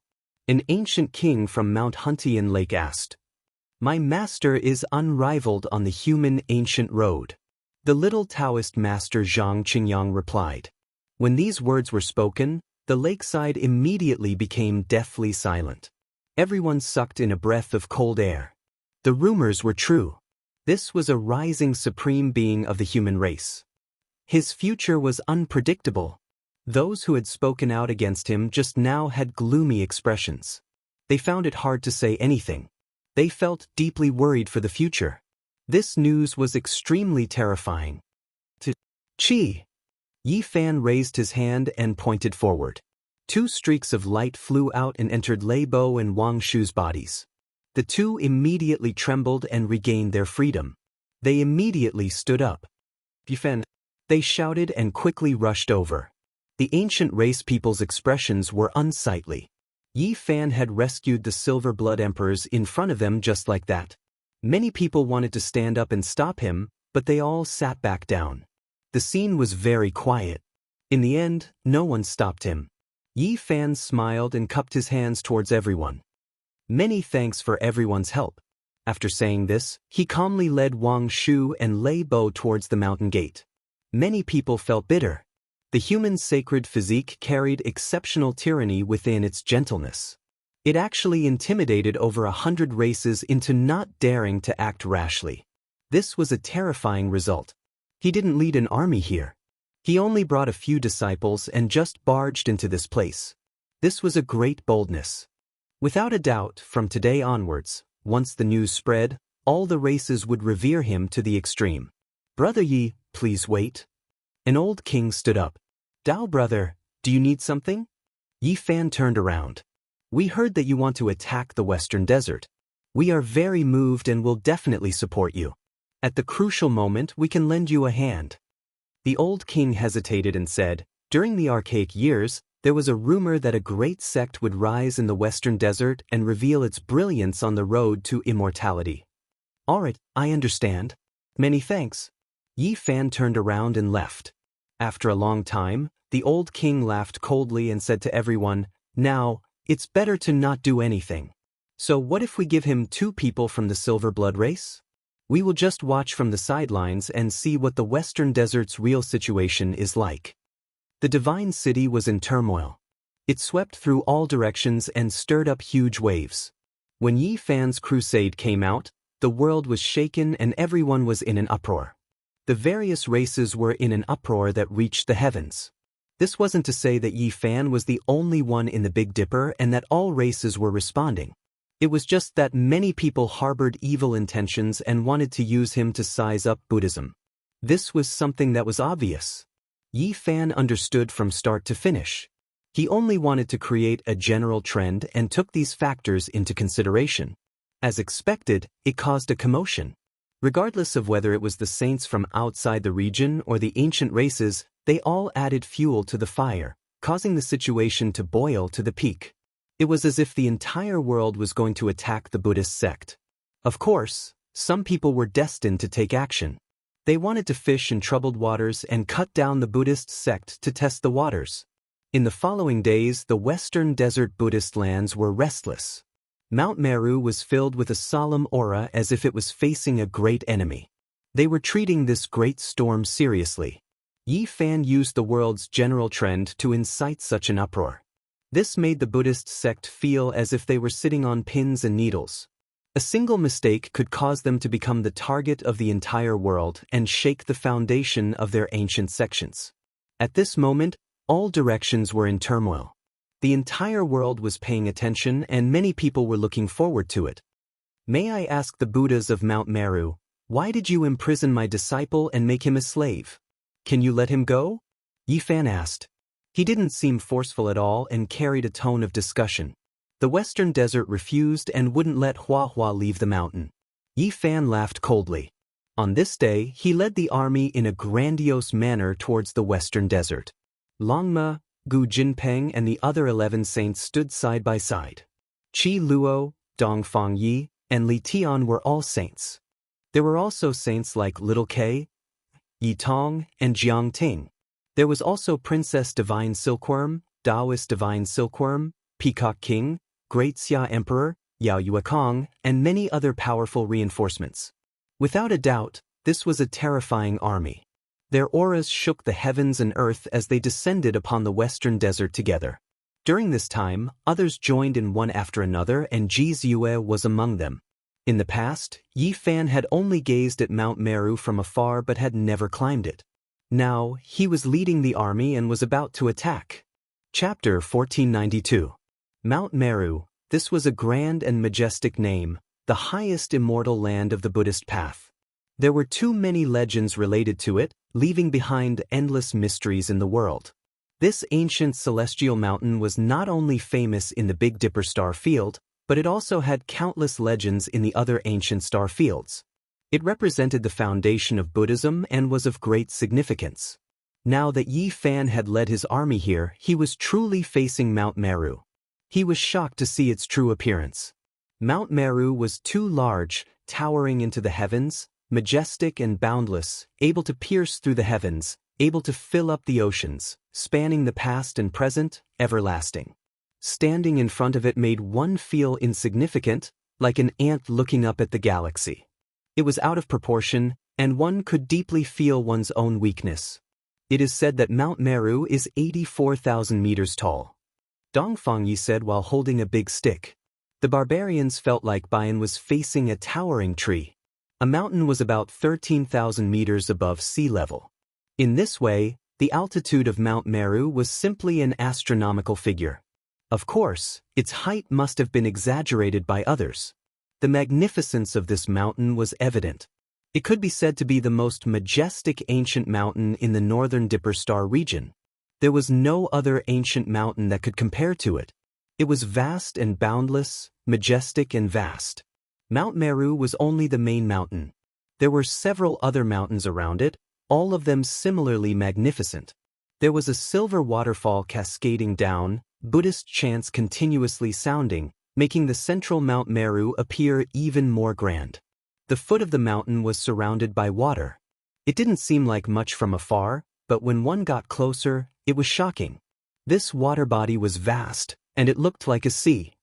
An ancient king from Mount Huntian Lake asked. My master is unrivaled on the human ancient road. The little Taoist master Zhang Qingyang replied. When these words were spoken, the lakeside immediately became deathly silent. Everyone sucked in a breath of cold air. The rumors were true. This was a rising supreme being of the human race. His future was unpredictable. Those who had spoken out against him just now had gloomy expressions. They found it hard to say anything. They felt deeply worried for the future. This news was extremely terrifying. Qi! Yi Fan raised his hand and pointed forward. 2 streaks of light flew out and entered Lei Bo and Wang Shu's bodies. The two immediately trembled and regained their freedom. They immediately stood up. Yi Fan! They shouted and quickly rushed over. The ancient race people's expressions were unsightly. Yi Fan had rescued the silver blood emperors in front of them just like that. Many people wanted to stand up and stop him, but they all sat back down. The scene was very quiet. In the end, no one stopped him. Yi Fan smiled and cupped his hands towards everyone. Many thanks for everyone's help. After saying this, he calmly led Wang Shu and Lei Bo towards the mountain gate. Many people felt bitter. The human sacred physique carried exceptional tyranny within its gentleness. It actually intimidated over 100 races into not daring to act rashly. This was a terrifying result. He didn't lead an army here. He only brought a few disciples and just barged into this place. This was a great boldness. Without a doubt, from today onwards, once the news spread, all the races would revere him to the extreme. Brother Yi, please wait. An old king stood up. Dao brother, do you need something? Yi Fan turned around. We heard that you want to attack the Western Desert. We are very moved and will definitely support you. At the crucial moment, we can lend you a hand. The old king hesitated and said, during the archaic years, there was a rumor that a great sect would rise in the Western Desert and reveal its brilliance on the road to immortality. Alright, I understand. Many thanks. Yi Fan turned around and left. After a long time, the old king laughed coldly and said to everyone, now, it's better to not do anything. So what if we give him 2 people from the Silver Blood race? We will just watch from the sidelines and see what the Western Desert's real situation is like. The divine city was in turmoil. It swept through all directions and stirred up huge waves. When Yi Fan's crusade came out, the world was shaken and everyone was in an uproar. The various races were in an uproar that reached the heavens. This wasn't to say that Yi Fan was the only one in the Big Dipper and that all races were responding. It was just that many people harbored evil intentions and wanted to use him to size up Buddhism. This was something that was obvious. Yi Fan understood from start to finish. He only wanted to create a general trend and took these factors into consideration. As expected, it caused a commotion. Regardless of whether it was the saints from outside the region or the ancient races, they all added fuel to the fire, causing the situation to boil to the peak. It was as if the entire world was going to attack the Buddhist sect. Of course, some people were destined to take action. They wanted to fish in troubled waters and cut down the Buddhist sect to test the waters. In the following days, the Western Desert Buddhist lands were restless. Mount Meru was filled with a solemn aura as if it was facing a great enemy. They were treating this great storm seriously. Yi Fan used the world's general trend to incite such an uproar. This made the Buddhist sect feel as if they were sitting on pins and needles. A single mistake could cause them to become the target of the entire world and shake the foundation of their ancient sections. At this moment, all directions were in turmoil. The entire world was paying attention and many people were looking forward to it. May I ask the Buddhas of Mount Meru, why did you imprison my disciple and make him a slave? Can you let him go? Yi Fan asked. He didn't seem forceful at all and carried a tone of discussion. The Western Desert refused and wouldn't let Hua Hua leave the mountain. Yi Fan laughed coldly. On this day, he led the army in a grandiose manner towards the Western Desert. Longma, Gu Jinpeng and the other 11 saints stood side by side. Qi Luo, Dongfang Yi, and Li Tian were all saints. There were also saints like Little K, Yi Tong, and Jiang Ting. There was also Princess Divine Silkworm, Daoist Divine Silkworm, Peacock King, Great Xia Emperor, Yao Yuekong, and many other powerful reinforcements. Without a doubt, this was a terrifying army. Their auras shook the heavens and earth as they descended upon the Western Desert together. During this time, others joined in one after another and Ji Ziyue was among them. In the past, Yi Fan had only gazed at Mount Meru from afar but had never climbed it. Now, he was leading the army and was about to attack. Chapter 1492. Mount Meru, this was a grand and majestic name, the highest immortal land of the Buddhist path. There were too many legends related to it, leaving behind endless mysteries in the world. This ancient celestial mountain was not only famous in the Big Dipper star field, but it also had countless legends in the other ancient star fields. It represented the foundation of Buddhism and was of great significance. Now that Yi Fan had led his army here, he was truly facing Mount Meru. He was shocked to see its true appearance. Mount Meru was too large, towering into the heavens, majestic and boundless, able to pierce through the heavens, able to fill up the oceans, spanning the past and present, everlasting. Standing in front of it made one feel insignificant, like an ant looking up at the galaxy. It was out of proportion, and one could deeply feel one's own weakness. It is said that Mount Meru is 84,000 meters tall. Dongfangyi said while holding a big stick. The barbarians felt like Bian was facing a towering tree. A mountain was about 13,000 meters above sea level. In this way, the altitude of Mount Meru was simply an astronomical figure. Of course, its height must have been exaggerated by others. The magnificence of this mountain was evident. It could be said to be the most majestic ancient mountain in the northern Dipper Star region. There was no other ancient mountain that could compare to it. It was vast and boundless, majestic and vast. Mount Meru was only the main mountain. There were several other mountains around it, all of them similarly magnificent. There was a silver waterfall cascading down, Buddhist chants continuously sounding, making the central Mount Meru appear even more grand. The foot of the mountain was surrounded by water. It didn't seem like much from afar, but when one got closer, it was shocking. This water body was vast, and it looked like a sea.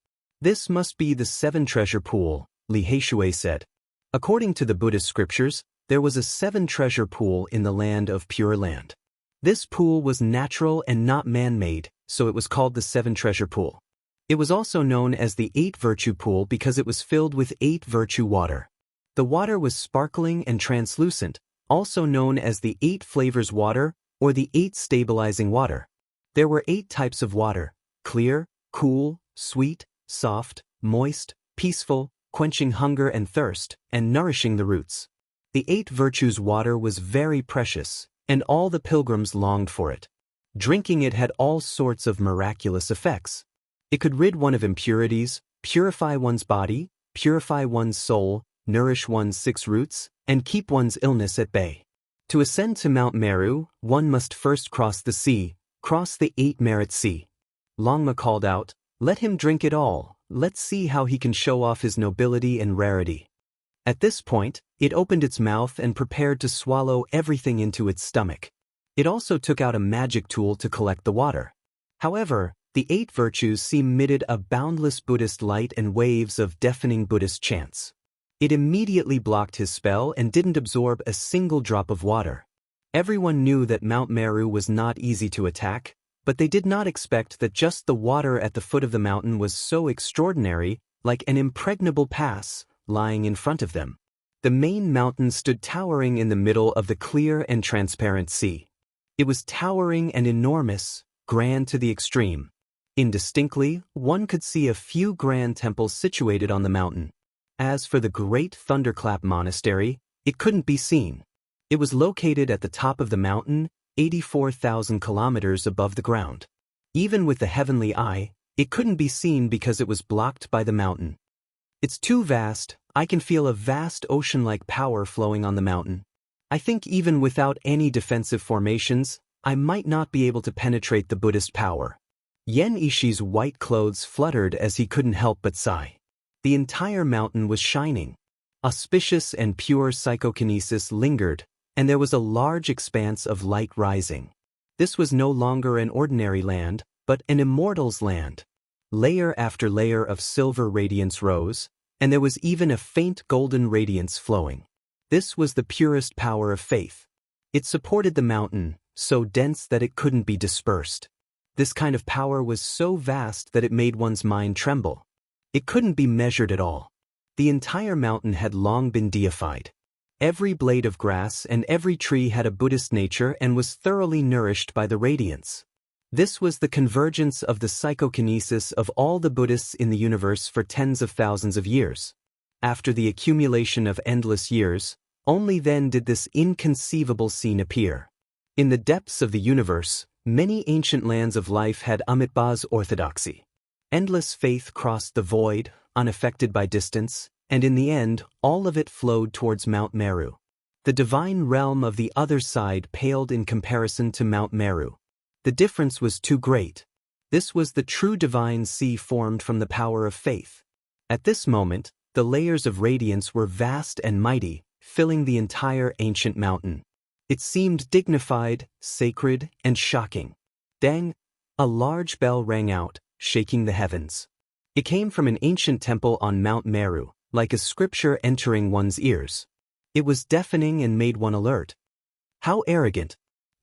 This must be the seven treasure pool, Li Heishui said. According to the Buddhist scriptures, there was a seven treasure pool in the land of Pure Land. This pool was natural and not man-made, so it was called the seven treasure pool. It was also known as the eight virtue pool because it was filled with eight virtue water. The water was sparkling and translucent, also known as the eight flavors water or the eight stabilizing water. There were 8 types of water: clear, cool, sweet, soft, moist, peaceful, quenching hunger and thirst, and nourishing the roots. The 8 virtues water was very precious, and all the pilgrims longed for it. Drinking it had all sorts of miraculous effects. It could rid one of impurities, purify one's body, purify one's soul, nourish one's 6 roots, and keep one's illness at bay. To ascend to Mount Meru, one must first cross the sea, cross the 8-merit sea. Longma called out, "Let him drink it all, let's see how he can show off his nobility and rarity." At this point, it opened its mouth and prepared to swallow everything into its stomach. It also took out a magic tool to collect the water. However, the 8 virtues emitted a boundless Buddhist light and waves of deafening Buddhist chants. It immediately blocked his spell and didn't absorb a single drop of water. Everyone knew that Mount Meru was not easy to attack, but they did not expect that just the water at the foot of the mountain was so extraordinary, like an impregnable pass, lying in front of them. The main mountain stood towering in the middle of the clear and transparent sea. It was towering and enormous, grand to the extreme. Indistinctly, one could see a few grand temples situated on the mountain. As for the great Thunderclap Monastery, it couldn't be seen. It was located at the top of the mountain, 84,000 kilometers above the ground. Even with the heavenly eye, it couldn't be seen because it was blocked by the mountain. It's too vast. I can feel a vast ocean-like power flowing on the mountain. I think even without any defensive formations, I might not be able to penetrate the Buddhist power. Yen Ishi's white clothes fluttered as he couldn't help but sigh. The entire mountain was shining. Auspicious and pure psychokinesis lingered, and there was a large expanse of light rising. This was no longer an ordinary land, but an immortal's land. Layer after layer of silver radiance rose, and there was even a faint golden radiance flowing. This was the purest power of faith. It supported the mountain, so dense that it couldn't be dispersed. This kind of power was so vast that it made one's mind tremble. It couldn't be measured at all. The entire mountain had long been deified. Every blade of grass and every tree had a Buddhist nature and was thoroughly nourished by the radiance. This was the convergence of the psychokinesis of all the Buddhists in the universe for tens of thousands of years. After the accumulation of endless years, only then did this inconceivable scene appear. In the depths of the universe, many ancient lands of life had Amitabha's orthodoxy. Endless faith crossed the void, unaffected by distance, and in the end, all of it flowed towards Mount Meru. The divine realm of the other side paled in comparison to Mount Meru. The difference was too great. This was the true divine sea formed from the power of faith. At this moment, the layers of radiance were vast and mighty, filling the entire ancient mountain. It seemed dignified, sacred, and shocking. Dang! A large bell rang out, shaking the heavens. It came from an ancient temple on Mount Meru, like a scripture entering one's ears. It was deafening and made one alert. How arrogant!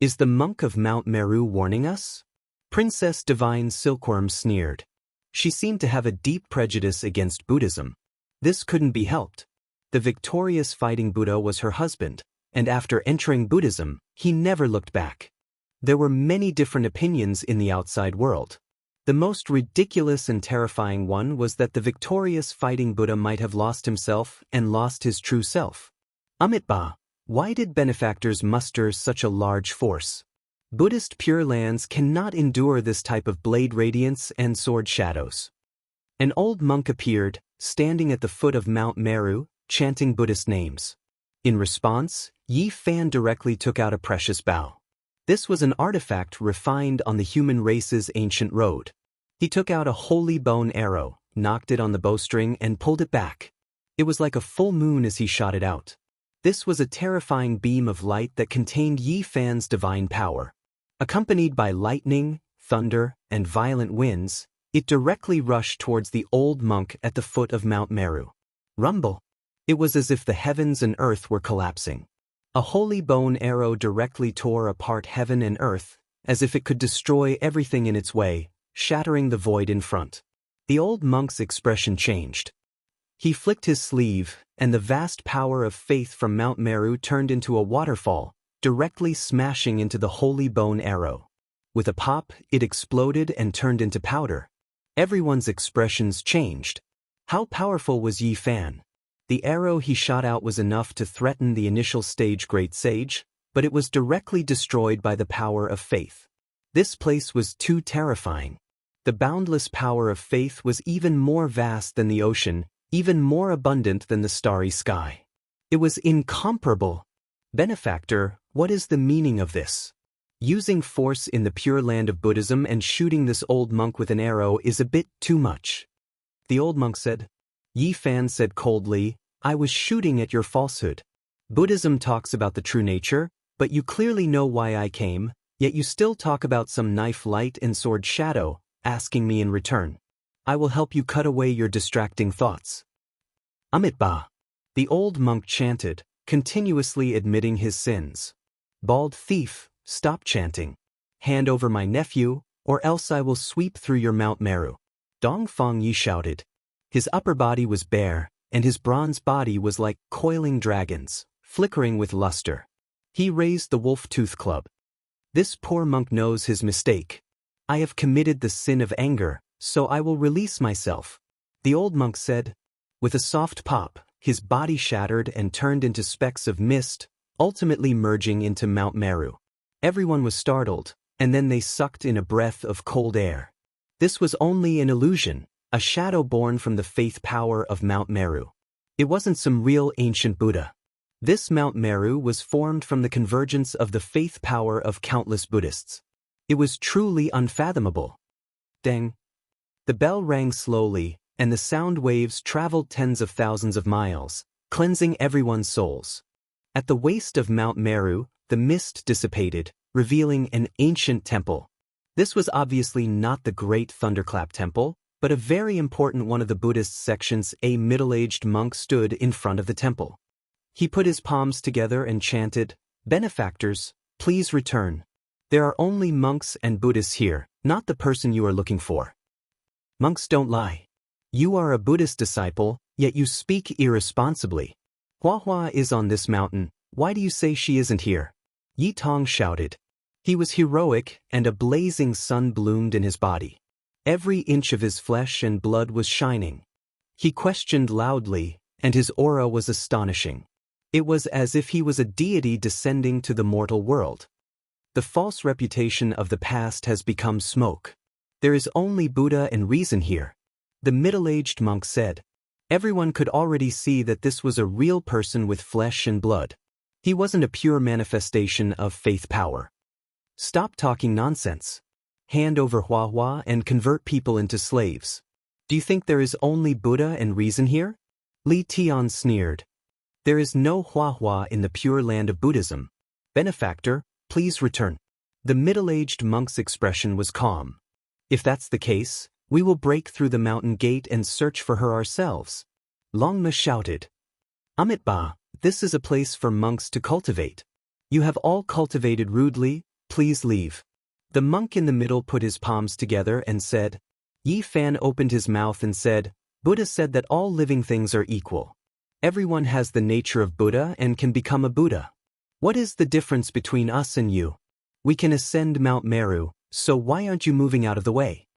Is the monk of Mount Meru warning us? Princess Divine Silkworm sneered. She seemed to have a deep prejudice against Buddhism. This couldn't be helped. The victorious fighting Buddha was her husband, and after entering Buddhism, he never looked back. There were many different opinions in the outside world. The most ridiculous and terrifying one was that the victorious fighting Buddha might have lost himself and lost his true self. Amitabha, why did benefactors muster such a large force? Buddhist Pure Lands cannot endure this type of blade radiance and sword shadows. An old monk appeared, standing at the foot of Mount Meru, chanting Buddhist names. In response, Yi Fan directly took out a precious bow. This was an artifact refined on the human race's ancient road. He took out a holy bone arrow, knocked it on the bowstring and pulled it back. It was like a full moon as he shot it out. This was a terrifying beam of light that contained Yi Fan's divine power. Accompanied by lightning, thunder, and violent winds, it directly rushed towards the old monk at the foot of Mount Meru. Rumble! It was as if the heavens and earth were collapsing. A holy bone arrow directly tore apart heaven and earth, as if it could destroy everything in its way, shattering the void in front. The old monk's expression changed. He flicked his sleeve, and the vast power of faith from Mount Meru turned into a waterfall, directly smashing into the holy bone arrow. With a pop, it exploded and turned into powder. Everyone's expressions changed. How powerful was Yi Fan? The arrow he shot out was enough to threaten the initial stage great sage, but it was directly destroyed by the power of faith. This place was too terrifying. The boundless power of faith was even more vast than the ocean, even more abundant than the starry sky. It was incomparable. Benefactor, what is the meaning of this? Using force in the Pure Land of Buddhism and shooting this old monk with an arrow is a bit too much. The old monk said. Yi Fan said coldly, I was shooting at your falsehood. Buddhism talks about the true nature, but you clearly know why I came, yet you still talk about some knife light and sword shadow, asking me in return. I will help you cut away your distracting thoughts. Amitabha. The old monk chanted, continuously admitting his sins. Bald thief, stop chanting. Hand over my nephew, or else I will sweep through your Mount Meru. Dong Feng Yi shouted. His upper body was bare, and his bronze body was like coiling dragons, flickering with luster. He raised the wolf-tooth club. This poor monk knows his mistake. I have committed the sin of anger, so I will release myself. The old monk said. With a soft pop, his body shattered and turned into specks of mist, ultimately merging into Mount Meru. Everyone was startled, and then they sucked in a breath of cold air. This was only an illusion. A shadow born from the faith power of Mount Meru. It wasn't some real ancient Buddha. This Mount Meru was formed from the convergence of the faith power of countless Buddhists. It was truly unfathomable. Deng. The bell rang slowly, and the sound waves traveled tens of thousands of miles, cleansing everyone's souls. At the waist of Mount Meru, the mist dissipated, revealing an ancient temple. This was obviously not the Great Thunderclap Temple, but a very important one of the Buddhist sections. A middle-aged monk stood in front of the temple. He put his palms together and chanted, Benefactors, please return. There are only monks and Buddhists here, not the person you are looking for. Monks don't lie. You are a Buddhist disciple, yet you speak irresponsibly. Hua Hua is on this mountain, why do you say she isn't here? Yi Tong shouted. He was heroic, and a blazing sun bloomed in his body. Every inch of his flesh and blood was shining. He questioned loudly, and his aura was astonishing. It was as if he was a deity descending to the mortal world. The false reputation of the past has become smoke. There is only Buddha and reason here. The middle-aged monk said. Everyone could already see that this was a real person with flesh and blood. He wasn't a pure manifestation of faith power. Stop talking nonsense. Hand over Hua Hua and convert people into slaves. Do you think there is only Buddha and reason here? Li Tian sneered. There is no Hua Hua in the Pure Land of Buddhism. Benefactor, please return. The middle-aged monk's expression was calm. If that's the case, we will break through the mountain gate and search for her ourselves. Longma shouted. Amitabha, this is a place for monks to cultivate. You have all cultivated rudely, please leave. The monk in the middle put his palms together and said. Yi Fan opened his mouth and said, Buddha said that all living things are equal. Everyone has the nature of Buddha and can become a Buddha. What is the difference between us and you? We can ascend Mount Meru, so why aren't you moving out of the way?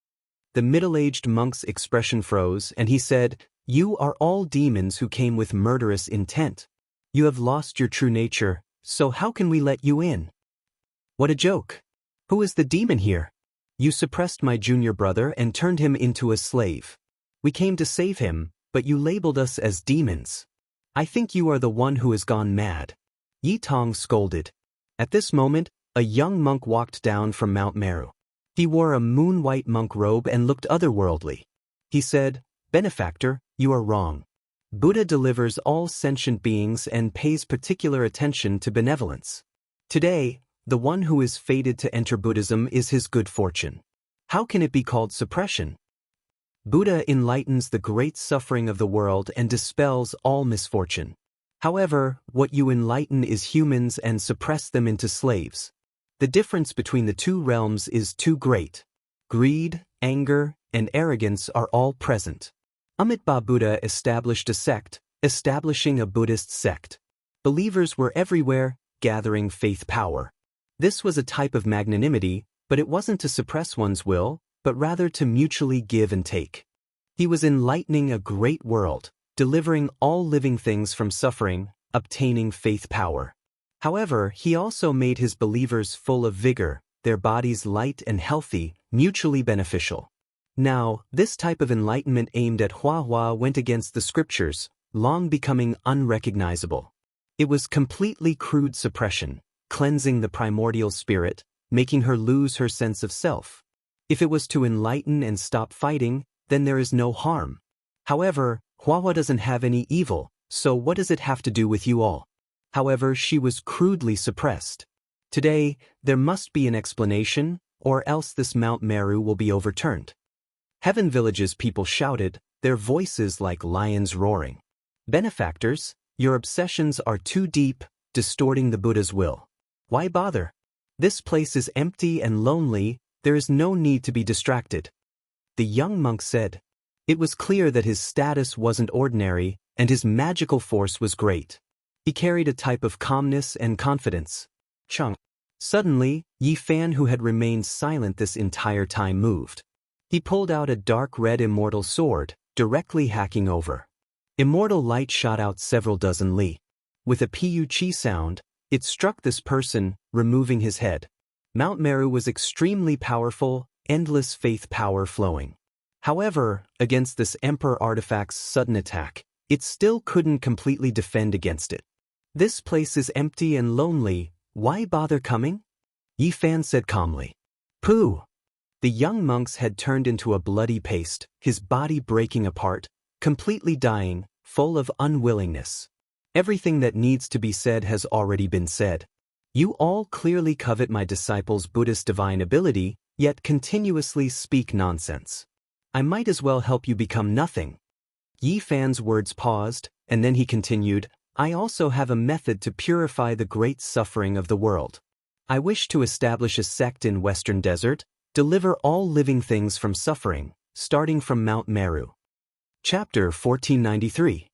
The middle-aged monk's expression froze and he said, You are all demons who came with murderous intent. You have lost your true nature, so how can we let you in? What a joke! Who is the demon here? You suppressed my junior brother and turned him into a slave. We came to save him, but you labeled us as demons. I think you are the one who has gone mad. Yi Tong scolded. At this moment, a young monk walked down from Mount Meru. He wore a moon-white monk robe and looked otherworldly. He said, Benefactor, you are wrong. Buddha delivers all sentient beings and pays particular attention to benevolence. Today, the one who is fated to enter Buddhism is his good fortune. How can it be called suppression? Buddha enlightens the great suffering of the world and dispels all misfortune. However, what you enlighten is humans and suppress them into slaves. The difference between the two realms is too great. Greed, anger, and arrogance are all present. Amitabha Buddha established a sect, establishing a Buddhist sect. Believers were everywhere, gathering faith power. This was a type of magnanimity, but it wasn't to suppress one's will, but rather to mutually give and take. He was enlightening a great world, delivering all living things from suffering, obtaining faith power. However, he also made his believers full of vigor, their bodies light and healthy, mutually beneficial. Now, this type of enlightenment aimed at Hua went against the scriptures, long becoming unrecognizable. It was completely crude suppression, cleansing the primordial spirit, making her lose her sense of self. If it was to enlighten and stop fighting, then there is no harm. However, Hua doesn't have any evil, so what does it have to do with you all? However, she was crudely suppressed. Today, there must be an explanation, or else this Mount Meru will be overturned. Heaven Village's people shouted, their voices like lions roaring. Benefactors, your obsessions are too deep, distorting the Buddha's will. Why bother? This place is empty and lonely, there is no need to be distracted. The young monk said. It was clear that his status wasn't ordinary, and his magical force was great. He carried a type of calmness and confidence. Chung. Suddenly, Yi Fan, who had remained silent this entire time, moved. He pulled out a dark red immortal sword, directly hacking over. Immortal light shot out several dozen li. With a pu-chi sound, it struck this person, removing his head. Mount Meru was extremely powerful, endless faith power flowing. However, against this Emperor artifact's sudden attack, it still couldn't completely defend against it. This place is empty and lonely, why bother coming? Yi Fan said calmly. Pooh! The young monk's head turned into a bloody paste, his body breaking apart, completely dying, full of unwillingness. Everything that needs to be said has already been said. You all clearly covet my disciple's Buddhist divine ability, yet continuously speak nonsense. I might as well help you become nothing. Yi Fan's words paused, and then he continued, I also have a method to purify the great suffering of the world. I wish to establish a sect in Western Desert, deliver all living things from suffering, starting from Mount Meru. Chapter 1493.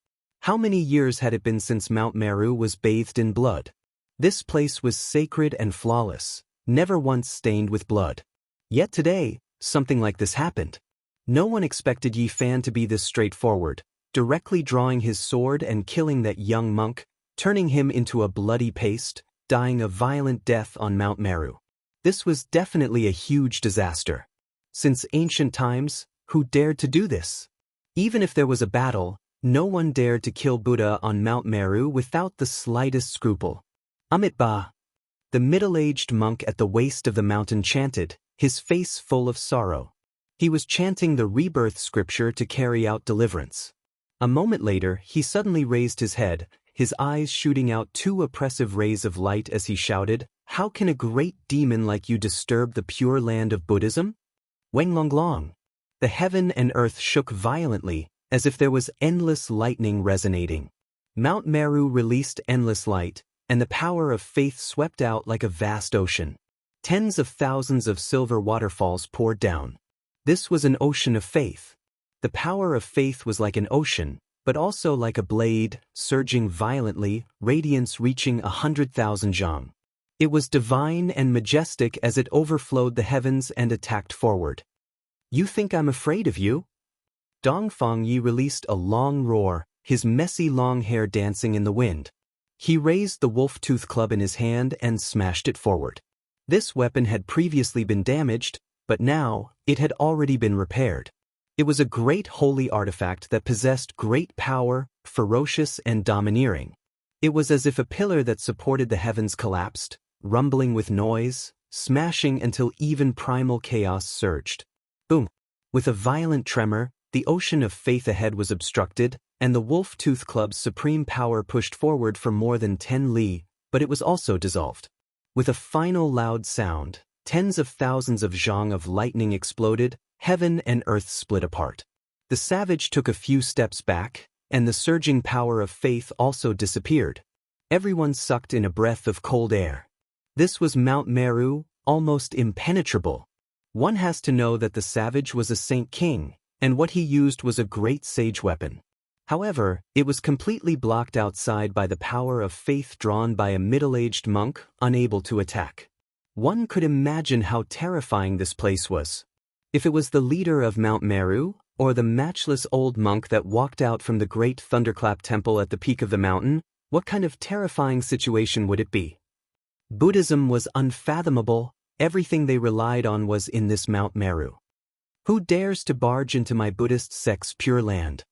How many years had it been since Mount Meru was bathed in blood? This place was sacred and flawless, never once stained with blood. Yet today, something like this happened. No one expected Yi Fan to be this straightforward, directly drawing his sword and killing that young monk, turning him into a bloody paste, dying a violent death on Mount Meru. This was definitely a huge disaster. Since ancient times, who dared to do this? Even if there was a battle, no one dared to kill Buddha on Mount Meru without the slightest scruple. Amitabha. The middle-aged monk at the waist of the mountain chanted, his face full of sorrow. He was chanting the rebirth scripture to carry out deliverance. A moment later, he suddenly raised his head, his eyes shooting out two oppressive rays of light as he shouted, How can a great demon like you disturb the pure land of Buddhism? Wang Long. The heaven and earth shook violently, as if there was endless lightning resonating. Mount Meru released endless light, and the power of faith swept out like a vast ocean. Tens of thousands of silver waterfalls poured down. This was an ocean of faith. The power of faith was like an ocean, but also like a blade, surging violently, radiance reaching 100,000 zhang. It was divine and majestic as it overflowed the heavens and attacked forward. You think I'm afraid of you? Dongfang Yi released a long roar, his messy long hair dancing in the wind. He raised the wolf-tooth club in his hand and smashed it forward. This weapon had previously been damaged, but now, it had already been repaired. It was a great holy artifact that possessed great power, ferocious and domineering. It was as if a pillar that supported the heavens collapsed, rumbling with noise, smashing until even primal chaos surged. Boom! With a violent tremor, the ocean of faith ahead was obstructed, and the wolf-tooth club's supreme power pushed forward for more than 10 li, but it was also dissolved. With a final loud sound, tens of thousands of zhang of lightning exploded, heaven and earth split apart. The savage took a few steps back, and the surging power of faith also disappeared. Everyone sucked in a breath of cold air. This was Mount Meru, almost impenetrable. One has to know that the savage was a saint king, and what he used was a great sage weapon. However, it was completely blocked outside by the power of faith drawn by a middle-aged monk, unable to attack. One could imagine how terrifying this place was. If it was the leader of Mount Meru, or the matchless old monk that walked out from the great thunderclap temple at the peak of the mountain, what kind of terrifying situation would it be? Buddhism was unfathomable, everything they relied on was in this Mount Meru. Who dares to barge into my Buddhist sect's pure land?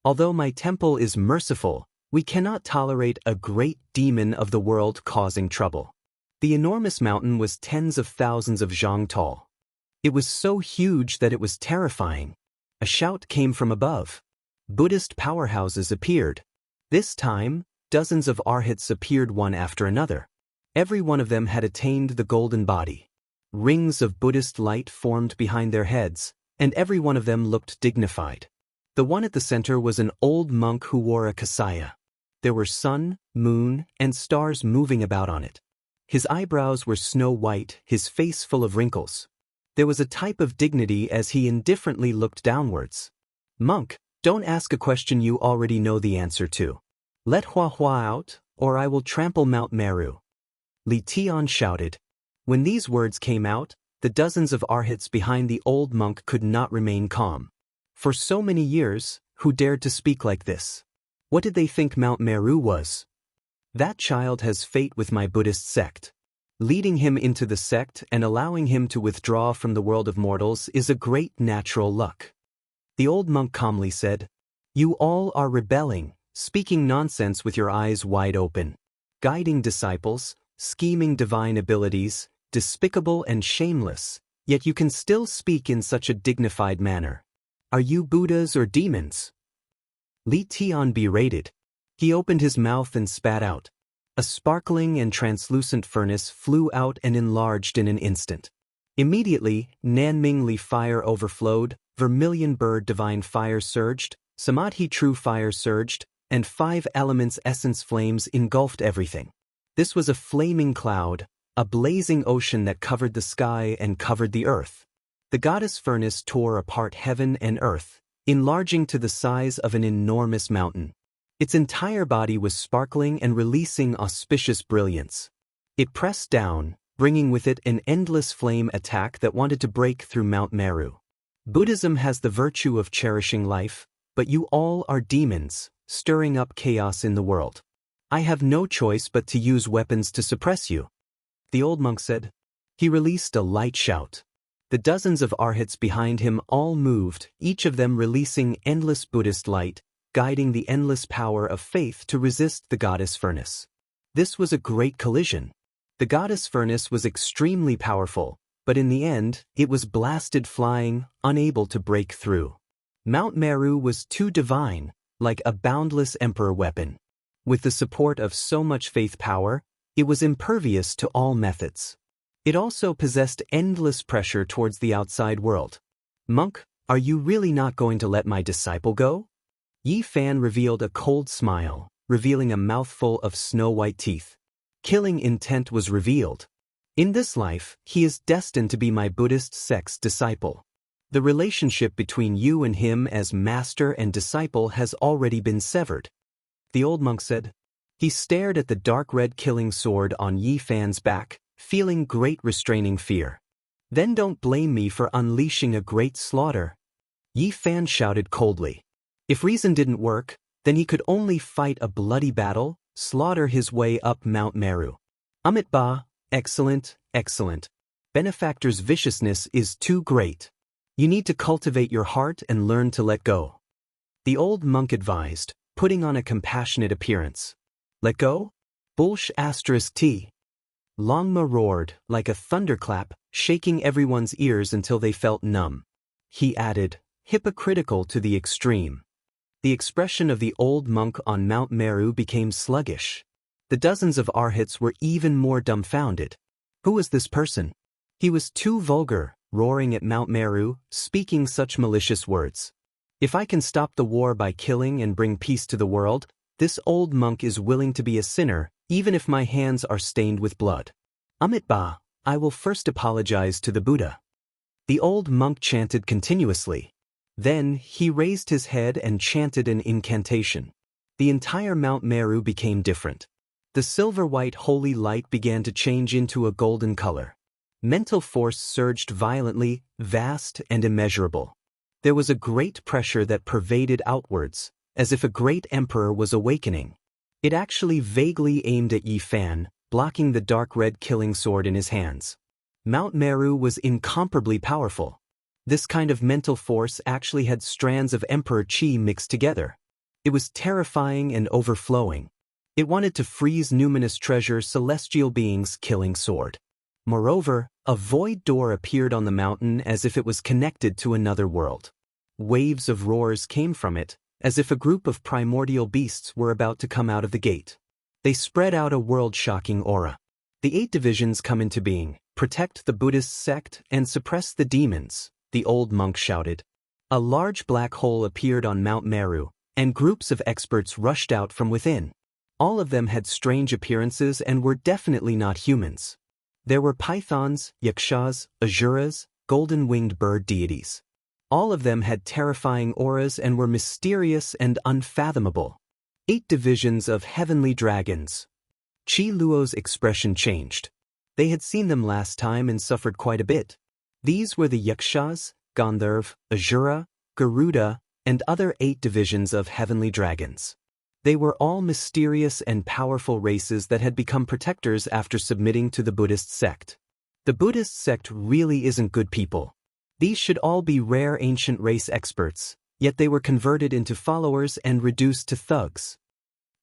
Although my temple is merciful, we cannot tolerate a great demon of the world causing trouble. The enormous mountain was tens of thousands of zhang tall. It was so huge that it was terrifying. A shout came from above. Buddhist powerhouses appeared. This time, dozens of arhats appeared one after another. Every one of them had attained the golden body. Rings of Buddhist light formed behind their heads, and every one of them looked dignified. The one at the center was an old monk who wore a kasaya. There were sun, moon, and stars moving about on it. His eyebrows were snow white, his face full of wrinkles. There was a type of dignity as he indifferently looked downwards. Monk, don't ask a question you already know the answer to. Let Hua Hua out, or I will trample Mount Meru. Li Tian shouted. When these words came out, the dozens of arhats behind the old monk could not remain calm. For so many years, who dared to speak like this? What did they think Mount Meru was? That child has fate with my Buddhist sect. Leading him into the sect and allowing him to withdraw from the world of mortals is a great natural luck. The old monk calmly said, You all are rebelling, speaking nonsense with your eyes wide open. Guiding disciples, scheming divine abilities, despicable and shameless, yet you can still speak in such a dignified manner. Are you Buddhas or demons? Li Tian berated. He opened his mouth and spat out. A sparkling and translucent furnace flew out and enlarged in an instant. Immediately, Nanming Li fire overflowed, Vermilion Bird divine fire surged, Samadhi true fire surged, and 5 elements essence flames engulfed everything. This was a flaming cloud, a blazing ocean that covered the sky and covered the earth. The goddess furnace tore apart heaven and earth, enlarging to the size of an enormous mountain. Its entire body was sparkling and releasing auspicious brilliance. It pressed down, bringing with it an endless flame attack that wanted to break through Mount Meru. Buddhism has the virtue of cherishing life, but you all are demons, stirring up chaos in the world. I have no choice but to use weapons to suppress you. The old monk said. He released a light shout. The dozens of arhats behind him all moved, each of them releasing endless Buddhist light, guiding the endless power of faith to resist the goddess furnace. This was a great collision. The goddess furnace was extremely powerful, but in the end, it was blasted flying, unable to break through. Mount Meru was too divine, like a boundless emperor weapon. With the support of so much faith power, it was impervious to all methods. It also possessed endless pressure towards the outside world. Monk, are you really not going to let my disciple go? Yi Fan revealed a cold smile, revealing a mouthful of snow-white teeth. Killing intent was revealed. In this life, he is destined to be my Buddhist sect's disciple. The relationship between you and him as master and disciple has already been severed," the old monk said. He stared at the dark red killing sword on Yi Fan's back, feeling great restraining fear. "Then don't blame me for unleashing a great slaughter," Yi Fan shouted coldly. If reason didn't work, then he could only fight a bloody battle, slaughter his way up Mount Meru. Amit Ba, excellent, excellent. Benefactor's viciousness is too great. You need to cultivate your heart and learn to let go," the old monk advised, putting on a compassionate appearance. "Let go? Bullsh *t. Longma roared, like a thunderclap, shaking everyone's ears until they felt numb. He added, hypocritical to the extreme. The expression of the old monk on Mount Meru became sluggish. The dozens of arhats were even more dumbfounded. Who was this person? He was too vulgar, roaring at Mount Meru, speaking such malicious words. If I can stop the war by killing and bring peace to the world, this old monk is willing to be a sinner, even if my hands are stained with blood. Amit Ba, I will first apologize to the Buddha," the old monk chanted continuously. Then he raised his head and chanted an incantation. The entire Mount Meru became different. The silver-white holy light began to change into a golden color. Mental force surged violently, vast and immeasurable. There was a great pressure that pervaded outwards, as if a great emperor was awakening. It actually vaguely aimed at Yi Fan, blocking the dark red killing sword in his hands. Mount Meru was incomparably powerful. This kind of mental force actually had strands of Emperor Qi mixed together. It was terrifying and overflowing. It wanted to freeze numinous treasure celestial beings' killing sword. Moreover, a void door appeared on the mountain as if it was connected to another world. Waves of roars came from it, as if a group of primordial beasts were about to come out of the gate. They spread out a world-shocking aura. The 8 divisions come into being, protect the Buddhist sect and suppress the demons, the old monk shouted. A large black hole appeared on Mount Meru, and groups of experts rushed out from within. All of them had strange appearances and were definitely not humans. There were pythons, yakshas, asuras, golden-winged bird deities. All of them had terrifying auras and were mysterious and unfathomable. 8 divisions of heavenly dragons. Qi Luo's expression changed. They had seen them last time and suffered quite a bit. These were the yakshas, Gandharv, Asura, Garuda, and other 8 divisions of heavenly dragons. They were all mysterious and powerful races that had become protectors after submitting to the Buddhist sect. The Buddhist sect really isn't good people. These should all be rare ancient race experts, yet they were converted into followers and reduced to thugs.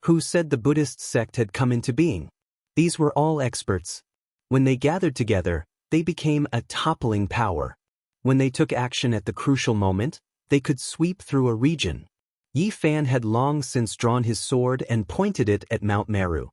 Who said the Buddhist sect had come into being? These were all experts. When they gathered together, they became a toppling power. When they took action at the crucial moment, they could sweep through a region. Yi Fan had long since drawn his sword and pointed it at Mount Meru.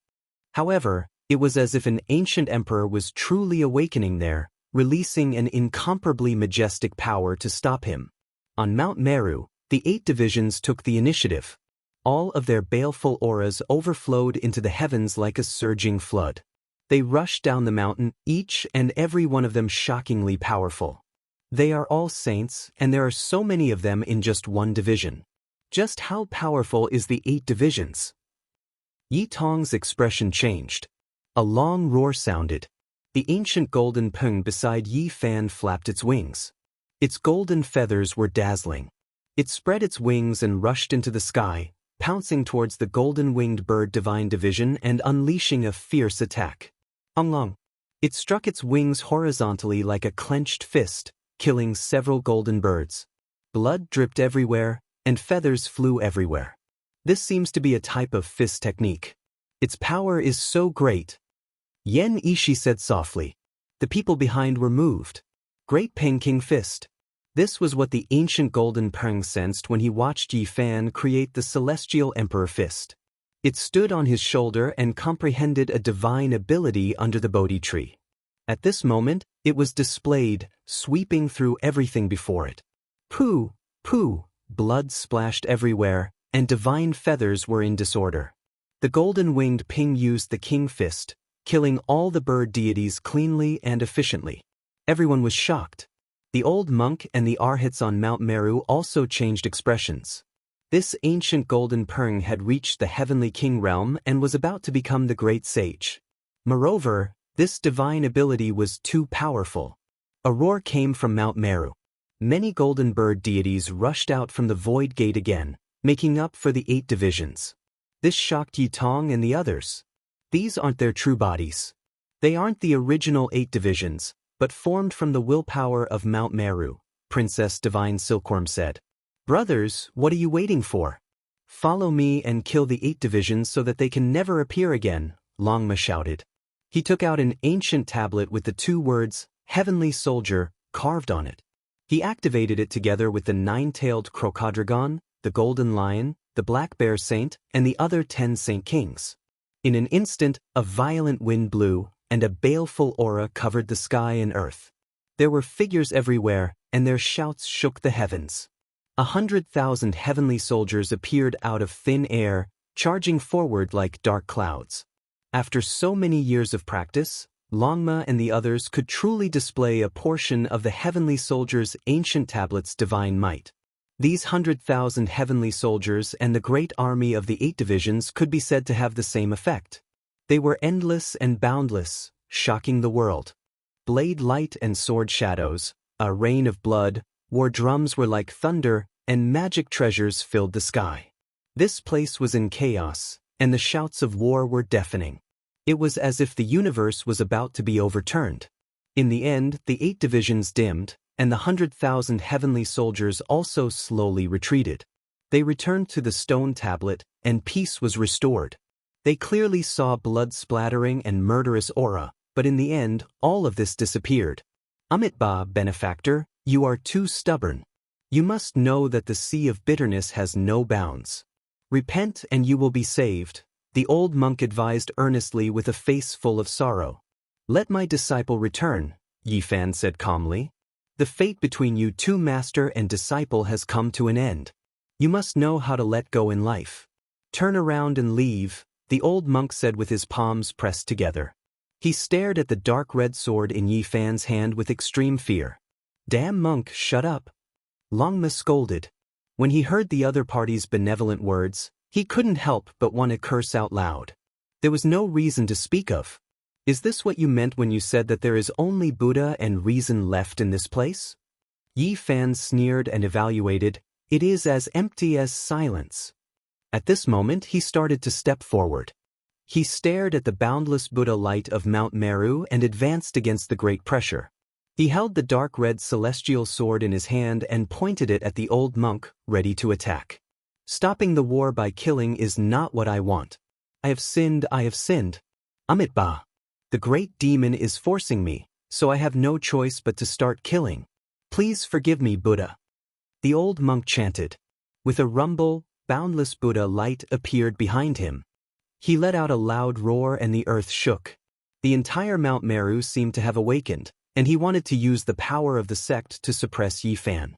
However, it was as if an ancient emperor was truly awakening there, releasing an incomparably majestic power to stop him. On Mount Meru, the 8 divisions took the initiative. All of their baleful auras overflowed into the heavens like a surging flood. They rushed down the mountain, each and every one of them shockingly powerful. They are all saints, and there are so many of them in just one division. Just how powerful is the 8 divisions? Yi Tong's expression changed. A long roar sounded. The ancient golden peng beside Yi Fan flapped its wings. Its golden feathers were dazzling. It spread its wings and rushed into the sky, pouncing towards the golden-winged bird divine division and unleashing a fierce attack. Onglong. It struck its wings horizontally like a clenched fist, killing several golden birds. Blood dripped everywhere, and feathers flew everywhere. This seems to be a type of fist technique. Its power is so great. Yen Ishi said softly. The people behind were moved. Great Peking fist. This was what the ancient golden peng sensed when he watched Yi Fan create the celestial emperor fist. It stood on his shoulder and comprehended a divine ability under the Bodhi tree. At this moment, it was displayed, sweeping through everything before it. Pooh, pooh. Blood splashed everywhere, and divine feathers were in disorder. The golden-winged ping used the king fist, killing all the bird deities cleanly and efficiently. Everyone was shocked. The old monk and the arhats on Mount Meru also changed expressions. This ancient golden Purng had reached the heavenly king realm and was about to become the great sage. Moreover, this divine ability was too powerful. A roar came from Mount Meru. Many golden bird deities rushed out from the void gate again, making up for the 8 divisions. This shocked Yutong and the others. These aren't their true bodies. They aren't the original 8 divisions, but formed from the willpower of Mount Meru, Princess Divine Silkworm said. Brothers, what are you waiting for? Follow me and kill the 8 divisions so that they can never appear again, Longma shouted. He took out an ancient tablet with the 2 words, Heavenly Soldier, carved on it. He activated it together with the 9-tailed Crocodragon, the Golden Lion, the Black Bear Saint, and the other 10 Saint Kings. In an instant, a violent wind blew, and a baleful aura covered the sky and earth. There were figures everywhere, and their shouts shook the heavens. 100,000 heavenly soldiers appeared out of thin air, charging forward like dark clouds. After so many years of practice, Longma and the others could truly display a portion of the heavenly soldiers' ancient tablet's divine might. These 100,000 heavenly soldiers and the great army of the 8 divisions could be said to have the same effect. They were endless and boundless, shocking the world. Blade light and sword shadows, a rain of blood, war drums were like thunder, and magic treasures filled the sky. This place was in chaos, and the shouts of war were deafening. It was as if the universe was about to be overturned. In the end, the 8 divisions dimmed, and the 100,000 heavenly soldiers also slowly retreated. They returned to the stone tablet, and peace was restored. They clearly saw blood splattering and murderous aura, but in the end, all of this disappeared. Amitabha, benefactor, you are too stubborn. You must know that the sea of bitterness has no bounds. Repent and you will be saved, the old monk advised earnestly with a face full of sorrow. Let my disciple return, Yifan said calmly. The fate between you 2 master and disciple has come to an end. You must know how to let go in life. Turn around and leave, the old monk said with his palms pressed together. He stared at the dark red sword in Yifan's hand with extreme fear. Damn monk, shut up. Longma scolded. When he heard the other party's benevolent words, he couldn't help but want to curse out loud. There was no reason to speak of. Is this what you meant when you said that there is only Buddha and reason left in this place? Yifan sneered and evaluated, it is as empty as silence. At this moment he started to step forward. He stared at the boundless Buddha light of Mount Meru and advanced against the great pressure. He held the dark red celestial sword in his hand and pointed it at the old monk, ready to attack. Stopping the war by killing is not what I want. I have sinned, I have sinned. Amitabha. The great demon is forcing me, so I have no choice but to start killing. Please forgive me, Buddha. The old monk chanted. With a rumble, boundless Buddha light appeared behind him. He let out a loud roar and the earth shook. The entire Mount Meru seemed to have awakened, and he wanted to use the power of the sect to suppress Yifan.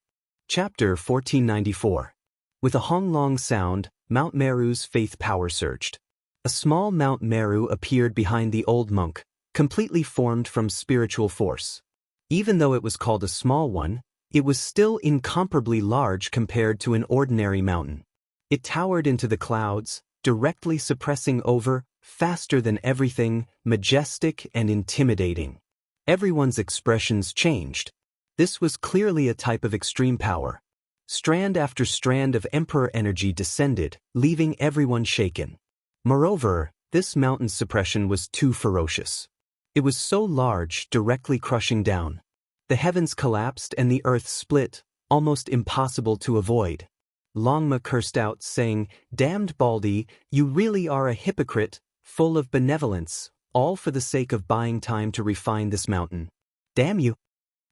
Chapter 1494. With a honglong sound, Mount Meru's faith power surged. A small Mount Meru appeared behind the old monk, completely formed from spiritual force. Even though it was called a small one, it was still incomparably large compared to an ordinary mountain. It towered into the clouds, directly suppressing over, faster than everything, majestic and intimidating. Everyone's expressions changed. This was clearly a type of extreme power. Strand after strand of emperor energy descended, leaving everyone shaken. Moreover, this mountain's suppression was too ferocious. It was so large, directly crushing down. The heavens collapsed and the earth split, almost impossible to avoid. Longma cursed out, saying, Damned Baldy, you really are a hypocrite, full of benevolence, all for the sake of buying time to refine this mountain. Damn you!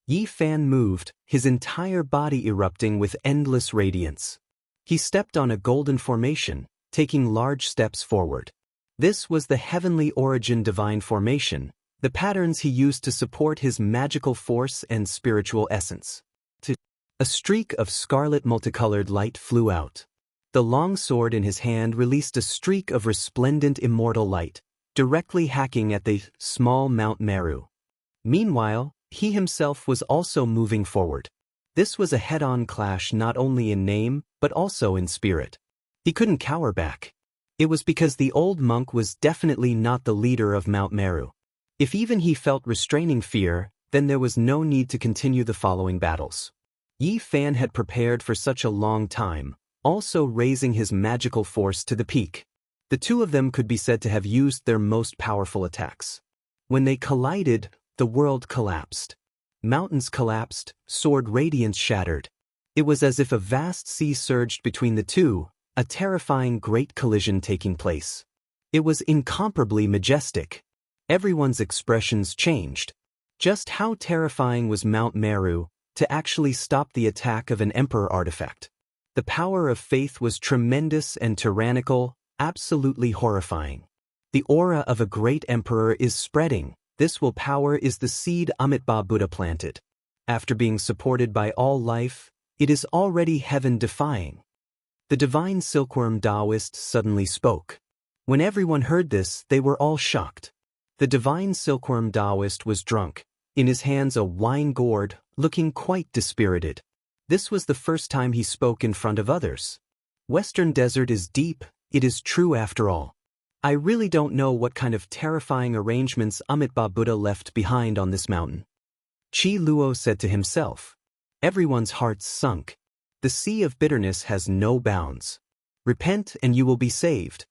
Yifan moved, his entire body erupting with endless radiance. He stepped on a golden formation, taking large steps forward. This was the heavenly origin divine formation, the patterns he used to support his magical force and spiritual essence. A streak of scarlet multicolored light flew out. The long sword in his hand released a streak of resplendent immortal light, directly hacking at the small Mount Meru. Meanwhile, he himself was also moving forward. This was a head-on clash not only in name, but also in spirit. He couldn't cower back. It was because the old monk was definitely not the leader of Mount Meru. If even he felt restraining fear, then there was no need to continue the following battles. Yi Fan had prepared for such a long time, also raising his magical force to the peak. The two of them could be said to have used their most powerful attacks. When they collided, the world collapsed. Mountains collapsed, sword radiance shattered. It was as if a vast sea surged between the two, a terrifying great collision taking place. It was incomparably majestic. Everyone's expressions changed. Just how terrifying was Mount Meru to actually stop the attack of an emperor artifact? The power of faith was tremendous and tyrannical, absolutely horrifying. The aura of a great emperor is spreading. This willpower is the seed Amitabha Buddha planted. After being supported by all life, it is already heaven-defying. The divine silkworm Daoist suddenly spoke. When everyone heard this, they were all shocked. The divine silkworm Daoist was drunk, in his hands a wine gourd, looking quite dispirited. This was the first time he spoke in front of others. Western Desert is deep, it is true after all. I really don't know what kind of terrifying arrangements Amitabha Buddha left behind on this mountain. Chi Luo said to himself. Everyone's hearts sunk. The sea of bitterness has no bounds. Repent and you will be saved.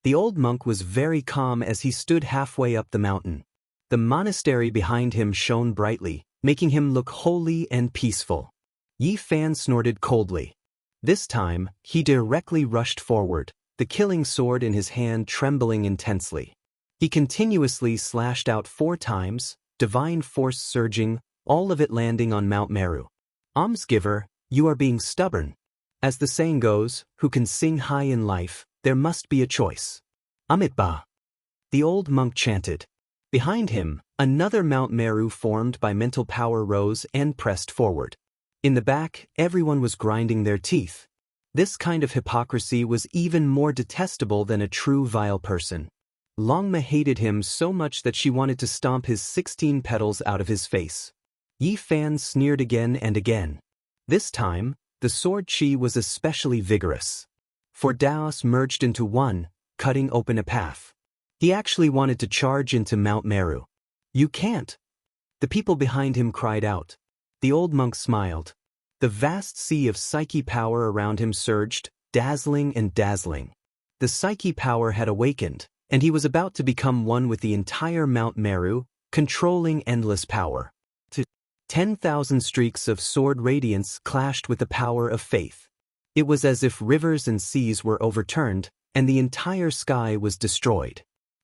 The old monk was very calm as he stood halfway up the mountain. The monastery behind him shone brightly, making him look holy and peaceful. Yi Fan snorted coldly. This time, he directly rushed forward, the killing sword in his hand trembling intensely. He continuously slashed out 4 times, divine force surging, all of it landing on Mount Meru. Almsgiver, you are being stubborn. As the saying goes, who can sing high in life, there must be a choice. Amitabha. The old monk chanted. Behind him, another Mount Meru formed by mental power rose and pressed forward. In the back, everyone was grinding their teeth. This kind of hypocrisy was even more detestable than a true vile person. Longma hated him so much that she wanted to stomp his 16 petals out of his face. Yi Fan sneered again and again. This time, the sword chi was especially vigorous. 4 Daos merged into one, cutting open a path. He actually wanted to charge into Mount Meru. You can't! The people behind him cried out. The old monk smiled. The vast sea of psyche power around him surged, dazzling and dazzling. The psyche power had awakened, and he was about to become one with the entire Mount Meru, controlling endless power. 10,000 streaks of sword radiance clashed with the power of faith. It was as if rivers and seas were overturned, and the entire sky was destroyed.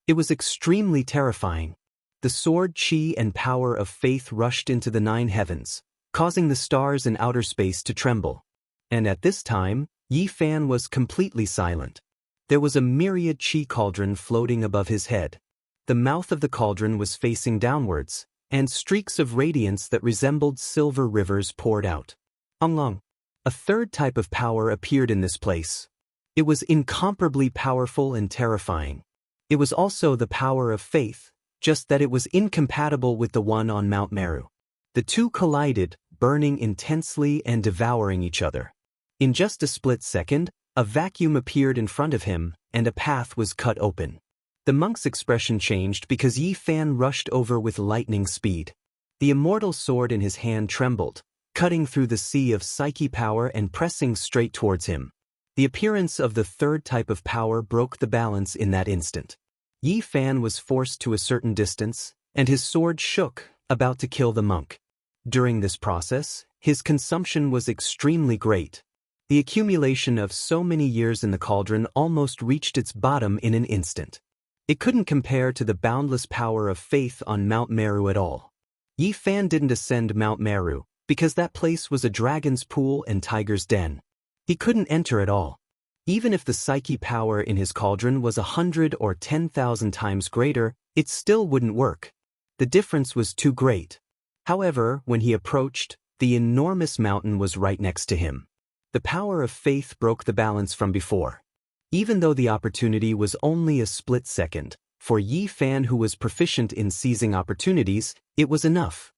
It was extremely terrifying. The sword chi and power of faith rushed into the 9 heavens, causing the stars in outer space to tremble. And at this time, Yi Fan was completely silent. There was a myriad chi cauldron floating above his head. The mouth of the cauldron was facing downwards, and streaks of radiance that resembled silver rivers poured out. Anglong. A third type of power appeared in this place. It was incomparably powerful and terrifying. It was also the power of faith, just that it was incompatible with the one on Mount Meru. The two collided, burning intensely and devouring each other. In just a split second, a vacuum appeared in front of him, and a path was cut open. The monk's expression changed because Yi Fan rushed over with lightning speed. The immortal sword in his hand trembled, cutting through the sea of psyche power and pressing straight towards him. The appearance of the third type of power broke the balance in that instant. Yi Fan was forced to a certain distance, and his sword shook, about to kill the monk. During this process, his consumption was extremely great. The accumulation of so many years in the cauldron almost reached its bottom in an instant. It couldn't compare to the boundless power of faith on Mount Meru at all. Yi Fan didn't ascend Mount Meru, because that place was a dragon's pool and tiger's den. He couldn't enter at all. Even if the psyche power in his cauldron was 100 or 10,000 times greater, it still wouldn't work. The difference was too great. However, when he approached, the enormous mountain was right next to him. The power of faith broke the balance from before. Even though the opportunity was only a split second, For Yi Fan, who was proficient in seizing opportunities, it was enough.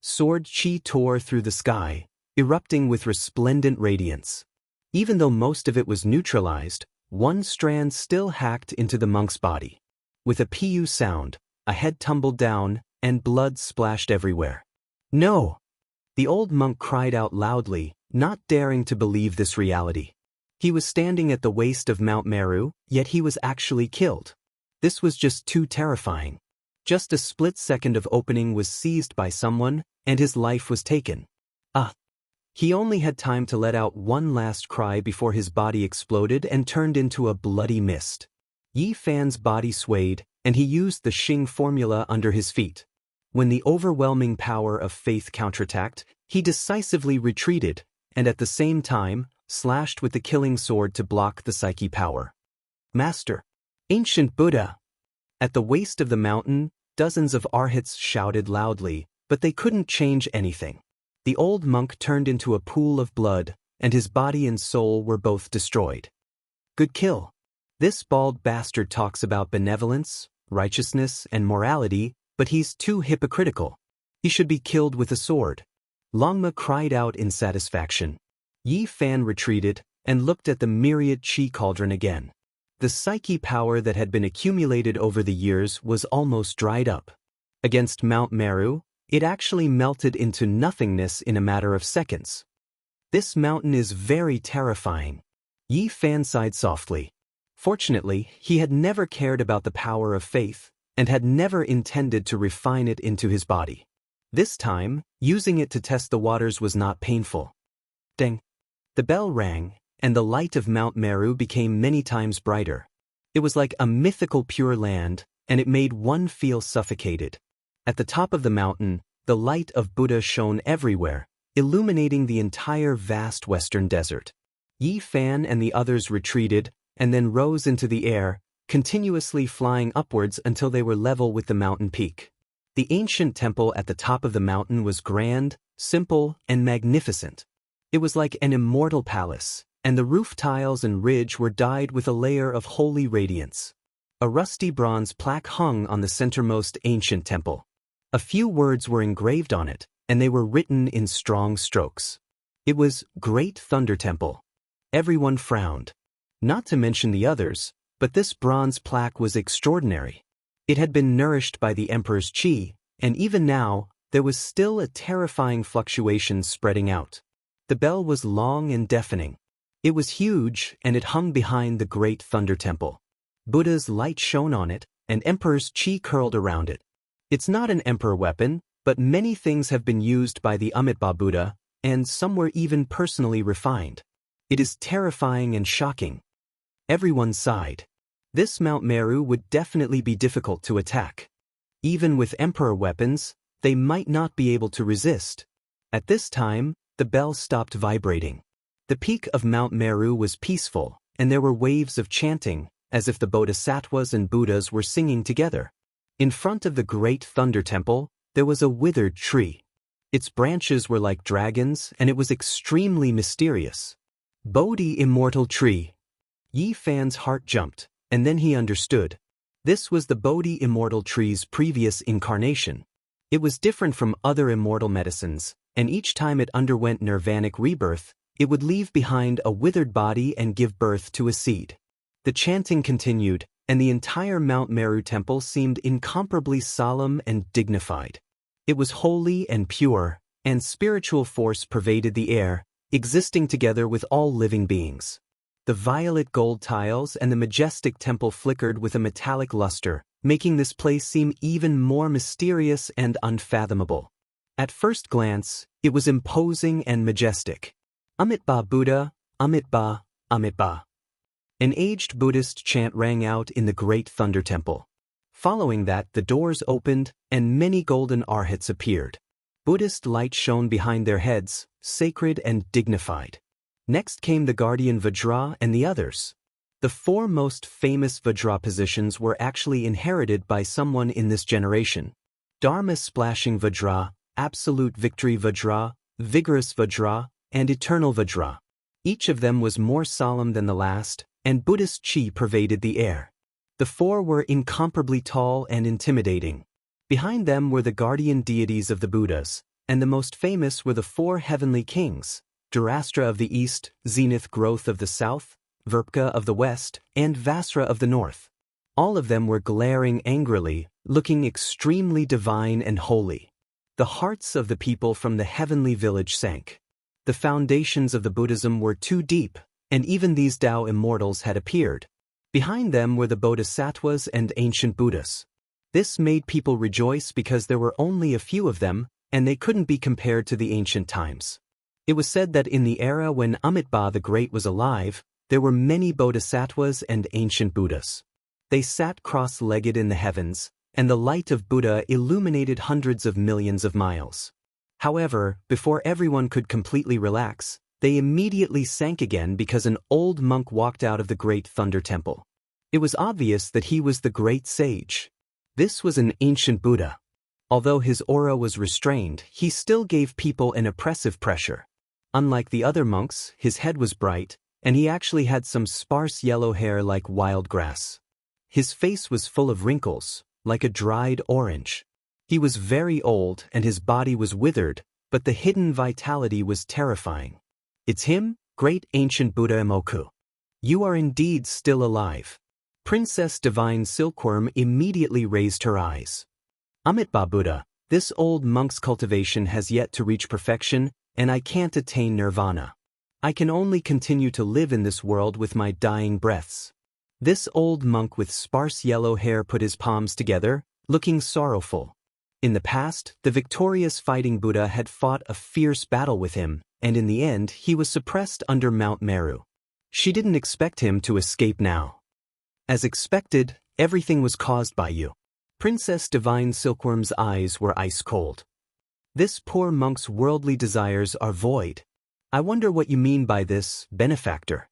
Sword chi tore through the sky, erupting with resplendent radiance. Even though most of it was neutralized, one strand still hacked into the monk's body. With a pu sound, a head tumbled down, and blood splashed everywhere. No! The old monk cried out loudly, not daring to believe this reality. He was standing at the waist of Mount Meru, yet he was actually killed. This was just too terrifying. Just a split second of opening was seized by someone, and his life was taken. He only had time to let out one last cry before his body exploded and turned into a bloody mist. Yi Fan's body swayed, and he used the Xing formula under his feet. When the overwhelming power of faith counterattacked, he decisively retreated, and at the same time, slashed with the killing sword to block the psyche power. Master! Ancient Buddha! At the waist of the mountain, dozens of arhats shouted loudly, but they couldn't change anything. The old monk turned into a pool of blood, and his body and soul were both destroyed. Good kill. This bald bastard talks about benevolence, righteousness, and morality, but he's too hypocritical. He should be killed with a sword. Longma cried out in satisfaction. Yi Fan retreated and looked at the myriad chi cauldron again. The psyche power that had been accumulated over the years was almost dried up. Against Mount Meru, it actually melted into nothingness in a matter of seconds. This mountain is very terrifying. Yi Fan sighed softly. Fortunately, he had never cared about the power of faith, and had never intended to refine it into his body. This time, using it to test the waters was not painful. Ding! The bell rang, and the light of Mount Meru became many times brighter. It was like a mythical pure land, and it made one feel suffocated. At the top of the mountain, the light of Buddha shone everywhere, illuminating the entire vast western desert. Yi Fan and the others retreated, and then rose into the air, continuously flying upwards until they were level with the mountain peak. The ancient temple at the top of the mountain was grand, simple, and magnificent. It was like an immortal palace, and the roof tiles and ridge were dyed with a layer of holy radiance. A rusty bronze plaque hung on the centermost ancient temple. A few words were engraved on it, and they were written in strong strokes. It was Great Thunder Temple. Everyone frowned. Not to mention the others, but this bronze plaque was extraordinary. It had been nourished by the emperor's qi, and even now, there was still a terrifying fluctuation spreading out. The bell was long and deafening. It was huge, and it hung behind the Great Thunder Temple. Buddha's light shone on it, and emperor's qi curled around it. It's not an emperor weapon, but many things have been used by the Amitabha Buddha, and some were even personally refined. It is terrifying and shocking. Everyone sighed. This Mount Meru would definitely be difficult to attack. Even with emperor weapons, they might not be able to resist. At this time, the bell stopped vibrating. The peak of Mount Meru was peaceful, and there were waves of chanting, as if the bodhisattvas and Buddhas were singing together. In front of the Great Thunder Temple, there was a withered tree. Its branches were like dragons, and it was extremely mysterious. Bodhi Immortal Tree. Yi Fan's heart jumped, and then he understood. This was the Bodhi Immortal Tree's previous incarnation. It was different from other immortal medicines, and each time it underwent nirvanic rebirth, it would leave behind a withered body and give birth to a seed. The chanting continued, and the entire Mount Meru temple seemed incomparably solemn and dignified. It was holy and pure, and spiritual force pervaded the air, existing together with all living beings. The violet gold tiles and the majestic temple flickered with a metallic luster, making this place seem even more mysterious and unfathomable. At first glance, it was imposing and majestic. Amitabha Buddha, Amitabha, Amitabha. An aged Buddhist chant rang out in the Great Thunder Temple. Following that, the doors opened, and many golden arhats appeared. Buddhist light shone behind their heads, sacred and dignified. Next came the guardian Vajra and the others. The four most famous Vajra positions were actually inherited by someone in this generation. Dharma Splashing Vajra, Absolute Victory Vajra, Vigorous Vajra, and Eternal Vajra. Each of them was more solemn than the last, and Buddhist chi pervaded the air. The four were incomparably tall and intimidating. Behind them were the guardian deities of the Buddhas, and the most famous were the four heavenly kings: Durastra of the east, Zenith Growth of the south, Verpka of the west, and Vasra of the north. All of them were glaring angrily, looking extremely divine and holy. The hearts of the people from the heavenly village sank. The foundations of the Buddhism were too deep, and even these Tao immortals had appeared. Behind them were the Bodhisattvas and ancient Buddhas. This made people rejoice because there were only a few of them, and they couldn't be compared to the ancient times. It was said that in the era when Amitabha the Great was alive, there were many Bodhisattvas and ancient Buddhas. They sat cross-legged in the heavens, and the light of Buddha illuminated hundreds of millions of miles. However, before everyone could completely relax, they immediately sank again because an old monk walked out of the great Thunder Temple. It was obvious that he was the great sage. This was an ancient Buddha. Although his aura was restrained, he still gave people an oppressive pressure. Unlike the other monks, his head was bright, and he actually had some sparse yellow hair like wild grass. His face was full of wrinkles, like a dried orange. He was very old and his body was withered, but the hidden vitality was terrifying. "It's him, great ancient Buddha Imoku. You are indeed still alive." Princess Divine Silkworm immediately raised her eyes. "Amitabha Buddha, this old monk's cultivation has yet to reach perfection, and I can't attain nirvana. I can only continue to live in this world with my dying breaths." This old monk with sparse yellow hair put his palms together, looking sorrowful. In the past, the victorious fighting Buddha had fought a fierce battle with him, and in the end he was suppressed under Mount Meru. She didn't expect him to escape now. "As expected, everything was caused by you." Princess Divine Silkworm's eyes were ice cold. "This poor monk's worldly desires are void. I wonder what you mean by this, benefactor."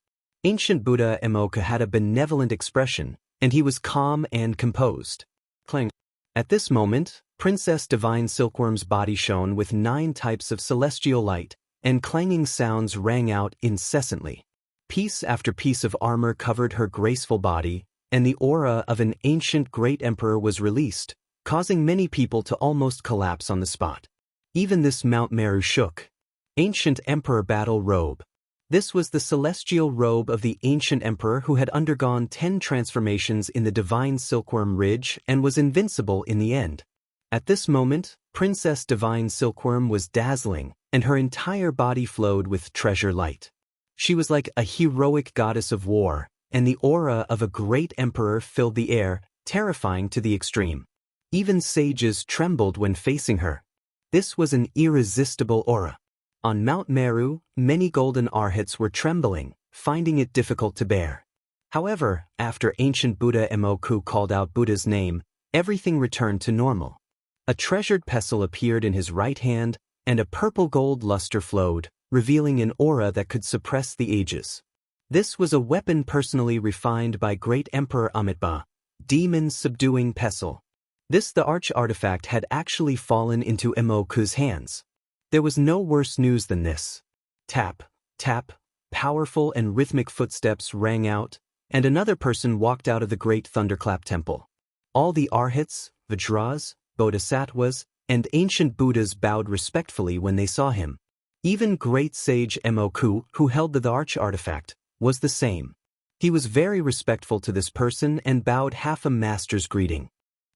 Ancient Buddha Imoku had a benevolent expression, and he was calm and composed. Clang. At this moment, Princess Divine Silkworm's body shone with 9 types of celestial light, and clanging sounds rang out incessantly. Piece after piece of armor covered her graceful body, and the aura of an ancient great emperor was released, causing many people to almost collapse on the spot. Even this Mount Meru shook. Ancient Emperor Battle Robe. This was the celestial robe of the ancient emperor who had undergone 10 transformations in the Divine Silkworm Ridge and was invincible in the end. At this moment, Princess Divine Silkworm was dazzling, and her entire body flowed with treasure light. She was like a heroic goddess of war, and the aura of a great emperor filled the air, terrifying to the extreme. Even sages trembled when facing her. This was an irresistible aura. On Mount Meru, many golden arhats were trembling, finding it difficult to bear. However, after ancient Buddha Imoku called out Buddha's name, everything returned to normal. A treasured pestle appeared in his right hand, and a purple-gold luster flowed, revealing an aura that could suppress the ages. This was a weapon personally refined by Great Emperor Amitabha, demon-subduing pestle. The arch-artifact had actually fallen into Imoku's hands. There was no worse news than this. Tap, tap, powerful and rhythmic footsteps rang out, and another person walked out of the great Thunderclap Temple. All the arhats, vajras, bodhisattvas, and ancient Buddhas bowed respectfully when they saw him. Even great sage Imoku, who held the arch-artifact, was the same. He was very respectful to this person and bowed half a master's greeting.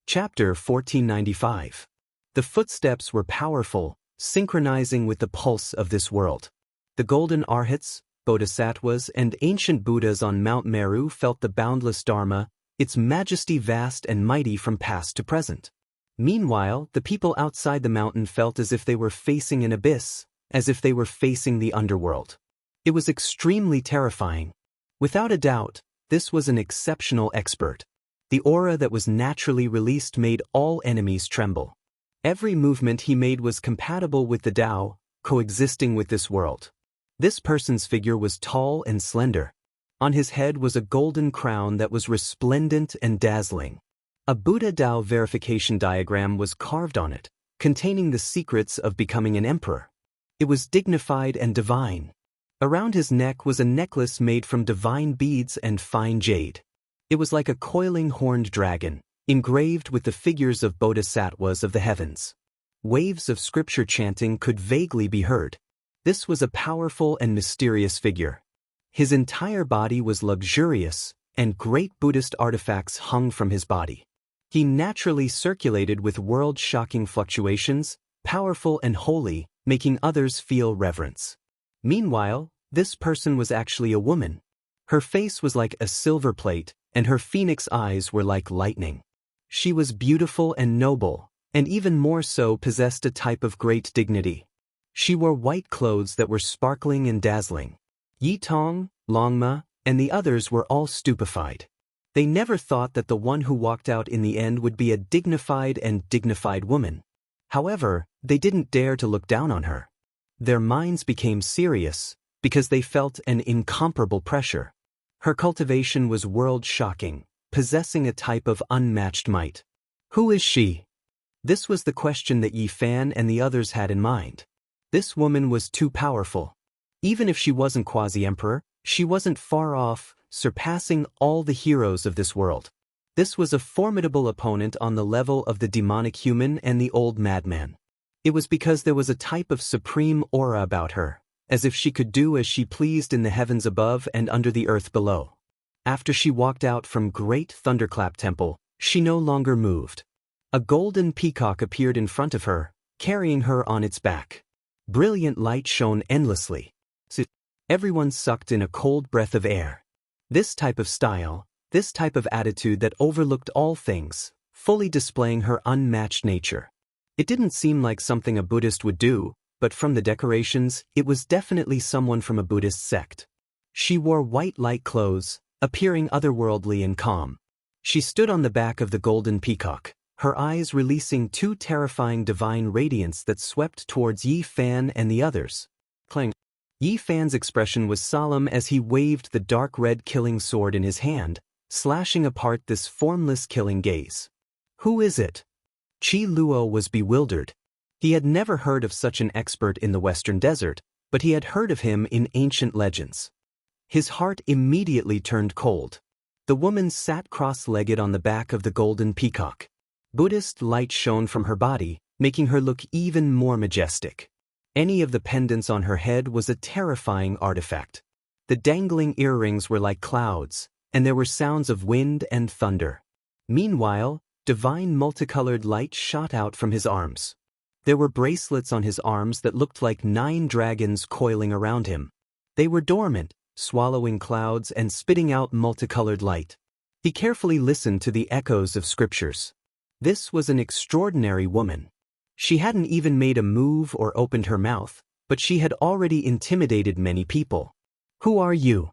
Chapter 1495. The footsteps were powerful, synchronizing with the pulse of this world. The golden arhats, bodhisattvas, and ancient Buddhas on Mount Meru felt the boundless Dharma, its majesty vast and mighty from past to present. Meanwhile, the people outside the mountain felt as if they were facing an abyss, as if they were facing the underworld. It was extremely terrifying. Without a doubt, this was an exceptional expert. The aura that was naturally released made all enemies tremble. Every movement he made was compatible with the Tao, coexisting with this world. This person's figure was tall and slender. On his head was a golden crown that was resplendent and dazzling. A Buddha Tao verification diagram was carved on it, containing the secrets of becoming an emperor. It was dignified and divine. Around his neck was a necklace made from divine beads and fine jade. It was like a coiling horned dragon, engraved with the figures of bodhisattvas of the heavens. Waves of scripture chanting could vaguely be heard. This was a powerful and mysterious figure. His entire body was luxurious, and great Buddhist artifacts hung from his body. He naturally circulated with world-shocking fluctuations, powerful and holy, making others feel reverence. Meanwhile, this person was actually a woman. Her face was like a silver plate, and her phoenix eyes were like lightning. She was beautiful and noble, and even more so possessed a type of great dignity. She wore white clothes that were sparkling and dazzling. Yi Tong, Longma, and the others were all stupefied. They never thought that the one who walked out in the end would be a dignified woman. However, they didn't dare to look down on her. Their minds became serious, because they felt an incomparable pressure. Her cultivation was world-shocking, possessing a type of unmatched might. Who is she? This was the question that Yi Fan and the others had in mind. This woman was too powerful. Even if she wasn't quasi-emperor, she wasn't far off, surpassing all the heroes of this world. This was a formidable opponent on the level of the demonic human and the old madman. It was because there was a type of supreme aura about her, as if she could do as she pleased in the heavens above and under the earth below. After she walked out from Great Thunderclap Temple, she no longer moved. A golden peacock appeared in front of her, carrying her on its back. Brilliant light shone endlessly. Everyone sucked in a cold breath of air. This type of style, this type of attitude that overlooked all things, fully displaying her unmatched nature. It didn't seem like something a Buddhist would do, but from the decorations, it was definitely someone from a Buddhist sect. She wore white light clothes, appearing otherworldly and calm. She stood on the back of the golden peacock, her eyes releasing two terrifying divine radiance that swept towards Yi Fan and the others. Clang. Yi Fan's expression was solemn as he waved the dark red killing sword in his hand, slashing apart this formless killing gaze. Who is it? Qi Luo was bewildered. He had never heard of such an expert in the Western Desert, but he had heard of him in ancient legends. His heart immediately turned cold. The woman sat cross-legged on the back of the golden peacock. Buddhist light shone from her body, making her look even more majestic. Any of the pendants on her head was a terrifying artifact. The dangling earrings were like clouds, and there were sounds of wind and thunder. Meanwhile, divine multicolored light shot out from his arms. There were bracelets on his arms that looked like 9 dragons coiling around him. They were dormant, swallowing clouds and spitting out multicolored light. He carefully listened to the echoes of scriptures. This was an extraordinary woman. She hadn't even made a move or opened her mouth, but she had already intimidated many people. Who are you?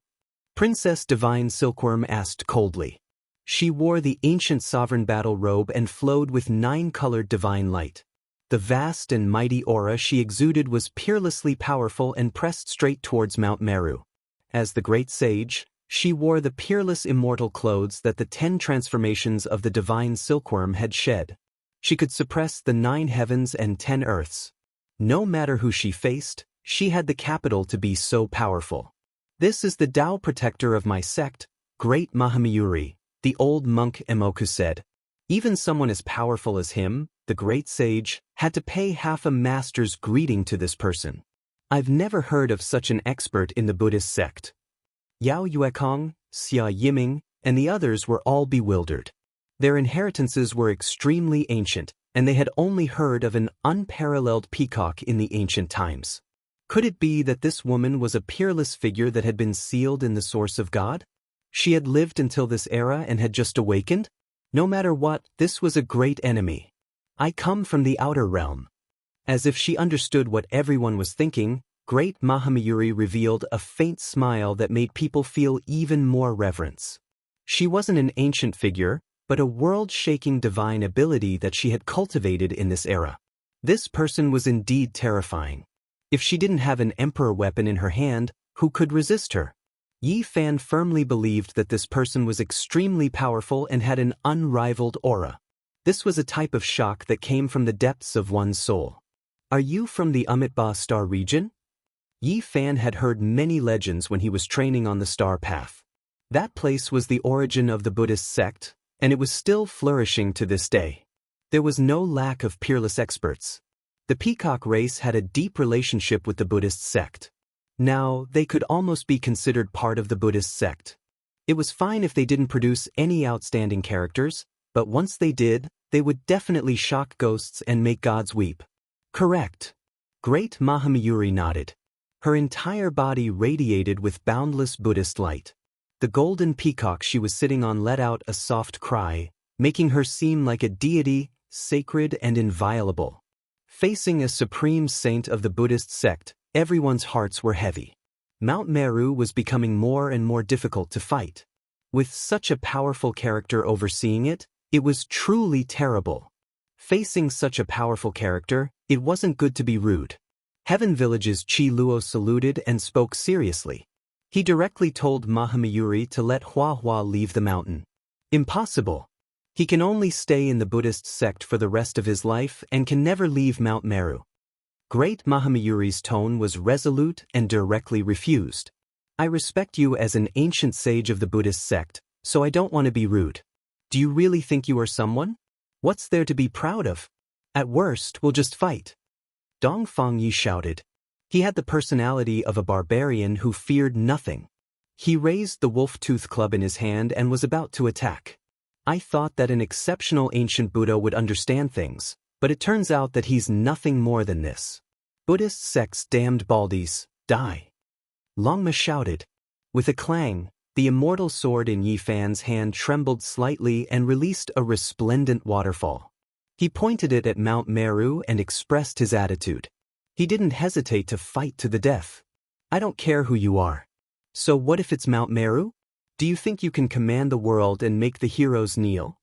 Princess Divine Silkworm asked coldly. She wore the ancient sovereign battle robe and flowed with 9-colored divine light. The vast and mighty aura she exuded was peerlessly powerful and pressed straight towards Mount Meru. As the great sage, she wore the peerless immortal clothes that the 10 transformations of the divine silkworm had shed. She could suppress the 9 heavens and 10 earths. No matter who she faced, she had the capital to be so powerful. This is the Tao protector of my sect, Great Mahamayuri, the old monk Emoku said. Even someone as powerful as him, the great sage, had to pay half a master's greeting to this person. I've never heard of such an expert in the Buddhist sect. Yao Yuekong, Xia Yiming, and the others were all bewildered. Their inheritances were extremely ancient, and they had only heard of an unparalleled peacock in the ancient times. Could it be that this woman was a peerless figure that had been sealed in the source of God? She had lived until this era and had just awakened? No matter what, this was a great enemy. I come from the outer realm. As if she understood what everyone was thinking, Great Mahamayuri revealed a faint smile that made people feel even more reverence. She wasn't an ancient figure, but a world-shaking divine ability that she had cultivated in this era. This person was indeed terrifying. If she didn't have an emperor weapon in her hand, who could resist her? Yi Fan firmly believed that this person was extremely powerful and had an unrivaled aura. This was a type of shock that came from the depths of one's soul. Are you from the Amitabha Star region? Yi Fan had heard many legends when he was training on the star path. That place was the origin of the Buddhist sect, and it was still flourishing to this day. There was no lack of peerless experts. The peacock race had a deep relationship with the Buddhist sect. Now, they could almost be considered part of the Buddhist sect. It was fine if they didn't produce any outstanding characters, but once they did, they would definitely shock ghosts and make gods weep. Correct. Great Mahamayuri nodded. Her entire body radiated with boundless Buddhist light. The golden peacock she was sitting on let out a soft cry, making her seem like a deity, sacred and inviolable. Facing a supreme saint of the Buddhist sect, everyone's hearts were heavy. Mount Meru was becoming more and more difficult to fight. With such a powerful character overseeing it, it was truly terrible. Facing such a powerful character, it wasn't good to be rude. Heaven Village's Chi Luo saluted and spoke seriously. He directly told Mahamayuri to let Hua Hua leave the mountain. Impossible. He can only stay in the Buddhist sect for the rest of his life and can never leave Mount Meru. Great Mahamayuri's tone was resolute and directly refused. I respect you as an ancient sage of the Buddhist sect, so I don't want to be rude. Do you really think you are someone? What's there to be proud of? At worst, we'll just fight. Dong Fangyi shouted. He had the personality of a barbarian who feared nothing. He raised the wolf-tooth club in his hand and was about to attack. I thought that an exceptional ancient Buddha would understand things, but it turns out that he's nothing more than this. Buddhist sect's damned baldies, die. Longma shouted. With a clang, the immortal sword in Yi Fan's hand trembled slightly and released a resplendent waterfall. He pointed it at Mount Meru and expressed his attitude. He didn't hesitate to fight to the death. I don't care who you are. So what if it's Mount Meru? Do you think you can command the world and make the heroes kneel?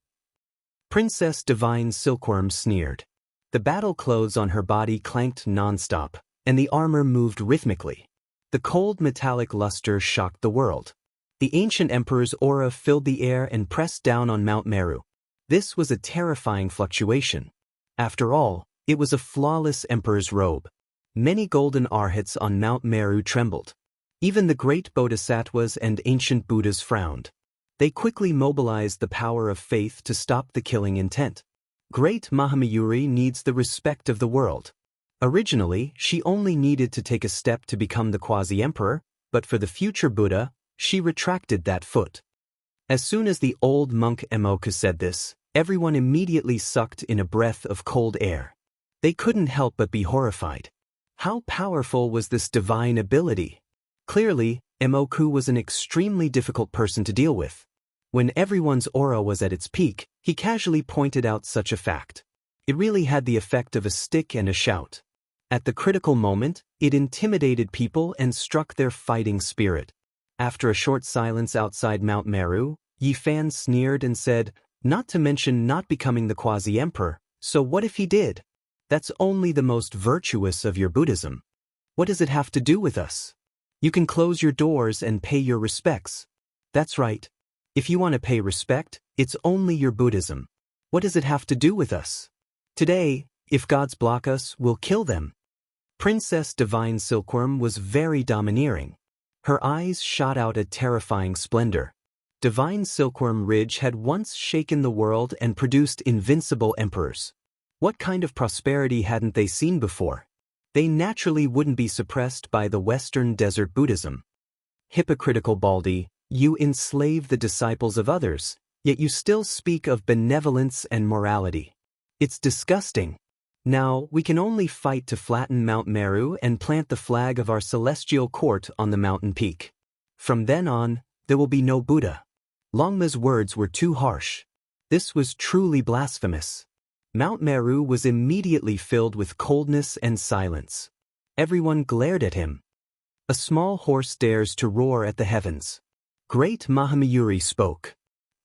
Princess Divine Silkworm sneered. The battle clothes on her body clanked non-stop, and the armor moved rhythmically. The cold metallic luster shocked the world. The ancient emperor's aura filled the air and pressed down on Mount Meru. This was a terrifying fluctuation. After all, it was a flawless emperor's robe. Many golden arhats on Mount Meru trembled. Even the great bodhisattvas and ancient Buddhas frowned. They quickly mobilized the power of faith to stop the killing intent. Great Mahamayuri needs the respect of the world. Originally, she only needed to take a step to become the quasi-emperor, but for the future Buddha, she retracted that foot. As soon as the old monk Emoku said this, everyone immediately sucked in a breath of cold air. They couldn't help but be horrified. How powerful was this divine ability? Clearly, Emoku was an extremely difficult person to deal with. When everyone's aura was at its peak, he casually pointed out such a fact. It really had the effect of a stick and a shout. At the critical moment, it intimidated people and struck their fighting spirit. After a short silence outside Mount Meru, Yi Fan sneered and said, not to mention not becoming the quasi-emperor, so what if he did? That's only the most virtuous of your Buddhism. What does it have to do with us? You can close your doors and pay your respects. That's right. If you want to pay respect, it's only your Buddhism. What does it have to do with us? Today, if gods block us, we'll kill them. Princess Divine Silkworm was very domineering. Her eyes shot out a terrifying splendor. Divine Silkworm Ridge had once shaken the world and produced invincible emperors. What kind of prosperity hadn't they seen before? They naturally wouldn't be suppressed by the Western Desert Buddhism. Hypocritical Baldi, you enslave the disciples of others, yet you still speak of benevolence and morality. It's disgusting. Now, we can only fight to flatten Mount Meru and plant the flag of our celestial court on the mountain peak. From then on, there will be no Buddha. Longma's words were too harsh. This was truly blasphemous. Mount Meru was immediately filled with coldness and silence. Everyone glared at him. A small horse dares to roar at the heavens. Great Mahamayuri spoke.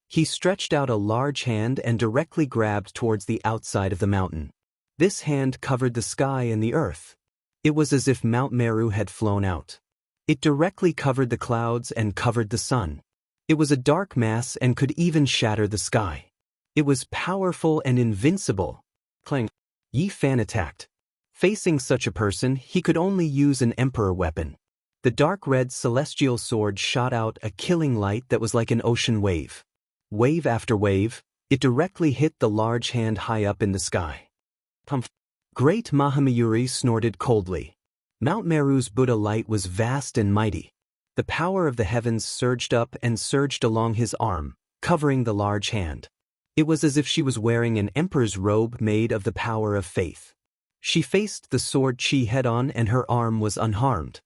He stretched out a large hand and directly grabbed towards the outside of the mountain. This hand covered the sky and the earth. It was as if Mount Meru had flown out. It directly covered the clouds and covered the sun. It was a dark mass and could even shatter the sky. It was powerful and invincible. Clang. Yi Fan attacked. Facing such a person, he could only use an emperor weapon. The dark red celestial sword shot out a killing light that was like an ocean wave. Wave after wave, it directly hit the large hand high up in the sky. Pumph! Great Mahamayuri snorted coldly. Mount Meru's Buddha light was vast and mighty. The power of the heavens surged up and surged along his arm, covering the large hand. It was as if she was wearing an emperor's robe made of the power of faith. She faced the sword chi head-on and her arm was unharmed.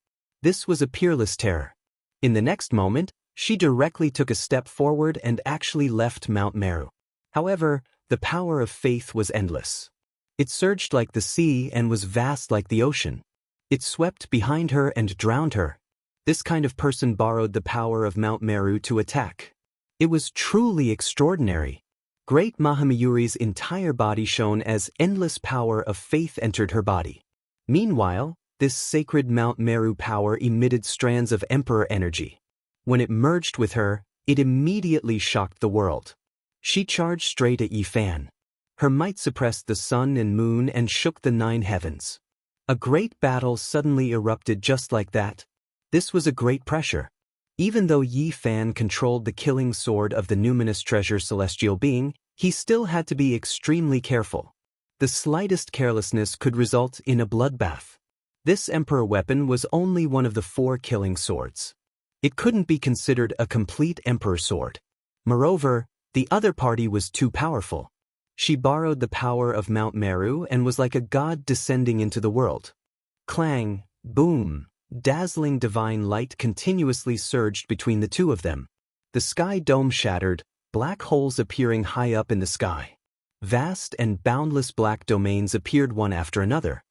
This was a peerless terror. In the next moment, she directly took a step forward and actually left Mount Meru. However, the power of faith was endless. It surged like the sea and was vast like the ocean. It swept behind her and drowned her. This kind of person borrowed the power of Mount Meru to attack. It was truly extraordinary. Great Mahamayuri's entire body shone as endless power of faith entered her body. Meanwhile, this sacred Mount Meru power emitted strands of emperor energy. When it merged with her, it immediately shocked the world. She charged straight at Yi Fan. Her might suppressed the sun and moon and shook the 9 heavens. A great battle suddenly erupted just like that. This was a great pressure. Even though Yi Fan controlled the killing sword of the numinous treasure celestial being, he still had to be extremely careful. The slightest carelessness could result in a bloodbath. This emperor weapon was only one of the 4 killing swords. It couldn't be considered a complete emperor sword. Moreover, the other party was too powerful. She borrowed the power of Mount Meru and was like a god descending into the world. Clang, boom, dazzling divine light continuously surged between the two of them. The sky dome shattered, black holes appearing high up in the sky. Vast and boundless black domains appeared one after another.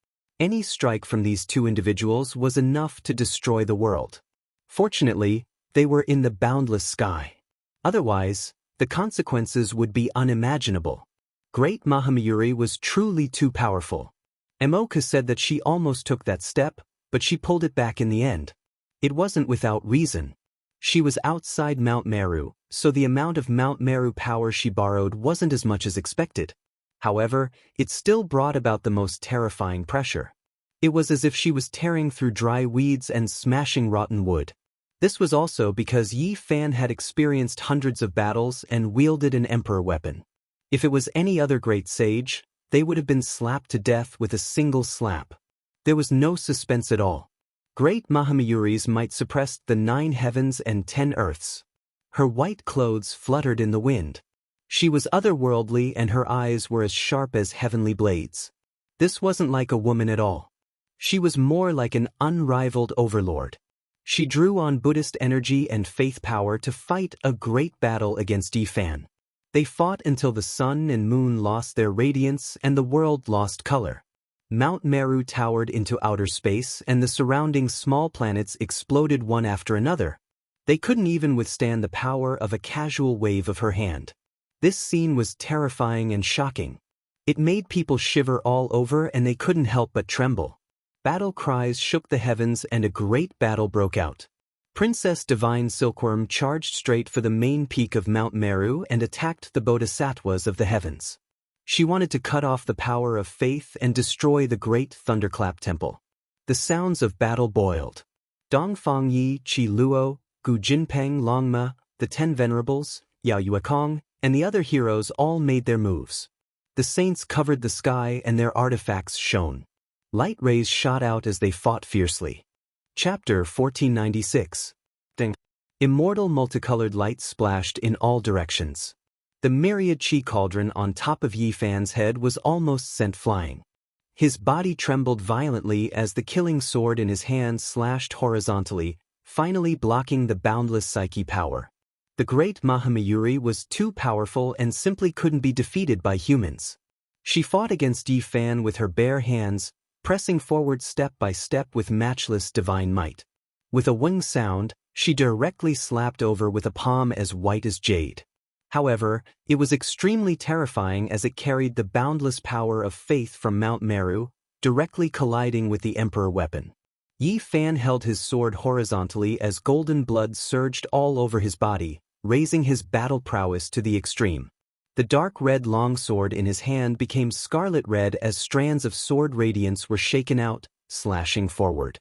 Any strike from these two individuals was enough to destroy the world. Fortunately, they were in the boundless sky. Otherwise, the consequences would be unimaginable. Great Mahamayuri was truly too powerful. Emoka said that she almost took that step, but she pulled it back in the end. It wasn't without reason. She was outside Mount Meru, so the amount of Mount Meru power she borrowed wasn't as much as expected. However, it still brought about the most terrifying pressure. It was as if she was tearing through dry weeds and smashing rotten wood. This was also because Yi Fan had experienced hundreds of battles and wielded an emperor weapon. If it was any other great sage, they would have been slapped to death with a single slap. There was no suspense at all. Great Mahamayuri's might suppressed the 9 heavens and 10 earths. Her white clothes fluttered in the wind. She was otherworldly and her eyes were as sharp as heavenly blades. This wasn't like a woman at all. She was more like an unrivaled overlord. She drew on Buddhist energy and faith power to fight a great battle against Yi Fan. They fought until the sun and moon lost their radiance and the world lost color. Mount Meru towered into outer space and the surrounding small planets exploded one after another. They couldn't even withstand the power of a casual wave of her hand. This scene was terrifying and shocking. It made people shiver all over and they couldn't help but tremble. Battle cries shook the heavens and a great battle broke out. Princess Divine Silkworm charged straight for the main peak of Mount Meru and attacked the bodhisattvas of the heavens. She wanted to cut off the power of faith and destroy the great thunderclap temple. The sounds of battle boiled. Dongfang Yi, Qi Luo, Gu Jinpeng Longma, the 10 venerables, Yao Yuekong, and the other heroes all made their moves. The saints covered the sky and their artifacts shone. Light rays shot out as they fought fiercely. Chapter 1496. Ding. Immortal multicolored light splashed in all directions. The myriad chi cauldron on top of Yi Fan's head was almost sent flying. His body trembled violently as the killing sword in his hand slashed horizontally, finally blocking the boundless psyche power. The great Mahamayuri was too powerful and simply couldn't be defeated by humans. She fought against Yi Fan with her bare hands, pressing forward step by step with matchless divine might. With a wing sound, she directly slapped over with a palm as white as jade. However, it was extremely terrifying as it carried the boundless power of faith from Mount Meru, directly colliding with the emperor weapon. Yi Fan held his sword horizontally as golden blood surged all over his body, raising his battle prowess to the extreme. The dark red longsword in his hand became scarlet red as strands of sword radiance were shaken out, slashing forward.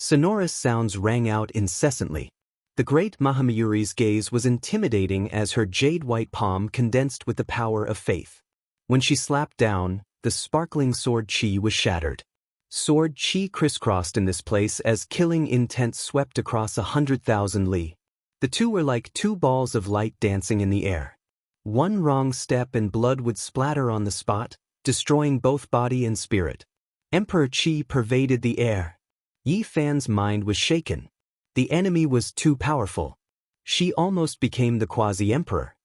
Sonorous sounds rang out incessantly. The great Mahamayuri's gaze was intimidating as her jade-white palm condensed with the power of faith. When she slapped down, the sparkling sword chi was shattered. Sword chi crisscrossed in this place as killing intent swept across 100,000 li. The two were like two balls of light dancing in the air. One wrong step and blood would splatter on the spot, destroying both body and spirit. Emperor Qi pervaded the air. Yi Fan's mind was shaken. The enemy was too powerful. She almost became the quasi-emperor.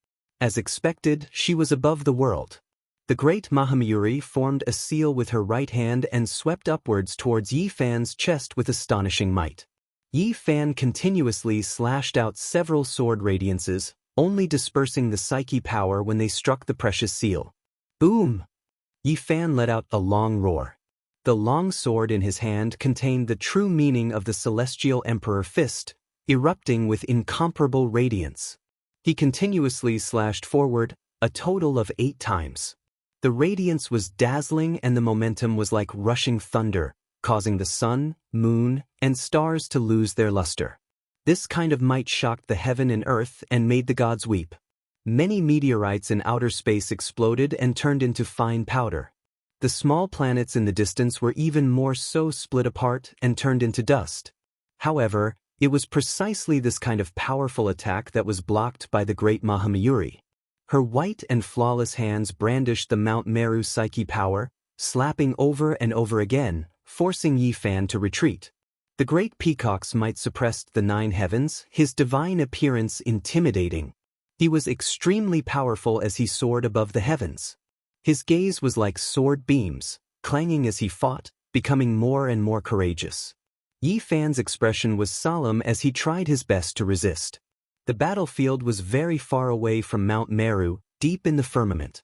As expected, she was above the world. The great Mahamayuri formed a seal with her right hand and swept upwards towards Yi Fan's chest with astonishing might. Yi Fan continuously slashed out several sword radiances, only dispersing the psyche power when they struck the precious seal. Boom! Yi Fan let out a long roar. The long sword in his hand contained the true meaning of the celestial emperor fist, erupting with incomparable radiance. He continuously slashed forward, a total of 8 times. The radiance was dazzling and the momentum was like rushing thunder, causing the sun, moon, and stars to lose their luster. This kind of might shocked the heaven and earth and made the gods weep. Many meteorites in outer space exploded and turned into fine powder. The small planets in the distance were even more so split apart and turned into dust. However, it was precisely this kind of powerful attack that was blocked by the great Mahamayuri. Her white and flawless hands brandished the Mount Meru psyche power, slapping over and over again, forcing Yi Fan to retreat. The great peacock's might suppressed the 9 heavens, his divine appearance intimidating. He was extremely powerful as he soared above the heavens. His gaze was like sword beams, clanging as he fought, becoming more and more courageous. Yi Fan's expression was solemn as he tried his best to resist. The battlefield was very far away from Mount Meru, deep in the firmament.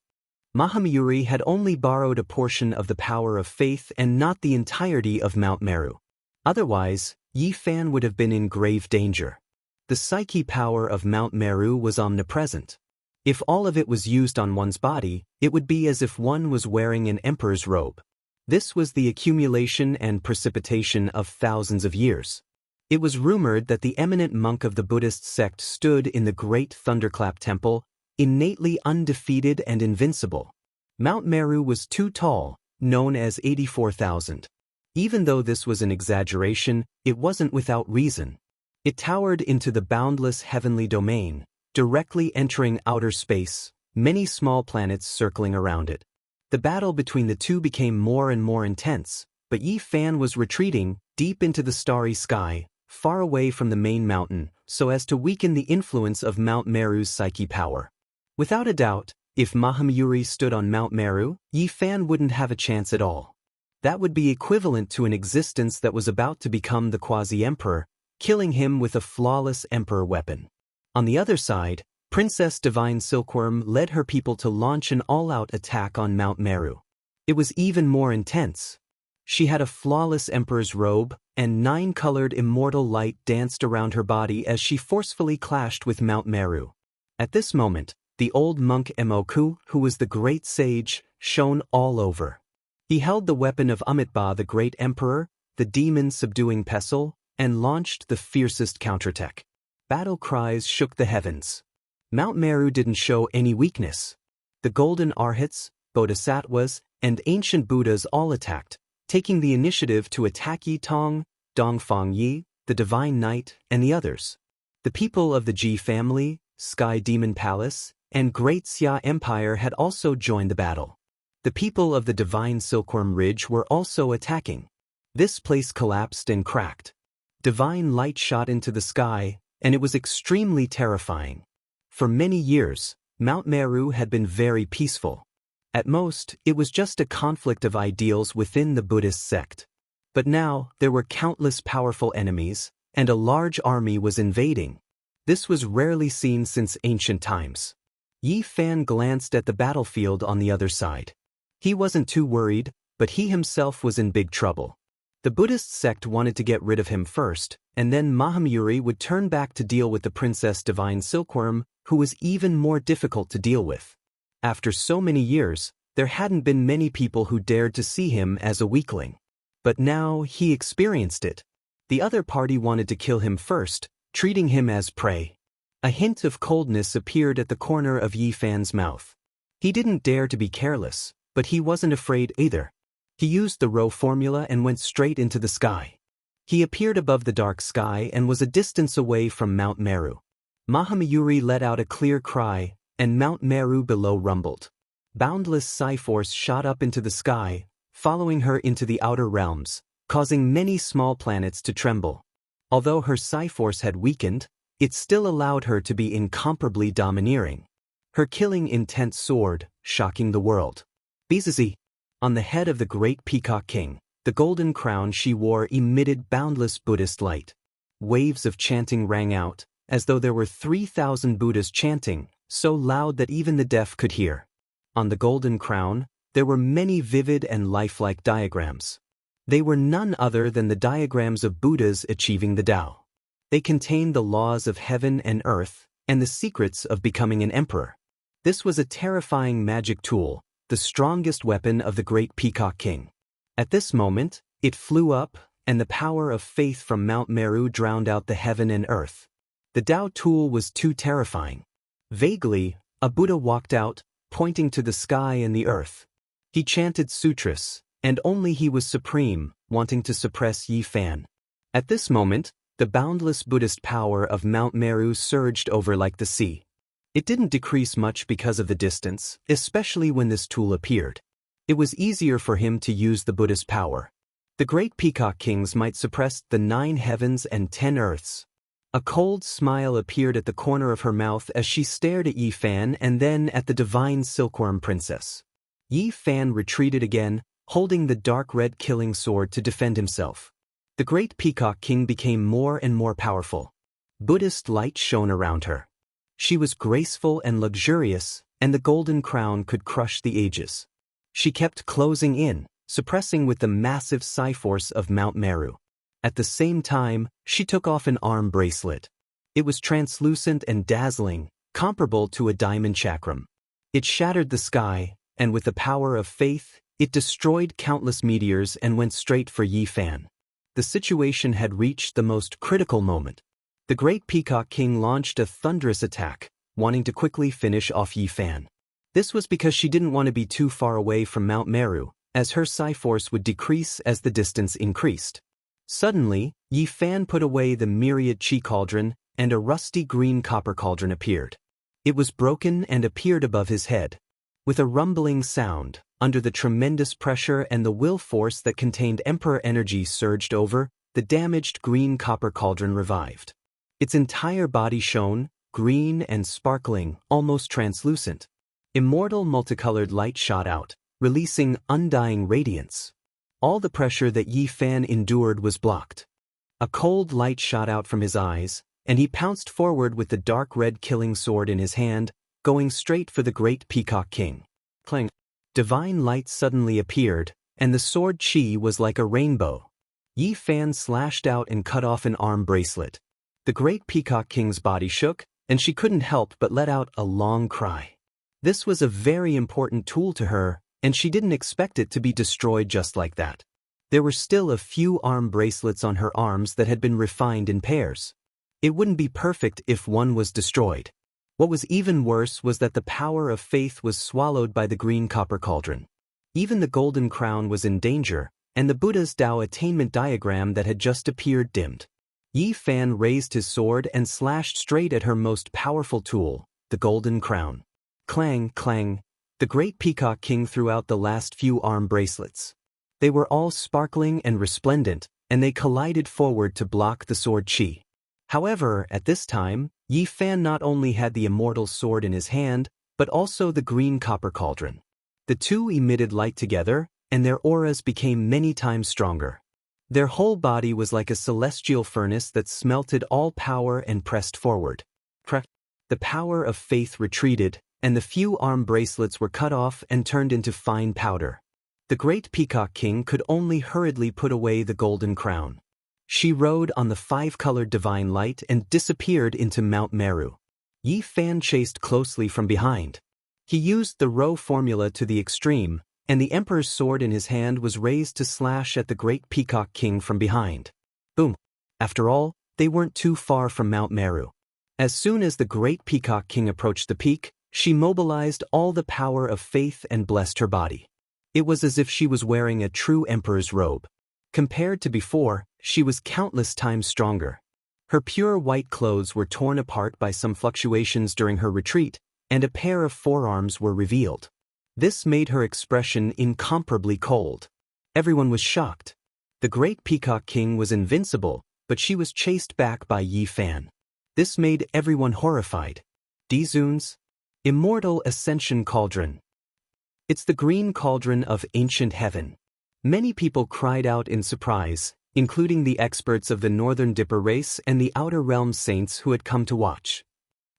Mahamayuri had only borrowed a portion of the power of faith and not the entirety of Mount Meru. Otherwise, Yi Fan would have been in grave danger. The psyche power of Mount Meru was omnipresent. If all of it was used on one's body, it would be as if one was wearing an emperor's robe. This was the accumulation and precipitation of thousands of years. It was rumored that the eminent monk of the Buddhist sect stood in the great Thunderclap Temple, innately undefeated and invincible. Mount Meru was too tall, known as 84,000. Even though this was an exaggeration, it wasn't without reason. It towered into the boundless heavenly domain, directly entering outer space, many small planets circling around it. The battle between the two became more and more intense, but Yi Fan was retreating deep into the starry sky, far away from the main mountain, so as to weaken the influence of Mount Meru's psyche power. Without a doubt, if Mahamayuri stood on Mount Meru, Yi Fan wouldn't have a chance at all. That would be equivalent to an existence that was about to become the quasi-emperor, killing him with a flawless emperor weapon. On the other side, Princess Divine Silkworm led her people to launch an all-out attack on Mount Meru. It was even more intense. She had a flawless emperor's robe, and 9-colored immortal light danced around her body as she forcefully clashed with Mount Meru. At this moment, the old monk Emoku, who was the great sage, shone all over. He held the weapon of Amitabha the great emperor, the demon-subduing pestle, and launched the fiercest counterattack. Battle cries shook the heavens. Mount Meru didn't show any weakness. The golden arhats, bodhisattvas, and ancient Buddhas all attacked, taking the initiative to attack Yi Tong, Dongfang Yi, the Divine Knight, and the others. The people of the Ji family, Sky Demon Palace, and Great Xia Empire had also joined the battle. The people of the Divine Silkworm Ridge were also attacking. This place collapsed and cracked. Divine light shot into the sky, and it was extremely terrifying. For many years, Mount Meru had been very peaceful. At most, it was just a conflict of ideals within the Buddhist sect. But now, there were countless powerful enemies, and a large army was invading. This was rarely seen since ancient times. Yi Fan glanced at the battlefield on the other side. He wasn't too worried, but he himself was in big trouble. The Buddhist sect wanted to get rid of him first, and then Mahamayuri would turn back to deal with the Princess Divine Silkworm, who was even more difficult to deal with. After so many years, there hadn't been many people who dared to see him as a weakling. But now he experienced it. The other party wanted to kill him first, treating him as prey. A hint of coldness appeared at the corner of Yi Fan's mouth. He didn't dare to be careless, but he wasn't afraid either. He used the row formula and went straight into the sky. He appeared above the dark sky and was a distance away from Mount Meru. Mahamayuri let out a clear cry, and Mount Meru below rumbled. Boundless psi force shot up into the sky, following her into the outer realms, causing many small planets to tremble. Although her psi force had weakened, it still allowed her to be incomparably domineering. Her killing intent soared, shocking the world. Bizazi. On the head of the great Peacock King, the golden crown she wore emitted boundless Buddhist light. Waves of chanting rang out, as though there were 3,000 Buddhas chanting, so loud that even the deaf could hear. On the golden crown, there were many vivid and lifelike diagrams. They were none other than the diagrams of Buddhas achieving the Tao. They contained the laws of heaven and earth, and the secrets of becoming an emperor. This was a terrifying magic tool, the strongest weapon of the great Peacock King. At this moment, it flew up, and the power of faith from Mount Meru drowned out the heaven and earth. The Tao tool was too terrifying. Vaguely, a Buddha walked out, pointing to the sky and the earth. He chanted sutras, and only he was supreme, wanting to suppress Yi Fan. At this moment, the boundless Buddhist power of Mount Meru surged over like the sea. It didn't decrease much because of the distance, especially when this tool appeared. It was easier for him to use the Buddhist power. The great Peacock Kings might suppress the 9 heavens and 10 earths. A cold smile appeared at the corner of her mouth as she stared at Yi Fan and then at the divine silkworm princess. Yi Fan retreated again, holding the dark red killing sword to defend himself. The great Peacock King became more and more powerful. Buddhist light shone around her. She was graceful and luxurious, and the golden crown could crush the ages. She kept closing in, suppressing with the massive psi force of Mount Meru. At the same time, she took off an arm bracelet. It was translucent and dazzling, comparable to a diamond chakram. It shattered the sky, and with the power of faith, it destroyed countless meteors and went straight for Yi Fan. The situation had reached the most critical moment. The great Peacock King launched a thunderous attack, wanting to quickly finish off Yi Fan. This was because she didn't want to be too far away from Mount Meru, as her psi force would decrease as the distance increased. Suddenly, Yi Fan put away the myriad chi cauldron, and a rusty green copper cauldron appeared. It was broken and appeared above his head. With a rumbling sound, under the tremendous pressure and the will force that contained emperor energy surged over, the damaged green copper cauldron revived. Its entire body shone, green and sparkling, almost translucent. Immortal multicolored light shot out, releasing undying radiance. All the pressure that Yi Fan endured was blocked. A cold light shot out from his eyes, and he pounced forward with the dark red killing sword in his hand, going straight for the great Peacock King. Clang! Divine light suddenly appeared, and the sword chi was like a rainbow. Yi Fan slashed out and cut off an arm bracelet. The great Peacock King's body shook, and she couldn't help but let out a long cry. This was a very important tool to her, and she didn't expect it to be destroyed just like that. There were still a few arm bracelets on her arms that had been refined in pairs. It wouldn't be perfect if one was destroyed. What was even worse was that the power of faith was swallowed by the green copper cauldron. Even the golden crown was in danger, and the Buddha's Tao attainment diagram that had just appeared dimmed. Yi Fan raised his sword and slashed straight at her most powerful tool, the golden crown. Clang, clang. The great Peacock King threw out the last few arm bracelets. They were all sparkling and resplendent, and they collided forward to block the sword chi. However, at this time, Yi Fan not only had the immortal sword in his hand, but also the green copper cauldron. The two emitted light together, and their auras became many times stronger. Their whole body was like a celestial furnace that smelted all power and pressed forward. The power of faith retreated, and the few arm bracelets were cut off and turned into fine powder. The great Peacock King could only hurriedly put away the golden crown. She rode on the 5-colored divine light and disappeared into Mount Meru. Yi Fan chased closely from behind. He used the row formula to the extreme, and the emperor's sword in his hand was raised to slash at the great Peacock King from behind. Boom! After all, they weren't too far from Mount Meru. As soon as the great Peacock King approached the peak, she mobilized all the power of faith and blessed her body. It was as if she was wearing a true emperor's robe. Compared to before, she was countless times stronger. Her pure white clothes were torn apart by some fluctuations during her retreat, and a pair of forearms were revealed. This made her expression incomparably cold. Everyone was shocked. The great Peacock King was invincible, but she was chased back by Yi Fan. This made everyone horrified. Dizuns. Immortal Ascension Cauldron. It's the green cauldron of ancient heaven. Many people cried out in surprise, including the experts of the Northern Dipper race and the Outer Realm saints who had come to watch.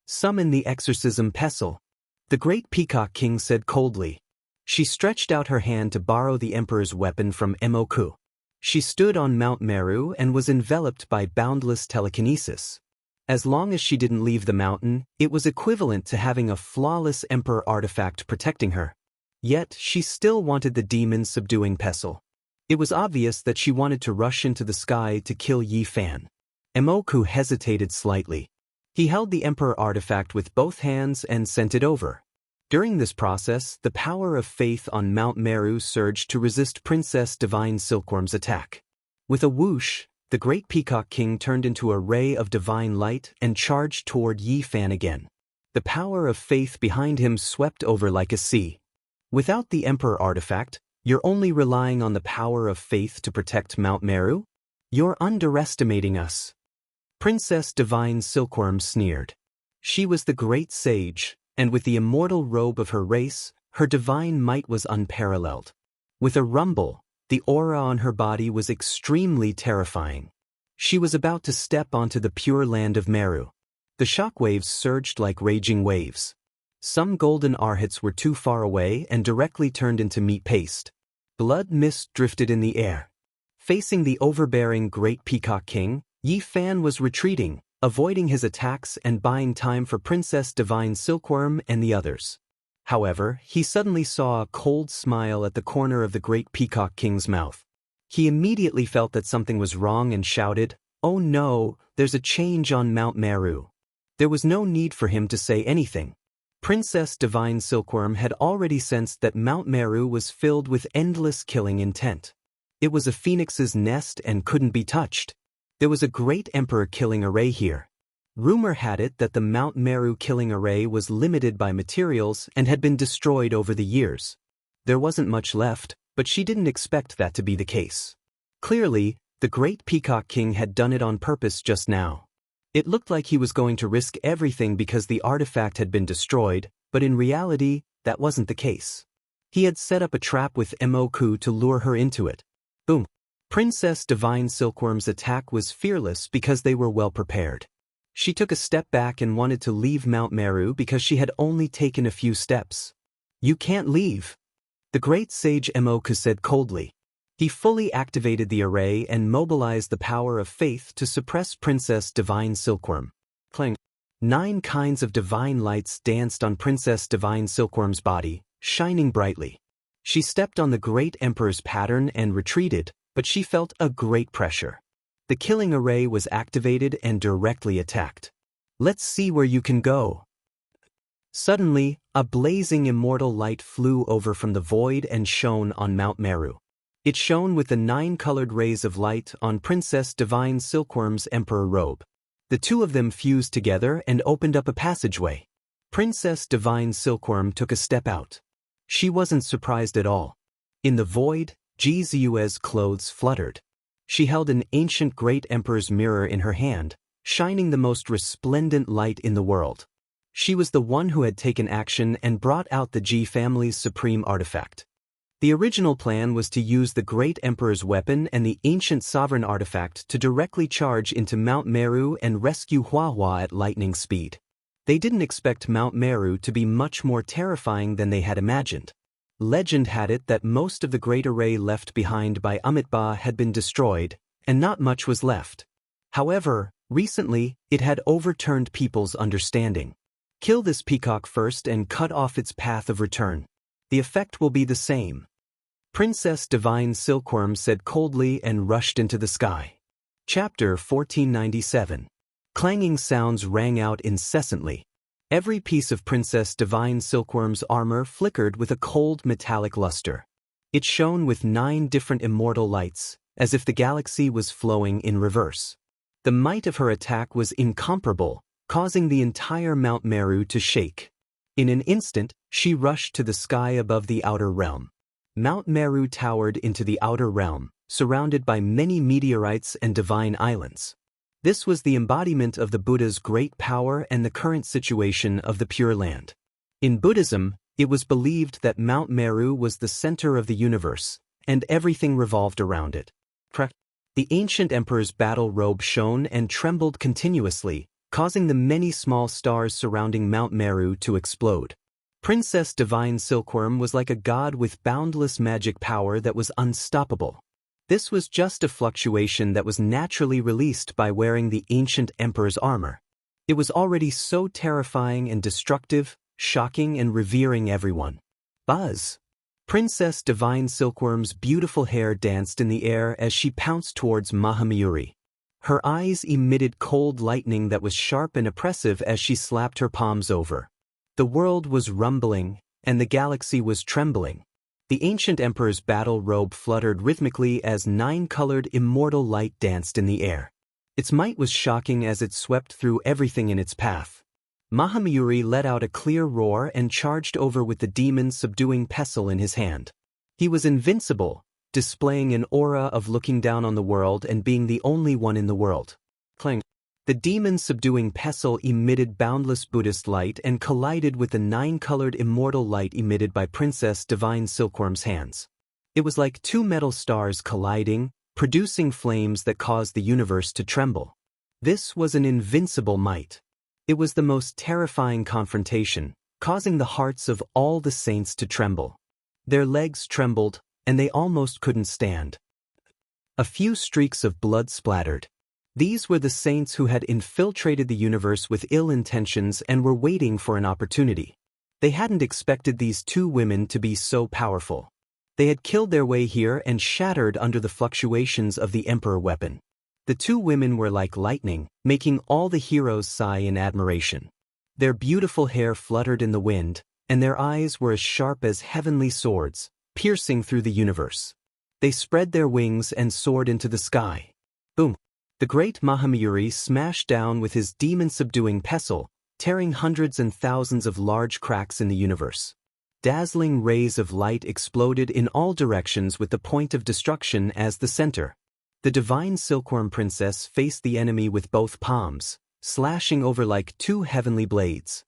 Summon the exorcism pestle. The great Peacock King said coldly. She stretched out her hand to borrow the Emperor's weapon from Emoku. She stood on Mount Meru and was enveloped by boundless telekinesis. As long as she didn't leave the mountain, it was equivalent to having a flawless Emperor artifact protecting her. Yet, she still wanted the demon subduing pestle. It was obvious that she wanted to rush into the sky to kill Yi Fan. Emoku hesitated slightly. He held the Emperor artifact with both hands and sent it over. During this process, the power of faith on Mount Meru surged to resist Princess Divine Silkworm's attack. With a whoosh, the great Peacock King turned into a ray of divine light and charged toward Yi Fan again. The power of faith behind him swept over like a sea. Without the Emperor artifact, you're only relying on the power of faith to protect Mount Meru? You're underestimating us. Princess Divine Silkworm sneered. She was the great sage, and with the immortal robe of her race, her divine might was unparalleled. With a rumble, the aura on her body was extremely terrifying. She was about to step onto the pure land of Meru. The shockwaves surged like raging waves. Some golden arhats were too far away and directly turned into meat paste. Blood mist drifted in the air. Facing the overbearing great Peacock King, Yi Fan was retreating, avoiding his attacks and buying time for Princess Divine Silkworm and the others. However, he suddenly saw a cold smile at the corner of the great Peacock King's mouth. He immediately felt that something was wrong and shouted, "Oh no, there's a change on Mount Meru." There was no need for him to say anything. Princess Divine Silkworm had already sensed that Mount Meru was filled with endless killing intent. It was a phoenix's nest and couldn't be touched. There was a great emperor killing array here. Rumor had it that the Mount Meru killing array was limited by materials and had been destroyed over the years. There wasn't much left, but she didn't expect that to be the case. Clearly, the great Peacock King had done it on purpose just now. It looked like he was going to risk everything because the artifact had been destroyed, but in reality, that wasn't the case. He had set up a trap with Emoku to lure her into it. Boom. Princess Divine Silkworm's attack was fearless because they were well prepared. She took a step back and wanted to leave Mount Meru because she had only taken a few steps. "You can't leave," the great sage Emoku said coldly. He fully activated the array and mobilized the power of faith to suppress Princess Divine Silkworm. Clang. 9 kinds of divine lights danced on Princess Divine Silkworm's body, shining brightly. She stepped on the great Emperor's pattern and retreated, but she felt a great pressure. The killing array was activated and directly attacked. "Let's see where you can go." Suddenly, a blazing immortal light flew over from the void and shone on Mount Meru. It shone with the 9 colored rays of light on Princess Divine Silkworm's emperor robe. The two of them fused together and opened up a passageway. Princess Divine Silkworm took a step out. She wasn't surprised at all. In the void, Ji Ziyue's clothes fluttered. She held an ancient great emperor's mirror in her hand, shining the most resplendent light in the world. She was the one who had taken action and brought out the Ji family's supreme artifact. The original plan was to use the great emperor's weapon and the ancient sovereign artifact to directly charge into Mount Meru and rescue Huahua at lightning speed. They didn't expect Mount Meru to be much more terrifying than they had imagined. Legend had it that most of the great array left behind by Amitabha had been destroyed, and not much was left. However, recently, it had overturned people's understanding. Kill this peacock first and cut off its path of return. The effect will be the same. Princess Divine Silkworm said coldly and rushed into the sky. Chapter 1497. Clanging sounds rang out incessantly. Every piece of Princess Divine Silkworm's armor flickered with a cold metallic luster. It shone with 9 different immortal lights, as if the galaxy was flowing in reverse. The might of her attack was incomparable, causing the entire Mount Meru to shake. In an instant, she rushed to the sky above the outer realm. Mount Meru towered into the outer realm, surrounded by many meteorites and divine islands. This was the embodiment of the Buddha's great power and the current situation of the Pure Land. In Buddhism, it was believed that Mount Meru was the center of the universe, and everything revolved around it. The ancient emperor's battle robe shone and trembled continuously, causing the many small stars surrounding Mount Meru to explode. Princess Divine Silkworm was like a god with boundless magic power that was unstoppable. This was just a fluctuation that was naturally released by wearing the ancient emperor's armor. It was already so terrifying and destructive, shocking and revering everyone. Buzz! Princess Divine Silkworm's beautiful hair danced in the air as she pounced towards Mahamayuri. Her eyes emitted cold lightning that was sharp and oppressive as she slapped her palms over. The world was rumbling, and the galaxy was trembling. The ancient emperor's battle robe fluttered rhythmically as 9-colored immortal light danced in the air. Its might was shocking as it swept through everything in its path. Mahamayuri let out a clear roar and charged over with the demon-subduing pestle in his hand. He was invincible, displaying an aura of looking down on the world and being the only one in the world. Clang! The demon-subduing pestle emitted boundless Buddhist light and collided with the 9-colored immortal light emitted by Princess Divine Silkworm's hands. It was like 2 metal stars colliding, producing flames that caused the universe to tremble. This was an invincible might. It was the most terrifying confrontation, causing the hearts of all the saints to tremble. Their legs trembled, and they almost couldn't stand. A few streaks of blood splattered. These were the saints who had infiltrated the universe with ill intentions and were waiting for an opportunity. They hadn't expected these 2 women to be so powerful. They had killed their way here and shattered under the fluctuations of the Emperor weapon. The 2 women were like lightning, making all the heroes sigh in admiration. Their beautiful hair fluttered in the wind, and their eyes were as sharp as heavenly swords, piercing through the universe. They spread their wings and soared into the sky. Boom! The great Mahamayuri smashed down with his demon-subduing pestle, tearing hundreds and thousands of large cracks in the universe. Dazzling rays of light exploded in all directions with the point of destruction as the center. The Divine Silkworm Princess faced the enemy with both palms, slashing over like 2 heavenly blades.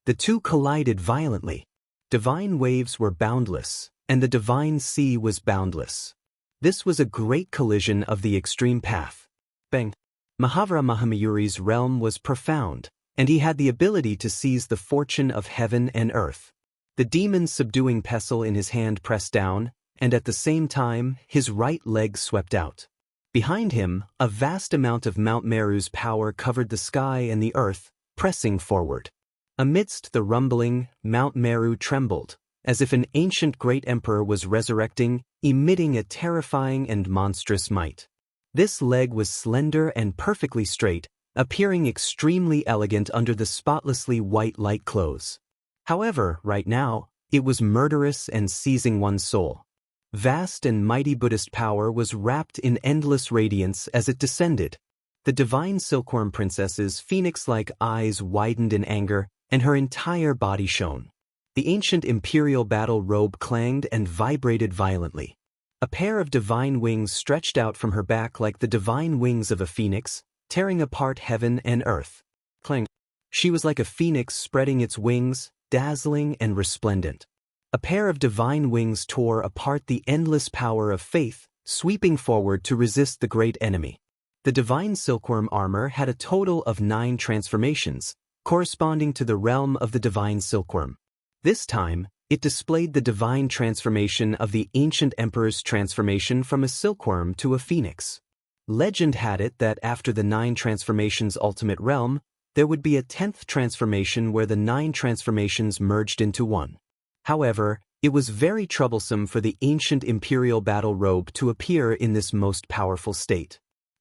The 2 collided violently. Divine waves were boundless, and the divine sea was boundless. This was a great collision of the extreme path. Bang! Mahavira Mahamayuri's realm was profound, and he had the ability to seize the fortune of heaven and earth. The demon's subduing pestle in his hand pressed down, and at the same time, his right leg swept out. Behind him, a vast amount of Mount Meru's power covered the sky and the earth, pressing forward. Amidst the rumbling, Mount Meru trembled, as if an ancient great emperor was resurrecting, emitting a terrifying and monstrous might. This leg was slender and perfectly straight, appearing extremely elegant under the spotlessly white light clothes. However, right now, it was murderous and seizing one's soul. Vast and mighty Buddhist power was wrapped in endless radiance as it descended. The Divine Silkworm Princess's phoenix-like eyes widened in anger, and her entire body shone. The ancient imperial battle robe clanged and vibrated violently. A pair of divine wings stretched out from her back like the divine wings of a phoenix, tearing apart heaven and earth. Clang! She was like a phoenix spreading its wings, dazzling and resplendent. A pair of divine wings tore apart the endless power of faith, sweeping forward to resist the great enemy. The divine silkworm armor had a total of 9 transformations, corresponding to the realm of the divine silkworm. This time, it displayed the divine transformation of the ancient emperor's transformation from a silkworm to a phoenix. Legend had it that after the 9 transformations' ultimate realm, there would be a 10th transformation where the 9 transformations merged into one. However, it was very troublesome for the ancient imperial battle robe to appear in this most powerful state.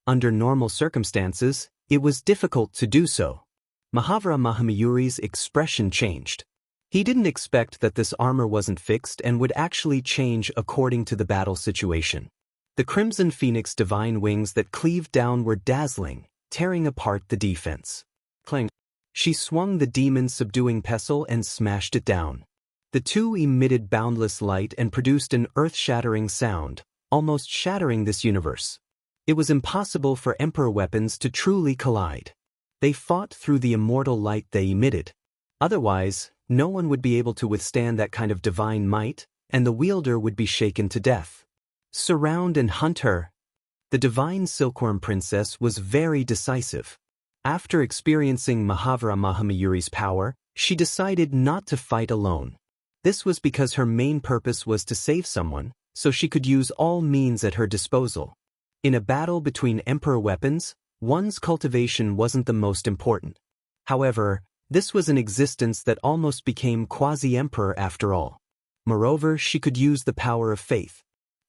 Under normal circumstances, it was difficult to do so. Mahavira Mahamayuri's expression changed. He didn't expect that this armor wasn't fixed and would actually change according to the battle situation. The Crimson Phoenix divine wings that cleaved down were dazzling, tearing apart the defense. Clang. She swung the demon-subduing pestle and smashed it down. The two emitted boundless light and produced an earth-shattering sound, almost shattering this universe. It was impossible for Emperor weapons to truly collide. They fought through the immortal light they emitted. Otherwise, no one would be able to withstand that kind of divine might, and the wielder would be shaken to death. Surround and hunt her. The divine silkworm princess was very decisive. After experiencing Mahavira Mahamayuri's power, she decided not to fight alone. This was because her main purpose was to save someone, so she could use all means at her disposal. In a battle between emperor weapons, one's cultivation wasn't the most important. However, this was an existence that almost became quasi-emperor after all. Moreover, she could use the power of faith.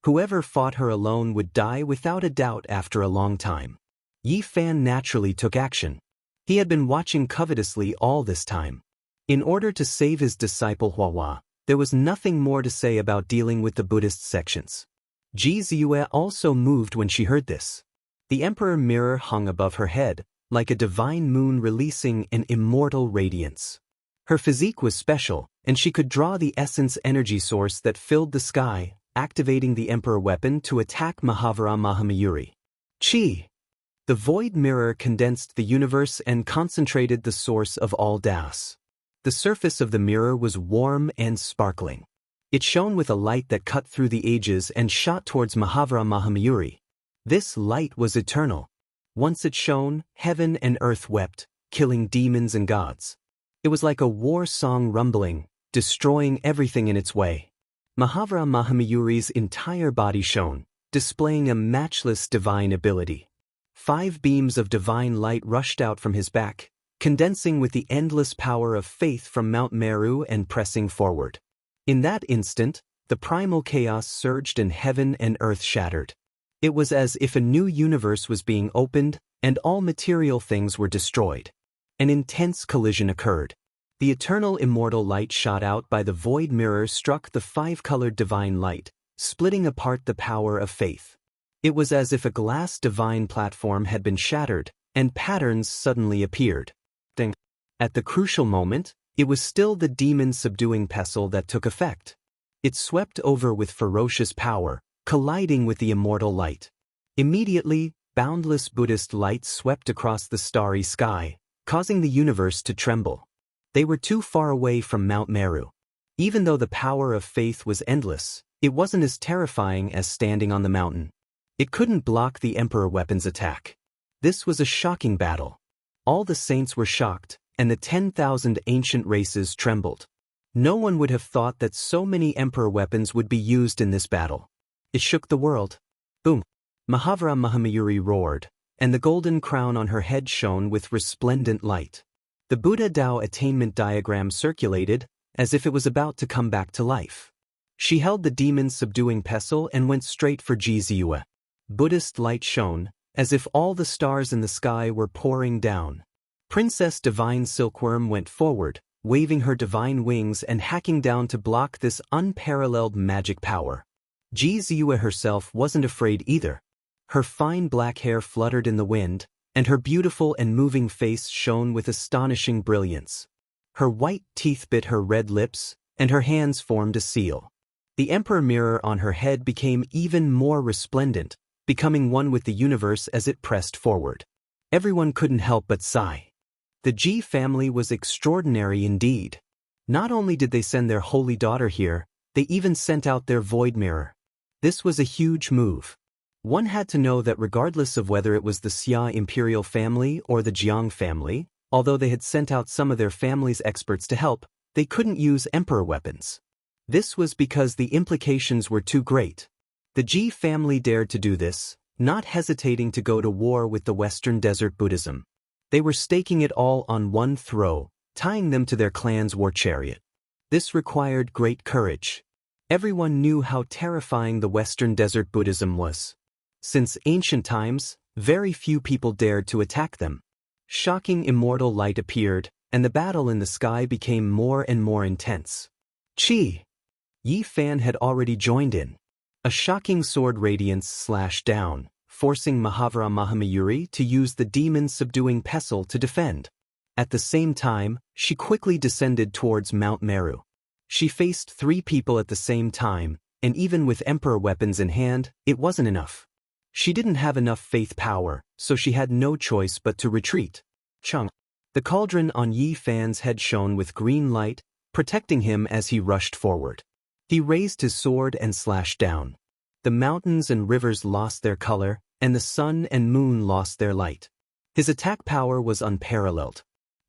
Whoever fought her alone would die without a doubt after a long time. Yi Fan naturally took action. He had been watching covetously all this time. In order to save his disciple Huahua, there was nothing more to say about dealing with the Buddhist sections. Ji Ziyue also moved when she heard this. The emperor mirror hung above her head, like a divine moon releasing an immortal radiance. Her physique was special, and she could draw the essence energy source that filled the sky, activating the emperor weapon to attack Mahavira Mahamayuri. Chi! The void mirror condensed the universe and concentrated the source of all Daoist. The surface of the mirror was warm and sparkling. It shone with a light that cut through the ages and shot towards Mahavira Mahamayuri. This light was eternal. Once it shone, heaven and earth wept, killing demons and gods. It was like a war song rumbling, destroying everything in its way. Mahavira Mahamayuri's entire body shone, displaying a matchless divine ability. 5 beams of divine light rushed out from his back, condensing with the endless power of faith from Mount Meru and pressing forward. In that instant, the primal chaos surged and heaven and earth shattered. It was as if a new universe was being opened, and all material things were destroyed. An intense collision occurred. The eternal immortal light shot out by the void mirror struck the 5-colored divine light, splitting apart the power of faith. It was as if a glass divine platform had been shattered, and patterns suddenly appeared. Ding. At the crucial moment, it was still the demon-subduing pestle that took effect. It swept over with ferocious power, colliding with the immortal light. Immediately, boundless Buddhist light swept across the starry sky, causing the universe to tremble. They were too far away from Mount Meru. Even though the power of faith was endless, it wasn't as terrifying as standing on the mountain. It couldn't block the emperor weapon's attack. This was a shocking battle. All the saints were shocked, and the 10,000 ancient races trembled. No one would have thought that so many emperor weapons would be used in this battle. It shook the world. Boom! Mahavira Mahamayuri roared, and the golden crown on her head shone with resplendent light. The Buddha Dao attainment diagram circulated, as if it was about to come back to life. She held the demon-subduing pestle and went straight for Ji Ziyue. Buddhist light shone, as if all the stars in the sky were pouring down. Princess Divine Silkworm went forward, waving her divine wings and hacking down to block this unparalleled magic power. Ji Ziyue herself wasn't afraid either. Her fine black hair fluttered in the wind, and her beautiful and moving face shone with astonishing brilliance. Her white teeth bit her red lips, and her hands formed a seal. The emperor mirror on her head became even more resplendent, becoming one with the universe as it pressed forward. Everyone couldn't help but sigh. The Ji family was extraordinary indeed. Not only did they send their holy daughter here, they even sent out their void mirror. This was a huge move. One had to know that regardless of whether it was the Xia imperial family or the Jiang family, although they had sent out some of their family's experts to help, they couldn't use emperor weapons. This was because the implications were too great. The Ji family dared to do this, not hesitating to go to war with the Western Desert Buddhism. They were staking it all on one throw, tying them to their clan's war chariot. This required great courage. Everyone knew how terrifying the Western Desert Buddhism was. Since ancient times, Very few people dared to attack them. Shocking immortal light appeared, and the battle in the sky became more and more intense. Chi! Yi Fan had already joined in. A shocking sword radiance slashed down, forcing Mahavira Mahamayuri to use the demon-subduing pestle to defend. At the same time, she quickly descended towards Mount Meru. She faced 3 people at the same time, and even with Emperor weapons in hand, it wasn't enough. She didn't have enough faith power, so she had no choice but to retreat. Chung. The cauldron on Yi Fan's head shone with green light, protecting him as he rushed forward. He raised his sword and slashed down. The mountains and rivers lost their color, and the sun and moon lost their light. His attack power was unparalleled.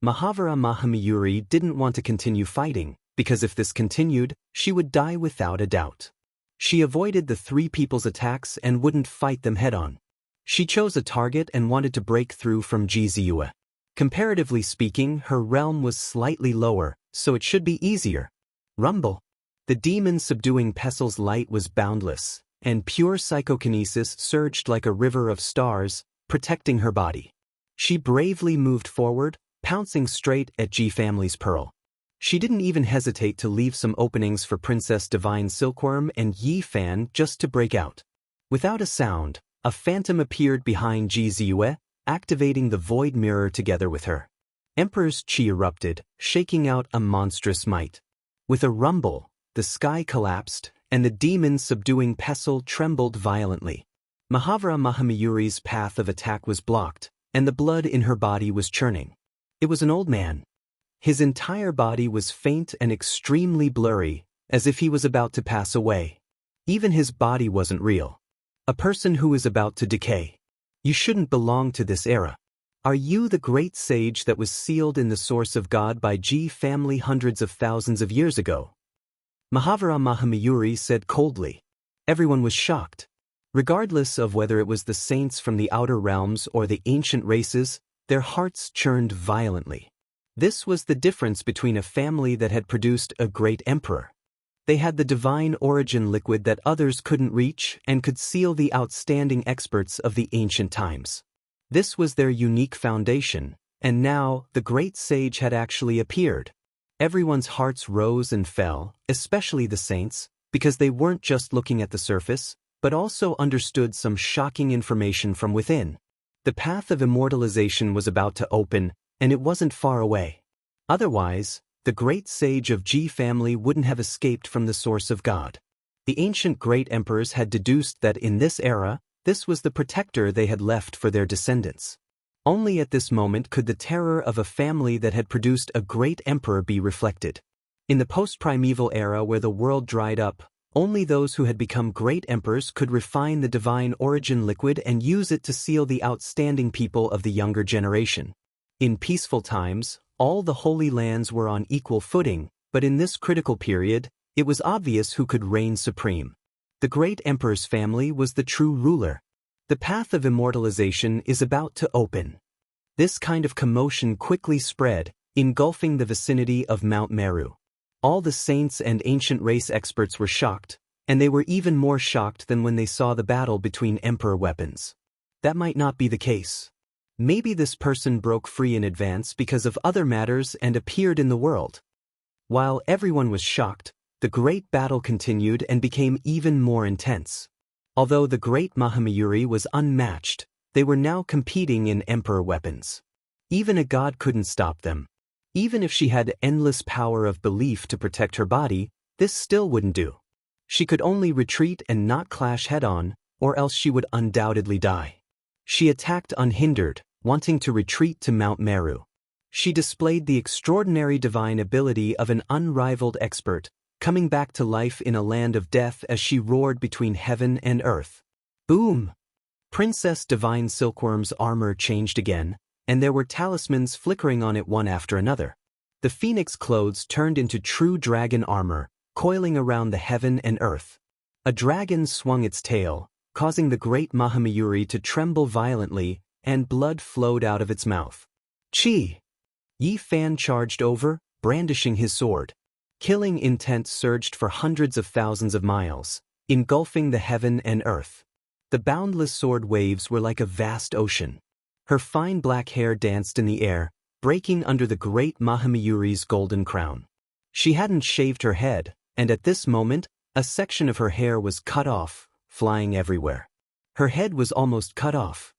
Mahavira Mahamayuri didn't want to continue fighting, because if this continued, she would die without a doubt. She avoided the 3 people's attacks and wouldn't fight them head-on. She chose a target and wanted to break through from Jiziue. Comparatively speaking, her realm was slightly lower, so it should be easier. Rumble. The demon-subduing pestle's light was boundless, and pure psychokinesis surged like a river of stars, protecting her body. She bravely moved forward, pouncing straight at Ji Family's pearl. She didn't even hesitate to leave some openings for Princess Divine Silkworm and Yi Fan just to break out. Without a sound, a phantom appeared behind Jiziue, activating the void mirror together with her. Emperor's chi erupted, shaking out a monstrous might. With a rumble, the sky collapsed, and the demon-subduing pestle trembled violently. Mahavira Mahamayuri's path of attack was blocked, and the blood in her body was churning. It was an old man. His entire body was faint and extremely blurry, as if he was about to pass away. Even his body wasn't real. A person who is about to decay. You shouldn't belong to this era. Are you the great sage that was sealed in the source of God by Ji family hundreds of thousands of years ago? Mahavira Mahamayuri said coldly. Everyone was shocked. Regardless of whether it was the saints from the outer realms or the ancient races, their hearts churned violently. This was the difference between a family that had produced a great emperor. They had the divine origin liquid that others couldn't reach and could seal the outstanding experts of the ancient times. This was their unique foundation, and now the great sage had actually appeared. Everyone's hearts rose and fell, especially the saints, because they weren't just looking at the surface, but also understood some shocking information from within. The path of immortalization was about to open, and it wasn't far away. Otherwise, the great sage of Ji family wouldn't have escaped from the source of God. The ancient great emperors had deduced that in this era, this was the protector they had left for their descendants. Only at this moment could the terror of a family that had produced a great emperor be reflected. In the post-primeval era where the world dried up, only those who had become great emperors could refine the divine origin liquid and use it to seal the outstanding people of the younger generation. In peaceful times, all the holy lands were on equal footing, but in this critical period, it was obvious who could reign supreme. The great emperor's family was the true ruler. The path of immortalization is about to open. This kind of commotion quickly spread, engulfing the vicinity of Mount Meru. All the saints and ancient race experts were shocked, and they were even more shocked than when they saw the battle between emperor weapons. That might not be the case. Maybe this person broke free in advance because of other matters and appeared in the world. While everyone was shocked, the great battle continued and became even more intense. Although the great Mahamayuri was unmatched, they were now competing in emperor weapons. Even a god couldn't stop them. Even if she had endless power of belief to protect her body, this still wouldn't do. She could only retreat and not clash head-on, or else she would undoubtedly die. She attacked unhindered, wanting to retreat to Mount Meru. She displayed the extraordinary divine ability of an unrivaled expert, coming back to life in a land of death as she roared between heaven and earth. Boom! Princess Divine Silkworm's armor changed again, and there were talismans flickering on it one after another. The phoenix clothes turned into true dragon armor, coiling around the heaven and earth. A dragon swung its tail, causing the great Mahamayuri to tremble violently, and blood flowed out of its mouth. Chi! Yi Fan charged over, brandishing his sword. Killing intent surged for hundreds of thousands of miles, engulfing the heaven and earth. The boundless sword waves were like a vast ocean. Her fine black hair danced in the air, breaking under the great Mahamayuri's golden crown. She hadn't shaved her head, and at this moment, a section of her hair was cut off, flying everywhere. Her head was almost cut off,